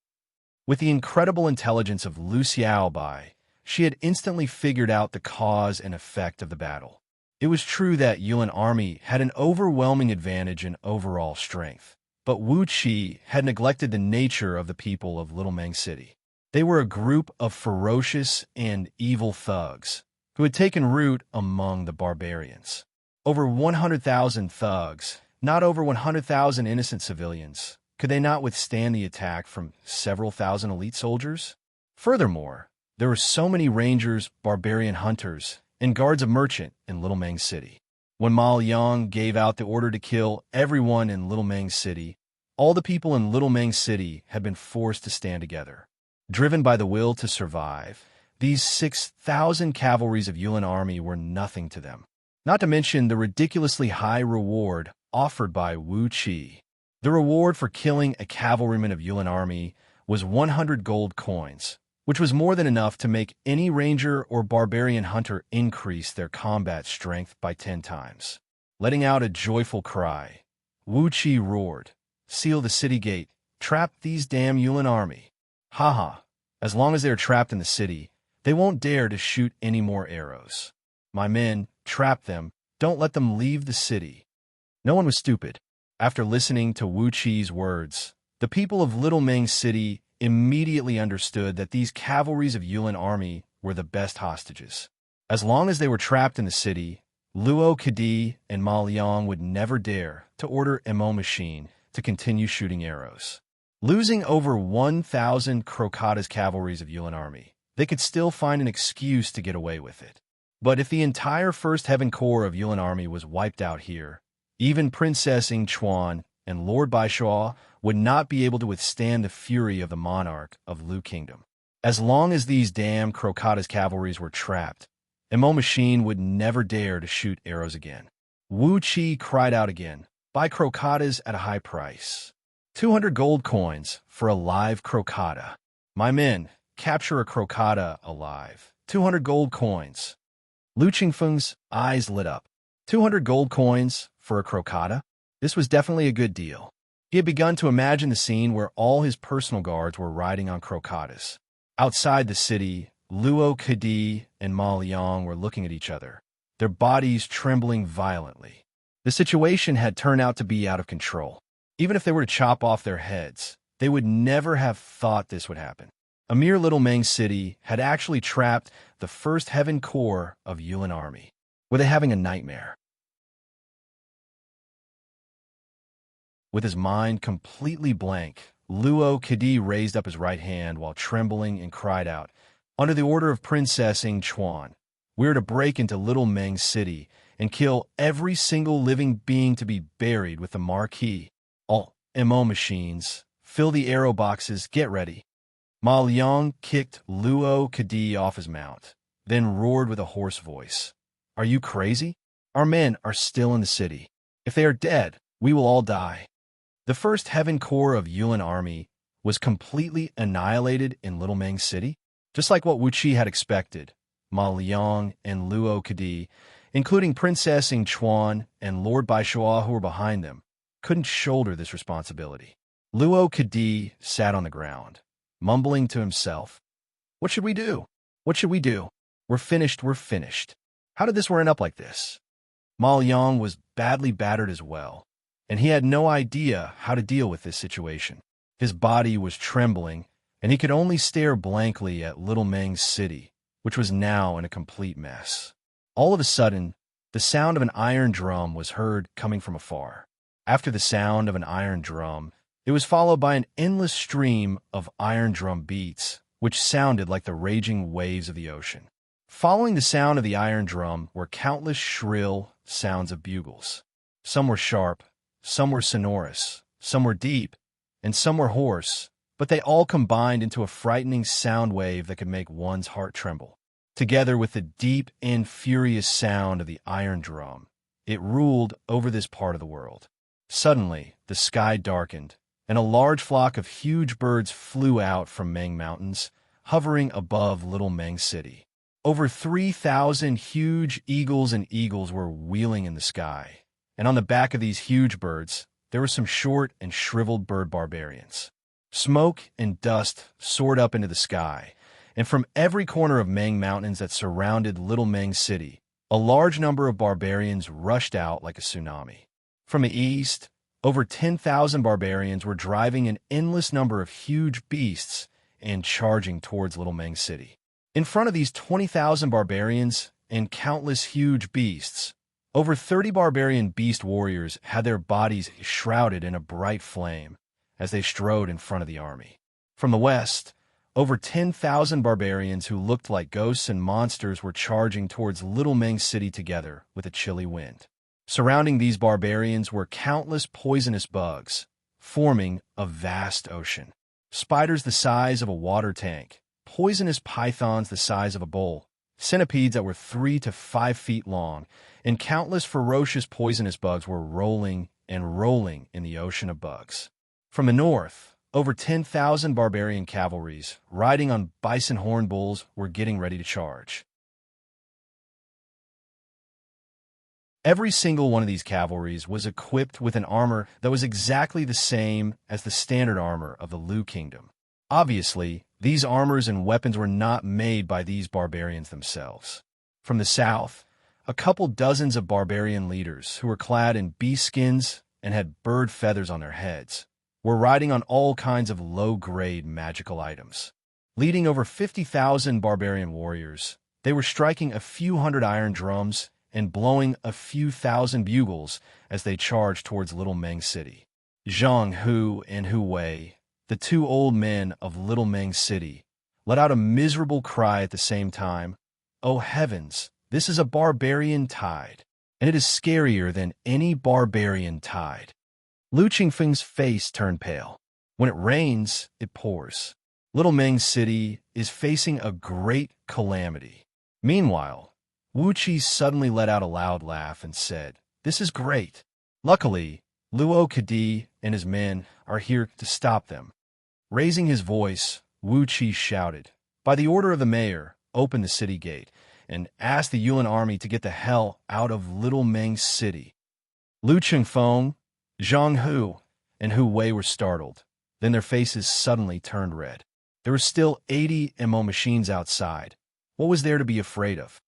S1: With the incredible intelligence of Lu Xiaobai, she had instantly figured out the cause and effect of the battle. It was true that Yulin army had an overwhelming advantage in overall strength, but Wuxia had neglected the nature of the people of Little Meng City. They were a group of ferocious and evil thugs who had taken root among the barbarians. Over 100,000 thugs, not over 100,000 innocent civilians. Could they not withstand the attack from several thousand elite soldiers? Furthermore, there were so many rangers, barbarian hunters, and guards of merchant in Little Meng City. When Ma Yang gave out the order to kill everyone in Little Meng City, all the people in Little Meng City had been forced to stand together. Driven by the will to survive, these 6,000 cavalries of Yulin army were nothing to them. Not to mention the ridiculously high reward offered by Wuxia. The reward for killing a cavalryman of Yulin army was 100 gold coins, which was more than enough to make any ranger or barbarian hunter increase their combat strength by 10 times. Letting out a joyful cry, Wuxia roared, "Seal the city gate, trap these damn Yulin army. Haha, as long as they are trapped in the city, they won't dare to shoot any more arrows. My men, trap them, don't let them leave the city." No one was stupid. After listening to Wuxia's words, the people of Little Meng City immediately understood that these cavalries of Yulin army were the best hostages. As long as they were trapped in the city, Luo Kadi and Ma Liang would never dare to order MO machine to continue shooting arrows. Losing over 1,000 Crocata's cavalries of Yulin army, they could still find an excuse to get away with it. But if the entire First Heaven Corps of Yulin army was wiped out here, even Princess Yingchuan and Lord Baishaw would not be able to withstand the fury of the monarch of Lu Kingdom. As long as these damn Crocata's cavalries were trapped, Imo Machine would never dare to shoot arrows again. Wuxia cried out again, "Buy Crocatas at a high price. 200 gold coins for a live Crocata. My men, capture a Crocata alive. 200 gold coins." Lu Qingfeng's eyes lit up. 200 gold coins for a Crocata? This was definitely a good deal. He had begun to imagine the scene where all his personal guards were riding on Crocatas. Outside the city, Luo Kadi and Ma Liang were looking at each other, their bodies trembling violently. The situation had turned out to be out of control. Even if they were to chop off their heads, they would never have thought this would happen. A mere little Meng city had actually trapped the first Heaven Corps of Yuan army. Were they having a nightmare? With his mind completely blank, Luo Kadi raised up his right hand while trembling and cried out, "Under the order of Princess Ing Chuan, we are to break into Little Meng City and kill every single living being to be buried with the marquee. All Imo machines, fill the arrow boxes, get ready." Ma Liang kicked Luo Kadi off his mount, then roared with a hoarse voice, "Are you crazy? Our men are still in the city. If they are dead, we will all die." The first Heaven Corps of Yuan army was completely annihilated in Little Meng City, just like what Wuxia had expected. Ma Liang and Luo Kadi, including Princess Ing Chuan and Lord Baishaw who were behind them, couldn't shoulder this responsibility. Luo Kadi sat on the ground, mumbling to himself, "What should we do? What should we do? We're finished, we're finished. How did this end up like this?" Ma Liang was badly battered as well, and he had no idea how to deal with this situation. His body was trembling, and he could only stare blankly at Little Meng City, which was now in a complete mess. All of a sudden, the sound of an iron drum was heard coming from afar. After the sound of an iron drum, it was followed by an endless stream of iron drum beats, which sounded like the raging waves of the ocean. Following the sound of the iron drum were countless shrill sounds of bugles. Some were sharp, some were sonorous, some were deep, and some were hoarse, but they all combined into a frightening sound wave that could make one's heart tremble. Together with the deep and furious sound of the iron drum, it ruled over this part of the world. Suddenly, the sky darkened, and a large flock of huge birds flew out from Meng Mountains, hovering above Little Meng City. Over 3,000 huge eagles and eagles were wheeling in the sky, and on the back of these huge birds, there were some short and shriveled bird barbarians. Smoke and dust soared up into the sky, and from every corner of Meng Mountains that surrounded Little Meng City, a large number of barbarians rushed out like a tsunami. From the east, over 10,000 barbarians were driving an endless number of huge beasts and charging towards Little Meng City. In front of these 20,000 barbarians and countless huge beasts, over 30 barbarian beast warriors had their bodies shrouded in a bright flame as they strode in front of the army. From the west, over 10,000 barbarians who looked like ghosts and monsters were charging towards Little Meng City together with a chilly wind. Surrounding these barbarians were countless poisonous bugs, forming a vast ocean. Spiders the size of a water tank, poisonous pythons the size of a bowl, centipedes that were 3 to 5 feet long, and countless ferocious poisonous bugs were rolling and rolling in the ocean of bugs. From the north, over 10,000 barbarian cavalries, riding on bison horn bulls, were getting ready to charge. Every single one of these cavalries was equipped with an armor that was exactly the same as the standard armor of the Lu Kingdom. Obviously, these armors and weapons were not made by these barbarians themselves. From the south, a couple dozens of barbarian leaders who were clad in beast skins and had bird feathers on their heads were riding on all kinds of low-grade magical items. Leading over 50,000 barbarian warriors, they were striking a few hundred iron drums and blowing a few thousand bugles as they charged towards Little Meng City. Zhang Hu and Hu Wei, the two old men of Little Meng City, let out a miserable cry at the same time. "Oh heavens, this is a barbarian tide, and it is scarier than any barbarian tide." Lu Qingfeng's face turned pale. When it rains, it pours. Little Meng's city is facing a great calamity. Meanwhile, Wuqi suddenly let out a loud laugh and said, "This is great. Luckily, Luo Kadi and his men are here to stop them." Raising his voice, Wuqi shouted, "By the order of the mayor, open the city gate, and ask the Yuan army to get the hell out of Little Meng's city." Lu Qingfeng, Zhang Hu, and Hu Wei were startled. Then their faces suddenly turned red. There were still 80 MO machines outside. What was there to be afraid of?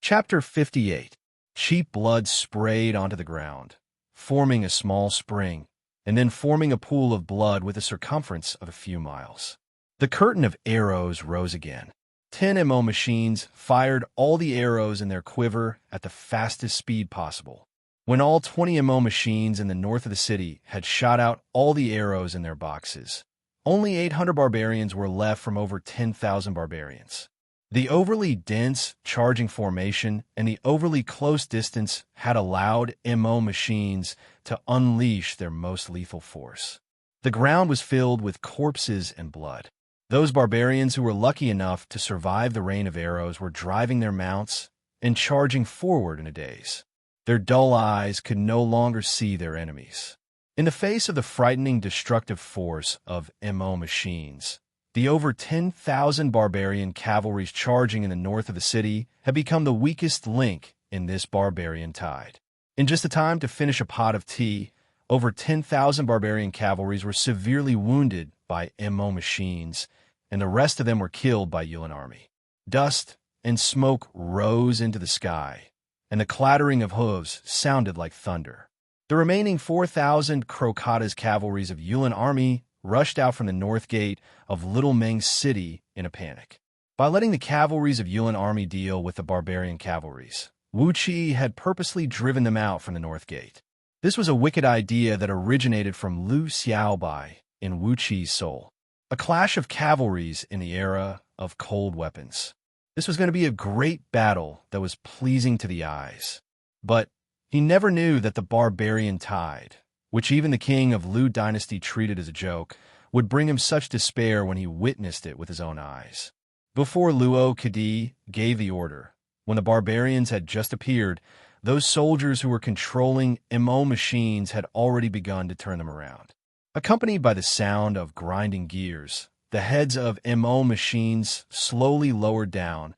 S1: Chapter 58. Cheap blood sprayed onto the ground, forming a small spring, and then forming a pool of blood with a circumference of a few miles. The curtain of arrows rose again. 10 MO machines fired all the arrows in their quiver at the fastest speed possible. When all 20 MO machines in the north of the city had shot out all the arrows in their boxes, only 800 barbarians were left from over 10,000 barbarians. The overly dense charging formation and the overly close distance had allowed MO machines to unleash their most lethal force. The ground was filled with corpses and blood. Those barbarians who were lucky enough to survive the rain of arrows were driving their mounts and charging forward in a daze. Their dull eyes could no longer see their enemies. In the face of the frightening destructive force of MO machines, the over 10,000 barbarian cavalries charging in the north of the city had become the weakest link in this barbarian tide. In just the time to finish a pot of tea, over 10,000 barbarian cavalries were severely wounded by MO machines, and the rest of them were killed by Yuan army. Dust and smoke rose into the sky, and the clattering of hooves sounded like thunder. The remaining 4,000 Crocata's cavalries of Yuan army rushed out from the north gate of Little Meng's city in a panic. By letting the cavalries of Yuan army deal with the barbarian cavalries, Wuqi had purposely driven them out from the north gate. This was a wicked idea that originated from Lu Xiaobai in Wuqi's soul. A clash of cavalries in the era of cold weapons. This was going to be a great battle that was pleasing to the eyes. But he never knew that the barbarian tide, which even the king of Lu dynasty treated as a joke, would bring him such despair when he witnessed it with his own eyes. Before Luo Kadi gave the order, when the barbarians had just appeared, those soldiers who were controlling MO machines had already begun to turn them around. Accompanied by the sound of grinding gears, the heads of MO machines slowly lowered down,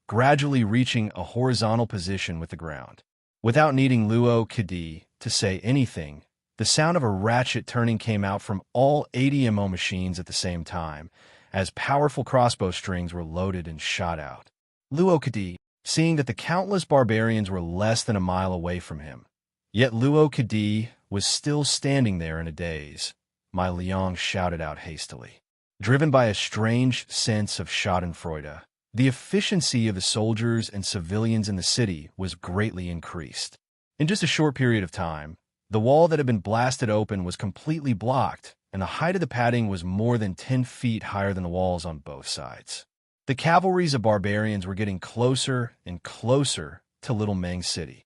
S1: gradually reaching a horizontal position with the ground. Without needing Luo Kadi to say anything, the sound of a ratchet turning came out from all 80 MO machines at the same time, as powerful crossbow strings were loaded and shot out. Luo Kadi, seeing that the countless barbarians were less than a mile away from him, yet Luo Kadi was still standing there in a daze, my Liang shouted out hastily. Driven by a strange sense of schadenfreude, the efficiency of the soldiers and civilians in the city was greatly increased. In just a short period of time, the wall that had been blasted open was completely blocked, and the height of the padding was more than 10 feet higher than the walls on both sides. The cavalries of barbarians were getting closer and closer to Little Meng City.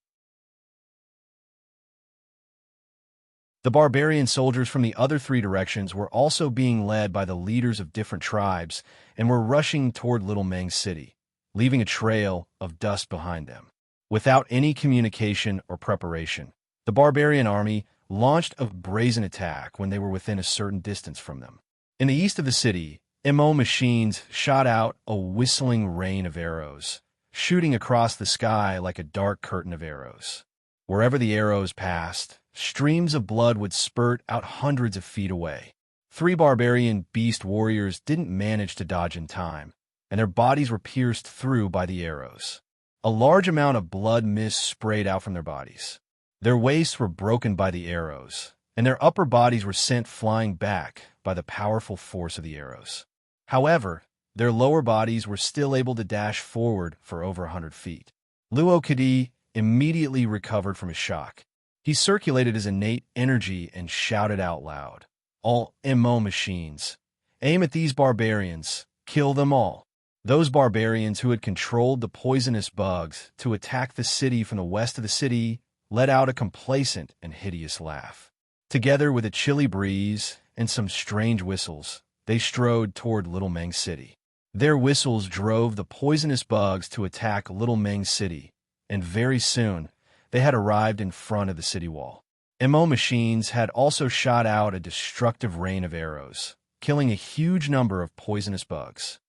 S1: The barbarian soldiers from the other three directions were also being led by the leaders of different tribes and were rushing toward Little Meng City, leaving a trail of dust behind them. Without any communication or preparation, the barbarian army launched a brazen attack when they were within a certain distance from them. In the east of the city, MO machines shot out a whistling rain of arrows, shooting across the sky like a dark curtain of arrows. Wherever the arrows passed, streams of blood would spurt out hundreds of feet away. 3 barbarian beast warriors didn't manage to dodge in time, and their bodies were pierced through by the arrows. A large amount of blood mist sprayed out from their bodies. Their waists were broken by the arrows, and their upper bodies were sent flying back by the powerful force of the arrows. However, their lower bodies were still able to dash forward for over 100 feet. Luo Kadi immediately recovered from his shock. He circulated his innate energy and shouted out loud, "All MO machines, aim at these barbarians, kill them all." Those barbarians who had controlled the poisonous bugs to attack the city from the west of the city let out a complacent and hideous laugh. Together with a chilly breeze and some strange whistles, they strode toward Little Meng City. Their whistles drove the poisonous bugs to attack Little Meng City, and very soon they had arrived in front of the city wall. MO machines had also shot out a destructive rain of arrows, killing a huge number of poisonous bugs.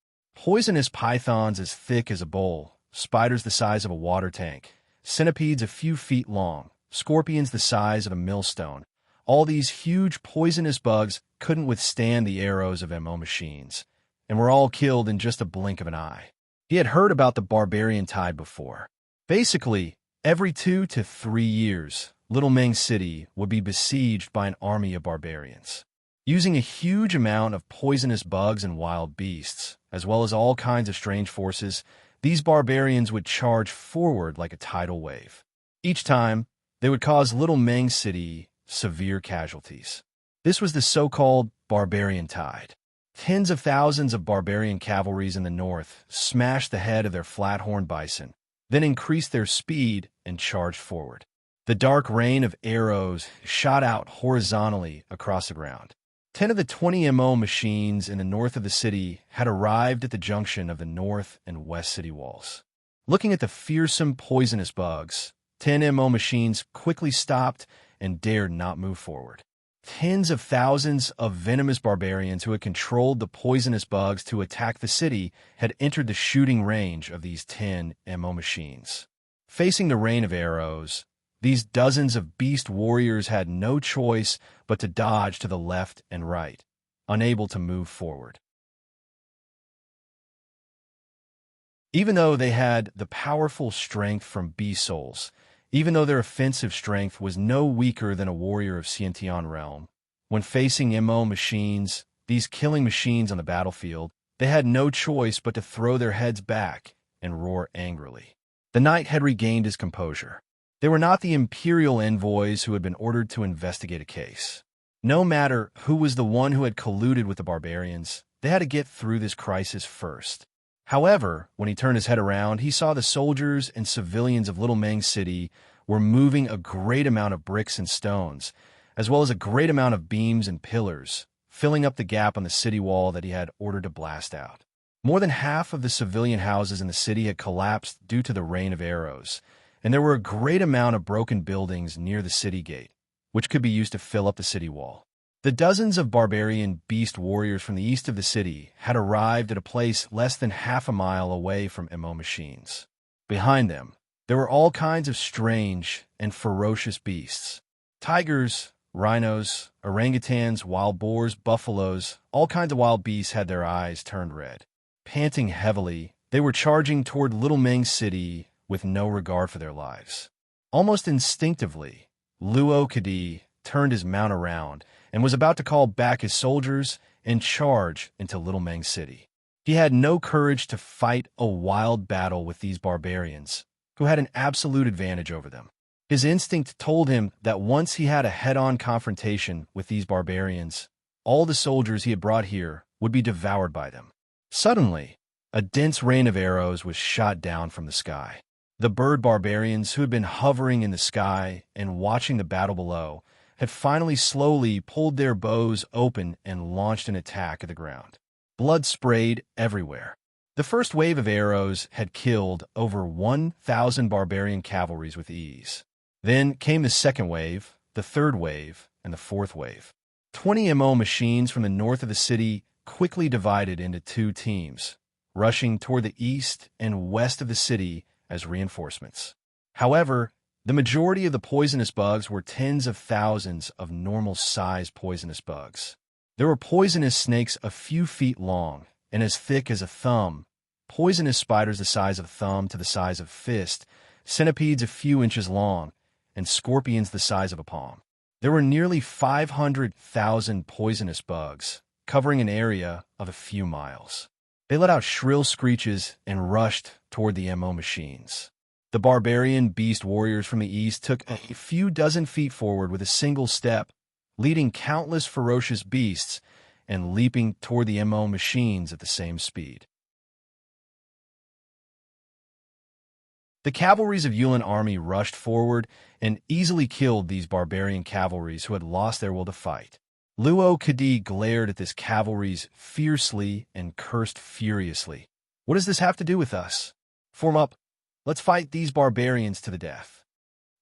S1: Poisonous pythons as thick as a bowl, spiders the size of a water tank, centipedes a few feet long, scorpions the size of a millstone. All these huge poisonous bugs couldn't withstand the arrows of MO machines, and were all killed in just a blink of an eye. He had heard about the barbarian tide before. Basically, every 2 to 3 years, Little Meng City would be besieged by an army of barbarians. Using a huge amount of poisonous bugs and wild beasts, as well as all kinds of strange forces, these barbarians would charge forward like a tidal wave. Each time, they would cause Little Meng City severe casualties. This was the so-called barbarian tide. Tens of thousands of barbarian cavalries in the north smashed the head of their flat-horned bison, then increased their speed and charged forward. The dark rain of arrows shot out horizontally across the ground. 10 of the 20 MO machines in the north of the city had arrived at the junction of the north and west city walls. Looking at the fearsome poisonous bugs, 10 MO machines quickly stopped and dared not move forward. Tens of thousands of venomous barbarians who had controlled the poisonous bugs to attack the city had entered the shooting range of these 10 MO machines. Facing the rain of arrows, these dozens of beast warriors had no choice but to dodge to the left and right, unable to move forward. Even though they had the powerful strength from beast souls, even though their offensive strength was no weaker than a warrior of Xianxia realm, when facing MO machines, these killing machines on the battlefield, they had no choice but to throw their heads back and roar angrily. The knight had regained his composure. They were not the imperial envoys who had been ordered to investigate a case. No matter who was the one who had colluded with the barbarians, they had to get through this crisis first. However, when he turned his head around, he saw the soldiers and civilians of Little Meng City were moving a great amount of bricks and stones, as well as a great amount of beams and pillars, filling up the gap on the city wall that he had ordered to blast out. More than half of the civilian houses in the city had collapsed due to the rain of arrows, and there were a great amount of broken buildings near the city gate, which could be used to fill up the city wall. The dozens of barbarian beast warriors from the east of the city had arrived at a place less than half a mile away from MO machines. Behind them, there were all kinds of strange and ferocious beasts. Tigers, rhinos, orangutans, wild boars, buffaloes, all kinds of wild beasts had their eyes turned red. Panting heavily, they were charging toward Little Meng City with no regard for their lives. Almost instinctively, Luo Kadi turned his mount around and was about to call back his soldiers and charge into Little Meng City. He had no courage to fight a wild battle with these barbarians, who had an absolute advantage over them. His instinct told him that once he had a head-on confrontation with these barbarians, all the soldiers he had brought here would be devoured by them. Suddenly, a dense rain of arrows was shot down from the sky. The bird barbarians who had been hovering in the sky and watching the battle below had finally slowly pulled their bows open and launched an attack at the ground. Blood sprayed everywhere. The first wave of arrows had killed over 1,000 barbarian cavalries with ease. Then came the second wave, the third wave, and the fourth wave. 20 MO machines from the north of the city quickly divided into 2 teams, rushing toward the east and west of the city as reinforcements. However, the majority of the poisonous bugs were tens of thousands of normal-sized poisonous bugs. There were poisonous snakes a few feet long and as thick as a thumb, poisonous spiders the size of a thumb to the size of a fist, centipedes a few inches long, and scorpions the size of a palm. There were nearly 500,000 poisonous bugs, covering an area of a few miles. They let out shrill screeches and rushed toward the MO machines. The barbarian beast warriors from the east took a few dozen feet forward with a single step, leading countless ferocious beasts and leaping toward the MO machines at the same speed. The cavalries of Yuan army rushed forward and easily killed these barbarian cavalries who had lost their will to fight. Luo Kadi glared at this cavalries fiercely and cursed furiously. What does this have to do with us? Form up. Let's fight these barbarians to the death.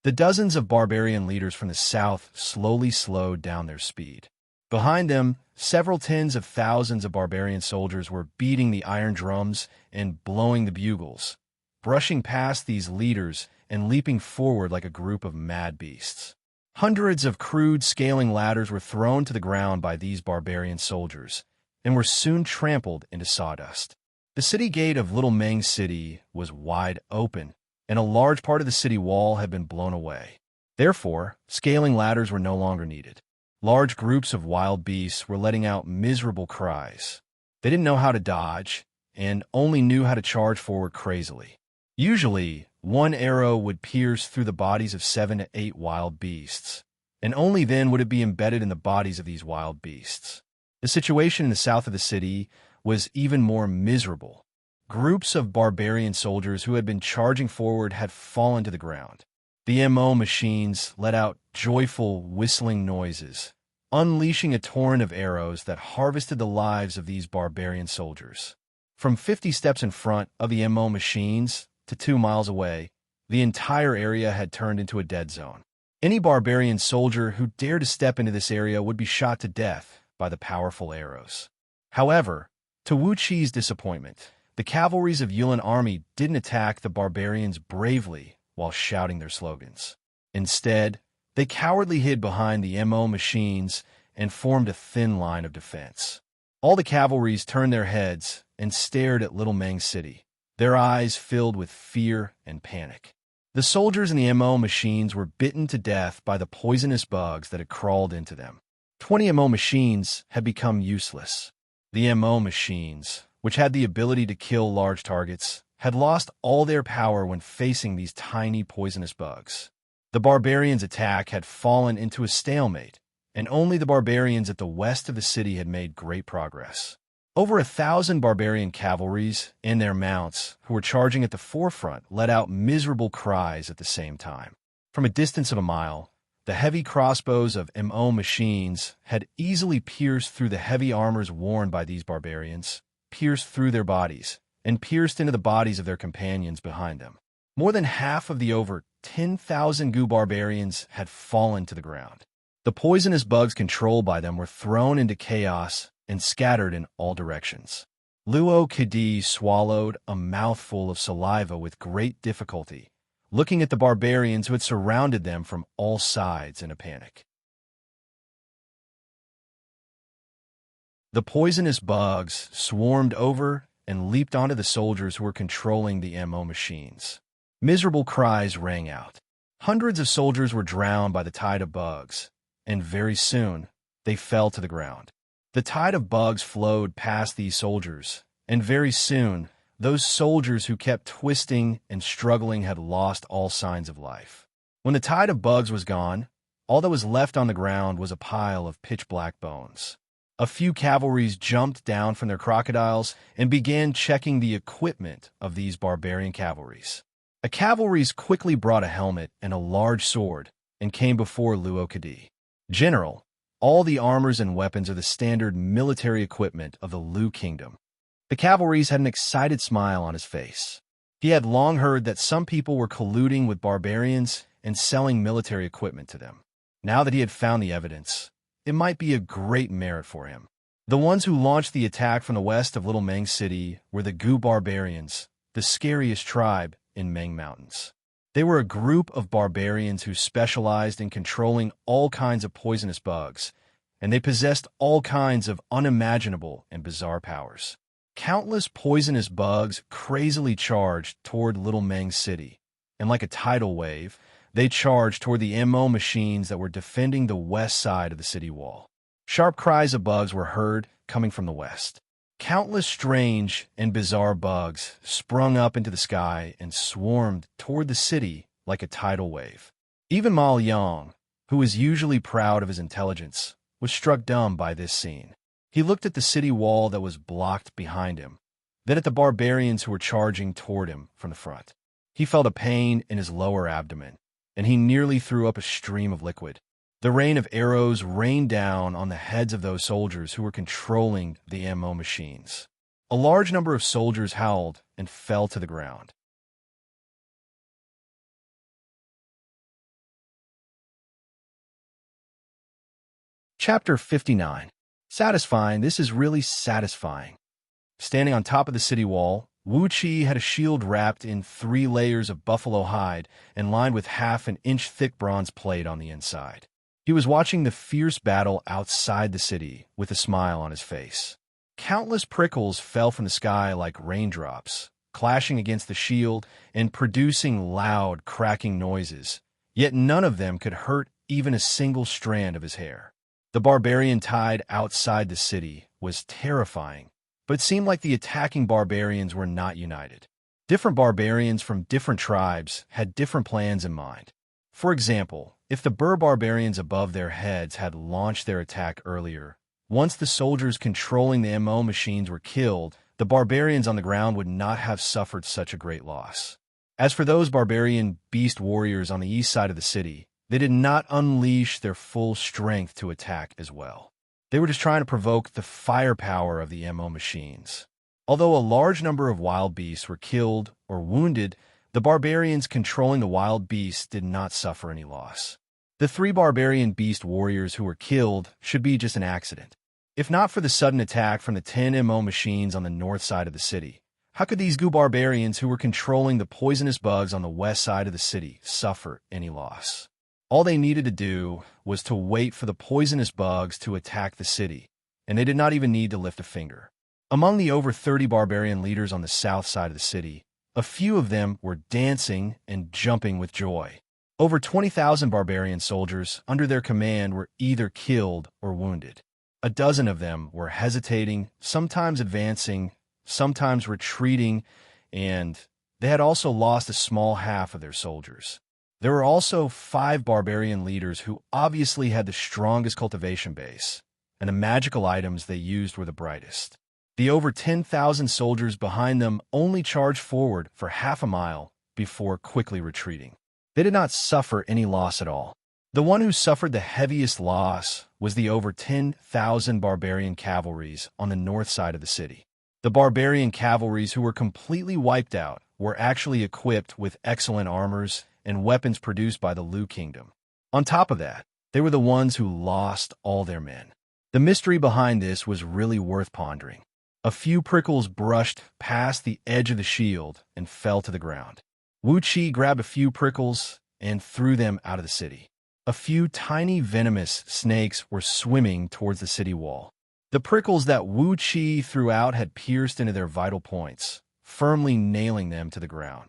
S1: The dozens of barbarian leaders from the south slowly slowed down their speed. Behind them, several tens of thousands of barbarian soldiers were beating the iron drums and blowing the bugles, brushing past these leaders and leaping forward like a group of mad beasts. Hundreds of crude scaling ladders were thrown to the ground by these barbarian soldiers and were soon trampled into sawdust. The city gate of Little Meng City was wide open, and a large part of the city wall had been blown away. Therefore, scaling ladders were no longer needed. Large groups of wild beasts were letting out miserable cries. They didn't know how to dodge and only knew how to charge forward crazily. Usually, one arrow would pierce through the bodies of 7 to 8 wild beasts, and only then would it be embedded in the bodies of these wild beasts. The situation in the south of the city was even more miserable. Groups of barbarian soldiers who had been charging forward had fallen to the ground. The MO machines let out joyful, whistling noises, unleashing a torrent of arrows that harvested the lives of these barbarian soldiers. From 50 steps in front of the MO machines to 2 miles away, the entire area had turned into a dead zone. Any barbarian soldier who dared to step into this area would be shot to death by the powerful arrows. However, to Wuxia's disappointment, the cavalries of Yuan army didn't attack the barbarians bravely while shouting their slogans. Instead, they cowardly hid behind the MO machines and formed a thin line of defense. All the cavalries turned their heads and stared at Little Meng City, their eyes filled with fear and panic. The soldiers in the MO machines were bitten to death by the poisonous bugs that had crawled into them. 20 MO machines had become useless. The MO machines, which had the ability to kill large targets, had lost all their power when facing these tiny poisonous bugs. The barbarians' attack had fallen into a stalemate, and only the barbarians at the west of the city had made great progress. Over 1,000 barbarian cavalries and their mounts, who were charging at the forefront, let out miserable cries at the same time. From a distance of a mile, the heavy crossbows of MO machines had easily pierced through the heavy armors worn by these barbarians, pierced through their bodies, and pierced into the bodies of their companions behind them. More than half of the over 10,000 Gu barbarians had fallen to the ground. The poisonous bugs controlled by them were thrown into chaos and scattered in all directions. Luo Kadi swallowed a mouthful of saliva with great difficulty, looking at the barbarians who had surrounded them from all sides in a panic. The poisonous bugs swarmed over and leaped onto the soldiers who were controlling the MO machines. Miserable cries rang out. Hundreds of soldiers were drowned by the tide of bugs, and very soon they fell to the ground. The tide of bugs flowed past these soldiers, and very soon those soldiers who kept twisting and struggling had lost all signs of life. When the tide of bugs was gone, all that was left on the ground was a pile of pitch-black bones. A few cavalries jumped down from their crocodiles and began checking the equipment of these barbarian cavalries. A cavalries quickly brought a helmet and a large sword and came before Luo Kadi. General, all the armors and weapons are the standard military equipment of the Lu Kingdom. The cavalries had an excited smile on his face. He had long heard that some people were colluding with barbarians and selling military equipment to them. Now that he had found the evidence, it might be a great merit for him. The ones who launched the attack from the west of Little Meng City were the Gu barbarians, the scariest tribe in Meng Mountains. They were a group of barbarians who specialized in controlling all kinds of poisonous bugs, and they possessed all kinds of unimaginable and bizarre powers. Countless poisonous bugs crazily charged toward Little Meng City, and like a tidal wave, they charged toward the MO machines that were defending the west side of the city wall. Sharp cries of bugs were heard coming from the west. Countless strange and bizarre bugs sprung up into the sky and swarmed toward the city like a tidal wave. Even Mao Yang, who was usually proud of his intelligence, was struck dumb by this scene. He looked at the city wall that was blocked behind him, then at the barbarians who were charging toward him from the front. He felt a pain in his lower abdomen, and he nearly threw up a stream of liquid. The rain of arrows rained down on the heads of those soldiers who were controlling the ammo machines. A large number of soldiers howled and fell to the ground. Chapter 59. Satisfying. This is really satisfying. Standing on top of the city wall, Wuxia had a shield wrapped in 3 layers of buffalo hide and lined with half-an-inch thick bronze plate on the inside. He was watching the fierce battle outside the city with a smile on his face. Countless prickles fell from the sky like raindrops, clashing against the shield and producing loud, cracking noises, yet none of them could hurt even a single strand of his hair. The barbarian tide outside the city was terrifying, but it seemed like the attacking barbarians were not united. Different barbarians from different tribes had different plans in mind. For example, if the barbarians above their heads had launched their attack earlier, once the soldiers controlling the ammo machines were killed, the barbarians on the ground would not have suffered such a great loss. As for those barbarian beast warriors on the east side of the city, they did not unleash their full strength to attack as well. They were just trying to provoke the firepower of the ammo machines. Although a large number of wild beasts were killed or wounded, the barbarians controlling the wild beasts did not suffer any loss. The 3 barbarian beast warriors who were killed should be just an accident. If not for the sudden attack from the 10 ammo machines on the north side of the city, how could these barbarians who were controlling the poisonous bugs on the west side of the city suffer any loss? All they needed to do was to wait for the poisonous bugs to attack the city, and they did not even need to lift a finger. Among the over 30 barbarian leaders on the south side of the city, a few of them were dancing and jumping with joy. Over 20,000 barbarian soldiers under their command were either killed or wounded. A dozen of them were hesitating, sometimes advancing, sometimes retreating, and they had also lost a small half of their soldiers. There were also 5 barbarian leaders who obviously had the strongest cultivation base, and the magical items they used were the brightest. The over 10,000 soldiers behind them only charged forward for half a mile before quickly retreating. They did not suffer any loss at all. The one who suffered the heaviest loss was the over 10,000 barbarian cavalries on the north side of the city. The barbarian cavalries who were completely wiped out were actually equipped with excellent armors and weapons produced by the Lu Kingdom. On top of that, they were the ones who lost all their men. The mystery behind this was really worth pondering. A few prickles brushed past the edge of the shield and fell to the ground. Wuxia grabbed a few prickles and threw them out of the city. A few tiny venomous snakes were swimming towards the city wall. The prickles that Wuxia threw out had pierced into their vital points, firmly nailing them to the ground.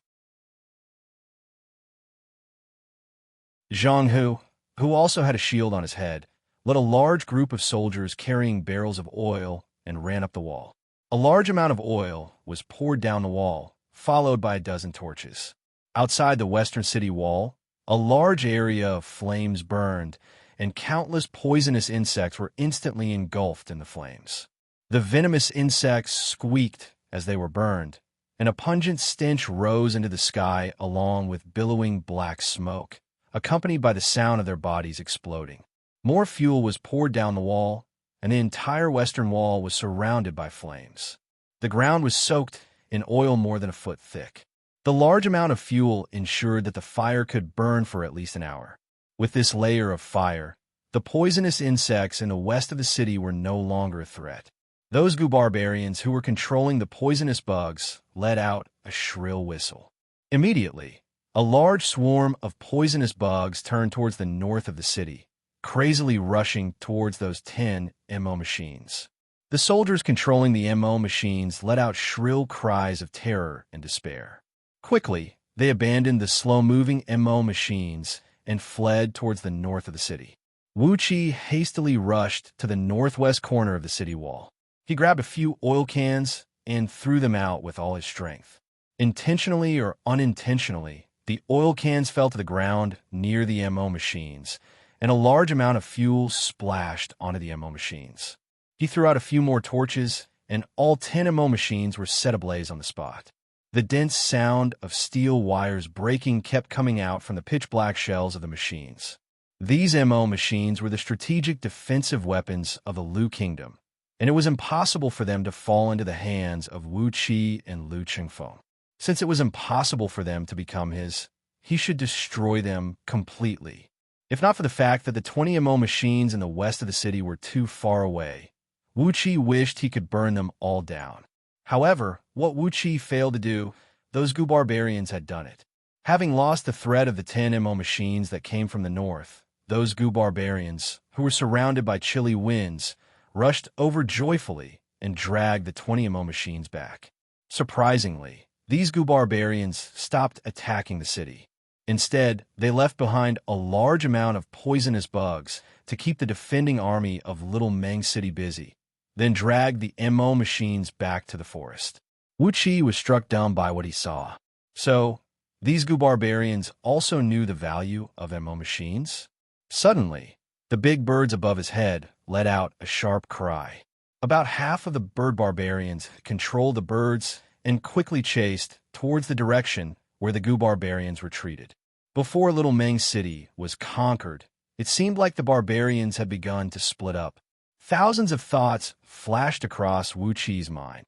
S1: Xianxia, who also had a shield on his head, led a large group of soldiers carrying barrels of oil and ran up the wall. A large amount of oil was poured down the wall, followed by a dozen torches. Outside the western city wall, a large area of flames burned, and countless poisonous insects were instantly engulfed in the flames. The venomous insects squeaked as they were burned, and a pungent stench rose into the sky along with billowing black smoke, accompanied by the sound of their bodies exploding. More fuel was poured down the wall, and the entire western wall was surrounded by flames. The ground was soaked in oil more than a foot thick. The large amount of fuel ensured that the fire could burn for at least an hour. With this layer of fire, the poisonous insects in the west of the city were no longer a threat. Those barbarians who were controlling the poisonous bugs let out a shrill whistle. Immediately, a large swarm of poisonous bugs turned towards the north of the city, crazily rushing towards those 10 ammo machines. The soldiers controlling the ammo machines let out shrill cries of terror and despair. Quickly, they abandoned the slow-moving ammo machines and fled towards the north of the city. Wuxia hastily rushed to the northwest corner of the city wall. He grabbed a few oil cans and threw them out with all his strength. Intentionally or unintentionally, the oil cans fell to the ground near the ammo machines, and a large amount of fuel splashed onto the ammo machines. He threw out a few more torches, and all 10 ammo machines were set ablaze on the spot. The dense sound of steel wires breaking kept coming out from the pitch-black shells of the machines. These MO machines were the strategic defensive weapons of the Lu Kingdom, and it was impossible for them to fall into the hands of Wuxia and Lu Qingfeng. Since it was impossible for them to become his, he should destroy them completely. If not for the fact that the 20 MO machines in the west of the city were too far away, Wuxia wished he could burn them all down. However, what Wuxia failed to do, those Gu barbarians had done it. Having lost the threat of the 10 MO machines that came from the north, those Gu barbarians, who were surrounded by chilly winds, rushed over joyfully and dragged the 20 MO machines back. Surprisingly, these Gu barbarians stopped attacking the city. Instead, they left behind a large amount of poisonous bugs to keep the defending army of Little Meng City busy, then dragged the MO machines back to the forest. Wuxia was struck dumb by what he saw. So, these Gu barbarians also knew the value of MO machines? Suddenly, the big birds above his head let out a sharp cry. About half of the bird barbarians controlled the birds and quickly chased towards the direction where the Gu barbarians retreated. Before Little Meng City was conquered, it seemed like the barbarians had begun to split up. Thousands of thoughts flashed across Wuqi's mind.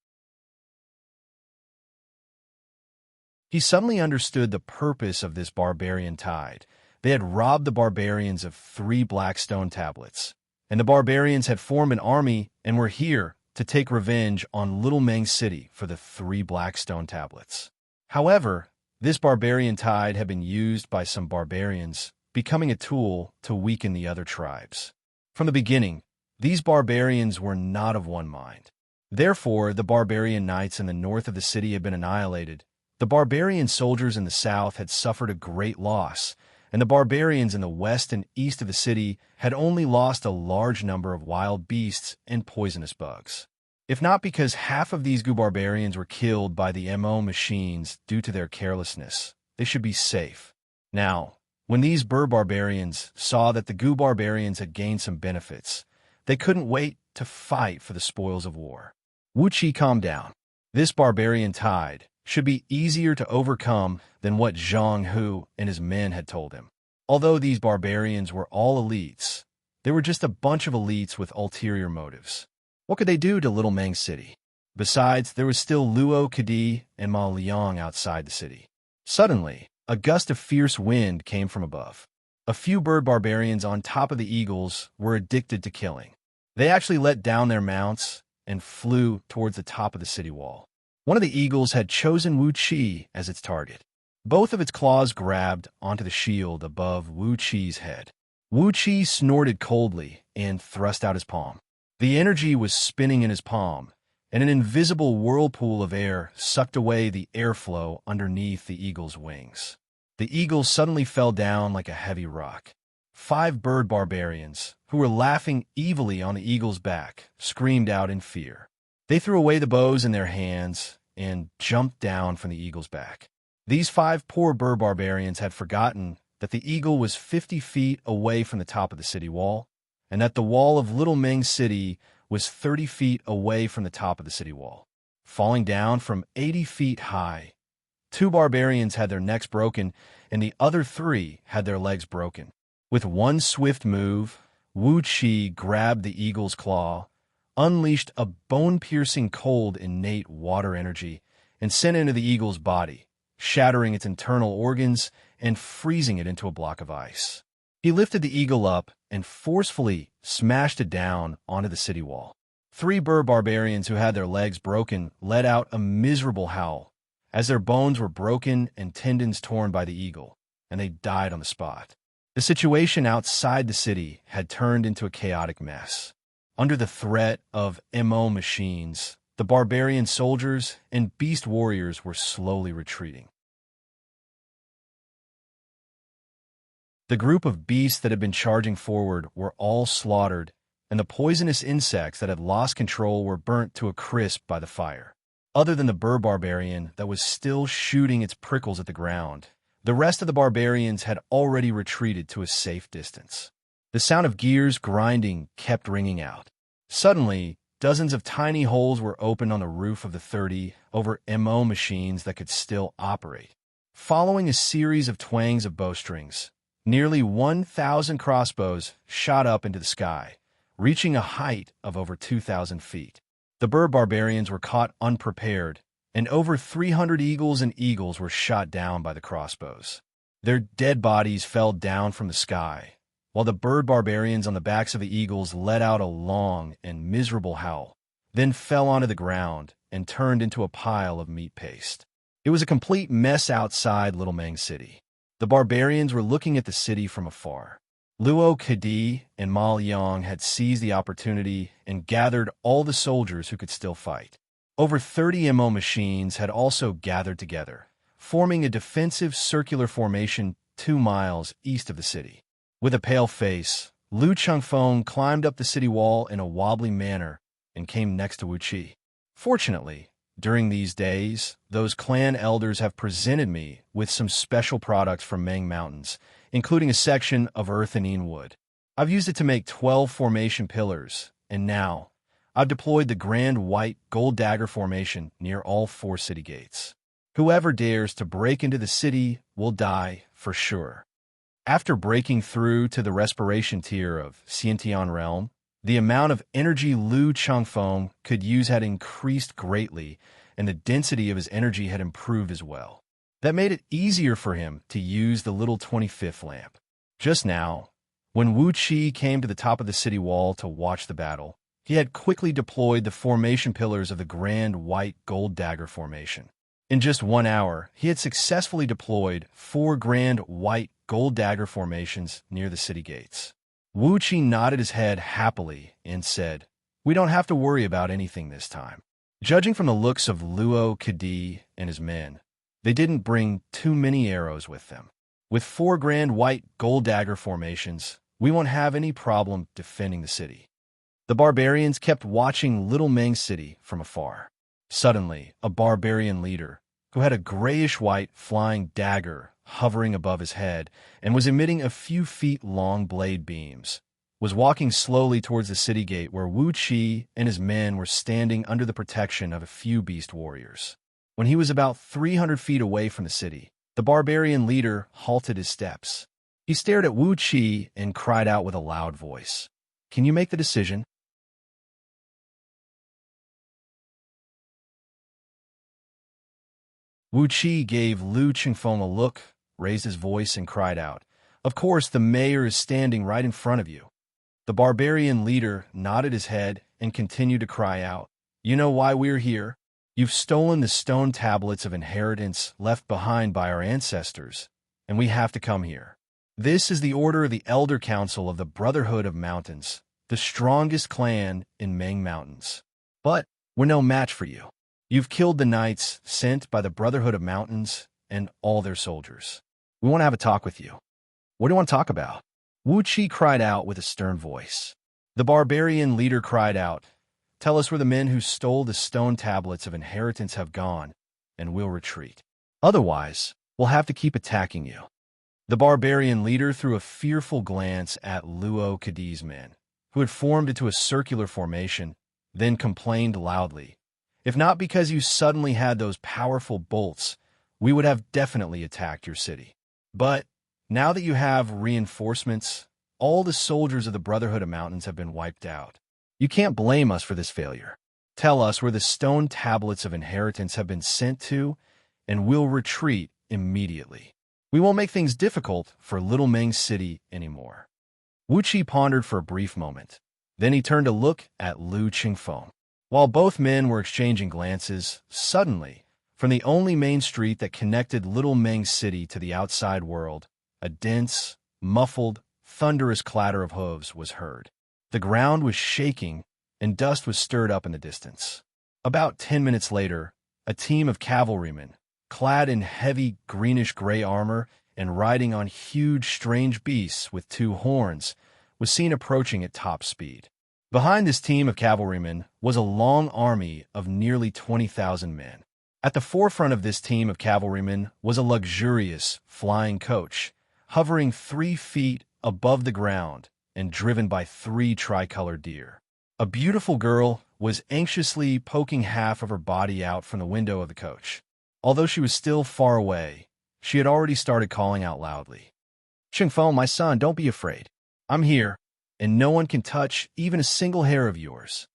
S1: He suddenly understood the purpose of this barbarian tide. They had robbed the barbarians of 3 black stone tablets, and the barbarians had formed an army and were here to take revenge on Little Meng City for the 3 black stone tablets. However, this barbarian tide had been used by some barbarians, becoming a tool to weaken the other tribes. From the beginning, these barbarians were not of one mind. Therefore, the barbarian knights in the north of the city had been annihilated. The barbarian soldiers in the south had suffered a great loss, and the barbarians in the west and east of the city had only lost a large number of wild beasts and poisonous bugs. If not because half of these Gu barbarians were killed by the MO machines due to their carelessness, they should be safe. Now, when these bird barbarians saw that the Gu barbarians had gained some benefits, they couldn't wait to fight for the spoils of war. Wuxia calmed down. This barbarian tide should be easier to overcome than what Zhang Hu and his men had told him. Although these barbarians were all elites, they were just a bunch of elites with ulterior motives. What could they do to Little Meng City? Besides, there was still Luo Kadi and Ma Liang outside the city. Suddenly, a gust of fierce wind came from above. A few bird barbarians on top of the eagles were addicted to killing. They actually let down their mounts and flew towards the top of the city wall. One of the eagles had chosen Wuxia as its target. Both of its claws grabbed onto the shield above Wuqi's head. Wuxia snorted coldly and thrust out his palm. The energy was spinning in his palm, and an invisible whirlpool of air sucked away the airflow underneath the eagle's wings. The eagle suddenly fell down like a heavy rock. 5 bird barbarians, who were laughing evilly on the eagle's back, screamed out in fear. They threw away the bows in their hands and jumped down from the eagle's back. These 5 poor bird barbarians had forgotten that the eagle was 50 feet away from the top of the city wall, and that the wall of Little Meng City was 30 feet away from the top of the city wall. Falling down from 80 feet high, 2 barbarians had their necks broken, and the other 3 had their legs broken. With one swift move, Wuxia grabbed the eagle's claw, unleashed a bone-piercing cold innate water energy, and sent it into the eagle's body, shattering its internal organs and freezing it into a block of ice. He lifted the eagle up and forcefully smashed it down onto the city wall. 3 bird barbarians who had their legs broken let out a miserable howl, as their bones were broken and tendons torn by the eagle, and they died on the spot. The situation outside the city had turned into a chaotic mess. Under the threat of MO machines, the barbarian soldiers and beast warriors were slowly retreating. The group of beasts that had been charging forward were all slaughtered, and the poisonous insects that had lost control were burnt to a crisp by the fire. Other than the bird barbarian that was still shooting its prickles at the ground, the rest of the barbarians had already retreated to a safe distance. The sound of gears grinding kept ringing out. Suddenly, dozens of tiny holes were opened on the roof of the 30 over MO machines that could still operate. Following a series of twangs of bowstrings, nearly 1,000 crossbows shot up into the sky, reaching a height of over 2,000 feet. The bird barbarians were caught unprepared, and over 300 eagles were shot down by the crossbows. Their dead bodies fell down from the sky, while the bird barbarians on the backs of the eagles let out a long and miserable howl, then fell onto the ground and turned into a pile of meat paste. It was a complete mess outside Little Mang City. The barbarians were looking at the city from afar. Luo Kadi and Ma Liang had seized the opportunity and gathered all the soldiers who could still fight. Over 30 MO machines had also gathered together, forming a defensive circular formation 2 miles east of the city. With a pale face, Lu Chengfeng climbed up the city wall in a wobbly manner and came next to Wuxia. Fortunately, during these days, those clan elders have presented me with some special products from Mang Mountains, including a section of earth and wood. I've used it to make 12 formation pillars, and now I've deployed the grand white gold dagger formation near all 4 city gates. Whoever dares to break into the city will die for sure. After breaking through to the respiration tier of Xianxia realm, the amount of energy Lu Chengfeng could use had increased greatly, and the density of his energy had improved as well. That made it easier for him to use the little 25th lamp. Just now, when Wuxia came to the top of the city wall to watch the battle, he had quickly deployed the formation pillars of the grand white gold dagger formation. In just 1 hour, he had successfully deployed 4 grand white gold dagger formations near the city gates. Wuxia nodded his head happily and said, "We don't have to worry about anything this time." Judging from the looks of Luo Kadi and his men, they didn't bring too many arrows with them. With 4 grand white gold dagger formations, we won't have any problem defending the city. The barbarians kept watching Little Mang City from afar. Suddenly, a barbarian leader, who had a grayish-white flying dagger hovering above his head and was emitting a few feet-long blade beams, was walking slowly towards the city gate where Wuxia and his men were standing under the protection of a few beast warriors. When he was about 300 feet away from the city, the barbarian leader halted his steps. He stared at Wuxia and cried out with a loud voice, "Can you make the decision?" Wuxia gave Lu Chengfeng a look, raised his voice, and cried out, "Of course, the mayor is standing right in front of you." The barbarian leader nodded his head and continued to cry out, "You know why we're here? You've stolen the stone tablets of inheritance left behind by our ancestors, and we have to come here. This is the order of the Elder Council of the Brotherhood of Mountains, the strongest clan in Mang Mountains. But we're no match for you. You've killed the knights sent by the Brotherhood of Mountains and all their soldiers. We want to have a talk with you." "What do you want to talk about?" Wuxia cried out with a stern voice. The barbarian leader cried out, "Tell us where the men who stole the stone tablets of inheritance have gone, and we'll retreat. Otherwise, we'll have to keep attacking you." The barbarian leader threw a fearful glance at Luo Kadi's men, who had formed into a circular formation, then complained loudly, "If not because you suddenly had those powerful bolts, we would have definitely attacked your city. But now that you have reinforcements, all the soldiers of the Brotherhood of Mountains have been wiped out. You can't blame us for this failure. Tell us where the stone tablets of inheritance have been sent to, and we'll retreat immediately. We won't make things difficult for Little Mang City anymore." Wuxia pondered for a brief moment. Then he turned to look at Lu Chengfeng. While both men were exchanging glances, suddenly, from the only main street that connected Little Mang City to the outside world, a dense, muffled, thunderous clatter of hooves was heard. The ground was shaking, and dust was stirred up in the distance. About 10 minutes later, a team of cavalrymen, clad in heavy greenish-gray armor and riding on huge, strange beasts with 2 horns, was seen approaching at top speed. Behind this team of cavalrymen was a long army of nearly 20,000 men. At the forefront of this team of cavalrymen was a luxurious flying coach, hovering 3 feet above the ground and driven by 3 tricolored deer. A beautiful girl was anxiously poking half of her body out from the window of the coach. Although she was still far away, she had already started calling out loudly. "Chengfeng, my son, don't be afraid. I'm here, and no one can touch even a single hair of yours."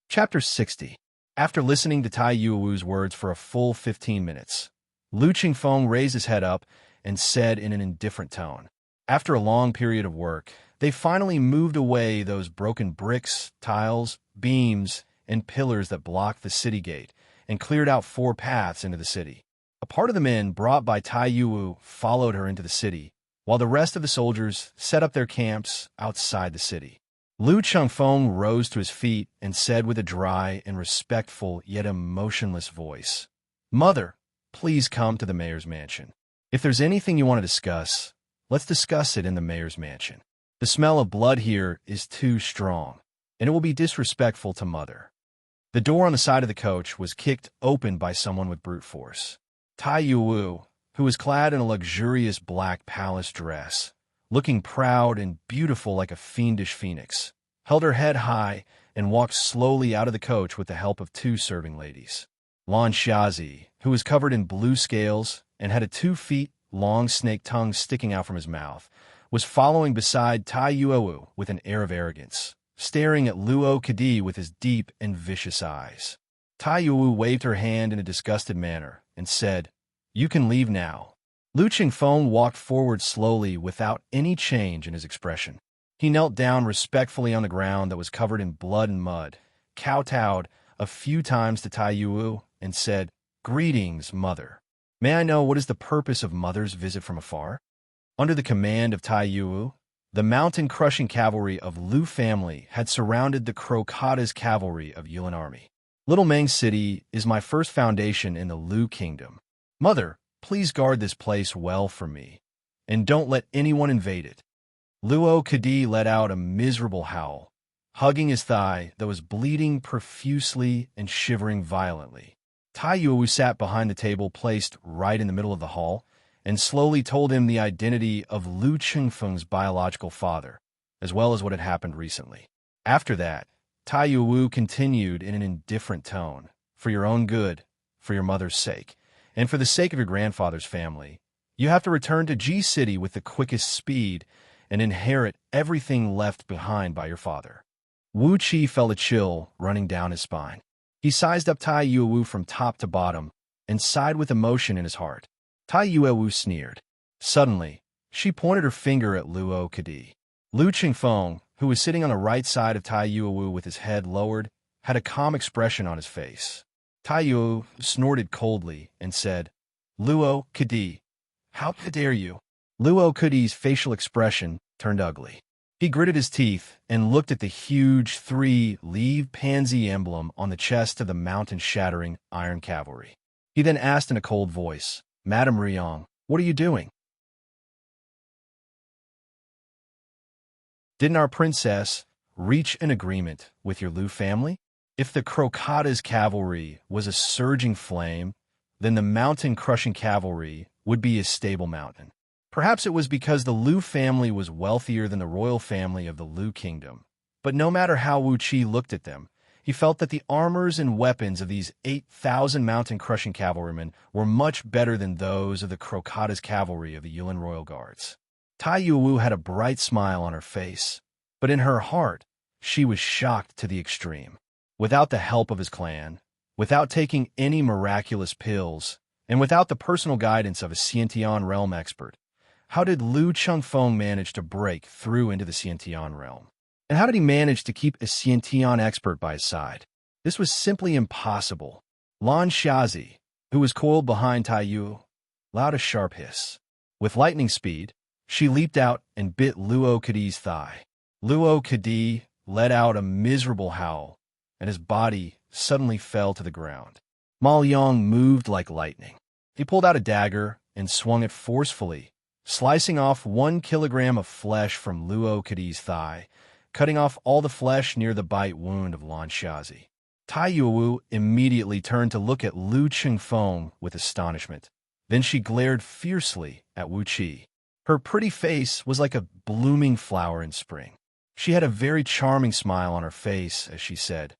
S1: Chapter 60. After listening to Tai Yuewu's words for a full 15 minutes, Lu Qingfeng raised his head up and said in an indifferent tone, "After a long period of work, they finally moved away those broken bricks, tiles, beams, and pillars that blocked the city gate and cleared out 4 paths into the city. A part of the men brought by Tai Yuewu followed her into the city, while the rest of the soldiers set up their camps outside the city." Lu Chengfeng rose to his feet and said with a dry and respectful yet emotionless voice, "Mother, please come to the mayor's mansion. If there's anything you want to discuss, let's discuss it in the mayor's mansion. The smell of blood here is too strong, and it will be disrespectful to Mother." The door on the side of the coach was kicked open by someone with brute force. Tai Yuewu, who was clad in a luxurious black palace dress, looking proud and beautiful like a fiendish phoenix, held her head high and walked slowly out of the coach with the help of 2 serving ladies. Xianxia, who was covered in blue scales and had a 2-foot-long snake tongue sticking out from his mouth, was following beside Tai Yuewu with an air of arrogance, staring at Luo Kadi with his deep and vicious eyes. Tai Yuewu waved her hand in a disgusted manner and said, "You can leave now." Lu Qingfeng walked forward slowly without any change in his expression. He knelt down respectfully on the ground that was covered in blood and mud, kowtowed a few times to Tai Yuewu, and said, "Greetings, Mother. May I know what is the purpose of Mother's visit from afar?" Under the command of Tai Yuewu, the mountain-crushing cavalry of Lu family had surrounded the Crocata's cavalry of Yuan army. "Little Meng City is my first foundation in the Lu kingdom. Mother, please guard this place well for me, and don't let anyone invade it." Luo Kadi let out a miserable howl, hugging his thigh that was bleeding profusely and shivering violently. Tai Yuewu sat behind the table placed right in the middle of the hall and slowly told him the identity of Lu Qingfeng's biological father, as well as what had happened recently. After that, Tai Yuewu continued in an indifferent tone, "For your own good, for your mother's sake, and for the sake of your grandfather's family, you have to return to Ji City with the quickest speed and inherit everything left behind by your father." Wuxia felt a chill running down his spine. He sized up Tai Yuewu from top to bottom and sighed with emotion in his heart. Tai Yuewu sneered. Suddenly, she pointed her finger at Luo Kadi. Lu Qingfeng, who was sitting on the right side of Tai Yuewu with his head lowered, had a calm expression on his face. Tai Yuewu snorted coldly and said, "Luo Kadi, how dare you?" Luo Kadi's facial expression turned ugly. He gritted his teeth and looked at the huge 3-leaved pansy emblem on the chest of the mountain-shattering iron cavalry. He then asked in a cold voice, "Madame Riong, what are you doing? Didn't our princess reach an agreement with your Lu family? If the Crocata's cavalry was a surging flame, then the mountain-crushing cavalry would be a stable mountain. Perhaps it was because the Lu family was wealthier than the royal family of the Lu kingdom. But no matter how Wuqi looked at them, he felt that the armors and weapons of these 8,000 mountain-crushing cavalrymen were much better than those of the Crocata's cavalry of the Yuan royal guards. Tai Yuewu had a bright smile on her face, but in her heart, she was shocked to the extreme. Without the help of his clan, without taking any miraculous pills, and without the personal guidance of a Xiantian realm expert, how did Lu Chengfeng manage to break through into the Xiantian realm? And how did he manage to keep a Xiantian expert by his side? This was simply impossible. Lan Xiazi, who was coiled behind Tai Yu, allowed a sharp hiss. With lightning speed, she leaped out and bit Luo Kadi's thigh. Luo Kadi let out a miserable howl, and his body suddenly fell to the ground. Ma Liang moved like lightning. He pulled out a dagger and swung it forcefully, slicing off 1 kilogram of flesh from Luo Kadi's thigh, cutting off all the flesh near the bite wound of Lan Xiazi. Tai Yuewu immediately turned to look at Lu Qingfeng with astonishment. Then she glared fiercely at Wuqi. Her pretty face was like a blooming flower in spring. She had a very charming smile on her face as she said,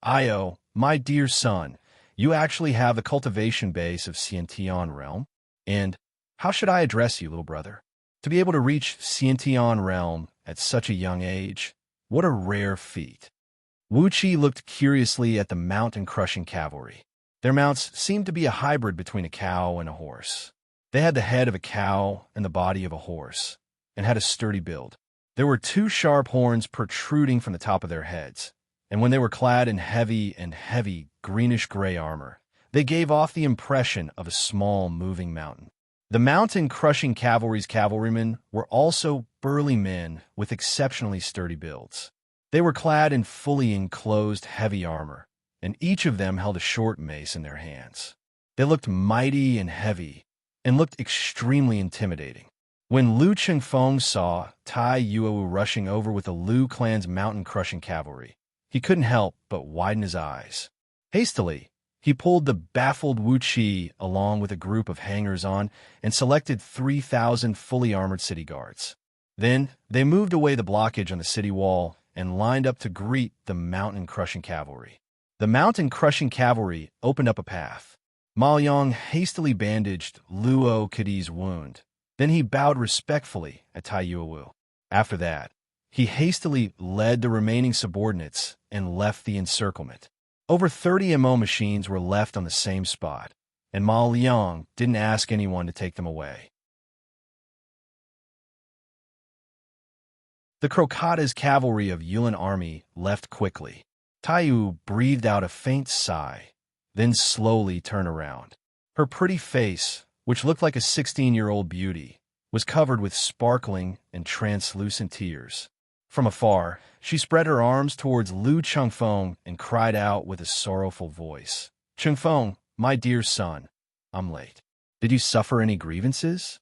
S1: "Io, my dear son, you actually have the cultivation base of Xiantian realm? And how should I address you, little brother? To be able to reach Xiantian realm at such a young age, what a rare feat." Wuxia looked curiously at the mountain-crushing cavalry. Their mounts seemed to be a hybrid between a cow and a horse. They had the head of a cow and the body of a horse, and had a sturdy build. There were two sharp horns protruding from the top of their heads, and when they were clad in heavy greenish-gray armor, they gave off the impression of a small moving mountain. The mountain-crushing cavalry's cavalrymen were also burly men with exceptionally sturdy builds. They were clad in fully enclosed heavy armor, and each of them held a short mace in their hands. They looked mighty and heavy, and looked extremely intimidating. When Lu Chengfeng saw Tai Yuowu rushing over with the Lu clan's mountain-crushing cavalry, he couldn't help but widen his eyes. Hastily, he pulled the baffled Wuxia along with a group of hangers-on and selected 3,000 fully armored city guards. Then, they moved away the blockage on the city wall and lined up to greet the mountain-crushing cavalry. The mountain-crushing cavalry opened up a path. Ma Yang hastily bandaged Luo Kadi's wound. Then he bowed respectfully at Tai Yuowu. After that, he hastily led the remaining subordinates and left the encirclement. Over 30 MO machines were left on the same spot, and Ma Liang didn't ask anyone to take them away. The Crocata's cavalry of Yulin army left quickly. Tai Yu breathed out a faint sigh, then slowly turned around. Her pretty face, which looked like a 16-year-old beauty, was covered with sparkling and translucent tears. From afar, she spread her arms towards Lu Chengfeng and cried out with a sorrowful voice, "Chengfeng, my dear son, I'm late. Did you suffer any grievances?"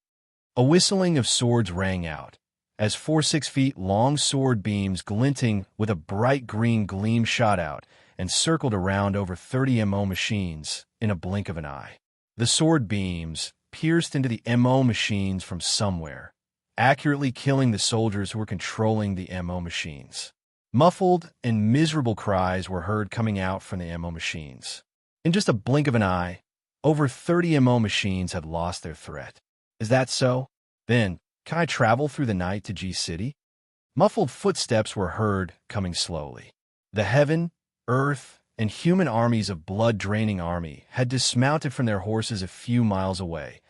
S1: A whistling of swords rang out, as 4 6-feet-long sword beams glinting with a bright green gleam shot out and circled around over 30 MO machines in a blink of an eye. The sword beams pierced into the MO machines from somewhere, accurately killing the soldiers who were controlling the MO machines. Muffled and miserable cries were heard coming out from the MO machines. In just a blink of an eye, over 30 MO machines had lost their threat. Is that so? Then, can I travel through the night to G City? Muffled footsteps were heard coming slowly. The heaven, earth, and human armies of blood-draining army had dismounted from their horses a few miles away,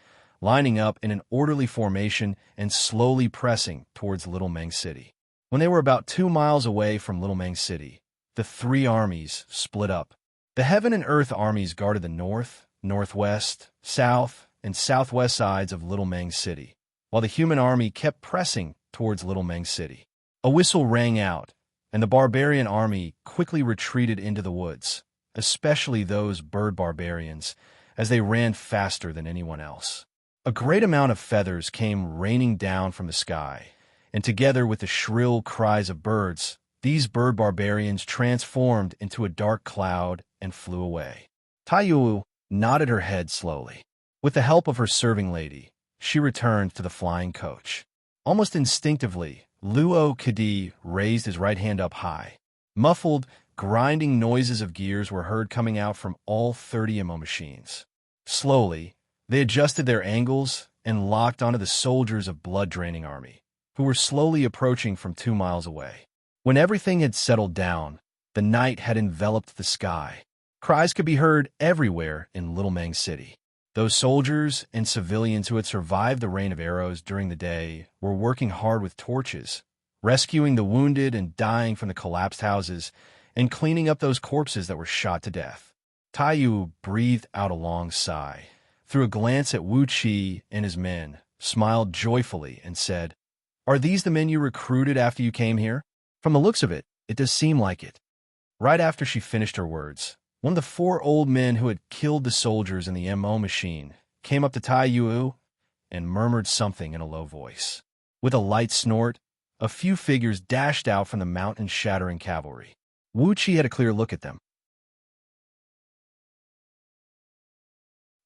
S1: lining up in an orderly formation and slowly pressing towards Little Meng City. When they were about 2 miles away from Little Meng City, the three armies split up. The heaven and earth armies guarded the north, northwest, south, and southwest sides of Little Meng City, while the human army kept pressing towards Little Meng City. A whistle rang out, and the barbarian army quickly retreated into the woods, especially those bird barbarians, as they ran faster than anyone else. A great amount of feathers came raining down from the sky, and together with the shrill cries of birds, these bird barbarians transformed into a dark cloud and flew away. Tai Yu nodded her head slowly. With the help of her serving lady, she returned to the flying coach. Almost instinctively, Luo Kadi raised his right hand up high. Muffled, grinding noises of gears were heard coming out from all 30 MO machines. Slowly, they adjusted their angles and locked onto the soldiers of blood-draining army, who were slowly approaching from 2 miles away. When everything had settled down, the night had enveloped the sky. Cries could be heard everywhere in Little Meng City. Those soldiers and civilians who had survived the rain of arrows during the day were working hard with torches, rescuing the wounded and dying from the collapsed houses, and cleaning up those corpses that were shot to death. Tai Yu breathed out a long sigh, threw a glance at Wuxia and his men, smiled joyfully, and said, "Are these the men you recruited after you came here? From the looks of it, it does seem like it." Right after she finished her words, one of the 4 old men who had killed the soldiers in the MO machine came up to Tai Yu and murmured something in a low voice. With a light snort, a few figures dashed out from the mountain-shattering cavalry. Wuxia had a clear look at them.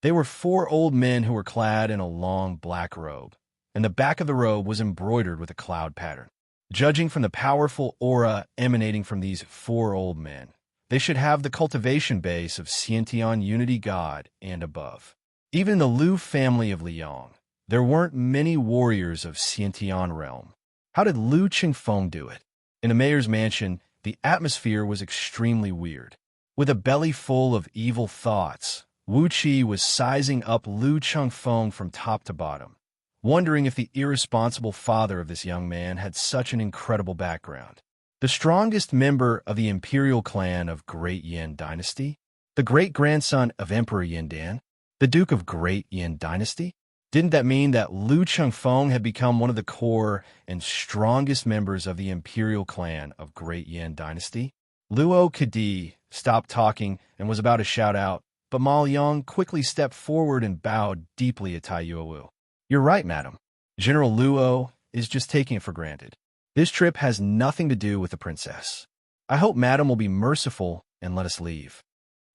S1: They were 4 old men who were clad in a long black robe, and the back of the robe was embroidered with a cloud pattern. Judging from the powerful aura emanating from these four old men, they should have the cultivation base of Xiantian unity god and above. Even in the Lu family of Liang, there weren't many warriors of Xiantian realm. How did Lu Qingfeng do it? In the mayor's mansion, the atmosphere was extremely weird. With a belly full of evil thoughts, Wuxia was sizing up Lu Qingfeng from top to bottom, wondering if the irresponsible father of this young man had such an incredible background. The strongest member of the imperial clan of Great Yan Dynasty? The great-grandson of Emperor Yandan? The Duke of Great Yan Dynasty? Didn't that mean that Lu Qingfeng had become one of the core and strongest members of the imperial clan of Great Yan Dynasty? Luo Kadi stopped talking and was about to shout out, but Ma Liang quickly stepped forward and bowed deeply at Tai Yuowu. You're right, madam. General Luo is just taking it for granted. This trip has nothing to do with the princess. I hope madam will be merciful and let us leave.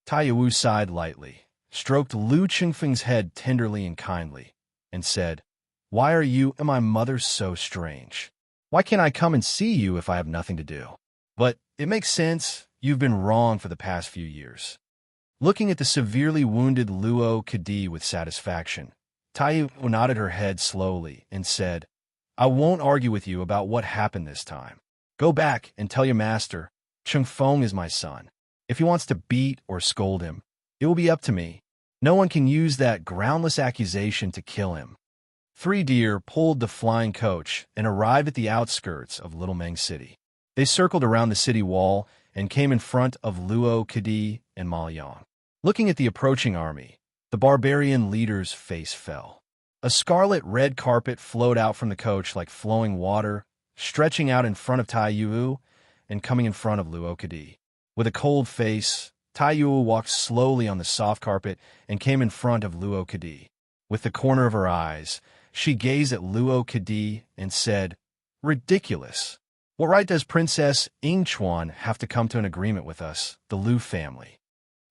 S1: Tai Yuowu sighed lightly, stroked Lu Qingfeng's head tenderly and kindly, and said, Why are you and my mother so strange? Why can't I come and see you if I have nothing to do? But it makes sense. You've been wrong for the past few years. Looking at the severely wounded Luo Kadi with satisfaction, Tai Yuowu nodded her head slowly and said, I won't argue with you about what happened this time. Go back and tell your master, Qingfeng is my son. If he wants to beat or scold him, it will be up to me. No one can use that groundless accusation to kill him. Three deer pulled the flying coach and arrived at the outskirts of Little Meng City. They circled around the city wall and came in front of Luo Kadi and Ma Liang. Looking at the approaching army, the barbarian leader's face fell. A scarlet-red carpet flowed out from the coach like flowing water, stretching out in front of Tai Yuowu and coming in front of Luo Kadi. With a cold face, Tai Yuowu walked slowly on the soft carpet and came in front of Luo Kadi. With the corner of her eyes, she gazed at Luo Kadi and said, Ridiculous. What right does Princess Yingchuan have to come to an agreement with us, the Lu family?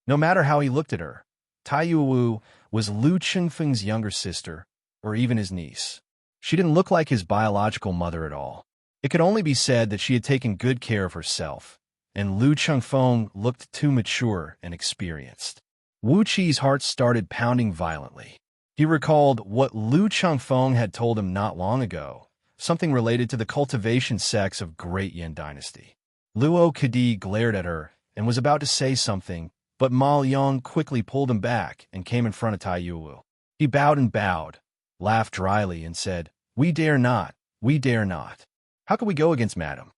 S1: No matter how he looked at her, Tai Yuowu was Lu Qingfeng's younger sister, or even his niece. She didn't look like his biological mother at all. It could only be said that she had taken good care of herself, and Lu Qingfeng looked too mature and experienced. Wu Qi's heart started pounding violently. He recalled what Lu Qingfeng had told him not long ago, something related to the cultivation sects of Great Yan Dynasty. Luo Kadi glared at her and was about to say something, but Ma Liang quickly pulled him back and came in front of Tai Yuowu. He bowed and bowed, laughed dryly, and said, We dare not, we dare not. How can we go against madam?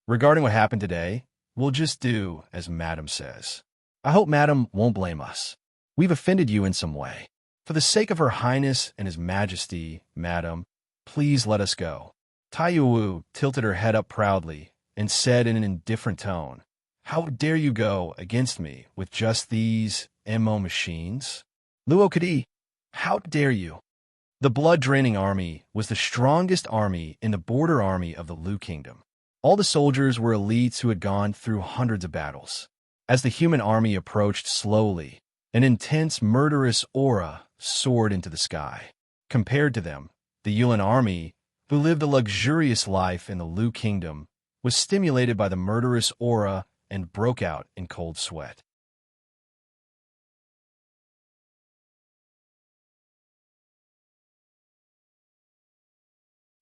S1: Regarding what happened today, we'll just do as madam says. I hope madam won't blame us. We've offended you in some way. For the sake of Her Highness and His Majesty, madam, please let us go. Tai Yuowu tilted her head up proudly and said in an indifferent tone, How dare you go against me with just these MO machines? Luo Kadi, how dare you? The blood-draining army was the strongest army in the border army of the Lu Kingdom. All the soldiers were elites who had gone through hundreds of battles. As the human army approached slowly, an intense, murderous aura soared into the sky. Compared to them, the Yuan army, who lived a luxurious life in the Lu Kingdom, was stimulated by the murderous aura and broke out in cold sweat.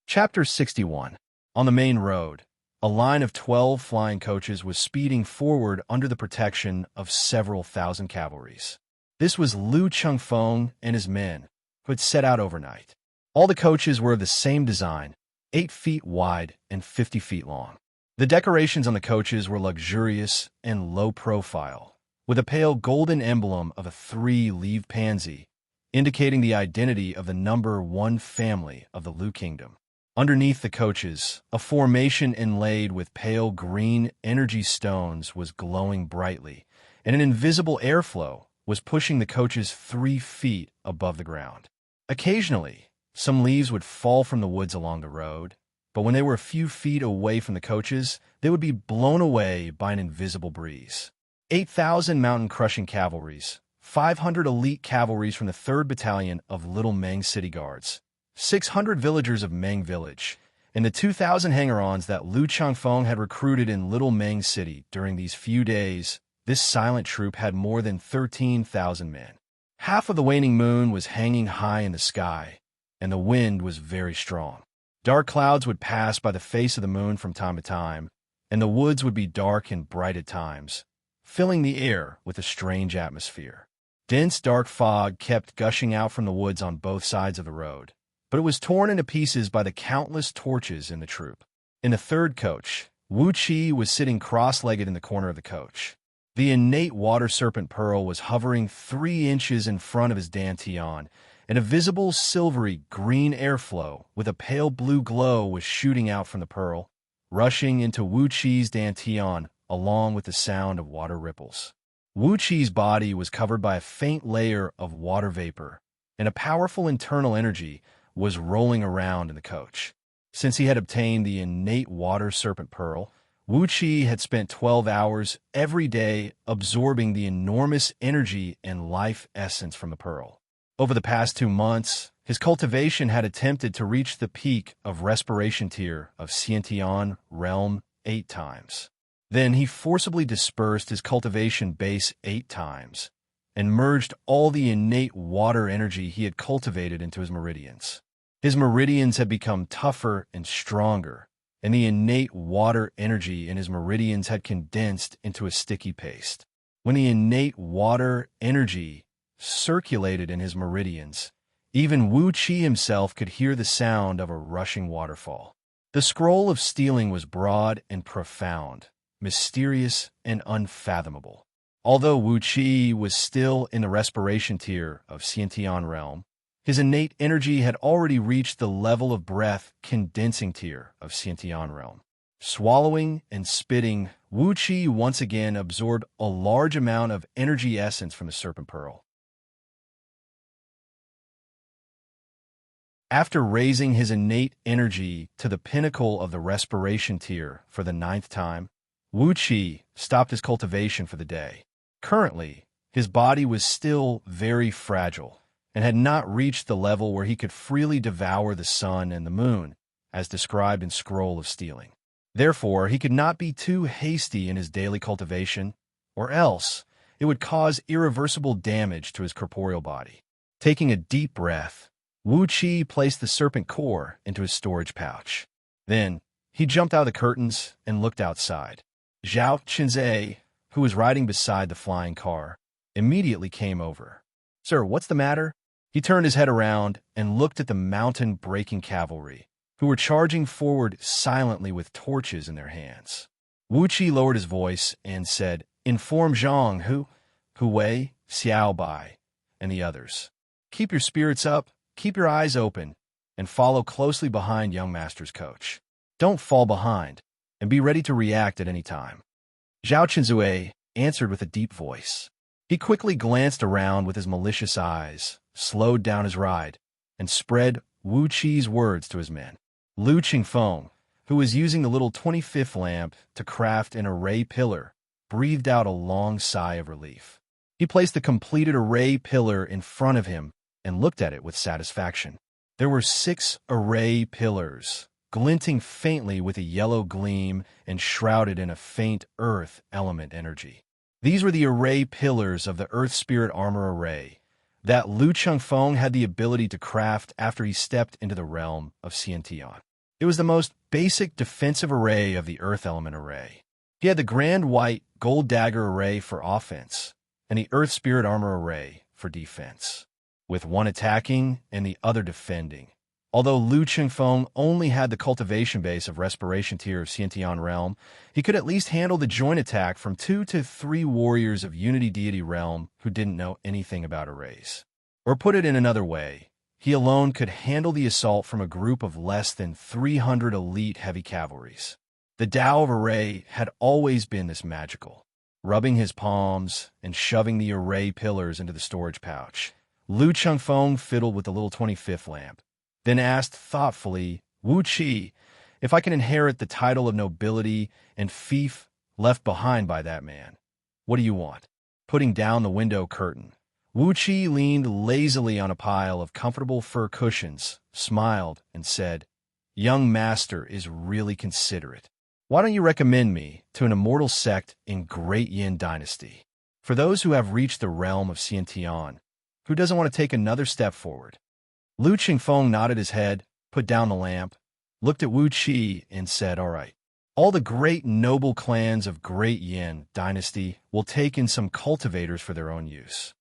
S1: Chapter 61. On the main road, a line of 12 flying coaches was speeding forward under the protection of several thousand cavalries. This was Lu Qingfeng and his men, who had set out overnight. All the coaches were of the same design, 8 feet wide and 50 feet long. The decorations on the coaches were luxurious and low profile, with a pale golden emblem of a 3-leaved pansy, indicating the identity of the number 1 family of the Lu Kingdom. Underneath the coaches, a formation inlaid with pale green energy stones was glowing brightly, and an invisible airflow was pushing the coaches 3 feet above the ground. Occasionally, some leaves would fall from the woods along the road, but when they were a few feet away from the coaches, they would be blown away by an invisible breeze. 8,000 mountain-crushing cavalries, 500 elite cavalries from the 3rd Battalion of Little Meng City Guards, 600 villagers of Meng Village, and the 2,000 hanger-ons that Lu Changfeng had recruited in Little Meng City. During these few days, this silent troop had more than 13,000 men. Half of the waning moon was hanging high in the sky, and the wind was very strong. Dark clouds would pass by the face of the moon from time to time, and the woods would be dark and bright at times, filling the air with a strange atmosphere. Dense dark fog kept gushing out from the woods on both sides of the road, but it was torn into pieces by the countless torches in the troop. In the 3rd coach, Wuxia was sitting cross-legged in the corner of the coach. The innate water serpent pearl was hovering 3 inches in front of his dantian, and a visible silvery green airflow with a pale blue glow was shooting out from the pearl, rushing into Wuqi's dantian along with the sound of water ripples. Wuqi's body was covered by a faint layer of water vapor, and a powerful internal energy was rolling around in the coach. Since he had obtained the innate water serpent pearl, Wuxia had spent 12 hours every day absorbing the enormous energy and life essence from the pearl. Over the past 2 months, his cultivation had attempted to reach the peak of respiration tier of Xianxia realm 8 times. Then he forcibly dispersed his cultivation base 8 times and merged all the innate water energy he had cultivated into his meridians. His meridians had become tougher and stronger, and the innate water energy in his meridians had condensed into a sticky paste. When the innate water energy circulated in his meridians, even Wuqia himself could hear the sound of a rushing waterfall. The scroll of stealing was broad and profound, mysterious and unfathomable. Although Wuqia was still in the respiration tier of Xiantian realm, his innate energy had already reached the level of breath condensing tier of Xiantian realm. Swallowing and spitting, Wuqia once again absorbed a large amount of energy essence from the serpent pearl. After raising his innate energy to the pinnacle of the respiration tier for the 9th time, Wuqia stopped his cultivation for the day. Currently, his body was still very fragile and had not reached the level where he could freely devour the sun and the moon, as described in Scroll of Stealing. Therefore, he could not be too hasty in his daily cultivation, or else it would cause irreversible damage to his corporeal body. Taking a deep breath, Wuqia placed the serpent core into his storage pouch. Then, he jumped out of the curtains and looked outside. Xianxia, who was riding beside the flying car, immediately came over. "Sir, what's the matter?" He turned his head around and looked at the mountain-breaking cavalry, who were charging forward silently with torches in their hands. Wuqia lowered his voice and said, "Inform Zhang, Hu Wei, Xiao Bai, and the others. Keep your spirits up, keep your eyes open, and follow closely behind young master's coach. Don't fall behind, and be ready to react at any time." Zhao Qinzue answered with a deep voice. He quickly glanced around with his malicious eyes, slowed down his ride, and spread Wuqi's words to his men. Lu Qingfeng, who was using the little 25th lamp to craft an array pillar, breathed out a long sigh of relief. He placed the completed array pillar in front of him and looked at it with satisfaction. There were 6 array pillars, glinting faintly with a yellow gleam and shrouded in a faint earth element energy. These were the array pillars of the Earth Spirit Armor Array that Lu Changfeng had the ability to craft after he stepped into the realm of Xiantian. It was the most basic defensive array of the Earth Element Array. He had the Grand White Gold Dagger Array for offense and the Earth Spirit Armor Array for defense, with one attacking and the other defending. Although Lu Chingfeng only had the cultivation base of respiration tier of Xiantian realm, he could at least handle the joint attack from 2 to 3 warriors of Unity Deity realm who didn't know anything about arrays. Or put it in another way, he alone could handle the assault from a group of less than 300 elite heavy cavalries. The Tao of array had always been this magical. Rubbing his palms and shoving the array pillars into the storage pouch, Lu Changfeng fiddled with the little 25th lamp, then asked thoughtfully, "Wuqia, if I can inherit the title of nobility and fief left behind by that man, what do you want?" Putting down the window curtain, Wuxia leaned lazily on a pile of comfortable fur cushions, smiled, and said, "Young master is really considerate. Why don't you recommend me to an immortal sect in Great Yin Dynasty? For those who have reached the realm of Xianxia, who doesn't want to take another step forward?" Lu Qingfeng nodded his head, put down the lamp, looked at Wu Qi, and said, "All right. All the great noble clans of Great Yin Dynasty will take in some cultivators for their own use.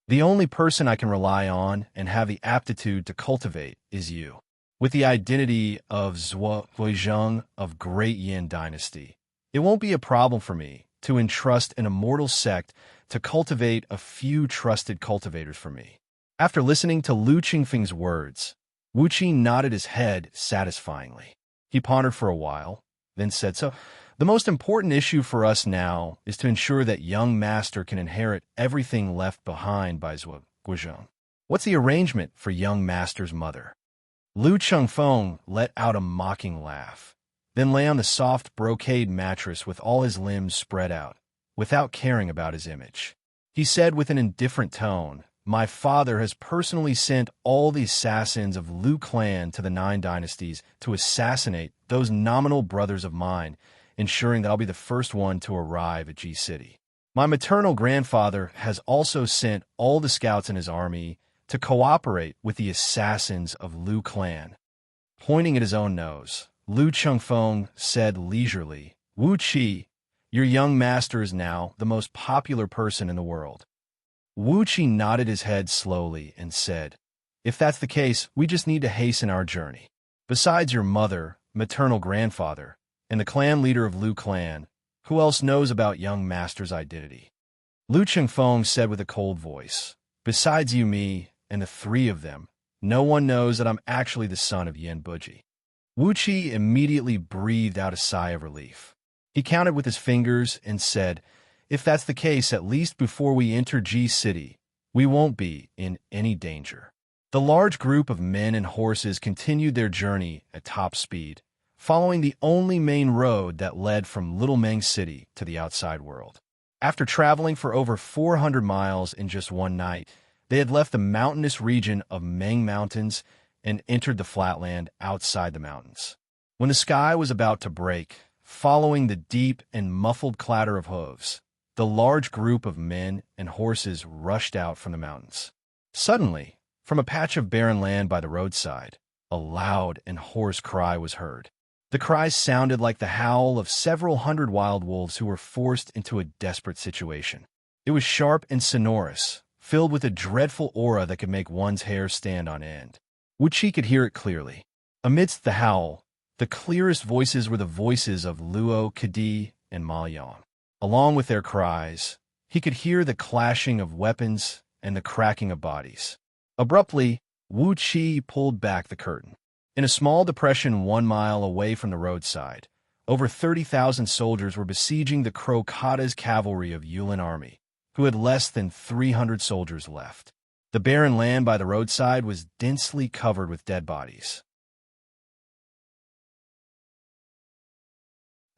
S1: The only person I can rely on and have the aptitude to cultivate is you. With the identity of Zhuozheng of Great Yin Dynasty, it won't be a problem for me to entrust an immortal sect to cultivate a few trusted cultivators for me." After listening to Lu Qingfeng's words, Wu Qi nodded his head satisfyingly. He pondered for a while, then said, "So, the most important issue for us now is to ensure that young master can inherit everything left behind by Zhuozheng. What's the arrangement for young master's mother?" Lu Qingfeng let out a mocking laugh, then lay on the soft brocade mattress with all his limbs spread out, without caring about his image. He said with an indifferent tone, "My father has personally sent all the assassins of Lu clan to the 9 dynasties to assassinate those nominal brothers of mine, ensuring that I'll be the first one to arrive at G City. My maternal grandfather has also sent all the scouts in his army to cooperate with the assassins of Lu clan." Pointing at his own nose, Lu Qingfeng said leisurely, "Wu Qi, your young master is now the most popular person in the world." Wu Qi nodded his head slowly and said, "If that's the case, we just need to hasten our journey. Besides your mother, maternal grandfather, and the clan leader of Lu clan, who else knows about young master's identity?" Lu Qingfeng said with a cold voice, "Besides you, me, and the 3 of them, no one knows that I'm actually the son of Yin Buji." Wu Qi immediately breathed out a sigh of relief. He counted with his fingers and said, "If that's the case, at least before we enter G City, we won't be in any danger." The large group of men and horses continued their journey at top speed, following the only main road that led from Little Meng City to the outside world. After traveling for over 400 miles in just one night, they had left the mountainous region of Meng Mountains and entered the flatland outside the mountains. When the sky was about to break, following the deep and muffled clatter of hooves, the large group of men and horses rushed out from the mountains. Suddenly, from a patch of barren land by the roadside, a loud and hoarse cry was heard. The cry sounded like the howl of several hundred wild wolves who were forced into a desperate situation. It was sharp and sonorous, filled with a dreadful aura that could make one's hair stand on end. Wu Qi could hear it clearly. Amidst the howl, the clearest voices were the voices of Luo, Kadi, and Ma Yang. Along with their cries, he could hear the clashing of weapons and the cracking of bodies. Abruptly, Wu Qi pulled back the curtain. In a small depression 1 mile away from the roadside, over 30,000 soldiers were besieging the Crocata's cavalry of Yulin army, who had less than 300 soldiers left. The barren land by the roadside was densely covered with dead bodies.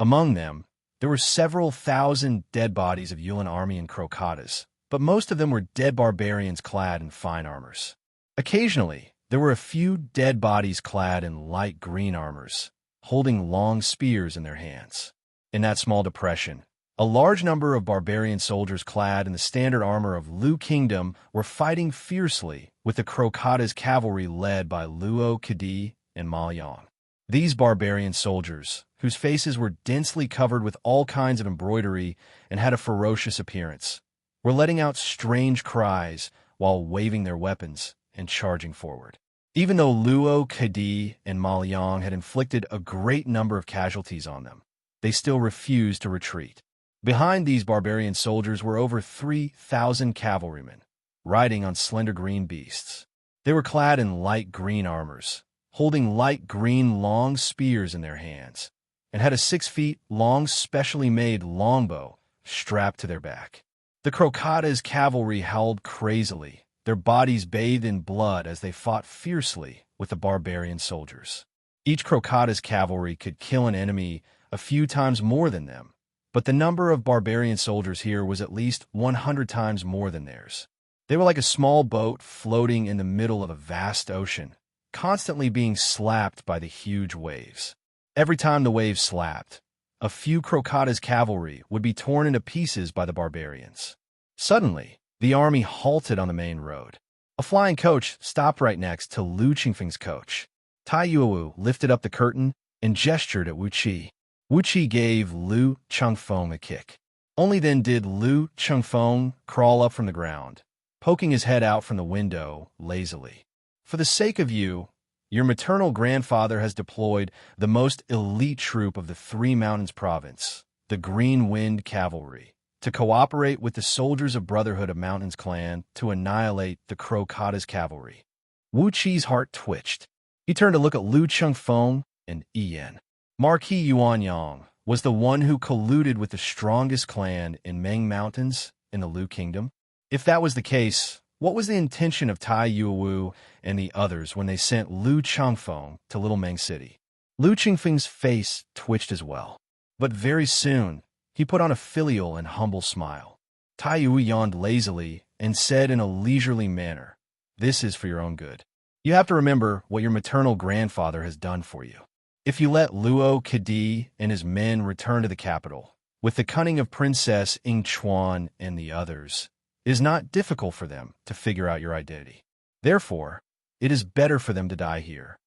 S1: Among them, there were several thousand dead bodies of Yulin army and Crocatas, but most of them were dead barbarians clad in fine armors. Occasionally, there were a few dead bodies clad in light green armors, holding long spears in their hands. In that small depression, a large number of barbarian soldiers clad in the standard armor of Lu Kingdom were fighting fiercely with the Crocata's cavalry led by Luo, Kadi, and Ma Yang. These barbarian soldiers, whose faces were densely covered with all kinds of embroidery and had a ferocious appearance, were letting out strange cries while waving their weapons and charging forward. Even though Luo, Kadi, and Ma Yang had inflicted a great number of casualties on them, they still refused to retreat. Behind these barbarian soldiers were over 3,000 cavalrymen, riding on slender green beasts. They were clad in light green armors, holding light green long spears in their hands, and had a 6 feet long specially made longbow strapped to their back. The Crocata's cavalry howled crazily, their bodies bathed in blood as they fought fiercely with the barbarian soldiers. Each Crocata's cavalry could kill an enemy a few times more than them, but the number of barbarian soldiers here was at least 100 times more than theirs. They were like a small boat floating in the middle of a vast ocean, constantly being slapped by the huge waves. Every time the waves slapped, a few Crocata's cavalry would be torn into pieces by the barbarians. Suddenly, the army halted on the main road. A flying coach stopped right next to Lu Qingfeng's coach. Tai Yuwu lifted up the curtain and gestured at Wuxia. Wuxia gave Lu Chengfeng a kick. Only then did Lu Chengfeng crawl up from the ground, poking his head out from the window lazily. For the sake of you, your maternal grandfather has deployed the most elite troop of the Three Mountains province, the Green Wind Cavalry, to cooperate with the soldiers of Brotherhood of Mountains clan to annihilate the Crocata's cavalry. Wu Qi's heart twitched. He turned to look at Lu Chengfeng and Ian. Marquis Yuanyang was the one who colluded with the strongest clan in Meng Mountains in the Lu Kingdom. If that was the case, what was the intention of Tai Yuwu and the others when they sent Lu Chengfeng to Little Meng City? Lu Qingfeng's face twitched as well. But very soon, he put on a filial and humble smile. Tai Yuwu yawned lazily and said in a leisurely manner, "This is for your own good. You have to remember what your maternal grandfather has done for you. If you let Luo Kadi and his men return to the capital, with the cunning of Princess Yingchuan and the others, it is not difficult for them to figure out your identity. Therefore, it is better for them to die here."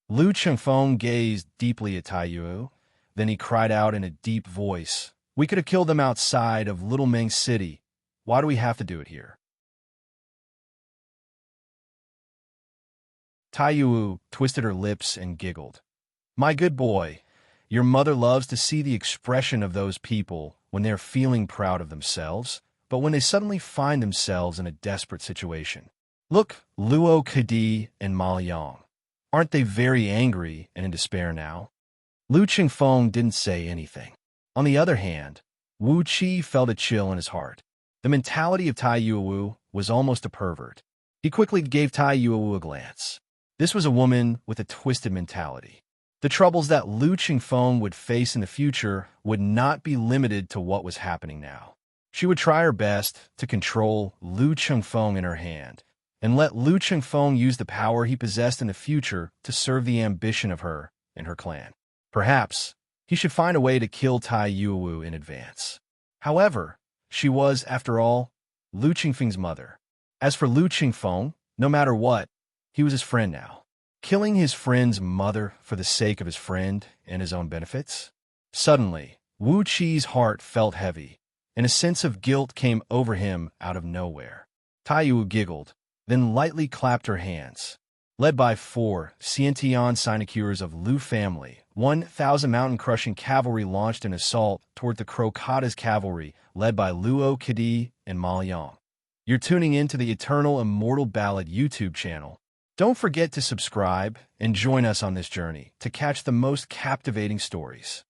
S1: Lu Chengfeng gazed deeply at Tai Yuwu. Then he cried out in a deep voice, "We could have killed them outside of Little Meng City. Why do we have to do it here?" Tai Yuwu twisted her lips and giggled. "My good boy, your mother loves to see the expression of those people when they're feeling proud of themselves, but when they suddenly find themselves in a desperate situation. Look, Luo Kadi and Ma Liang. Aren't they very angry and in despair now?" Lu Qingfeng didn't say anything. On the other hand, Wu Qi felt a chill in his heart. The mentality of Tai Yuwu was almost a pervert. He quickly gave Tai Yuwu a glance. This was a woman with a twisted mentality. The troubles that Lu Qingfeng would face in the future would not be limited to what was happening now. She would try her best to control Lu Qingfeng in her hand, and let Lu Qingfeng use the power he possessed in the future to serve the ambition of her and her clan. Perhaps he should find a way to kill Tai Yuwu in advance. However, she was, after all, Lu Qingfeng's mother. As for Lu Qingfeng, no matter what, he was his friend now. Killing his friend's mother for the sake of his friend and his own benefits? Suddenly, Wu Qi's heart felt heavy, and a sense of guilt came over him out of nowhere. Tai Yuwu giggled, then lightly clapped her hands. Led by 4 Xiantian sinecures of Lu family, 1,000 mountain-crushing cavalry launched an assault toward the Crocata's cavalry, led by Luo Kadi and Ma Liang. You're tuning in to the Eternal Immortal Ballad YouTube channel. Don't forget to subscribe and join us on this journey to catch the most captivating stories.